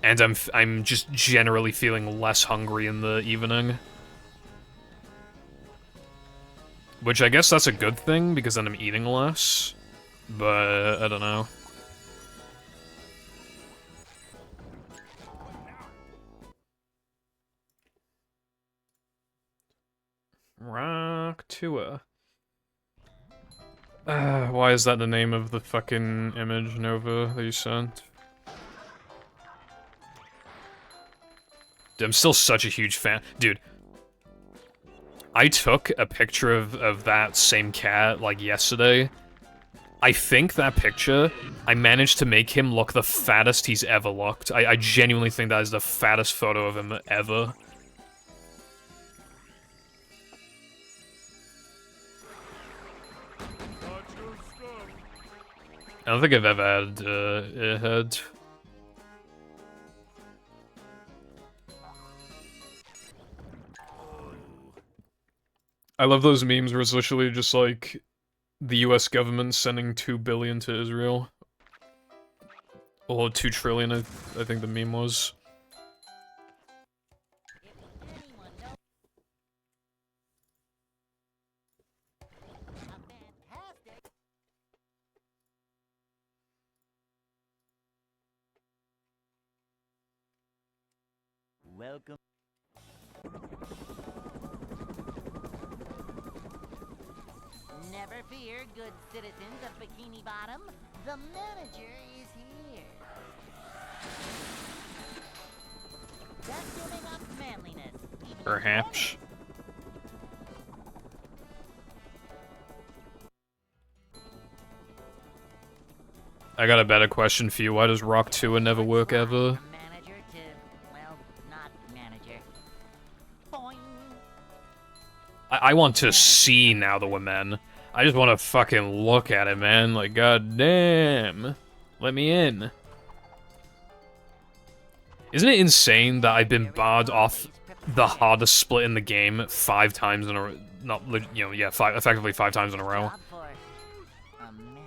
And I'm just generally feeling less hungry in the evening. Which I guess that's a good thing, because then I'm eating less. But, I don't know. Rock Tour. Why is that the name of the fucking image, Nova, that you sent? Dude, I'm still such a huge fan. Dude, I took a picture of that same cat, like, yesterday. I think that picture, I managed to make him look the fattest he's ever looked. I genuinely think that is the fattest photo of him ever. I don't think I've ever had a head. I love those memes where it's literally just like the US government sending $2 billion to Israel. Or 2 trillion, I think the meme was. Welcome. Never fear, good citizens of Bikini Bottom. The manager is here. Just giving up manliness. Even Perhaps. I got a better question for you. Why does Rock 2 never work ever? From manager to, well, not manager. Boing. I want to see now that we're men. I just want to fucking look at it, man. Like, goddamn. Let me in. Isn't it insane that I've been barred off the hardest split in the game 5 times in a row? Not, you know, yeah, effectively 5 times in a row. Job for a manager.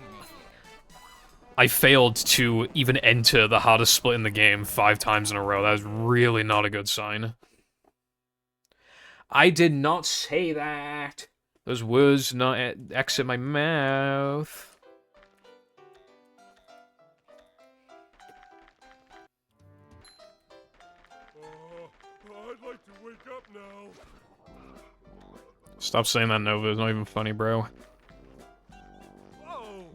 I failed to even enter the hardest split in the game 5 times in a row. That is really not a good sign. I did not say that. Those words did not exit my mouth. I'd like to wake up now. Stop saying that, Nova. It's not even funny, bro. Oh.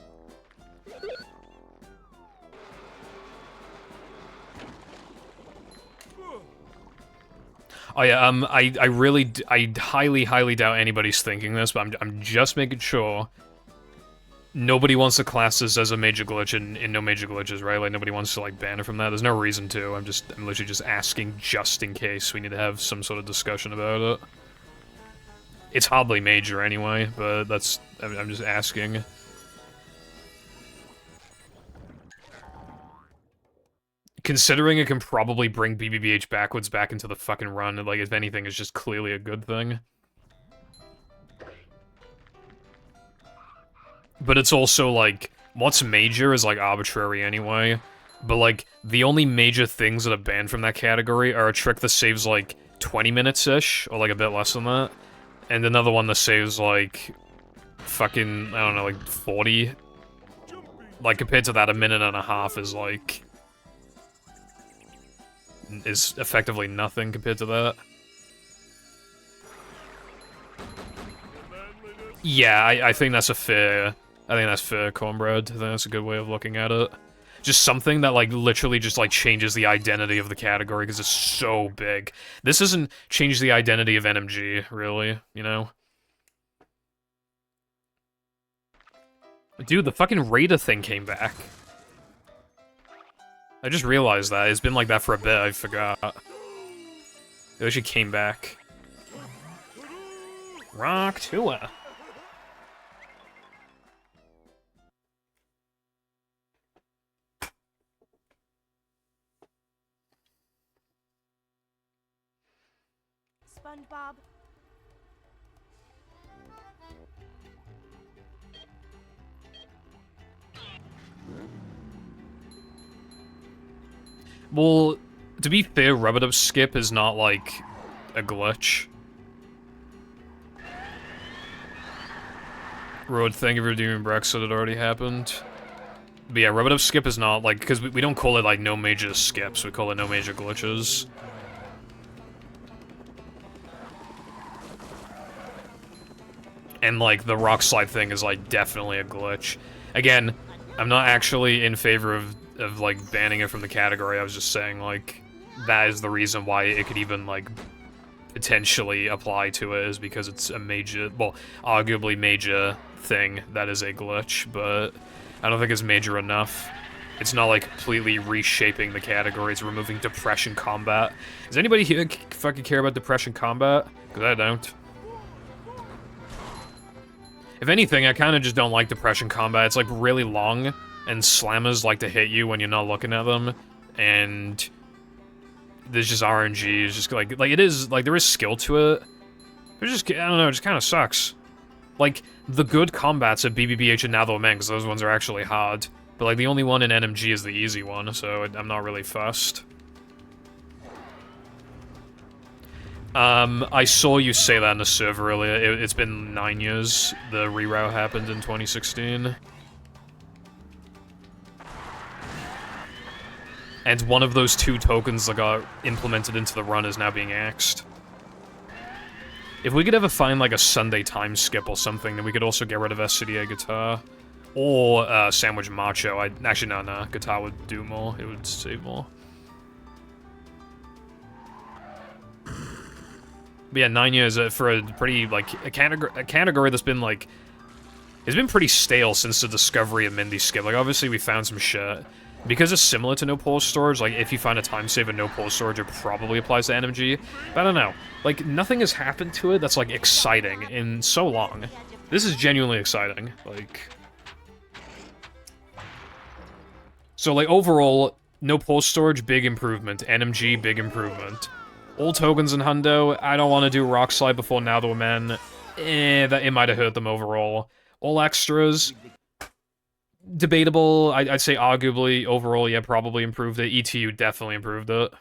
Oh yeah, I highly doubt anybody's thinking this, but I'm just making sure. nobody wants to class this as a major glitch in no major glitches, right? Like, nobody wants to, like, ban it from that. There's no reason to. I'm literally just asking just in case we need to have some sort of discussion about it. It's hardly major anyway, but that's... I'm just asking. Considering it can probably bring BBBH backwards back into the fucking run, like, if anything, it's just clearly a good thing. But it's also, like, what's major is, like, arbitrary anyway. But, like, the only major things that are banned from that category are a trick that saves, like, 20 minutes-ish, or, like, a bit less than that. And another one that saves, like, fucking, I don't know, like, 40. Like, compared to that, a minute and a half is, like... is effectively nothing compared to that. Yeah, I think that's a fair... I think that's fair, Cornbread. I think that's a good way of looking at it. Just something that, like, literally just, like, changes the identity of the category, because it's so big. This doesn't change the identity of NMG, really, you know? Dude, the fucking Raider thing came back. I just realized that. It's been like that for a bit, I forgot. It actually came back. Rock Tua. SpongeBob. Well, to be fair, Rub-a-Dub Skip is not, like, a glitch. Road, thank you for doing Brexit, it already happened. But yeah, Rub-a-Dub Skip is not, like, because we don't call it, like, no major skips, we call it no major glitches. And, like, the rock slide thing is, like, definitely a glitch. Again, I'm not actually in favor of, like, banning it from the category. I was just saying, like, that is the reason why it could even, like, potentially apply to it, is because it's a major, well, arguably major thing that is a glitch, but I don't think it's major enough. It's not, like, completely reshaping the category. It's removing Depression Combat. Does anybody here fucking care about Depression Combat? Because I don't. If anything, I kind of just don't like Depression Combat. It's, like, really long, and slammers like to hit you when you're not looking at them, and there's just RNG. It's just, like, it is, like, there is skill to it, but just, I don't know, it just kind of sucks. Like, the good combats at BBBH and Now the Men, because those ones are actually hard, but, like, the only one in NMG is the easy one, so I'm not really fussed. I saw you say that in the server earlier. It's been 9 years. The reroute happened in 2016. And one of those 2 tokens that got implemented into the run is now being axed. If we could ever find, like, a Sunday time skip or something, then we could also get rid of SCDA Guitar. Or, Sandwich Macho. Actually, no. Guitar would do more. It would save more. But yeah, 9 years for a pretty, like, a category that's been, like... It's been pretty stale since the discovery of Mindy Skip. Like, obviously we found some shit. Because it's similar to no pole storage, like, if you find a time save in no pole storage, it probably applies to NMG. But I don't know. Like, nothing has happened to it that's, like, exciting in so long. This is genuinely exciting. Like... So, like, overall, no pole storage, big improvement. NMG, big improvement. All tokens in Hundo, I don't want to do Rock Slide before Now the Men. It might have hurt them overall. All extras, debatable. I'd say arguably, overall, yeah, probably improved it. ETU definitely improved it.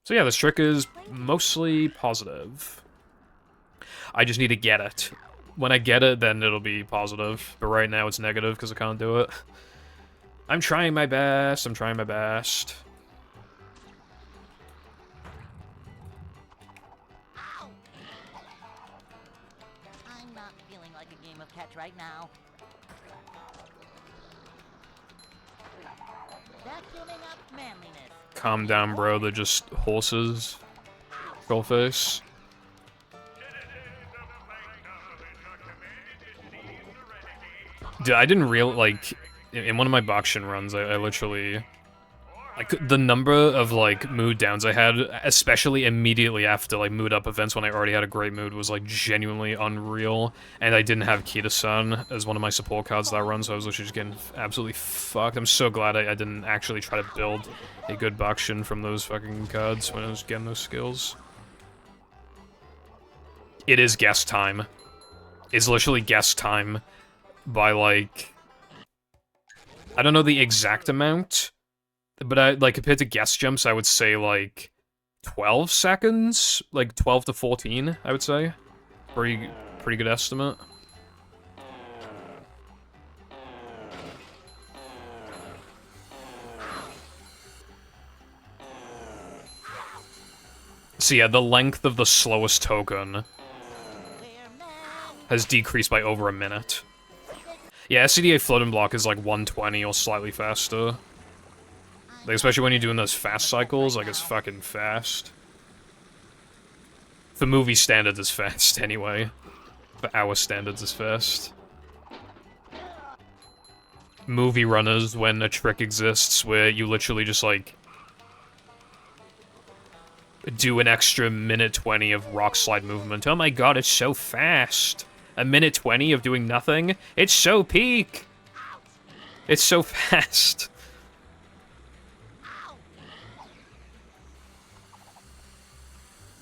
So yeah, this trick is mostly positive. I just need to get it. When I get it, then it'll be positive. But right now it's negative because I can't do it. I'm trying my best. I'm trying my best. I'm not feeling like a game of catch right now. Vacuuming up manliness. Calm down, bro. They're just horses. Skullface. Dude, I didn't like, in one of my Bakshin runs, I literally, like, the number of, like, mood downs I had, especially immediately after, like, mood up events when I already had a great mood, was, like, genuinely unreal, and I didn't have Kita-san as one of my support cards that run, so I was literally just getting absolutely fucked. I'm so glad I didn't actually try to build a good Bakshin from those fucking cards when I was getting those skills. It is guess time. It's literally guess time by, like, I don't know the exact amount, but I, like, compared to guess jumps, I would say, like, 12 seconds? Like, 12 to 14, I would say. Pretty good estimate. So yeah, the length of the slowest token has decreased by over a minute. Yeah, SCDA floating block is like 120 or slightly faster. Like, especially when you're doing those fast cycles, like, it's fucking fast. For movie standards, it's fast, anyway. For our standards, it's fast. Movie runners, when a trick exists where you literally just, like, do an extra minute 20 of rock slide movement. Oh my god, it's so fast! A minute 20 of doing nothing? It's so peak! It's so fast.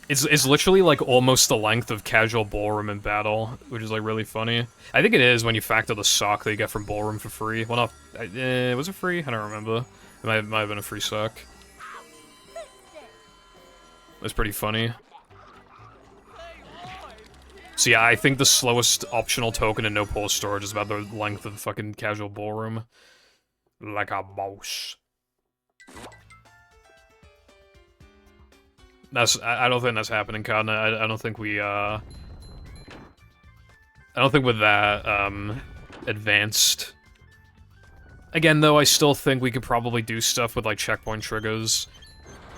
It's literally, like, almost the length of casual ballroom in battle, which is, like, really funny. I think it is when you factor the sock that you get from ballroom for free. Well, not... was it free? I don't remember. It might have been a free sock. It's pretty funny. So yeah, I think the slowest optional token in no pause storage is about the length of the fucking casual ballroom. Like a boss. I don't think that's happening, Cotton. I don't think we, I don't think we're that, advanced. Again, though, I still think we could probably do stuff with, like, checkpoint triggers.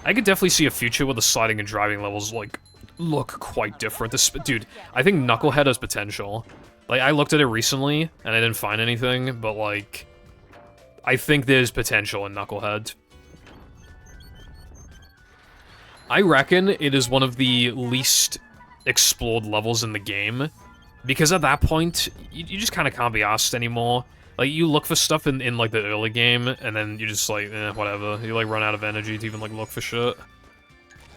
I could definitely see a future where the sliding and driving levels, like, look quite different. Dude, I think Knucklehead has potential. Like, I looked at it recently, and I didn't find anything, but, like, I think there's potential in Knucklehead. I reckon it is one of the least explored levels in the game, because at that point, you just kind of can't be asked anymore. Like, you look for stuff in, like, the early game, and then you just, like, whatever. You, like, run out of energy to even, like, look for shit.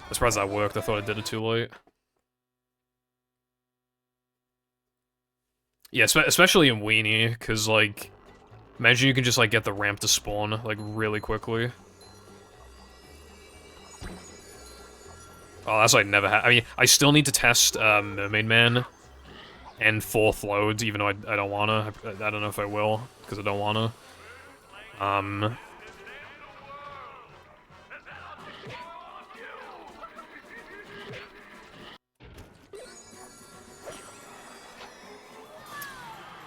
I'm surprised that worked. I thought I did it too late. Yeah, especially in Weenie, because, like, imagine you can just, like, get the ramp to spawn, like, really quickly. Oh, that's, like, never I mean, I still need to test, Mermaid Man and 4th loads, even though I don't wanna. I don't know if I will, because I don't wanna.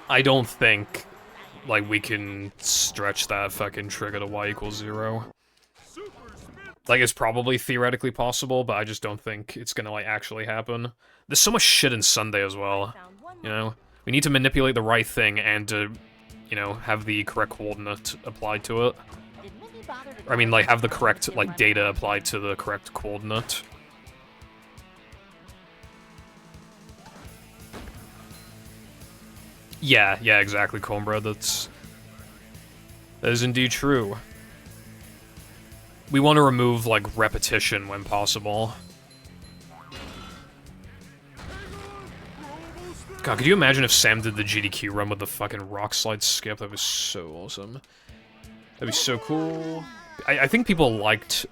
I don't think, like, we can stretch that fucking trigger to y equals 0. Like, it's probably theoretically possible, but I just don't think it's gonna, like, actually happen. There's so much shit in Sunday as well, you know? We need to manipulate the right thing and to, you know, have the correct coordinate applied to it. Or, I mean, like, have the correct, like, data applied to the correct coordinate. Yeah, exactly, Cornbread, that is indeed true. We want to remove, like, repetition when possible. God, could you imagine if Sam did the GDQ run with the fucking rock slide skip? That was so awesome. That'd be so cool. I think people liked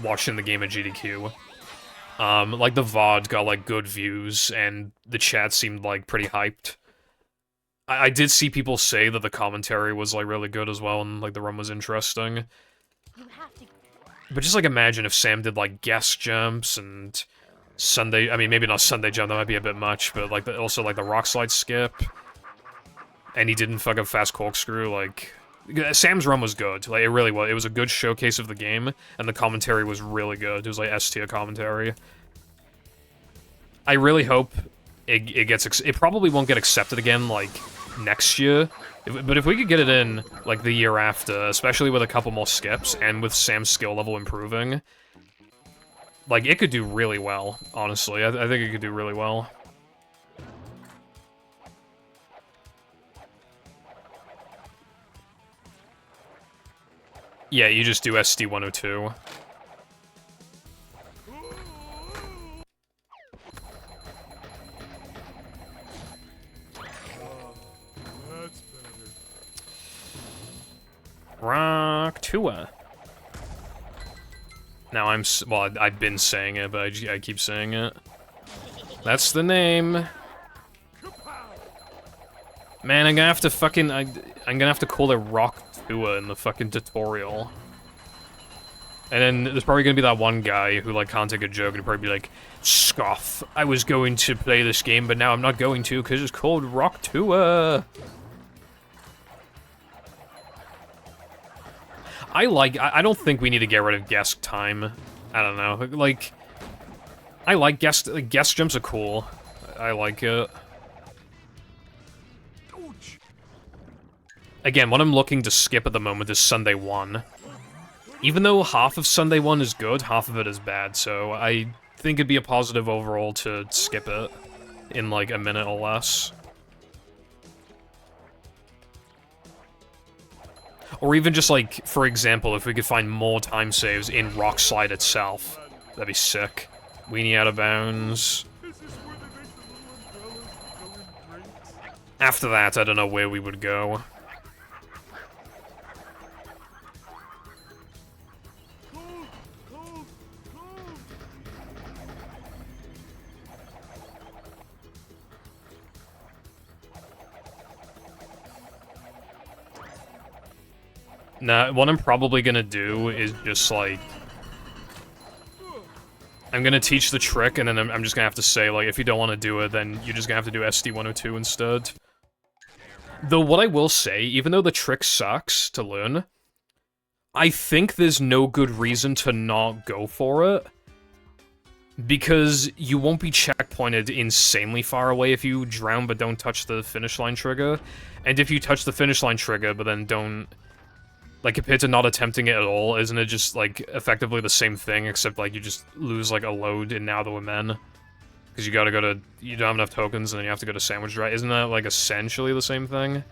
watching the game at GDQ. Like, the VOD got, like, good views, and the chat seemed, like, pretty hyped. I did see people say that the commentary was, like, really good as well, and, like, the run was interesting. But just, like, imagine if Sam did, like, guest jumps and Sunday... I mean, maybe not Sunday jump, that might be a bit much, but, like, also, like, the rock slide skip. And he didn't fucking fast corkscrew, like... Sam's run was good. Like, it really was. It was a good showcase of the game, and the commentary was really good. It was, like, S-tier commentary. I really hope it gets... It probably won't get accepted again, like, next year. But if we could get it in, like, the year after, especially with a couple more skips, and with Sam's skill level improving, like, it could do really well, honestly. I think it could do really well. Yeah, you just do SD-102. That's better. Rock Tua. Now well, I've been saying it, but I keep saying it. That's the name. Man, I'm gonna have to fucking... I'm gonna have to call it Rock Tua in the fucking tutorial. And then there's probably gonna be that one guy who, like, can't take a joke and probably be like, Scoff, I was going to play this game, but now I'm not going to, because it's called Rock Tua. I don't think we need to get rid of guest time. I don't know, like... I like guest jumps are cool. I like it. Again, what I'm looking to skip at the moment is Sunday 1. Even though half of Sunday 1 is good, half of it is bad, so I think it'd be a positive overall to skip it in like a minute or less. Or even just like, for example, if we could find more time saves in Rock Slide itself, that'd be sick. Weenie out of bounds. After that, I don't know where we would go. Nah, what I'm probably gonna do is just, like... I'm gonna teach the trick, and then I'm just gonna have to say, like, if you don't want to do it, then you're just gonna have to do SD-102 instead. Though what I will say, even though the trick sucks to learn, I think there's no good reason to not go for it. Because you won't be checkpointed insanely far away if you drown but don't touch the finish line trigger. And if you touch the finish line trigger but then don't... Like, compared to not attempting it at all, isn't it just, like, effectively the same thing, except, like, you just lose, like, a load in Now That We're Men? Because you gotta go to... You don't have enough tokens, and then you have to go to Sandwich Drive. Isn't that, like, essentially the same thing?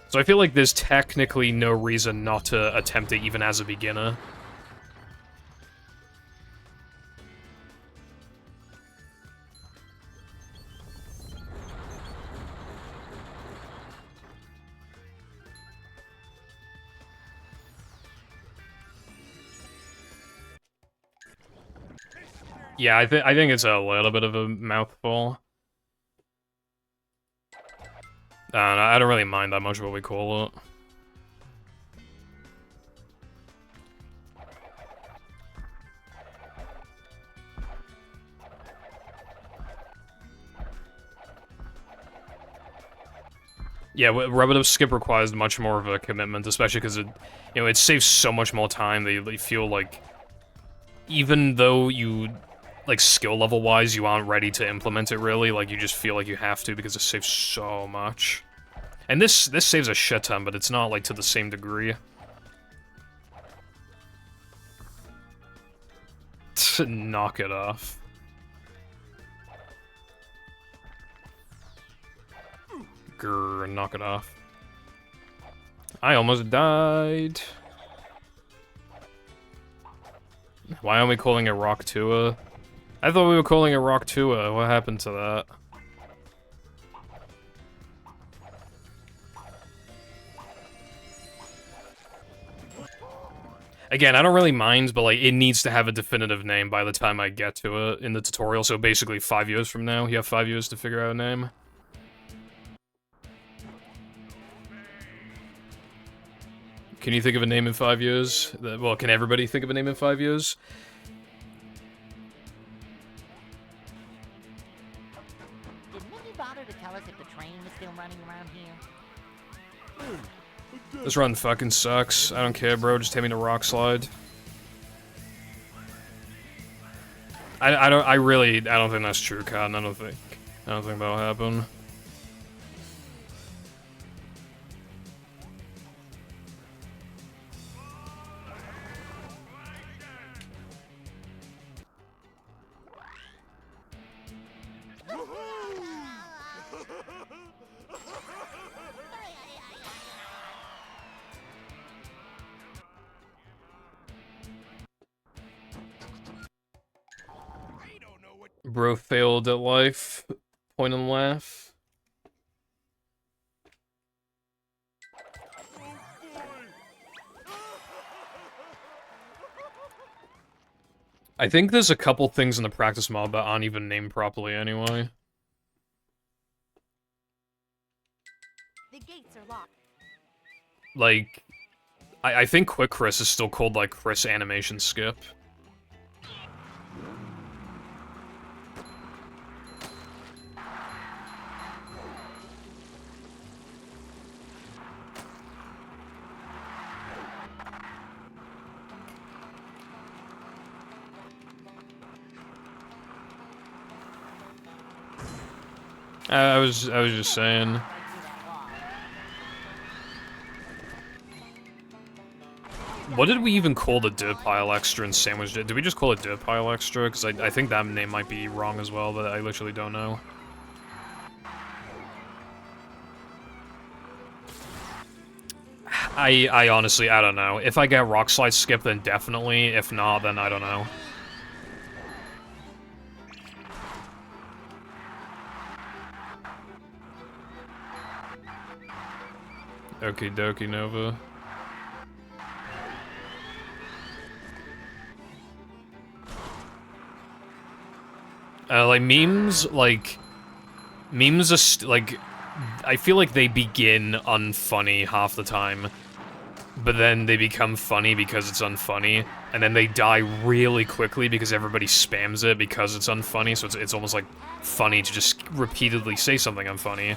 So I feel like there's technically no reason not to attempt it even as a beginner. Yeah, I think it's a little bit of a mouthful. I don't really mind that much what we call it. Yeah, repetitive skip requires much more of a commitment, especially because it, you know, it saves so much more time that you feel like, even though you, like, skill level wise, you aren't ready to implement it really, like, you just feel like you have to because it saves so much. And this saves a shit ton, but it's not, like, to the same degree. Knock it off. Grr, knock it off. I almost died. Why aren't we calling it Rock Tua? I thought we were calling it Rock Tua. What happened to that? Again, I don't really mind, but, like, it needs to have a definitive name by the time I get to it in the tutorial, so basically 5 years from now, you have 5 years to figure out a name. Can you think of a name in 5 years? Well, can everybody think of a name in 5 years? Did Mickey bother to tell us if the train was still running around here? This run fucking sucks. I don't care, bro. Just take me to Rock Slide. I don't think that's true, Cotton. I don't think that'll happen. Bro failed at life. Point and laugh. I think there's a couple things in the practice mod that aren't even named properly anyway. The gates are locked. Like, I think Quick Chris is still called, like, Chris Animation Skip. I was just saying. What did we even call the dirt pile extra in Sandwich? Did we just call it dirt pile extra? Because I think that name might be wrong as well, but I literally don't know. I honestly, I don't know. If I get Rock Slide Skip, then definitely. If not, then I don't know. Okie dokie, Nova. Like, memes are, like, I feel like they begin unfunny half the time, but then they become funny because it's unfunny, and then they die really quickly because everybody spams it because it's unfunny, so it's almost like funny to just repeatedly say something unfunny.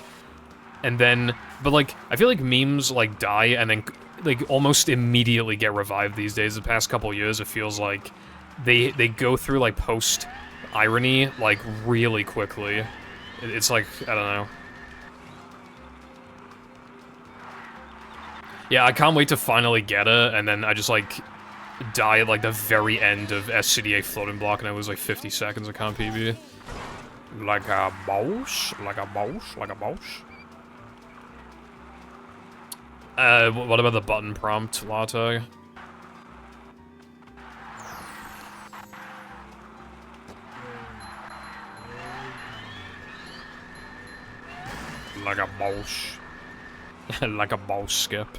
And then, but like, I feel like memes, like, die and then, like, almost immediately get revived these days. The past couple years, it feels like they go through, like, post-irony, like, really quickly. It's like, I don't know. Yeah, I can't wait to finally get it, and then I just, like, die at, like, the very end of SCDA floating block, and I lose, like, 50 seconds of comp PB. Like a boss, like a boss, like a boss. What about the button prompt, Latte? Like a boss. Like a boss, Skip.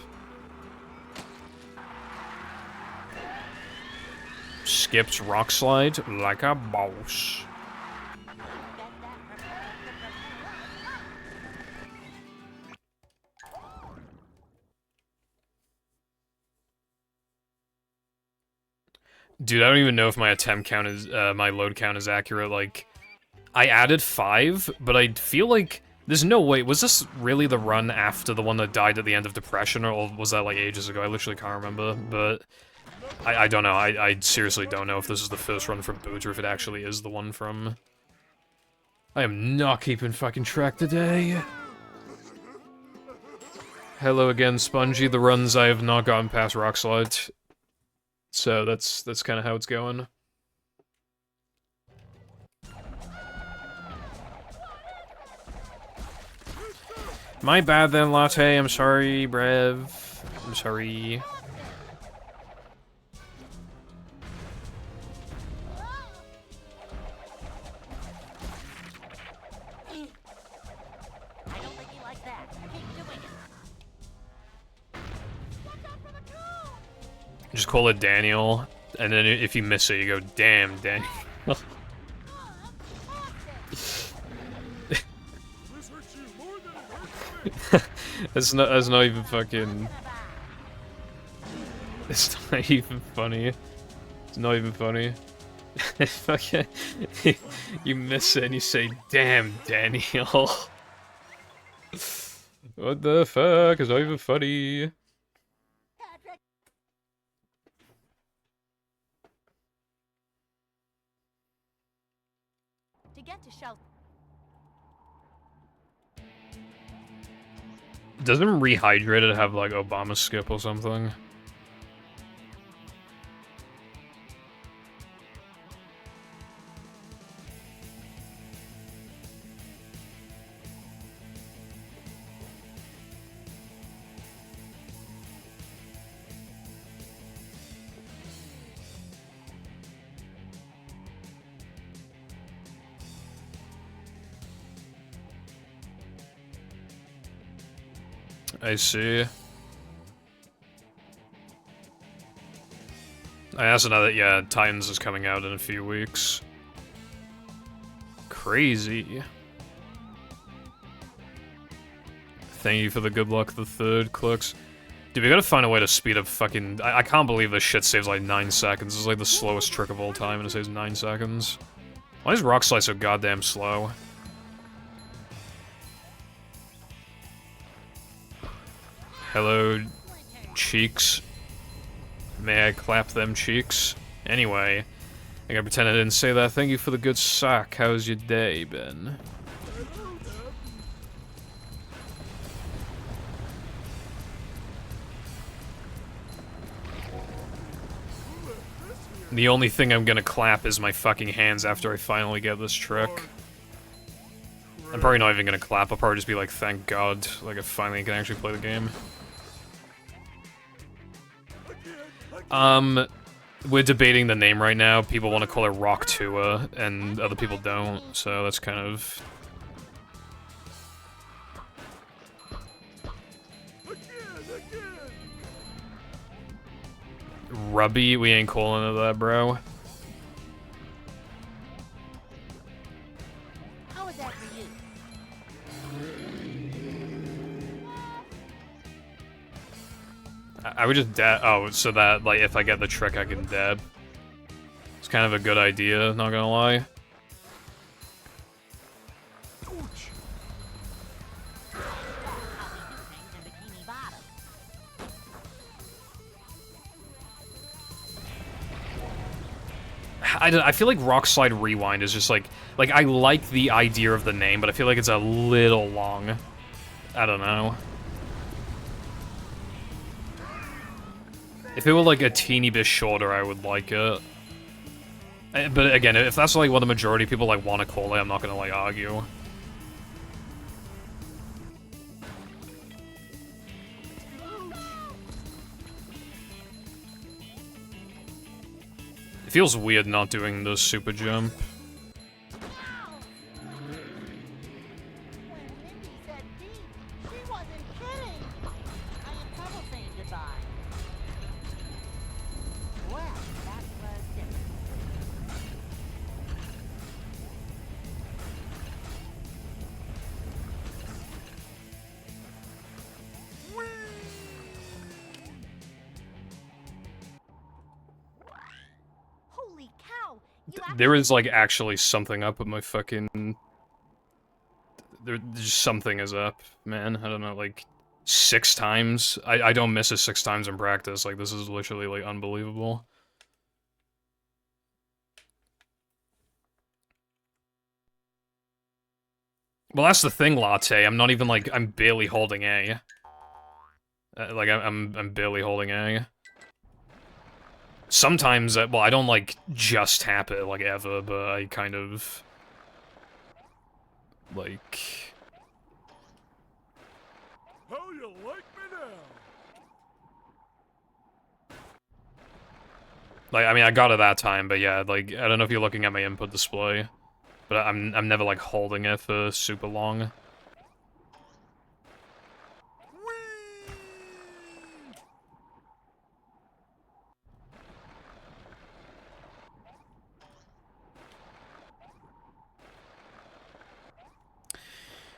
Skip's rock slide like a boss. Dude, I don't even know if my attempt count is, my load count is accurate. Like, I added 5, but I feel like there's no way. Was this really the run after the one that died at the end of Depression, or was that like ages ago? I literally can't remember, but I don't know. I seriously don't know if this is the first run from Boots or if it actually is the one from... I am not keeping fucking track today. Hello again, Spongy. The runs I have not gotten past Rock Slide. So that's kind of how it's going. My bad then, Latte. I'm sorry, Brev. I'm sorry. I don't think he likes that. Keep doing it. Just call it Daniel, and then if you miss it, you go, damn, Daniel. That's not even fucking... It's not even funny. It's not even funny. Fucking... You miss it and you say, damn, Daniel. What the fuck? It's not even funny. To get to shelter. Doesn't Rehydrated have, like, Obama Skip or something? I see. I also know that, yeah, Titans is coming out in a few weeks. Crazy. Thank you for the good luck, the third clicks. Dude, we gotta find a way to speed up fucking... I can't believe this shit saves like 9 seconds. This is like the slowest trick of all time, and it saves 9 seconds. Why is Rock Slide so goddamn slow? Hello, cheeks. May I clap them cheeks? Anyway, I gotta pretend I didn't say that. Thank you for the good sock. How's your day been? The only thing I'm gonna clap is my fucking hands after I finally get this trick. I'm probably not even gonna clap, I'll probably just be like, thank God, like I finally can actually play the game. We're debating the name right now. People want to call it Rock Tua, and other people don't, so that's kind of... Rubby? We ain't calling it that, bro. How was that for you? I would just dab. Oh, so that, like, if I get the trick, I can dab. It's kind of a good idea, not gonna lie. I feel like Rock Slide Rewind is just like I like the idea of the name, but I feel like it's a little long. I don't know. If it were like a teeny bit shorter, I would like it. But again, if that's like what the majority of people like want to call it, I'm not gonna like argue. It feels weird not doing the super jump. When Mindy said beep, she wasn't kidding. I had trouble saying goodbye. Well, that was different. Holy cow! There is like actually something up with my fucking... There's something is up, man. I don't know, like 6 times? I don't miss it 6 times in practice. Like, this is literally like unbelievable. Well, that's the thing, Latte. I'm not even like, I'm barely holding A. Like, I'm barely holding A. Sometimes, well, I don't like just tap it like ever, but I kind of like. How you like me now? Like, I mean, I got it that time, but yeah, like, I don't know if you're looking at my input display, but I'm never like holding it for super long.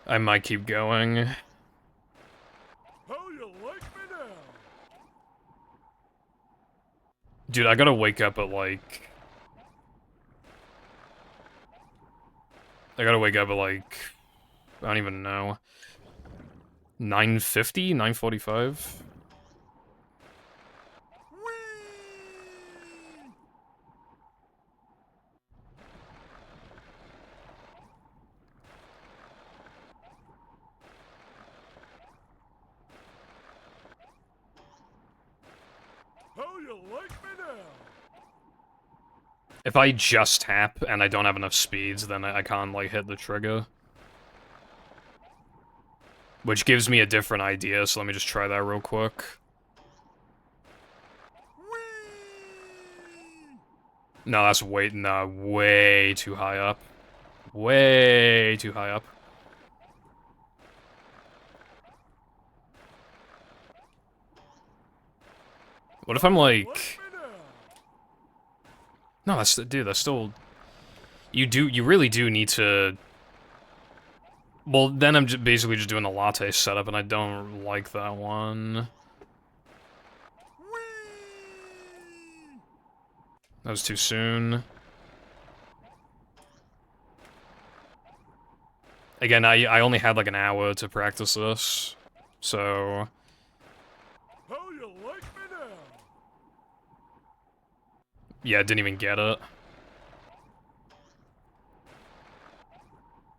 I might keep going. How you like me now? Dude, I gotta wake up at like... I gotta wake up at like... I don't even know. 9:50? 9:45? How you like me now? If I just tap and I don't have enough speeds, then I can't, like, hit the trigger. Which gives me a different idea, so let me just try that real quick. No, that's way too high up. Way too high up. What if I'm like... No, that's... Dude, that's still... You really do need to... Well, then I'm basically just doing the latte setup, and I don't like that one. That was too soon. Again, I only had like an hour to practice this, so... How you like me now? Yeah, I didn't even get it.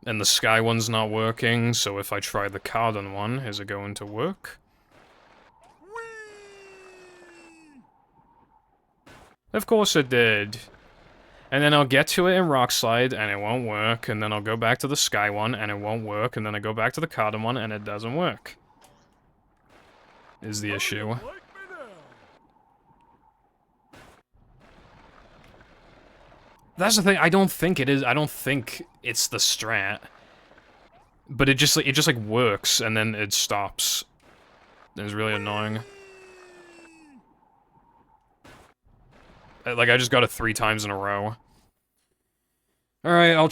And the sky one's not working, so if I try the cardon one, is it going to work? Of course it did. And then I'll get to it in Rock Slide, and it won't work, and then I'll go back to the sky one, and it won't work, and then I go back to the cardon one, and it doesn't work. Is the issue. Like me now? That's the thing, I don't think it is, I don't think it's the strat. But it just like works, and then it stops. It's really annoying. Like, I just got it 3 times in a row. Alright, I'll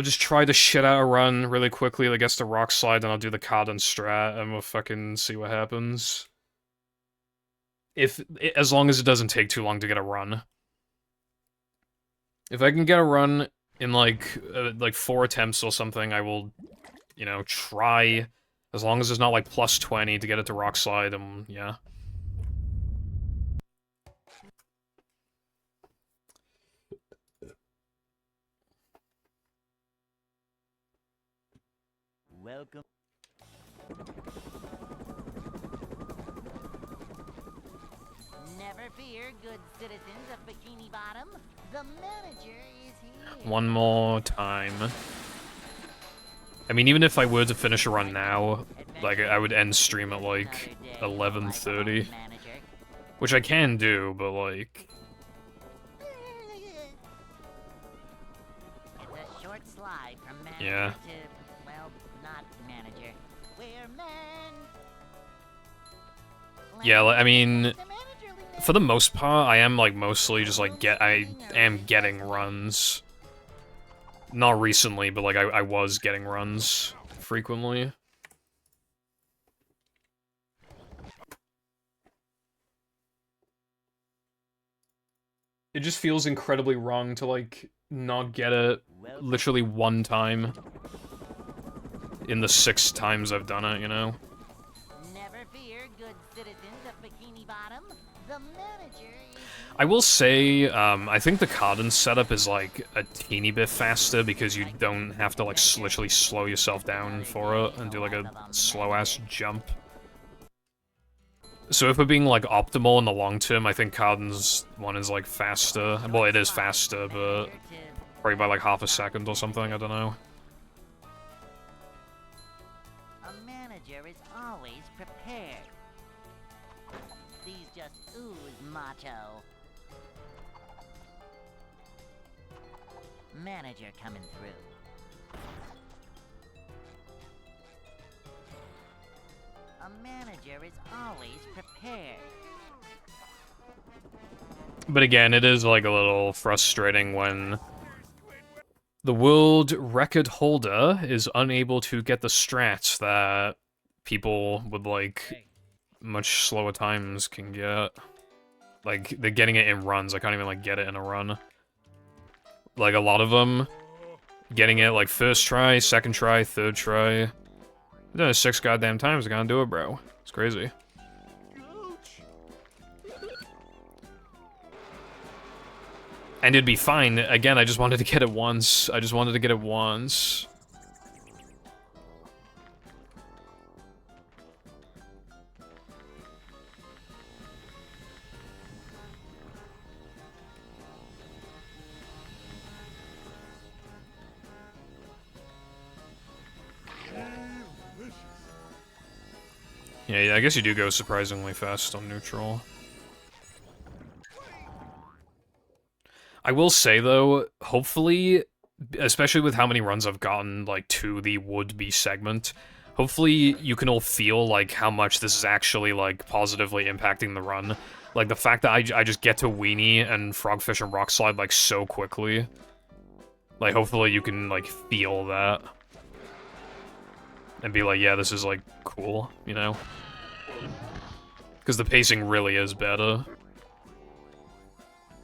just try the shit out a run really quickly, I guess the Rock Slide, and I'll do the cardon strat, and we'll fucking see what happens. As long as it doesn't take too long to get a run. If I can get a run in, like 4 attempts or something, I will, you know, try, as long as it's not, like, plus 20 to get it to Rock Slide, and, yeah. Welcome. Never fear, good citizens of Bikini Bottom. The manager is here. One more time. I mean, even if I were to finish a run now, like, I would end stream at, like, 11:30. Which I can do, but, like... It's a short slide from manager Yeah. to, well, not manager. We're man. Yeah, like, I mean... The manager leader. For the most part, I am, like, mostly just, like, I am getting runs. Not recently, but, like, I was getting runs frequently. It just feels incredibly wrong to, like, not get it literally 1 time in the 6 times I've done it, you know? Never fear, good citizens of Bikini Bottom. The manager is I will say, I think the cardon setup is, like, a teeny bit faster because you don't have to, like, literally slow yourself down for it and do, like, a slow-ass jump. So if we're being, like, optimal in the long term, I think cardon's one is, like, faster. Well, it is faster, but probably by, like, half a second or something, I don't know. a manager is always prepared. These just ooze macho. Manager coming through. A manager is always prepared. But again, it is, like, a little frustrating when the world record holder is unable to get the strats that people with, like, much slower times can get. Like, they're getting it in runs. I can't even, like, get it in a run. Like, a lot of them, getting it, like, first try, second try, third try. I've done it 6 goddamn times, I can't do it, bro. It's crazy. And it'd be fine. Again, I just wanted to get it once. I just wanted to get it once. Yeah, I guess you do go surprisingly fast on neutral. I will say, though, hopefully, especially with how many runs I've gotten, like, to the would-be segment, hopefully you can all feel, like, how much this is actually, like, positively impacting the run. Like, the fact that I just get to Weenie and Frogfish and Rock Slide, like, so quickly. Like, hopefully you can, like, feel that. And be like, yeah, this is, like, cool, you know? Because the pacing really is better.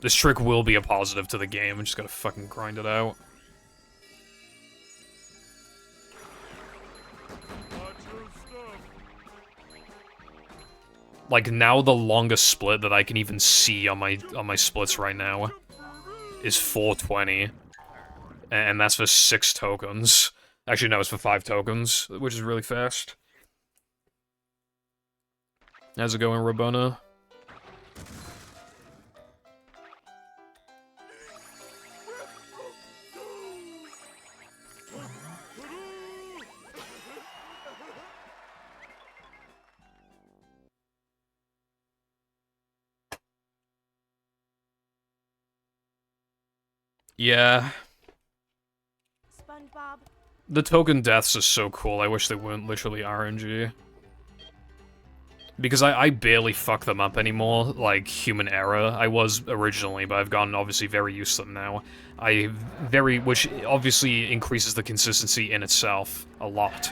This trick will be a positive to the game, I'm just gotta fucking grind it out. Like, now the longest split that I can even see on my splits right now is 420. And that's for 6 tokens. Actually, no, it's for 5 tokens, which is really fast. How's it going, Rabona? Yeah. SpongeBob. The token deaths are so cool, I wish they weren't literally RNG. Because I barely fuck them up anymore, like human error. I was originally, but I've gotten obviously very used to them now. Which obviously increases the consistency in itself a lot.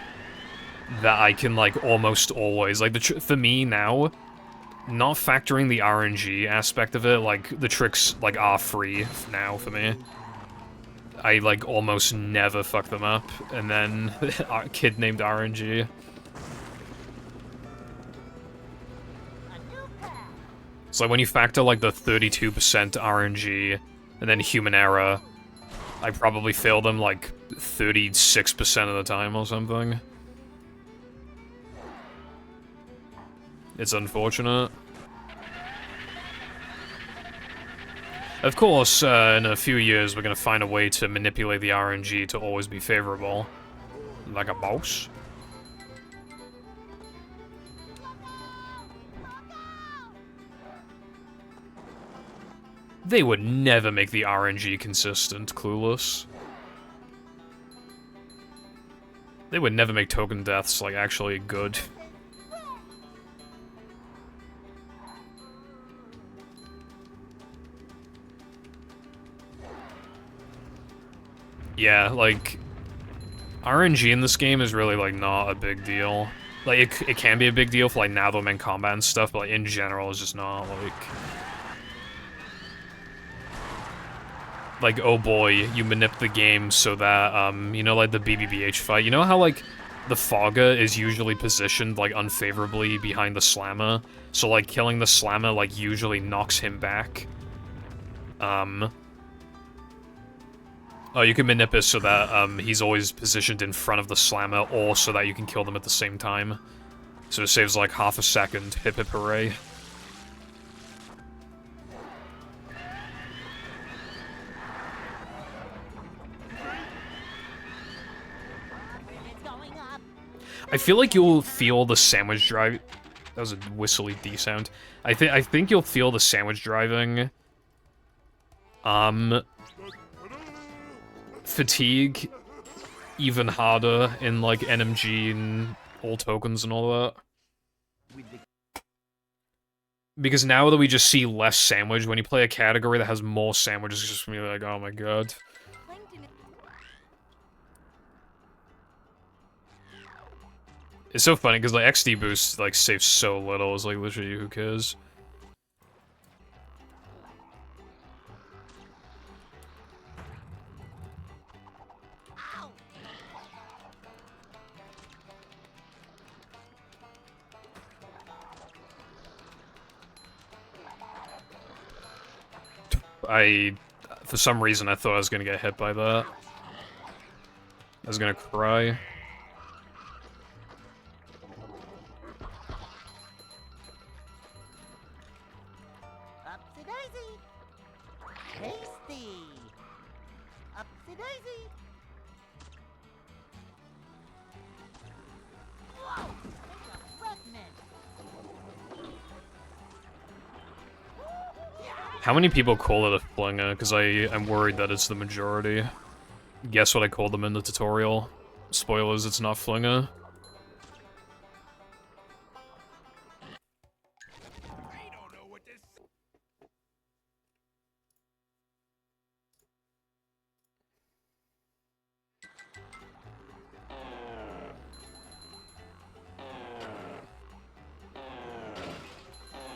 That I can, like, almost always, like, for me now, not factoring the RNG aspect of it, like, the tricks, like, are free now for me. I, like, almost never fuck them up, and then a kid named RNG. So, like, when you factor, like, the 32% RNG, and then human error, I probably fail them, like, 36% of the time or something. It's unfortunate. Of course, in a few years, we're gonna find a way to manipulate the RNG to always be favorable. Like a boss. They would never make the RNG consistent, Clueless. They would never make token deaths, like, actually good. Yeah, like, RNG in this game is really, like, not a big deal. Like, it can be a big deal for, like, now that I'm in combat and stuff, but, like, in general, it's just not, like, oh boy, you manip the game so that, you know, like, the BBBH fight, you know how, like, the Fogger is usually positioned, like, unfavorably behind the Slammer? So, like, killing the Slammer, like, usually knocks him back. Oh, you can manip it so that, he's always positioned in front of the Slammer, or so that you can kill them at the same time. So it saves, like, half a second. Hip hip hooray. I feel like you'll feel the sandwich drive. That was a whistly D sound. I think you'll feel the sandwich driving. Fatigue even harder in, like, NMG and all tokens and all that. Because now that we just see less sandwich, when you play a category that has more sandwich, it's just gonna be like, oh my god. It's so funny, because, like, XD boost, like, saves so little, it's like, literally, who cares? For some reason, I thought I was gonna get hit by that. I was gonna cry. Upsy daisy! Tasty! Upsy daisy! Whoa! It's a fragment! How many people call it a flinger? Because I'm worried that it's the majority. Guess what I called them in the tutorial? Spoilers, it's not flinger.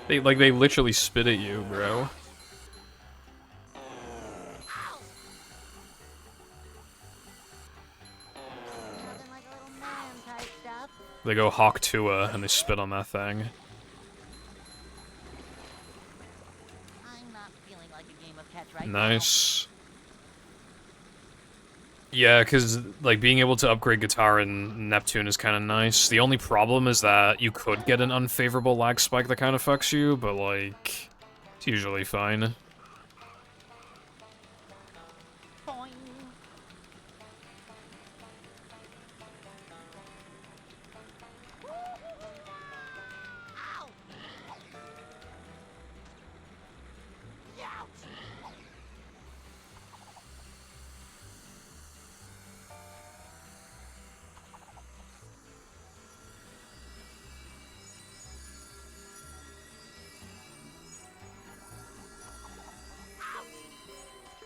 They literally spit at you, bro. Nothing like a little man type stuff. They go Hawk Tua and they spit on that thing. I'm not feeling like a game of catch right now. Nice. Yeah, because, like, being able to upgrade guitar in Neptune is kind of nice. The only problem is that you could get an unfavorable lag spike that kind of fucks you, but, like, it's usually fine. Boing. Ow. Ouch.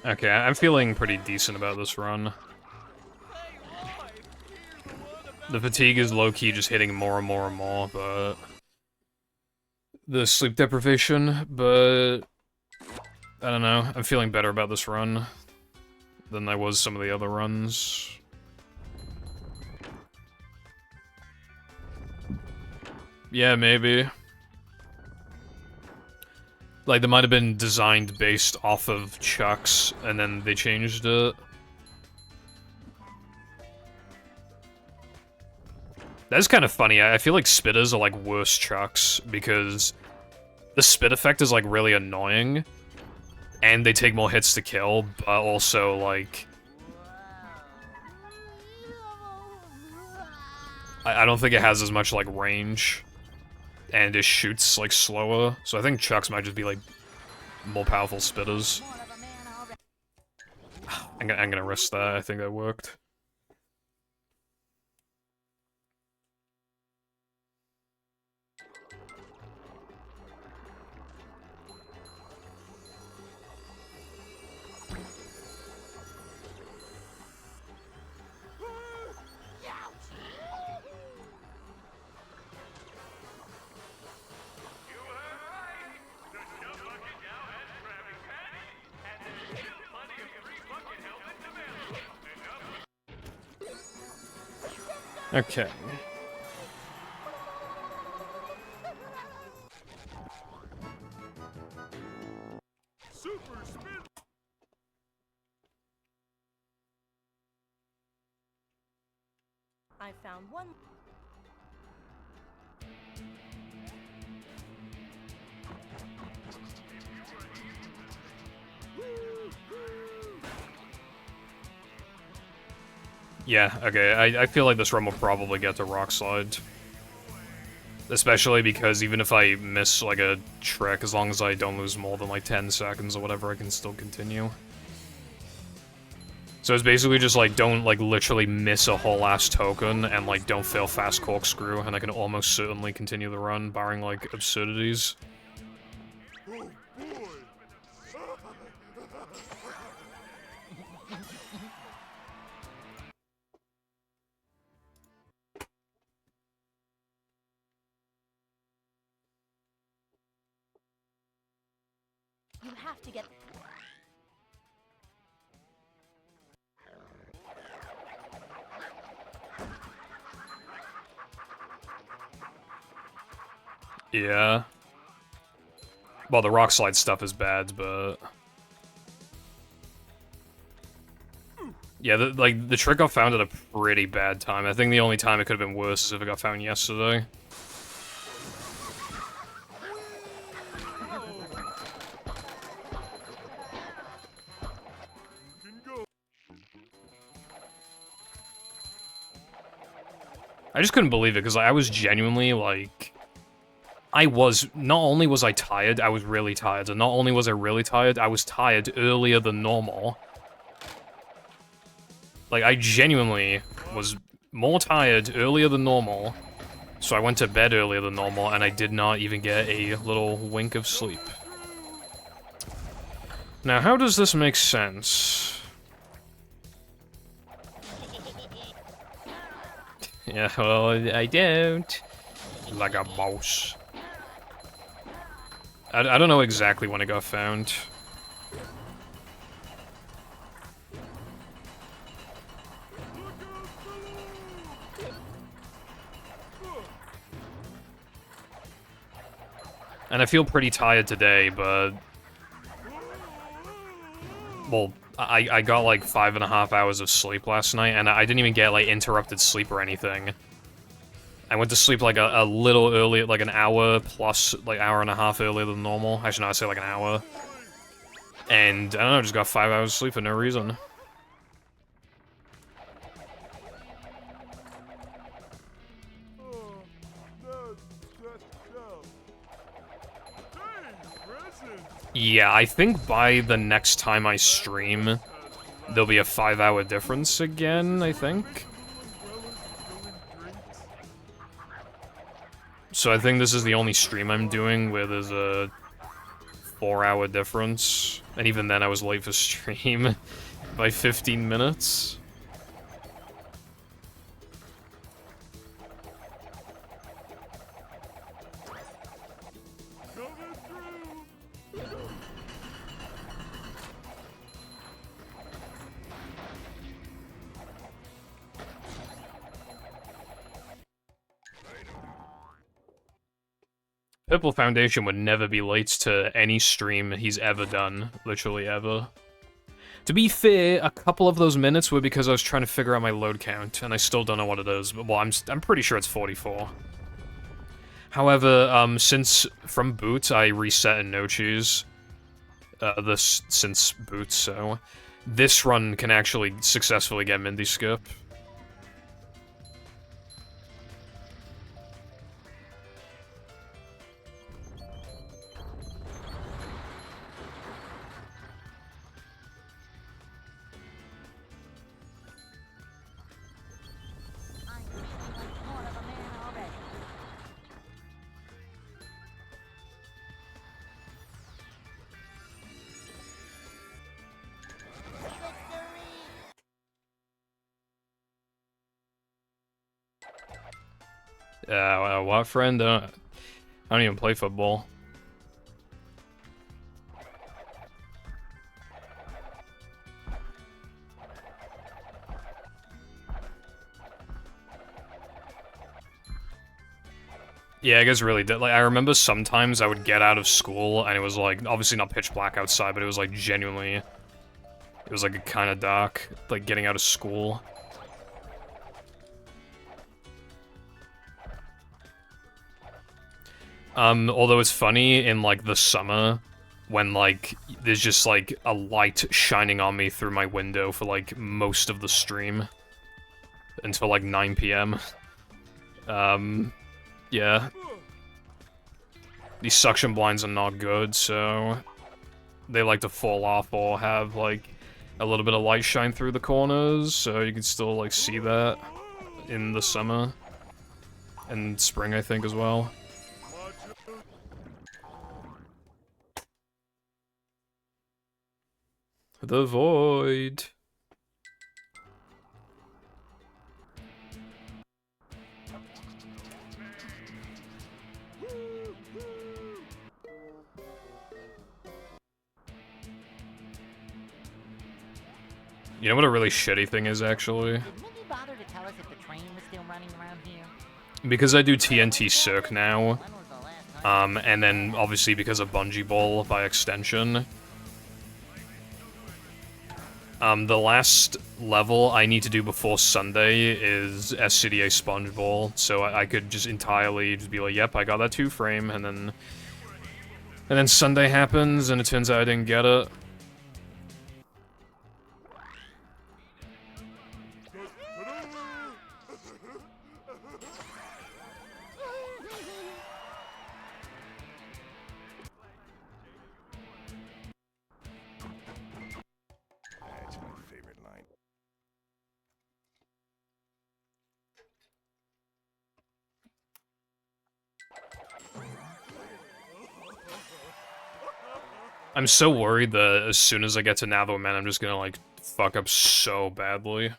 Okay, I'm feeling pretty decent about this run. The fatigue is low-key just hitting more and more and more, but... the sleep deprivation, but... I don't know, I'm feeling better about this run than I was some of the other runs. Yeah, maybe. Like, they might have been designed based off of Chuck's, and then they changed it. That's kind of funny. I feel like spitters are, like, worse Chucks, because the spit effect is, like, really annoying, and they take more hits to kill, but also, like... I don't think it has as much, like, range. And it shoots, like, slower. So I think Chucks might just be, like, more powerful spitters. More of a man already. I'm gonna risk that. I think that worked. Okay. Super spin. I found one. Yeah, okay, I feel like this run will probably get to Rock Slide. Especially because even if I miss, like, a trick, as long as I don't lose more than, like, 10 seconds or whatever, I can still continue. So it's basically just, like, don't, like, literally miss a whole ass token, and, like, don't fail fast corkscrew, and I can almost certainly continue the run, barring, like, absurdities. Oh boy. You have to get. Yeah. Well, the Rock Slide stuff is bad, but... yeah, the trick got found at a pretty bad time. I think the only time it could have been worse is if it got found yesterday. Can go. I just couldn't believe it, because I was genuinely, like... not only was I tired, I was really tired. And not only was I really tired, I was tired earlier than normal. Like, I genuinely was more tired earlier than normal. So I went to bed earlier than normal, and I did not even get a little wink of sleep. Now, how does this make sense? Yeah, well, I don't. Like a mouse. I don't know exactly when it got found. And I feel pretty tired today, but... Well, I got like 5.5 hours of sleep last night, and I didn't even get like interrupted sleep or anything. I went to sleep like a little early, like an hour plus, like hour and a half earlier than normal. Actually, no, I'd say like an hour. And, I don't know, just got 5 hours of sleep for no reason. Oh, that's no. Hey, present. Yeah, I think by the next time I stream, there'll be a 5-hour difference again, I think. So I think this is the only stream I'm doing where there's a 4-hour difference. And even then I was late for stream by 15 minutes. Coming through. Purple Foundation would never be late to any stream he's ever done. Literally ever. To be fair, a couple of those minutes were because I was trying to figure out my load count, and I still don't know what it is, but well, I'm pretty sure it's 44. However, since from boot I reset in no choose, this since boot, so this run can actually successfully get Mindy skip. I'm feeling like more of a man already. Victory! What, friend? I don't even play football. Yeah, I guess it really did. Like, I remember sometimes I would get out of school, and it was, like, obviously not pitch black outside, but it was, like, genuinely... It was, like, kind of dark, like, getting out of school. Although it's funny, in, like, the summer, when, like, there's just, like, a light shining on me through my window for, like, most of the stream. Until, like, 9 PM. Yeah. These suction blinds are not good, so... They like to fall off or have, like, a little bit of light shine through the corners, so you can still, like, see that in the summer. And spring, I think, as well. The Void. You know what a really shitty thing is, actually? Did Mindy bother to tell us if the train was still running around here? Because I do TNT Circ now, When was the last time? and then obviously because of Bungee Ball by extension. The last level I need to do before Sunday is SCDA Sponge Ball, so I could just entirely just be like, yep, I got that 2-frame, and then Sunday happens, and it turns out I didn't get it. That's my favorite line. I'm so worried that as soon as I get to Navo Man, I'm just gonna, like, fuck up so badly.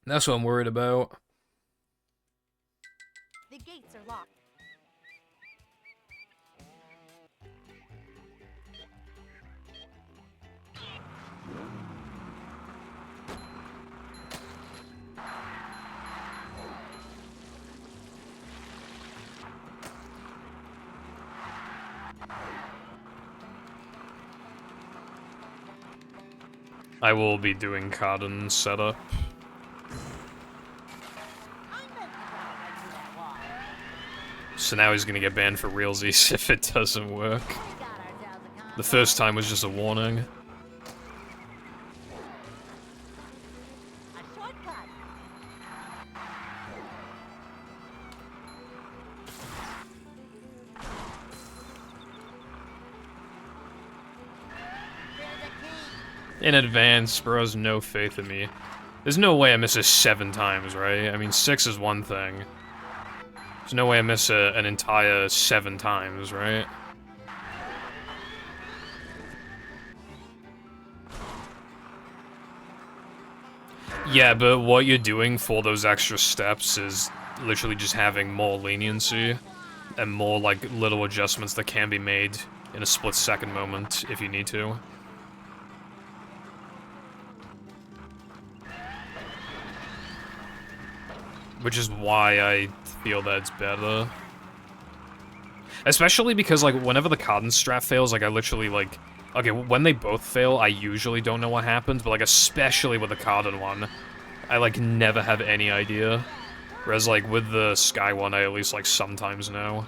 That's what I'm worried about. The gates are locked. I will be doing Cardin setup. So now he's gonna get banned for realsies if it doesn't work. The first time was just a warning. In advance, bro has no faith in me. There's no way I miss this 7 times, right? I mean, 6 is one thing. There's no way I miss an entire 7 times, right? Yeah, but what you're doing for those extra steps is literally just having more leniency and more, like, little adjustments that can be made in a split-second moment if you need to. Which is why I feel that it's better. Especially because, like, whenever the Cardin strat fails, like, I literally, like... Okay, when they both fail, I usually don't know what happened, but, like, especially with the Cardin one, I, like, never have any idea. Whereas, like, with the Sky one, I at least, like, sometimes know.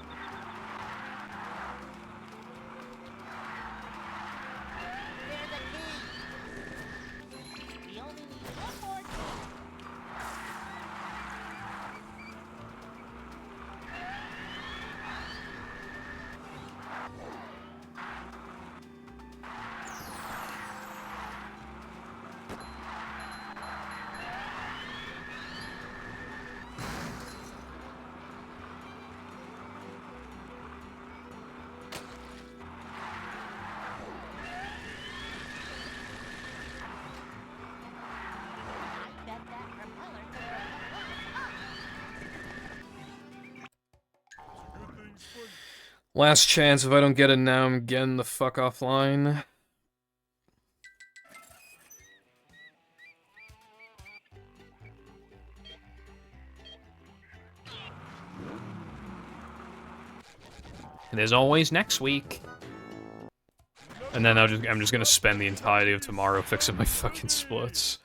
Last chance, if I don't get it now, I'm getting the fuck offline. And there's always next week. And then I'm just gonna spend the entirety of tomorrow fixing my fucking splits.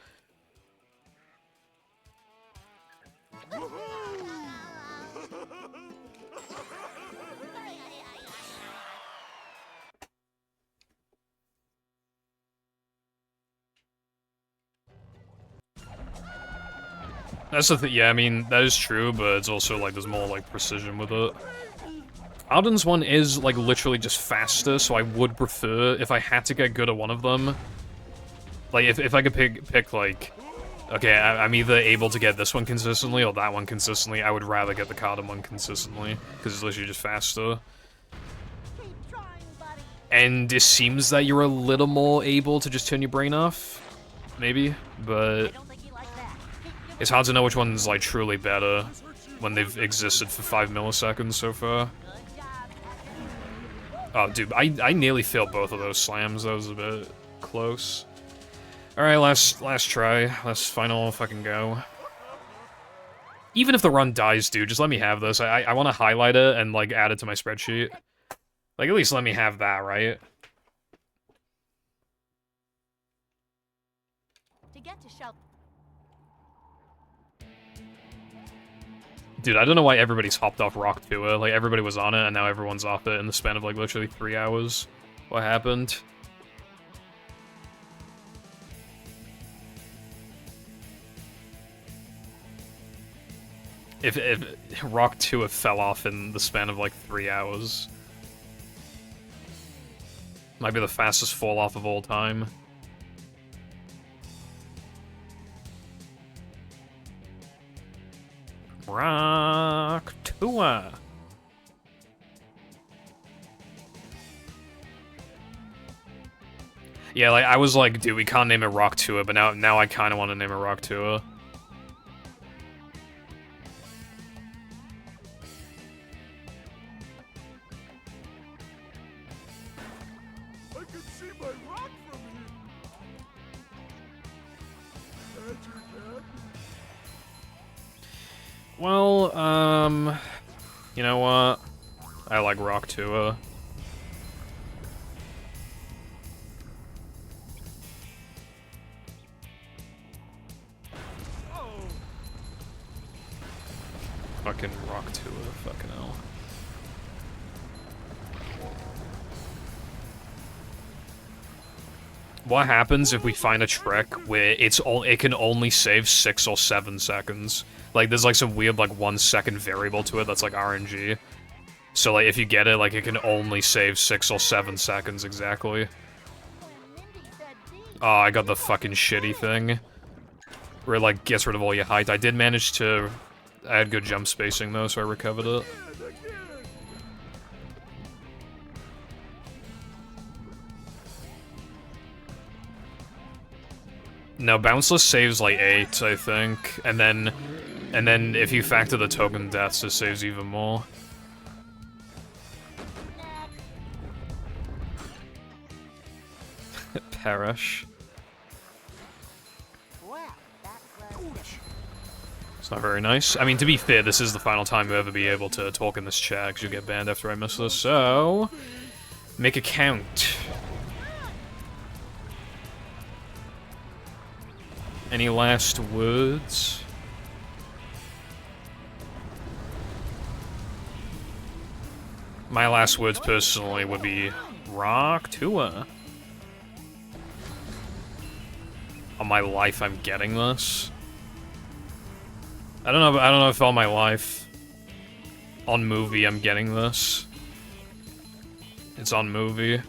That's the thing, yeah, I mean, that is true, but it's also, like, there's more, like, precision with it. Arden's one is, like, literally just faster, so I would prefer, if I had to get good at one of them, like, if I could pick, like, okay, I'm either able to get this one consistently or that one consistently, I would rather get the Cardin one consistently, because it's literally just faster. And it seems that you're a little more able to just turn your brain off, maybe, but... It's hard to know which one's, like, truly better when they've existed for 5 milliseconds so far. Oh, dude, I nearly failed both of those slams. That was a bit close. Alright, last try. Last final fucking go. Even if the run dies, dude, just let me have this. I want to highlight it and, like, add it to my spreadsheet. Like, at least let me have that, right? To get to shelter. Dude, I don't know why everybody's hopped off Rock Tua. Like, everybody was on it, and now everyone's off it in the span of, like, literally 3 hours. What happened? If Rock Tua fell off in the span of, like, 3 hours. Might be the fastest fall-off of all time. Rock Tua. Yeah, like, I was like, dude, we can't name it Rock Tua, but now I kind of want to name it Rock Tua. I can see my rock from here. That's your dad? Well, you know what? I like Rock Tua. fucking rock to it, fucking hell. What happens if we find a trick where it can only save 6 or 7 seconds? Like, there's like some weird, like, 1 second variable to it that's like RNG. So, like, if you get it, like, it can only save 6 or 7 seconds exactly. Oh, I got the fucking shitty thing. Where it, like, gets rid of all your height. I did manage to... I had good jump spacing, though, so I recovered it. No, Bounceless saves, like, 8, I think. And then if you factor the token deaths, it saves even more. Perish. It's not very nice. I mean, to be fair, this is the final time you'll ever be able to talk in this chat, because you'll get banned after I miss this, so... Make a count. Any last words? My last words, personally, would be... Rock Tua. On my life, I'm getting this. I don't know if on my life, on movie, I'm getting this. It's on movie.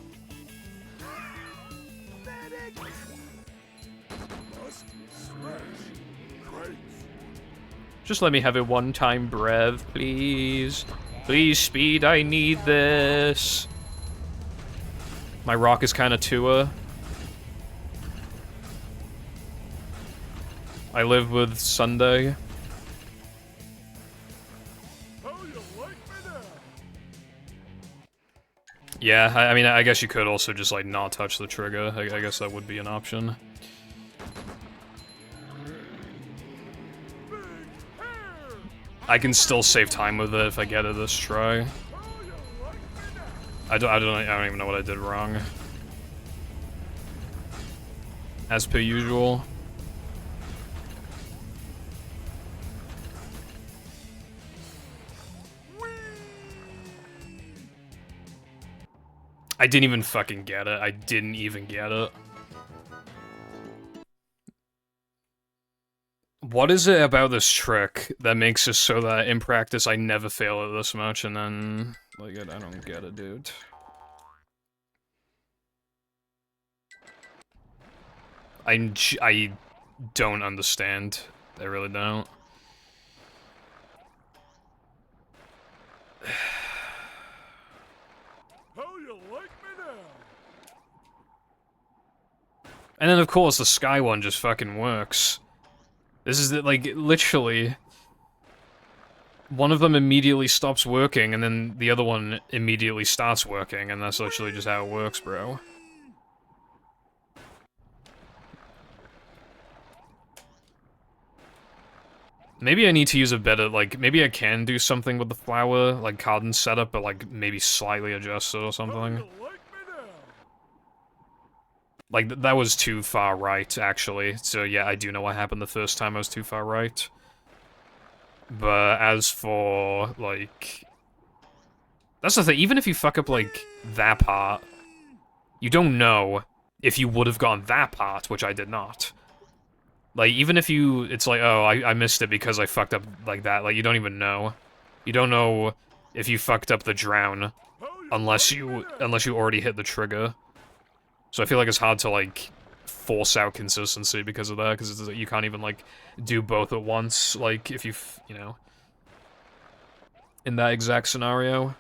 Just let me have a one-time breath, please. Please, speed, I need this. My rock is kind of Tua. I live with Sunday. Yeah, I mean, I guess you could also just, like, not touch the trigger. I guess that would be an option. I can still save time with it if I get it this try. I don't even know what I did wrong. As per usual. I didn't even fucking get it. I didn't even get it. What is it about this trick that makes it so that in practice I never fail it this much, and then, like, I don't get it, dude. I don't understand. I really don't. And then, of course, the sky one just fucking works. This is, like, literally... One of them immediately stops working, and then the other one immediately starts working, and that's literally just how it works, bro. Maybe I need to use a better, like, maybe I can do something with the flower, like, Cardin setup, but, like, maybe slightly adjust it or something. Like, that was too far right, actually. So, yeah, I do know what happened the first time I was too far right. But as for, like... That's the thing, even if you fuck up, like, that part, you don't know if you would have gotten that part, which I did not. Like, even if you... It's like, oh, I missed it because I fucked up like that. Like, you don't even know. You don't know if you fucked up the drown unless you already hit the trigger. So I feel like it's hard to, like, force out consistency because of that, because you can't even, like, do both at once, like, if you know, in that exact scenario.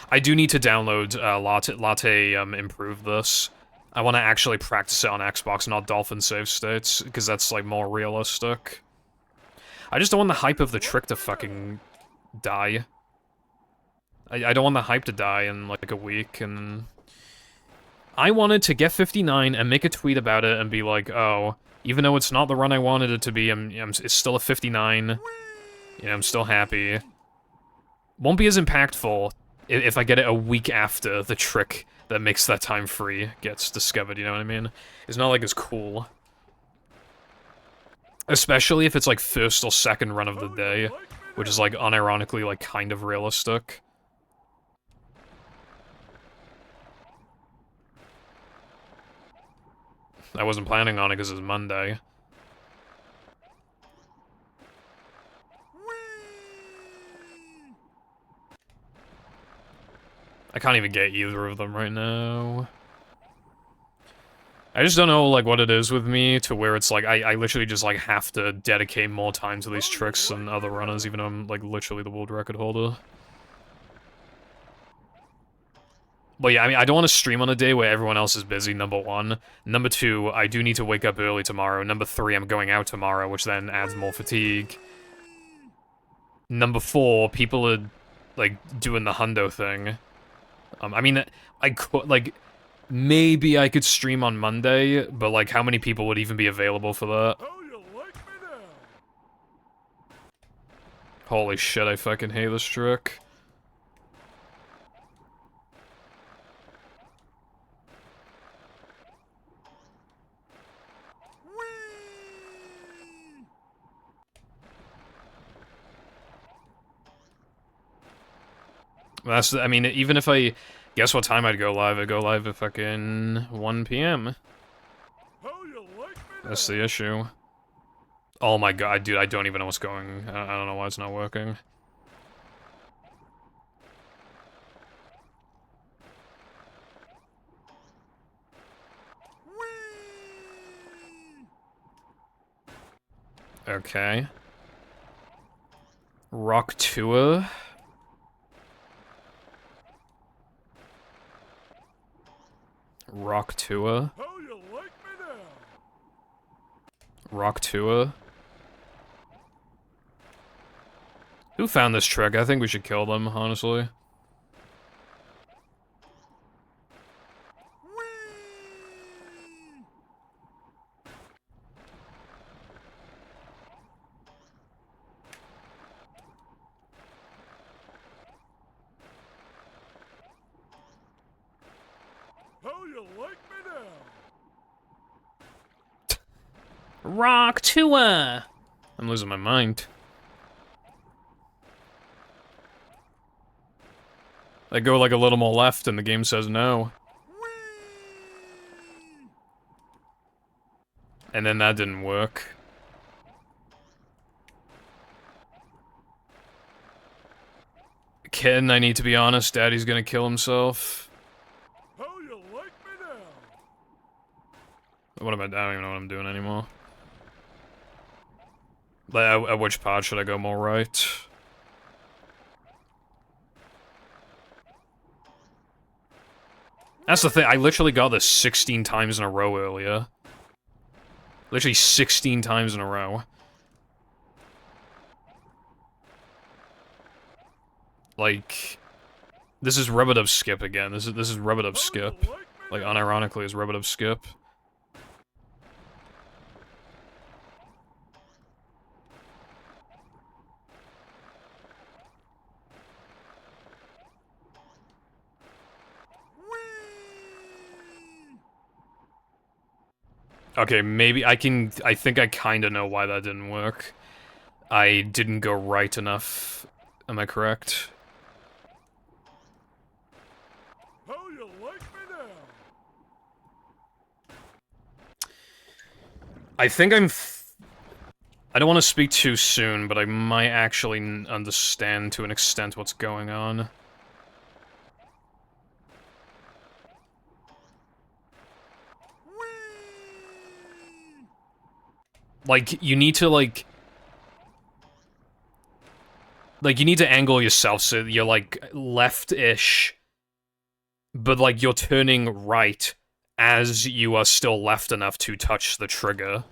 I do need to download Latte improve this. I want to actually practice it on Xbox, not Dolphin save states, because that's, like, more realistic. I just don't want the hype of the trick to fucking die. I don't want the hype to die in, like, a week, and... I wanted to get 59 and make a tweet about it and be like, oh, even though it's not the run I wanted it to be, it's still a 59. You know, I'm still happy. Won't be as impactful if I get it a week after the trick that makes that time free gets discovered, you know what I mean? It's not like it's cool. Especially if it's like first or second run of the day, which is like unironically like kind of realistic. I wasn't planning on it because it's Monday. I can't even get either of them right now. I just don't know, like, what it is with me to where it's like, I literally just, like, have to dedicate more time to these tricks than other runners, even though I'm, like, literally the world record holder. But yeah, I mean, I don't want to stream on a day where everyone else is busy, number one. Number two, I do need to wake up early tomorrow. Number three, I'm going out tomorrow, which then adds more fatigue. Number four, people are, like, doing the hundo thing. I mean, I could, like, maybe I could stream on Monday, but, like, how many people would even be available for that? How you like me now? Holy shit, I fucking hate this trick. That's, I mean, even if I... Guess what time I'd go live? I'd go live at fucking 1 p.m. How you like me now? That's the issue. Oh my god, dude, I don't even know what's going... I don't know why it's not working. Okay. Rock Tour. Rock Tour. How you like me now? Rock Tour. Who found this trick? I think we should kill them, honestly. How you like me now? Rock Tour! I'm losing my mind. I go like a little more left and the game says no. And then that didn't work. Ken, I need to be honest, Daddy's gonna kill himself. How you like me now? What am I don't even know what I'm doing anymore. Like, at which part should I go more right? That's the thing, I literally got this 16 times in a row earlier. Literally 16 times in a row. Like, this is rub-a-dub skip again. This is rub-a-dub skip. Like, unironically, is rub-a-dub skip. Okay, maybe I think I kinda know why that didn't work. I didn't go right enough. Am I correct? How you like me now? I think I don't want to speak too soon, but I might actually understand to an extent what's going on. Like, you need to, like, you need to angle yourself so you're, like, left-ish, but, like, you're turning right as you are still left enough to touch the trigger.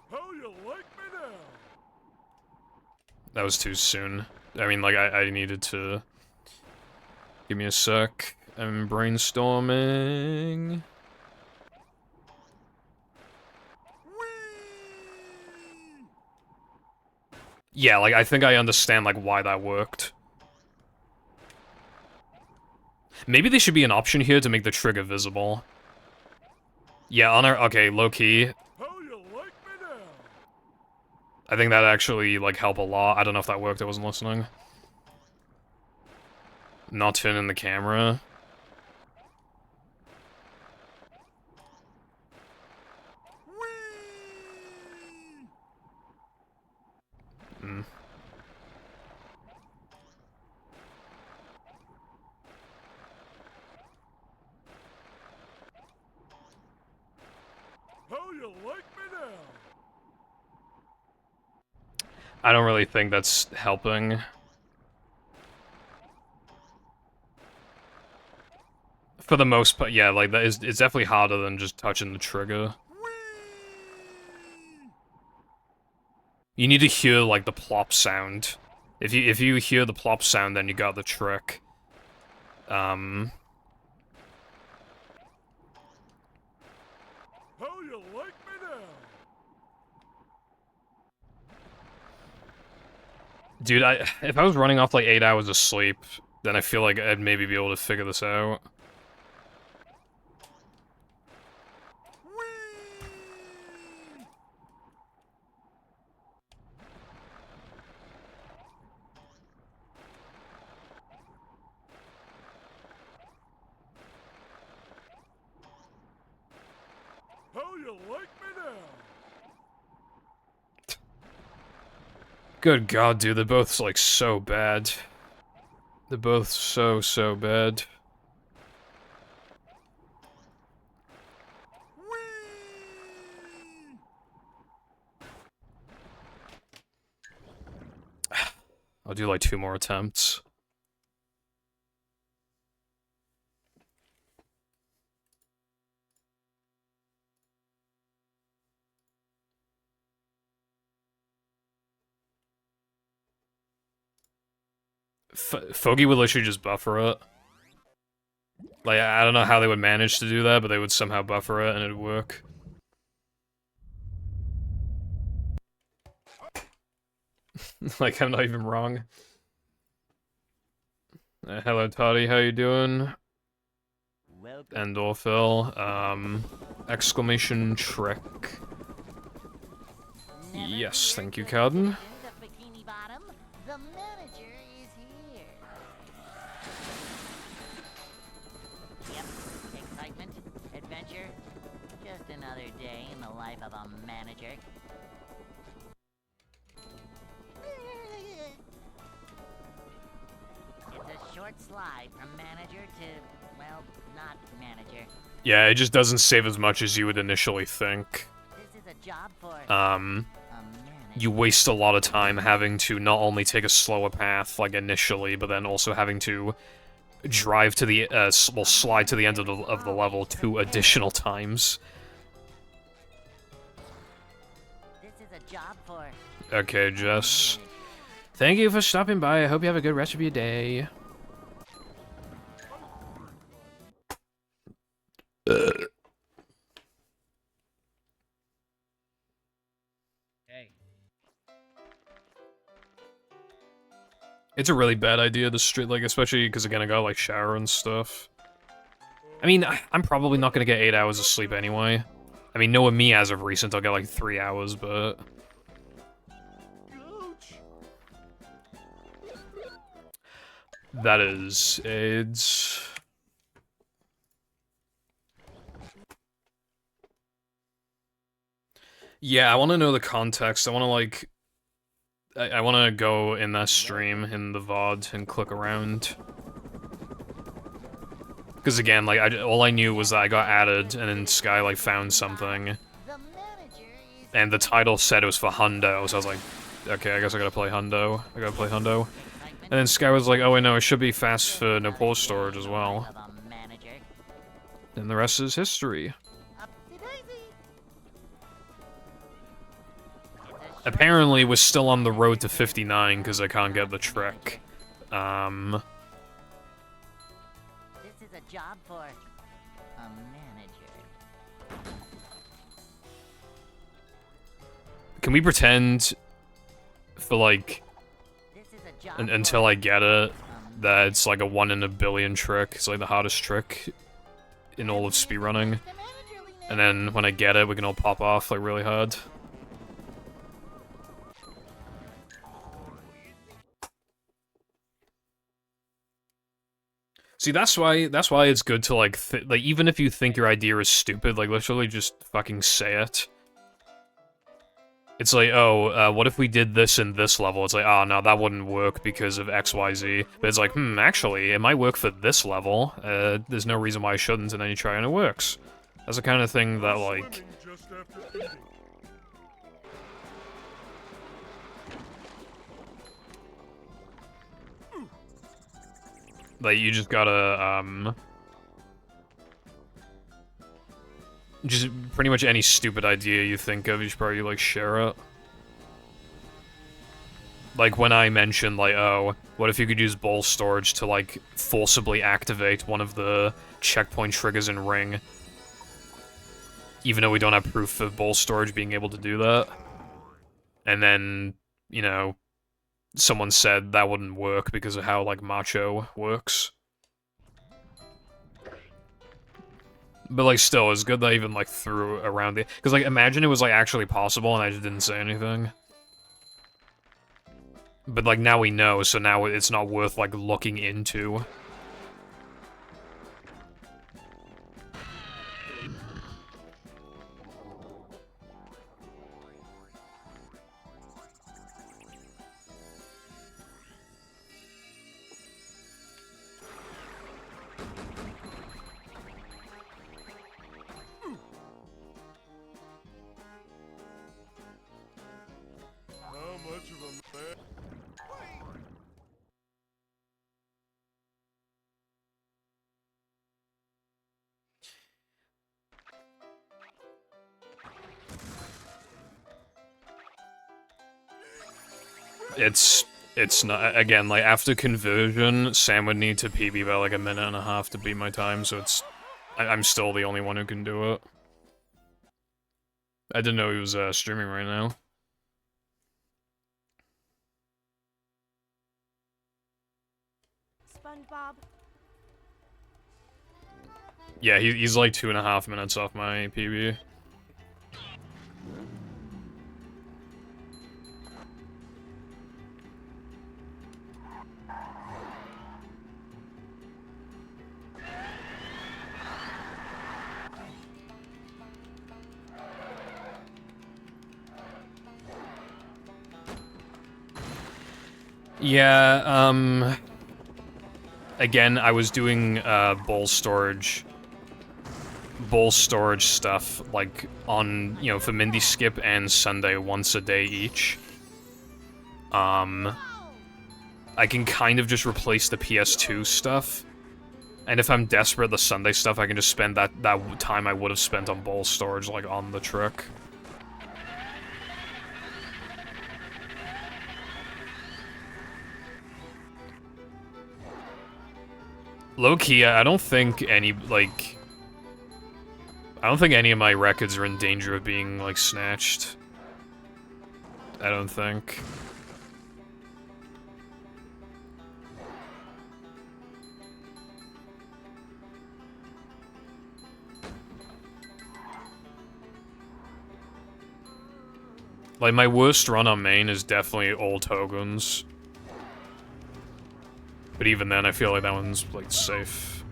How you like me now? That was too soon. I mean, like, I needed to... Give me a sec. I'm brainstorming. Yeah, like, I think I understand, like, why that worked. Maybe there should be an option here to make the trigger visible. Yeah, okay, low-key. How you like me now? I think that actually, like, help a lot. I don't know if that worked, I wasn't listening. Not turning the camera. Hmm. How you like me now? I don't really think that's helping. For the most part, yeah, like, it's definitely harder than just touching the trigger. You need to hear, like, the plop sound. If you hear the plop sound, then you got the trick. How you like me now? Dude, if I was running off, like, 8 hours of sleep, then I feel like I'd maybe be able to figure this out. How you like me now? Good god, dude, they're both, like, so bad. They're both so bad. I'll do, like, 2 more attempts. Foggy would literally just buffer it. Like, I don't know how they would manage to do that, but they would somehow buffer it and it'd work. Like, I'm not even wrong. Hello, Toddy, how you doing? Welcome. Endorphil, exclamation trick. Yes, thank you, Cowden. Bikini Bottom, the manager is here. Yep, excitement, adventure, just another day in the life of a manager. It's a short slide from manager to, well, not manager. Yeah, it just doesn't save as much as you would initially think. This is a job for You a manager. waste a lot of time having to not only take a slower path, like, initially, but then also having to drive to the, well, slide to the end of the level 2 additional times. This is a job for Okay, Jess. Thank you for stopping by. I hope you have a good rest of your day. Hey. It's a really bad idea, the street, like, especially because, again, I got, like, shower and stuff. I mean, I'm probably not gonna get 8 hours of sleep anyway. I mean, knowing me as of recent, I'll get, like, 3 hours, but... That is AIDS. Yeah, I want to know the context. I want to, like... I want to go in that stream, in the VOD, and click around. Because again, like, all I knew was that I got added, and then Sky, like, found something. the manager is And the title said it was for Hundo, so I was like, okay, I guess I gotta play Hundo. I gotta play Hundo. excitement. And then Sky was like, oh wait, no, it should be fast for no port storage as well. Of a manager. And the rest is history. Upsy-daisy. It's a short Apparently, we're still on the road to 59 because I can't get the trick. This is a job for a manager. Can we pretend for, like, This is a job until I get it, for that it's like a 1 in a billion trick? It's like the hardest trick in all of speedrunning. The manager, And then when I get it, we can all pop off, like, really hard. See, that's why it's good to, like, even if you think your idea is stupid, like, literally just fucking say it. It's like, oh, what if we did this in this level? It's like, oh, no, that wouldn't work because of XYZ. But it's like, actually, it might work for this level. There's no reason why I shouldn't, and then you try and it works. That's the kind of thing that, like... Swimming just after eating. Like, you just gotta, just pretty much any stupid idea you think of, you should probably, like, share it. Like, when I mentioned, like, oh, what if you could use bowl storage to, like, forcibly activate one of the checkpoint triggers in Ring? Even though we don't have proof of bowl storage being able to do that. And then, you know, someone said that wouldn't work because of how, like, Macho works. But, like, still, it's good that I even, like, threw around it. Because, like, imagine it was, like, actually possible and I just didn't say anything. But, like, now we know, so now it's not worth, like, looking into. How much of a man? It's not, again, like, after conversion, Sam would need to PB by, like, a minute and a half to beat my time, so it's... I'm still the only one who can do it. I didn't know he was, streaming right now. SpongeBob. Yeah, he's like 2.5 minutes off my PB. Yeah, again, I was doing, bowl storage stuff, like, on, you know, for Mindy Skip and Sunday once a day each. I can kind of just replace the PS2 stuff. And if I'm desperate, the Sunday stuff, I can just spend that time I would have spent on bowl storage, like, on the trick. Low-key, I don't think any, like... I don't think any of my records are in danger of being, like, snatched. I don't think. Like, my worst run on main is definitely Old Hogan's. But even then, I feel like that one's, like, safe.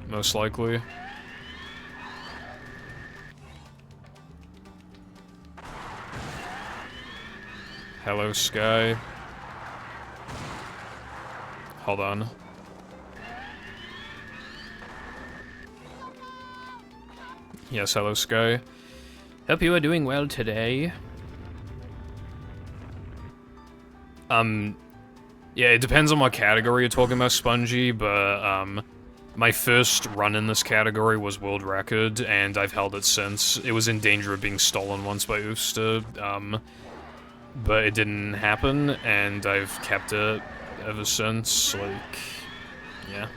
Most likely. Hello, Sky. Hold on. Yes, hello, Sky. Hope you are doing well today. Yeah, it depends on what category you're talking about, Spongy, but, my first run in this category was world record, and I've held it since. It was in danger of being stolen once by Ooster, but it didn't happen, and I've kept it ever since, like, yeah.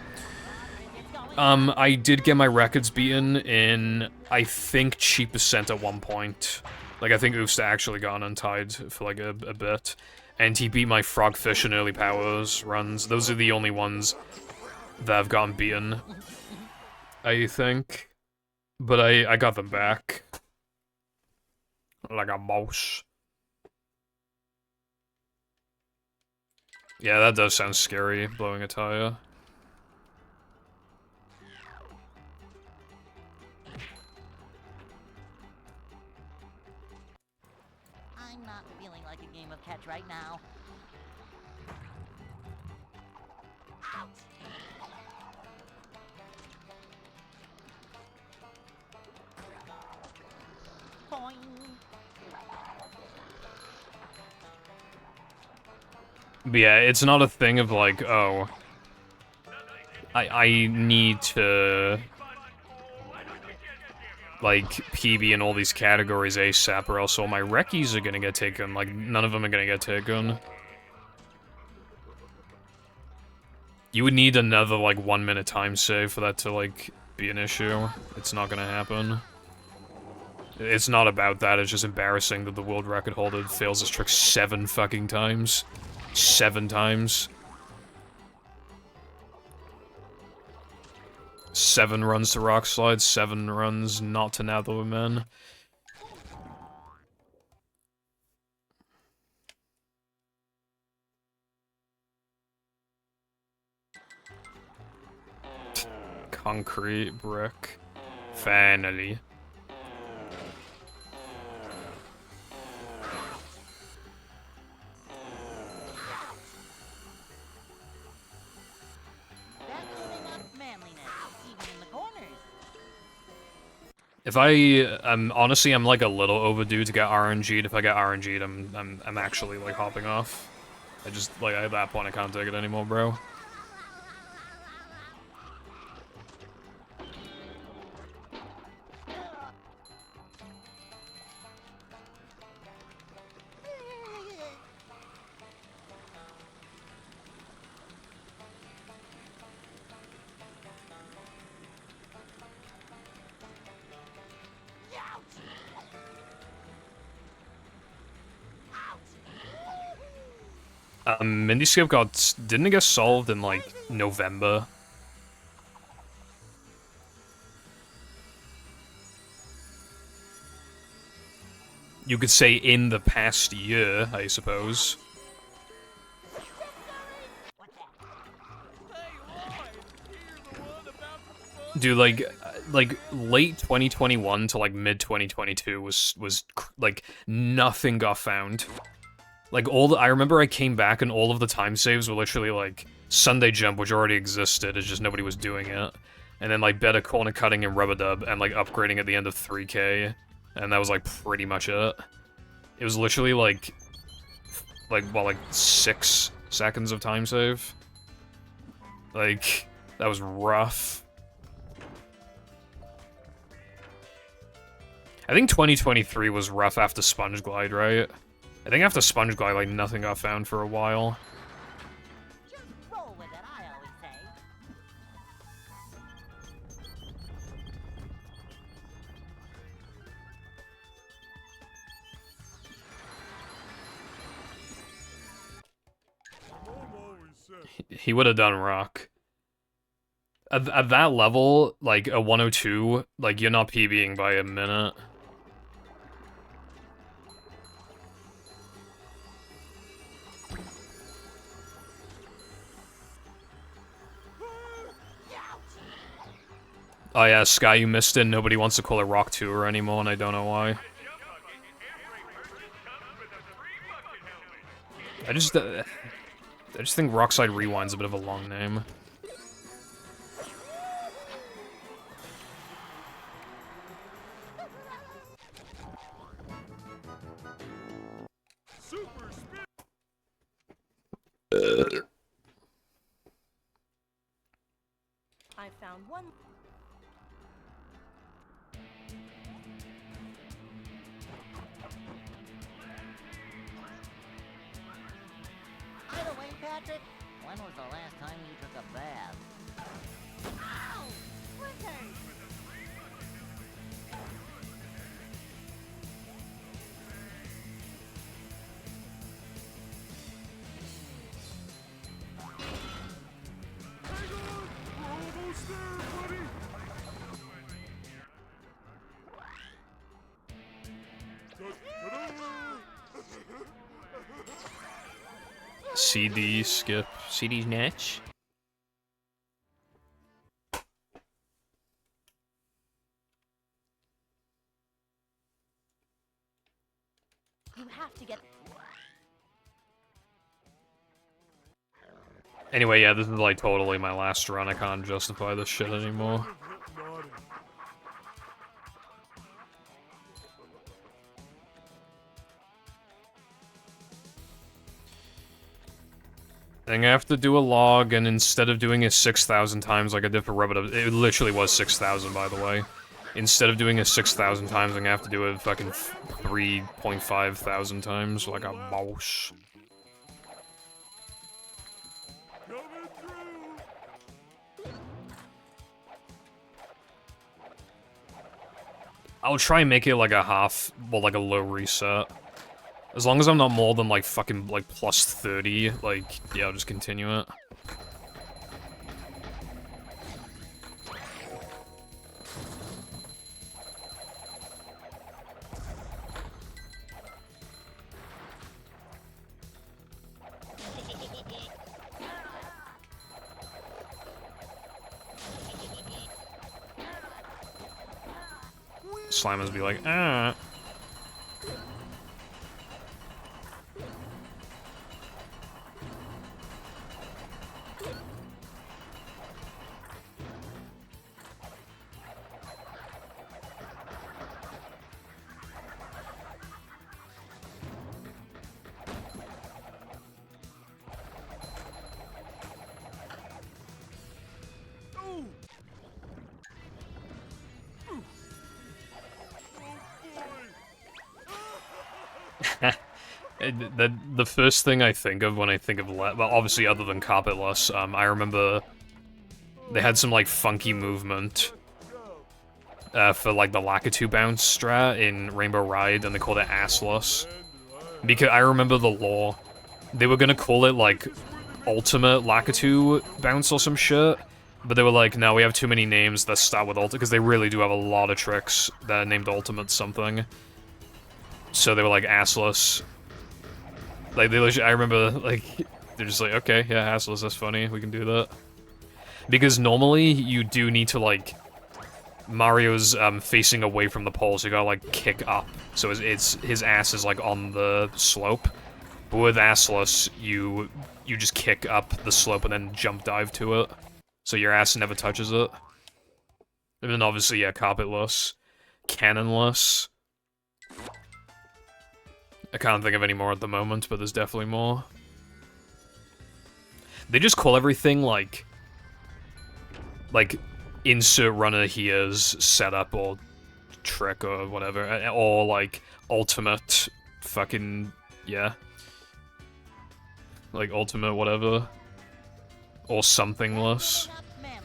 I did get my records beaten in, I think, cheapest cent at one point. Like, I think Ooster actually got untied for, like, a bit. And he beat my Frogfish and Early Powers runs. Those are the only ones that I've gotten beaten, I think. But I got them back. Like a mouse. Yeah, that does sound scary, blowing a tire. I'm not feeling like a game of catch right now. Boing. But yeah, it's not a thing of like, oh, I need to like PB in all these categories ASAP, or else all my recce's are gonna get taken. Like, none of them are gonna get taken. You would need another, like, 1 minute time save for that to, like, be an issue. It's not gonna happen. It's not about that, it's just embarrassing that the world record holder fails this trick 7 fucking times. 7 times. 7 runs to rock slide, 7 runs not to Nether Men. Concrete, brick. Finally. That's giving up manliness, even in the corners. If honestly, I'm like a little overdue to get RNG'd. If I get RNG'd, I'm actually like hopping off. I just, like, at that point I can't take it anymore, bro. Mindscape didn't it get solved in, like, November? You could say in the past year, I suppose. Dude, like late 2021 to like mid 2022 was like nothing got found. Like I remember I came back and all of the time saves were literally like Sunday Jump, which already existed, it's just nobody was doing it. And then like better corner cutting and rubber dub and like upgrading at the end of 3K, and that was like pretty much it. It was literally like 6 seconds of time save. Like, that was rough. I think 2023 was rough after Sponge Glide, right? I think after Sponge Glide, like, nothing got found for a while. Just roll with it, I always say. Mom always said, He would have done rock. At that level, like, a 102, like, you're not PBing by a minute. Oh yeah, Sky, you missed it. Nobody wants to call it Rock Tour anymore, and I don't know why. I just think Rockside Rewind's a bit of a long name. super spin. I found one. By the way, Patrick, when was the last time you took a bath? Ow! Splinters! Hang on, we're almost there, buddy. CD skip. CD's niche. You have to get. Anyway, yeah, this is like totally my last run. I can't justify this shit anymore. Naughty. I think I have to do a log, and instead of doing it 6,000 times like I did for Rabbit, it literally was 6,000 by the way. Instead of doing it 6,000 times, I'm gonna have to do it fucking 3.5 thousand times like a mouse. Coming through. I'll try and make it like a half, well, like a low reset. As long as I'm not more than like fucking like plus 30, like, yeah, I'll just continue it. Slammers be like, ah. The first thing I think of when I think of well, obviously other than Carpetless, I remember they had some like funky movement for like the Lakitu bounce strat in Rainbow Ride, and they called it assless. Because I remember the lore, they were gonna call it like Ultimate Lakitu bounce or some shit, but they were like, no, we have too many names that start with Ultimate, because they really do have a lot of tricks that are named Ultimate something. So they were like assless. Like, they literally, I remember, like, they're just like, okay, yeah, assless, that's funny, we can do that. Because normally, you do need to, like, Mario's, facing away from the pole, so you gotta, like, kick up. So his ass is, like, on the slope. But with assless, you just kick up the slope and then jump dive to it. So your ass never touches it. And then obviously, yeah, carpetless. Cannonless. I can't think of any more at the moment, but there's definitely more. They just call everything, like, insert runner here's setup or trick or whatever, or, like, ultimate fucking, yeah. Like, ultimate whatever. Or somethingless. Manliness,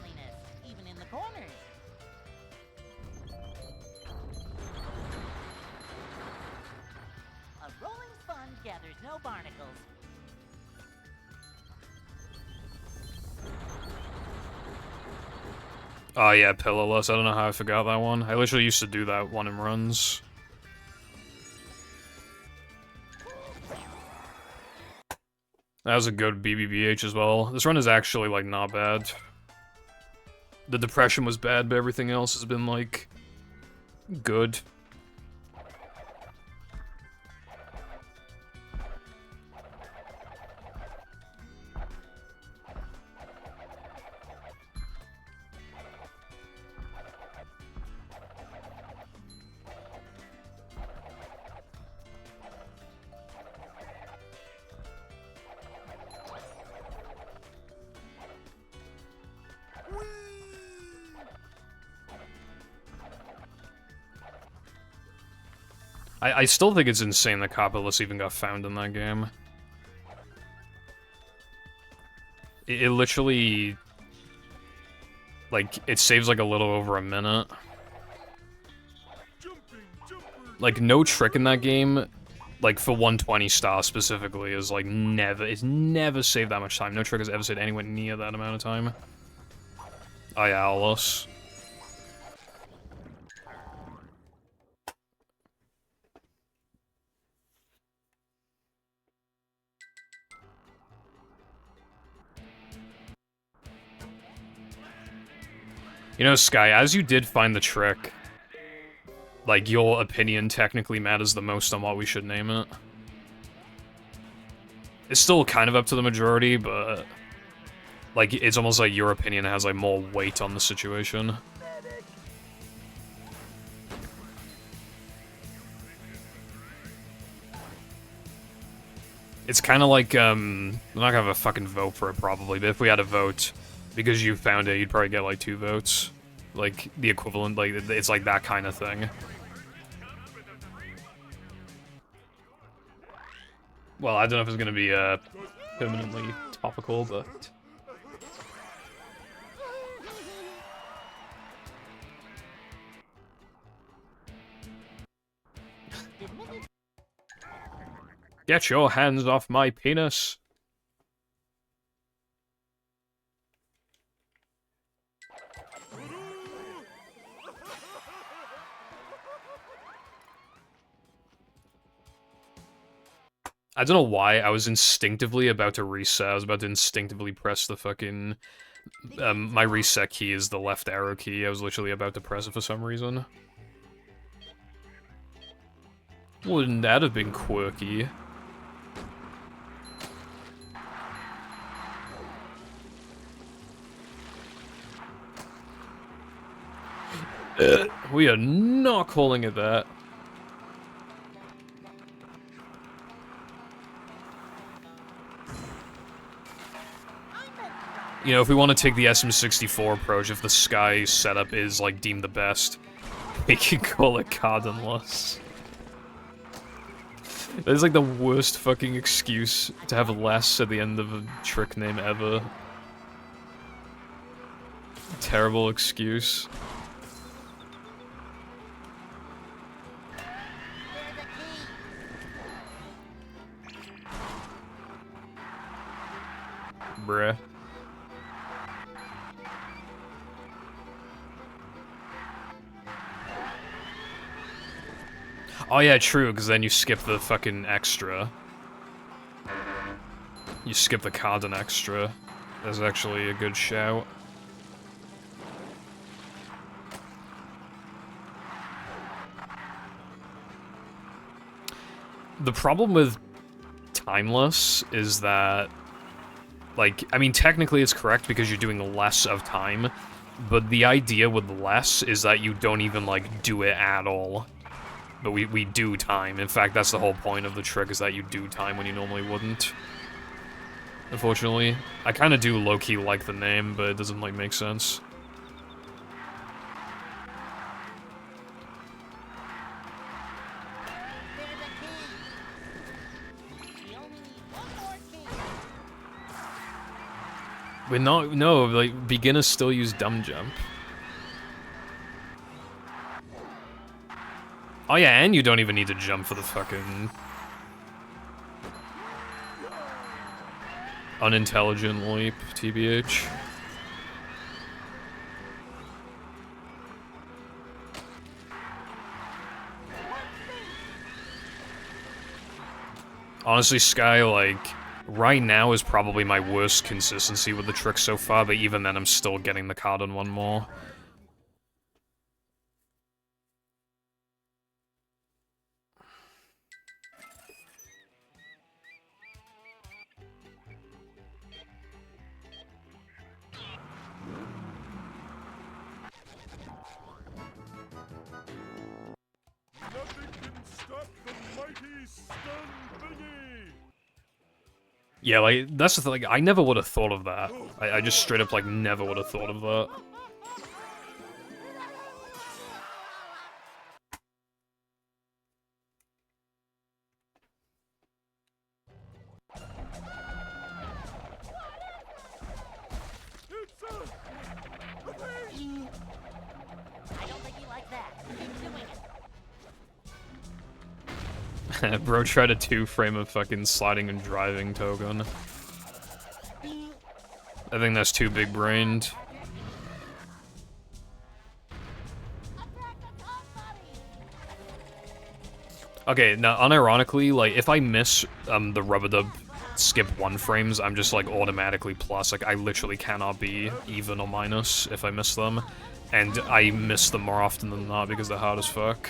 even in the corners. A rolling sponge gathers no barnacles. Oh yeah, pillarless. I don't know how I forgot that one. I literally used to do that one in runs. That was a good BBBH as well. This run is actually, like, not bad. The depression was bad, but everything else has been, like, good. I still think it's insane that Carpetless even got found in that game. It literally... Like, it saves like a little over a minute. Like, no trick in that game, like, for 120 stars specifically, is like it's never saved that much time. No trick has ever saved anywhere near that amount of time. Oh yeah, Alice. You know, Sky, as you did find the trick, like, your opinion technically matters the most on what we should name it. It's still kind of up to the majority, but... like, it's almost like your opinion has, like, more weight on the situation. It's kind of like, we're not gonna have a fucking vote for it, probably, but if we had a vote, because you found it, you'd probably get, like, 2 votes. Like, the equivalent, like, it's like that kind of thing. Well, I don't know if it's gonna be, permanently topical, but... Get your hands off my penis! I don't know why, I was instinctively about to reset. I was about to instinctively press the fucking... my reset key is the left arrow key. I was literally about to press it for some reason. Wouldn't that have been quirky? We are not calling it that. You know, if we want to take the SM64 approach, if the Sky setup is, like, deemed the best, we can call it cardinless. That is, like, the worst fucking excuse to have less at the end of a trick name ever. Terrible excuse. Bruh. Oh yeah, true, because then you skip the fucking extra. You skip the cardin extra. That's actually a good shout. The problem with timeless is that, like, I mean, technically it's correct because you're doing less of time, but the idea with less is that you don't even, like, do it at all. But we do time. In fact, that's the whole point of the trick, is that you do time when you normally wouldn't. Unfortunately. I kind of do low-key like the name, but it doesn't, like, make sense. We're not, no, like, beginners still use dumb jump. Oh yeah, and you don't even need to jump for the fucking... unintelligent leap, TBH. Honestly, Sky, like, right now is probably my worst consistency with the trick so far, but even then I'm still getting the card on one more. Nothing can stop the mighty stun thingy! Yeah, like, that's the thing, like, I never would have thought of that. I just straight up, like, never would have thought of that. It's a... I don't think he likes that. Keep doing it. Bro tried a 2-frame of fucking sliding and driving token. I think that's too big-brained. Okay, now, unironically, like, if I miss, the rub-a-dub skip 1 frames, I'm just, like, automatically plus. Like, I literally cannot be even or minus if I miss them. and I miss them more often than not because they're hard as fuck.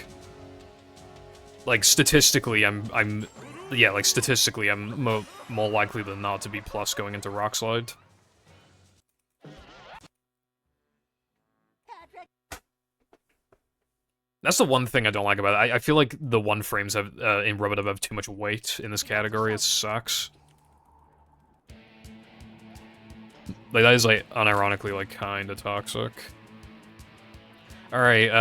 Like, statistically, yeah, like, statistically, I'm more likely than not to be plus going into Rock Slide. That's the one thing I don't like about it. I feel like the one frames have in Rubber have too much weight in this category. It sucks. Like, that is, like, unironically, like, kinda toxic. Alright,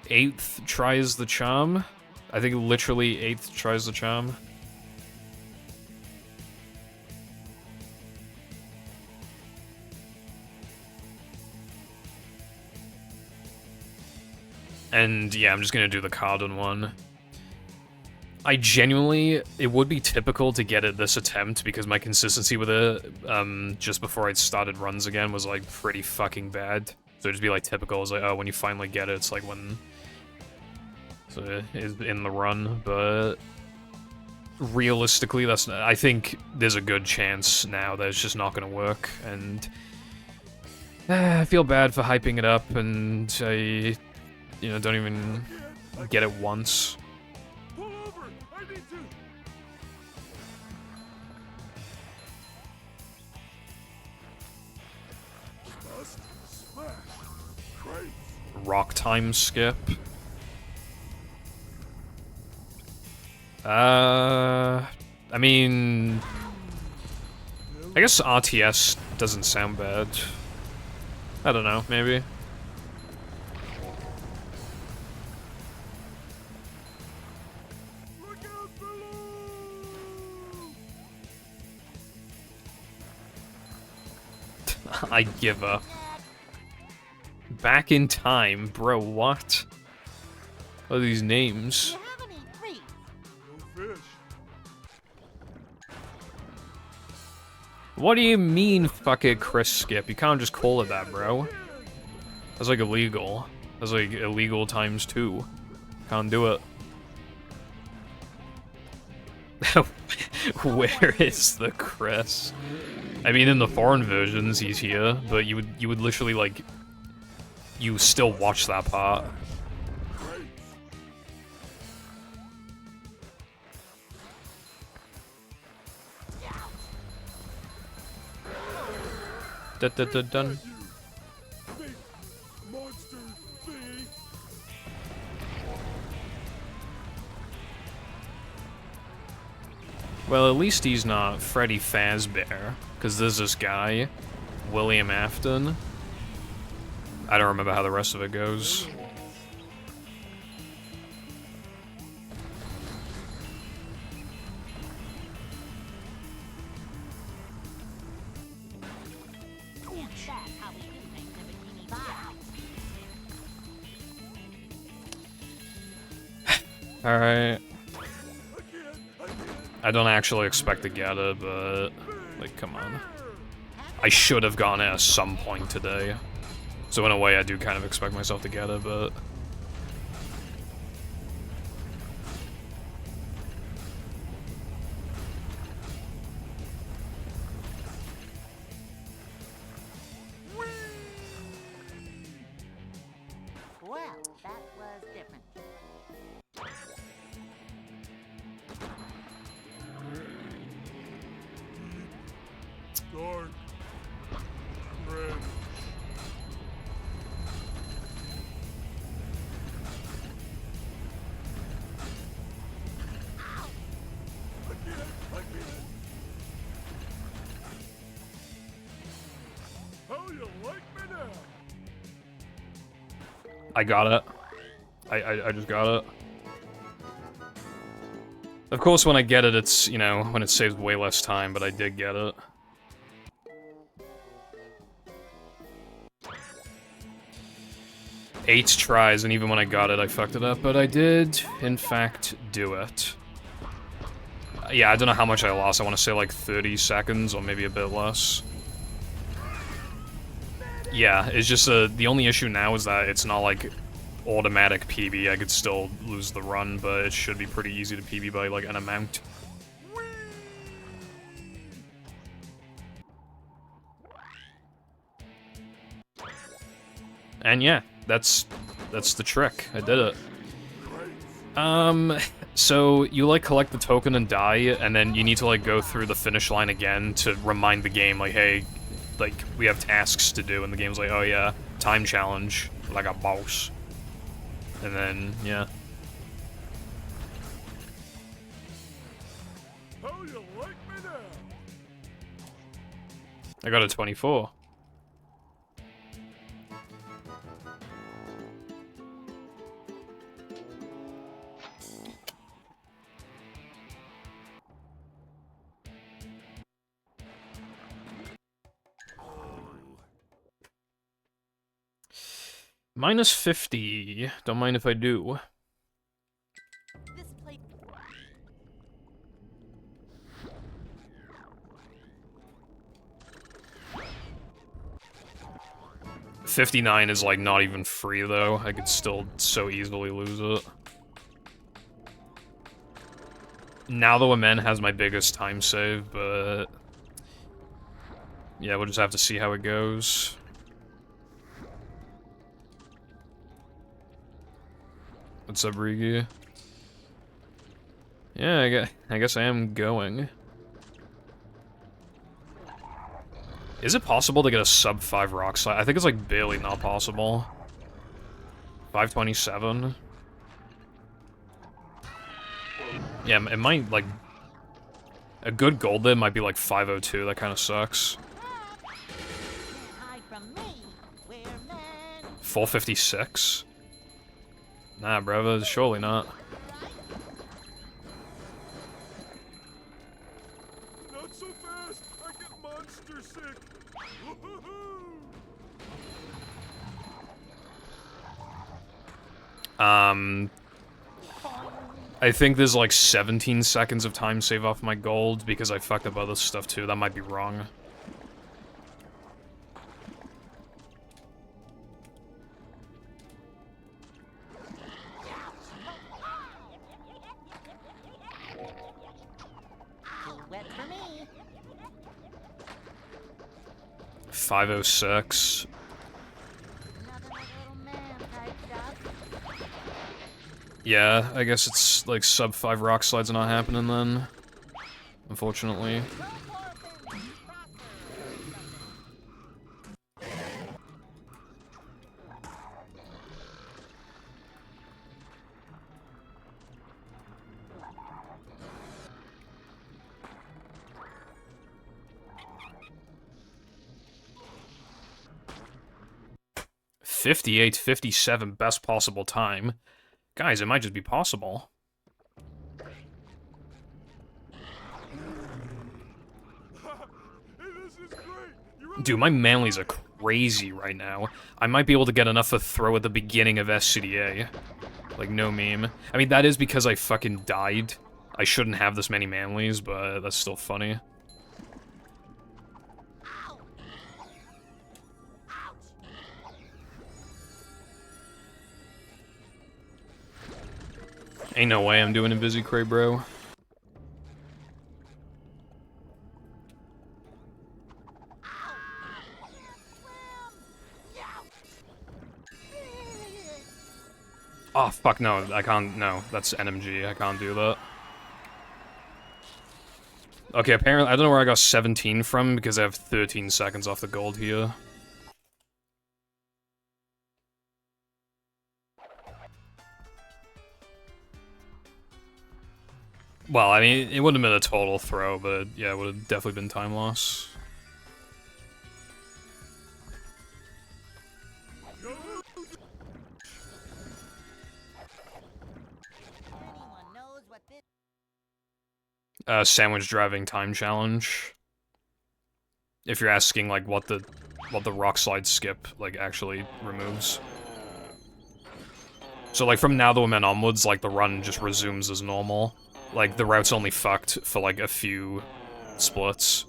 8th tries the charm. I think literally 8th tries the charm. And yeah, I'm just gonna do the Cardin one. I genuinely, it would be typical to get it this attempt because my consistency with it, just before I started runs again was like pretty fucking bad. So it'd just be like typical, it's like, oh, when you finally get it, it's like when so it is in the run, but realistically, that's not, I think there's a good chance now that it's just not gonna work, and I feel bad for hyping it up, and I, you know, don't even get it once. Pull over! I need to. Bust, smash, crates. Rock time skip. I mean, I guess RTS doesn't sound bad. I don't know, maybe. Look out below! I give up. Back in time, bro, what? What are these names? You have any treats? No fish. What do you mean, fuck it, Chris Skip? You can't just call it that, bro. That's like illegal. That's like illegal times 2. Can't do it. Where is the Chris? I mean, in the foreign versions, he's here, but you would literally like, you still watch that part. Dun. Big monster thingy. Well, at least he's not Freddy Fazbear, because there's this guy, William Afton. I don't remember how the rest of it goes. That's how we do things in Bikini Bottom. Alright. I don't actually expect to get it, but, like, come on. I should have gone it at some point today. So in a way, I do kind of expect myself to get it, but... Well, that was different. Dark. Red. I get it. How you like me now? I got it. I just got it. Of course, when I get it, it's, you know, when it saves way less time, but I did get it. Eight tries, and even when I got it, I fucked it up, but I did, in fact, do it. Yeah, I don't know how much I lost. I want to say like 30 seconds, or maybe a bit less. Yeah, it's just the only issue now is that it's not like automatic PB. I could still lose the run, but it should be pretty easy to PB by like an amount. And yeah, that's the trick. I did it. So you like collect the token and die, and then you need to like go through the finish line again to remind the game like, hey, like we have tasks to do, and the game's like, oh yeah, time challenge, like a boss. And then yeah. How you like me now? I got a 24. Minus 50. Don't mind if I do. This place. 59 is like not even free though. I could still so easily lose it. Now the Women has my biggest time save, but yeah, we'll just have to see how it goes. What's up, Rigi? Yeah, I guess I am going. Is it possible to get a sub 5 rock slide? I think it's like barely not possible. 527. Yeah, it might like a good gold bid might be like 502. That kind of sucks. Hide from me. We're men. 456. Nah, bro, surely not. Not so fast! I get monster sick! Woohoo! I think there's like 17 seconds of time save off my gold because I fucked up other stuff too. That might be wrong. Too wet for me. 506. Nothing like a little man type stuff. Yeah, I guess it's like sub 5 rock slides are not happening then. Unfortunately. 58:57, best possible time. Guys, it might just be possible. This is great! You really Dude, my manlies are crazy right now. I might be able to get enough to throw at the beginning of SCDA. Like, no meme. I mean, that is because I fucking died. I shouldn't have this many manlies, but that's still funny. Ain't no way I'm doing a busy crate, bro. Oh, fuck, no, I can't, no, that's NMG, I can't do that. Okay, apparently, I don't know where I got 17 from, because I have 13 seconds off the gold here. Well, I mean, it wouldn't have been a total throw, but yeah, it would have definitely been time loss. Anyone knows what this Sandwich driving time challenge. If you're asking, like, what the rock slide skip, like, actually removes. So, like, from now the women onwards, like, the run just resumes as normal. Like, the route's only fucked for, like, a few splits.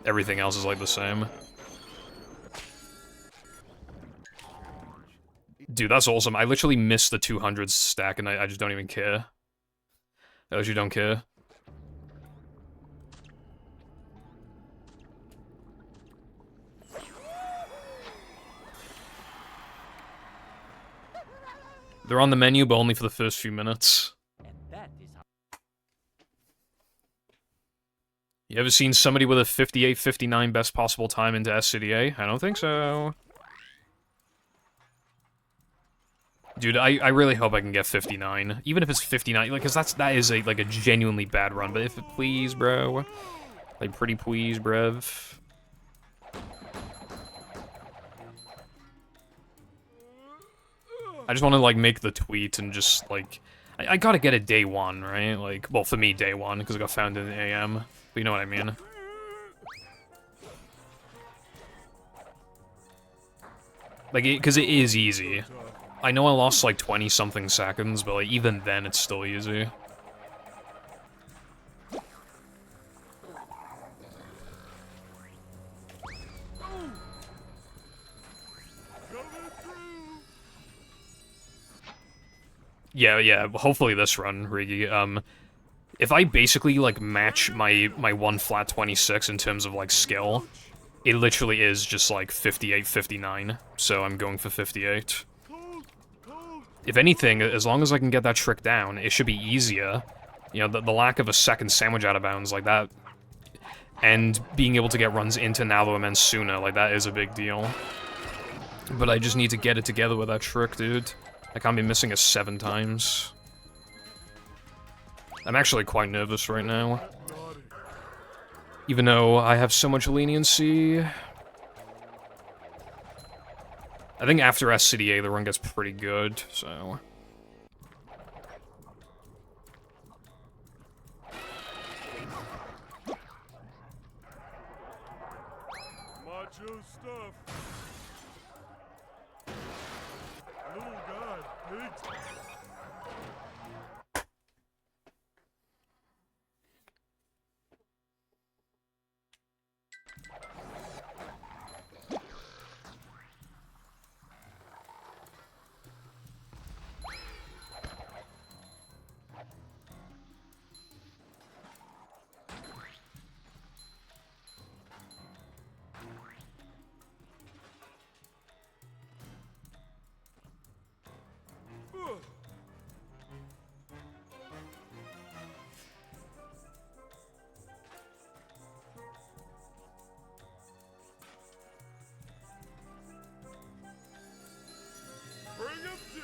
Everything else is, like, the same. Dude, that's awesome. I literally missed the 200 stack, and I just don't even care. I literally don't care. They're on the menu, but only for the first few minutes. And that is how. You ever seen somebody with a 58-59 best possible time into SCDA? I don't think so. Dude, I really hope I can get 59. Even if it's 59, like, cause that is a genuinely bad run. But if it please, bro. Like, pretty please, bruv. I just want to, like, make the tweet and just, like... I gotta get it day one, right? Like, well, for me, day one, because I got found in the AM. But you know what I mean. Like, because it is easy. I know I lost, like, 20-something seconds, but, like, even then, it's still easy. Yeah, hopefully this run, Riggy. If I basically, like, match my one flat 26 in terms of, like, skill, it literally is just, like, 58-59, so I'm going for 58. If anything, as long as I can get that trick down, it should be easier. You know, the lack of a second sandwich out of bounds like that, and being able to get runs into Nalo Immense sooner, like, that is a big deal. But I just need to get it together with that trick, dude. I can't be missing it 7 times. I'm actually quite nervous right now. Even though I have so much leniency. I think after SCDA, the run gets pretty good, so... Macho stuff. Little god, big. Bring him to.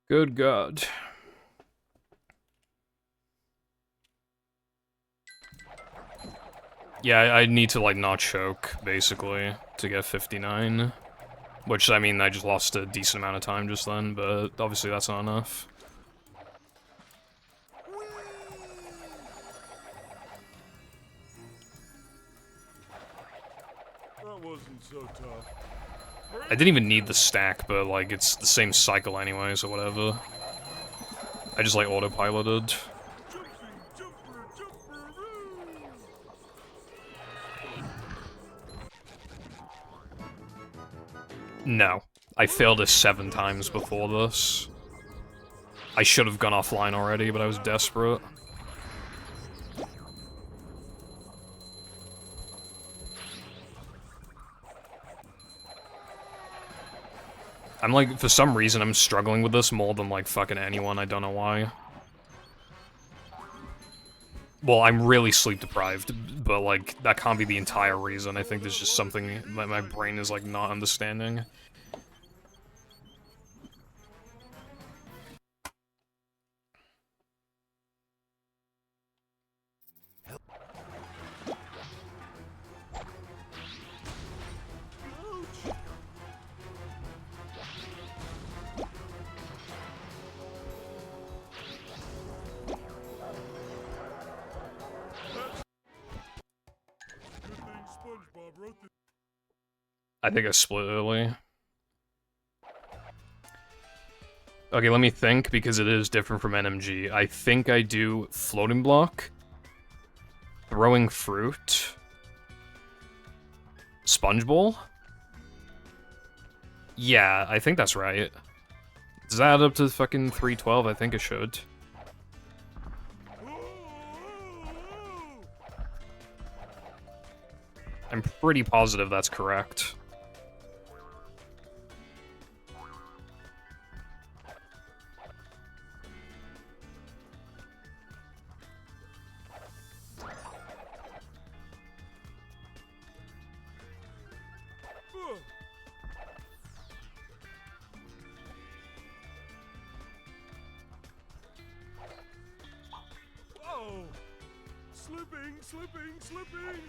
Good God. Yeah, I need to, like, not choke, basically, to get 59. Which, I mean, I just lost a decent amount of time just then, but obviously that's not enough. That wasn't so tough. I didn't even need the stack, but, like, it's the same cycle anyway, so whatever. I just, like, autopiloted. No. I failed it 7 times before this. I should have gone offline already, but I was desperate. I'm like, for some reason, I'm struggling with this more than, like, fucking anyone. I don't know why. Well, I'm really sleep deprived, but, like, that can't be the entire reason. I think there's just something my brain is, like, not understanding. Good thing SpongeBob wrote this. I think I split early. Okay, let me think, because it is different from NMG. I think I do floating block, throwing fruit, sponge bowl? Yeah, I think that's right. Does that add up to fucking 312? I think it should. I'm pretty positive that's correct. Slipping, slipping, slipping!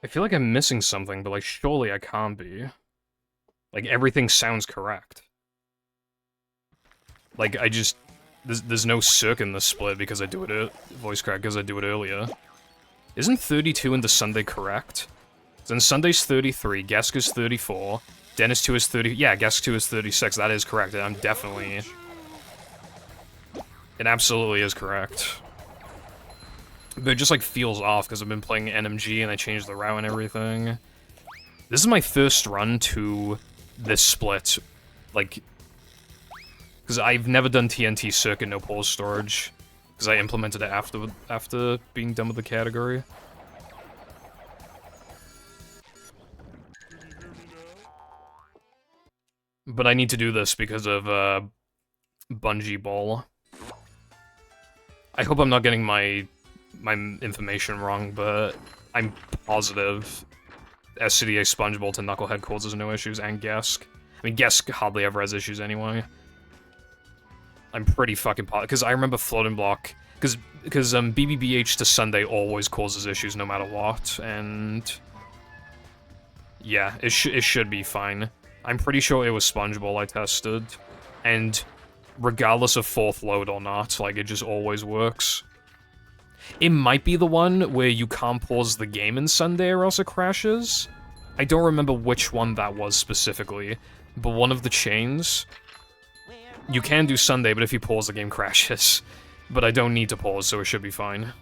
I feel like I'm missing something, but like surely I can't be. Like everything sounds correct. Like I just there's no circ in the split because I do it voice crack because I do it earlier. Isn't 32 into Sunday correct? Then Sunday's 33, Gesk is 34, Dennis 2 is 30. Yeah, Gesk 2 is 36. That is correct. I'm definitely. It absolutely is correct. But it just like feels off because I've been playing NMG and I changed the route and everything. This is my first run to this split, like, because I've never done TNT circuit no pause storage, because I implemented it after being done with the category. But I need to do this because of Bungee Ball. I hope I'm not getting my information wrong, but I'm positive SCDA Spongeball to Knucklehead causes no issues, and Gesk. I mean, Gesk hardly ever has issues anyway. I'm pretty fucking positive, because I remember Floating Block, because BBBH to Sunday always causes issues no matter what, and yeah, it should be fine. I'm pretty sure it was Spongeball I tested, and regardless of 4th load or not, like, it just always works. It might be the one where you can't pause the game in Sunday or else it crashes. I don't remember which one that was specifically, but one of the chains. You can do Sunday, but if you pause, the game crashes. But I don't need to pause, so it should be fine.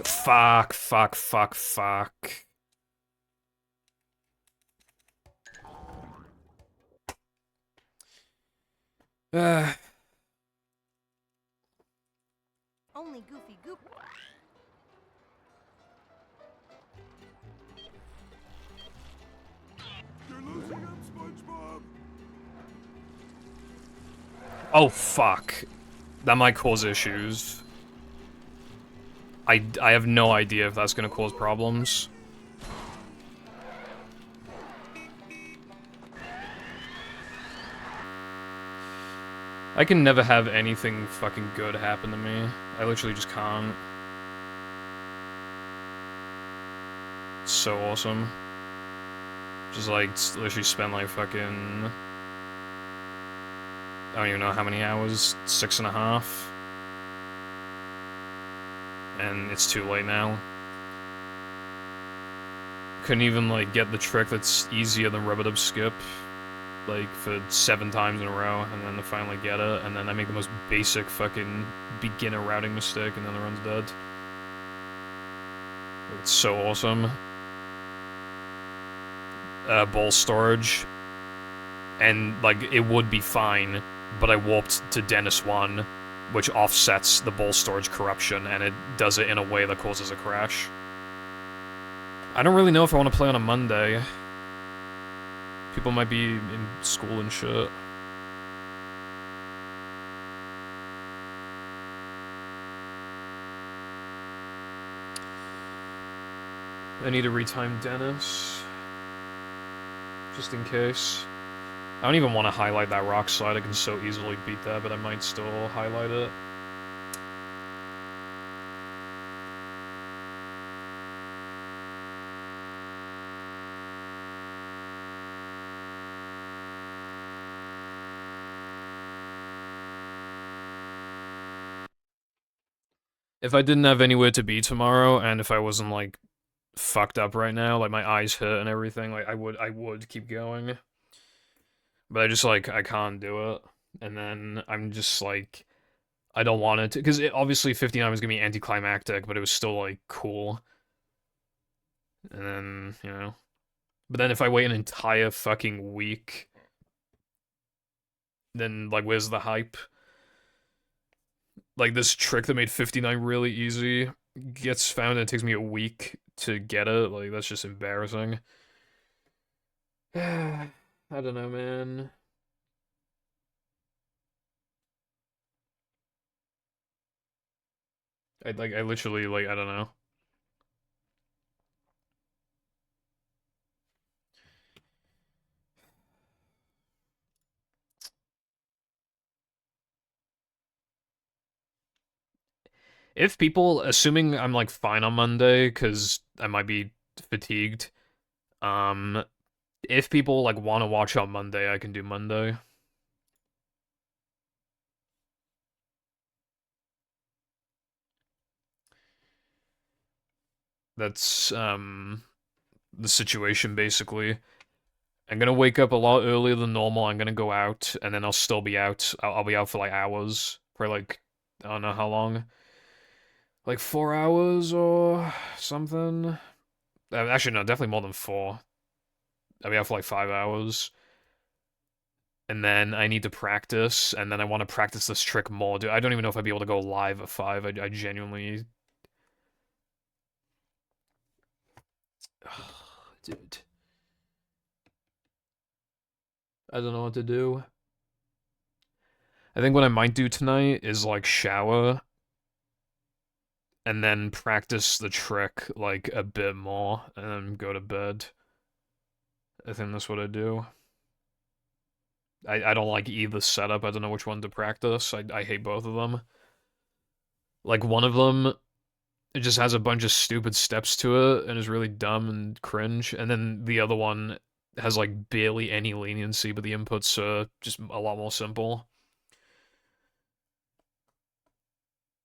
Fuck, fuck, fuck, fuck. Only Goofy Goop. You're losing him, SpongeBob! Oh, fuck. That might cause issues. I have no idea if that's gonna cause problems. I can never have anything fucking good happen to me. I literally just can't. It's so awesome. Just like, literally spend like fucking... I don't even know how many hours, 6.5. And it's too late now. Couldn't even like get the trick that's easier than Rub-a-Dub Skip, like for 7 times in a row, and then to finally get it, and then I make the most basic fucking beginner routing mistake, and then the run's dead. It's so awesome. Ball storage, and like it would be fine, but I warped to Dennis 1, which offsets the ball storage corruption, and it does it in a way that causes a crash. I don't really know if I want to play on a Monday. People might be in school and shit. I need to retime Dennis. Just in case. I don't even want to highlight that rock slide, I can so easily beat that, but I might still highlight it. If I didn't have anywhere to be tomorrow, and if I wasn't, like, fucked up right now, like, my eyes hurt and everything, like, I would keep going. But I just, like, I can't do it. And then I'm just, like, I don't want it to, because obviously 59 was gonna be anticlimactic, but it was still, like, cool. And then, you know. But then if I wait an entire fucking week, then, like, where's the hype? like this trick that made 59 really easy gets found and it takes me a week to get it. Like that's just embarrassing. I don't know, man. I literally like I don't know. If people, assuming I'm like fine on Monday, because I might be fatigued, um, if people like want to watch on Monday, I can do Monday. That's the situation basically. I'm gonna wake up a lot earlier than normal. I'm gonna go out, and then I'll still be out. I'll be out for like hours, for like I don't know how long, like 4 hours or something. Actually, no, definitely more than four. I'll be out for like 5 hours. And then I need to practice, and then I want to practice this trick more. Dude, I don't even know if I'd be able to go live at 5. I genuinely... Dude. I don't know what to do. I think what I might do tonight is, like, shower, and then practice the trick, like, a bit more, and then go to bed. I think that's what I do. I don't like either setup. I don't know which one to practice. I hate both of them. Like, one of them it just has a bunch of stupid steps to it and is really dumb and cringe. And then the other one has like barely any leniency, but the inputs are just a lot more simple.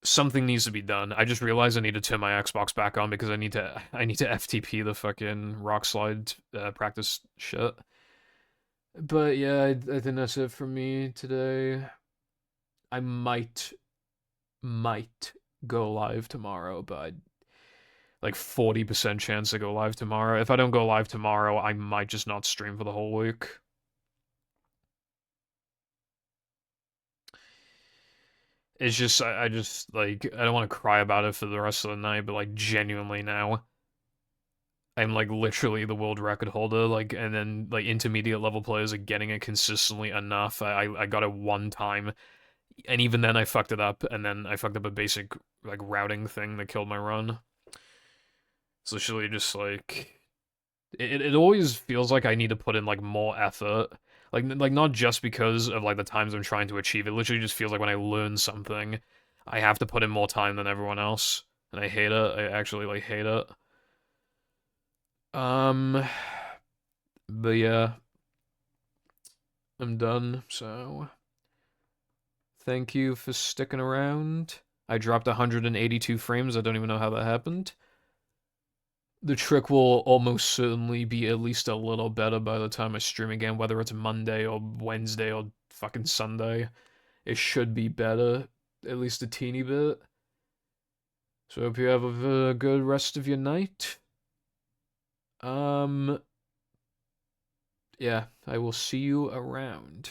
Something needs to be done. I just realized I need to turn my Xbox back on because I need to FTP the fucking rock slide practice shit. But yeah, I think that's it for me today. I might go live tomorrow, but like 40% chance to go live tomorrow. If I don't go live tomorrow, I might just not stream for the whole week. It's just, I just, like, I don't want to cry about it for the rest of the night, but, like, genuinely now, I'm, like, literally the world record holder, like, and then, like, intermediate level players are getting it consistently enough. I got it one time, and even then I fucked it up, and then I fucked up a basic, like, routing thing that killed my run. It's literally just, like, it always feels like I need to put in like more effort. Like not just because of like the times I'm trying to achieve. It literally just feels like when I learn something, I have to put in more time than everyone else. And I hate it. I actually like hate it. Um but yeah, I'm done. So thank you for sticking around. I dropped 182 frames. I don't even know how that happened. The trick will almost certainly be at least a little better by the time I stream again, whether it's Monday or Wednesday or fucking Sunday. It should be better, at least a teeny bit. So I hope you have a good rest of your night. Yeah, I will see you around.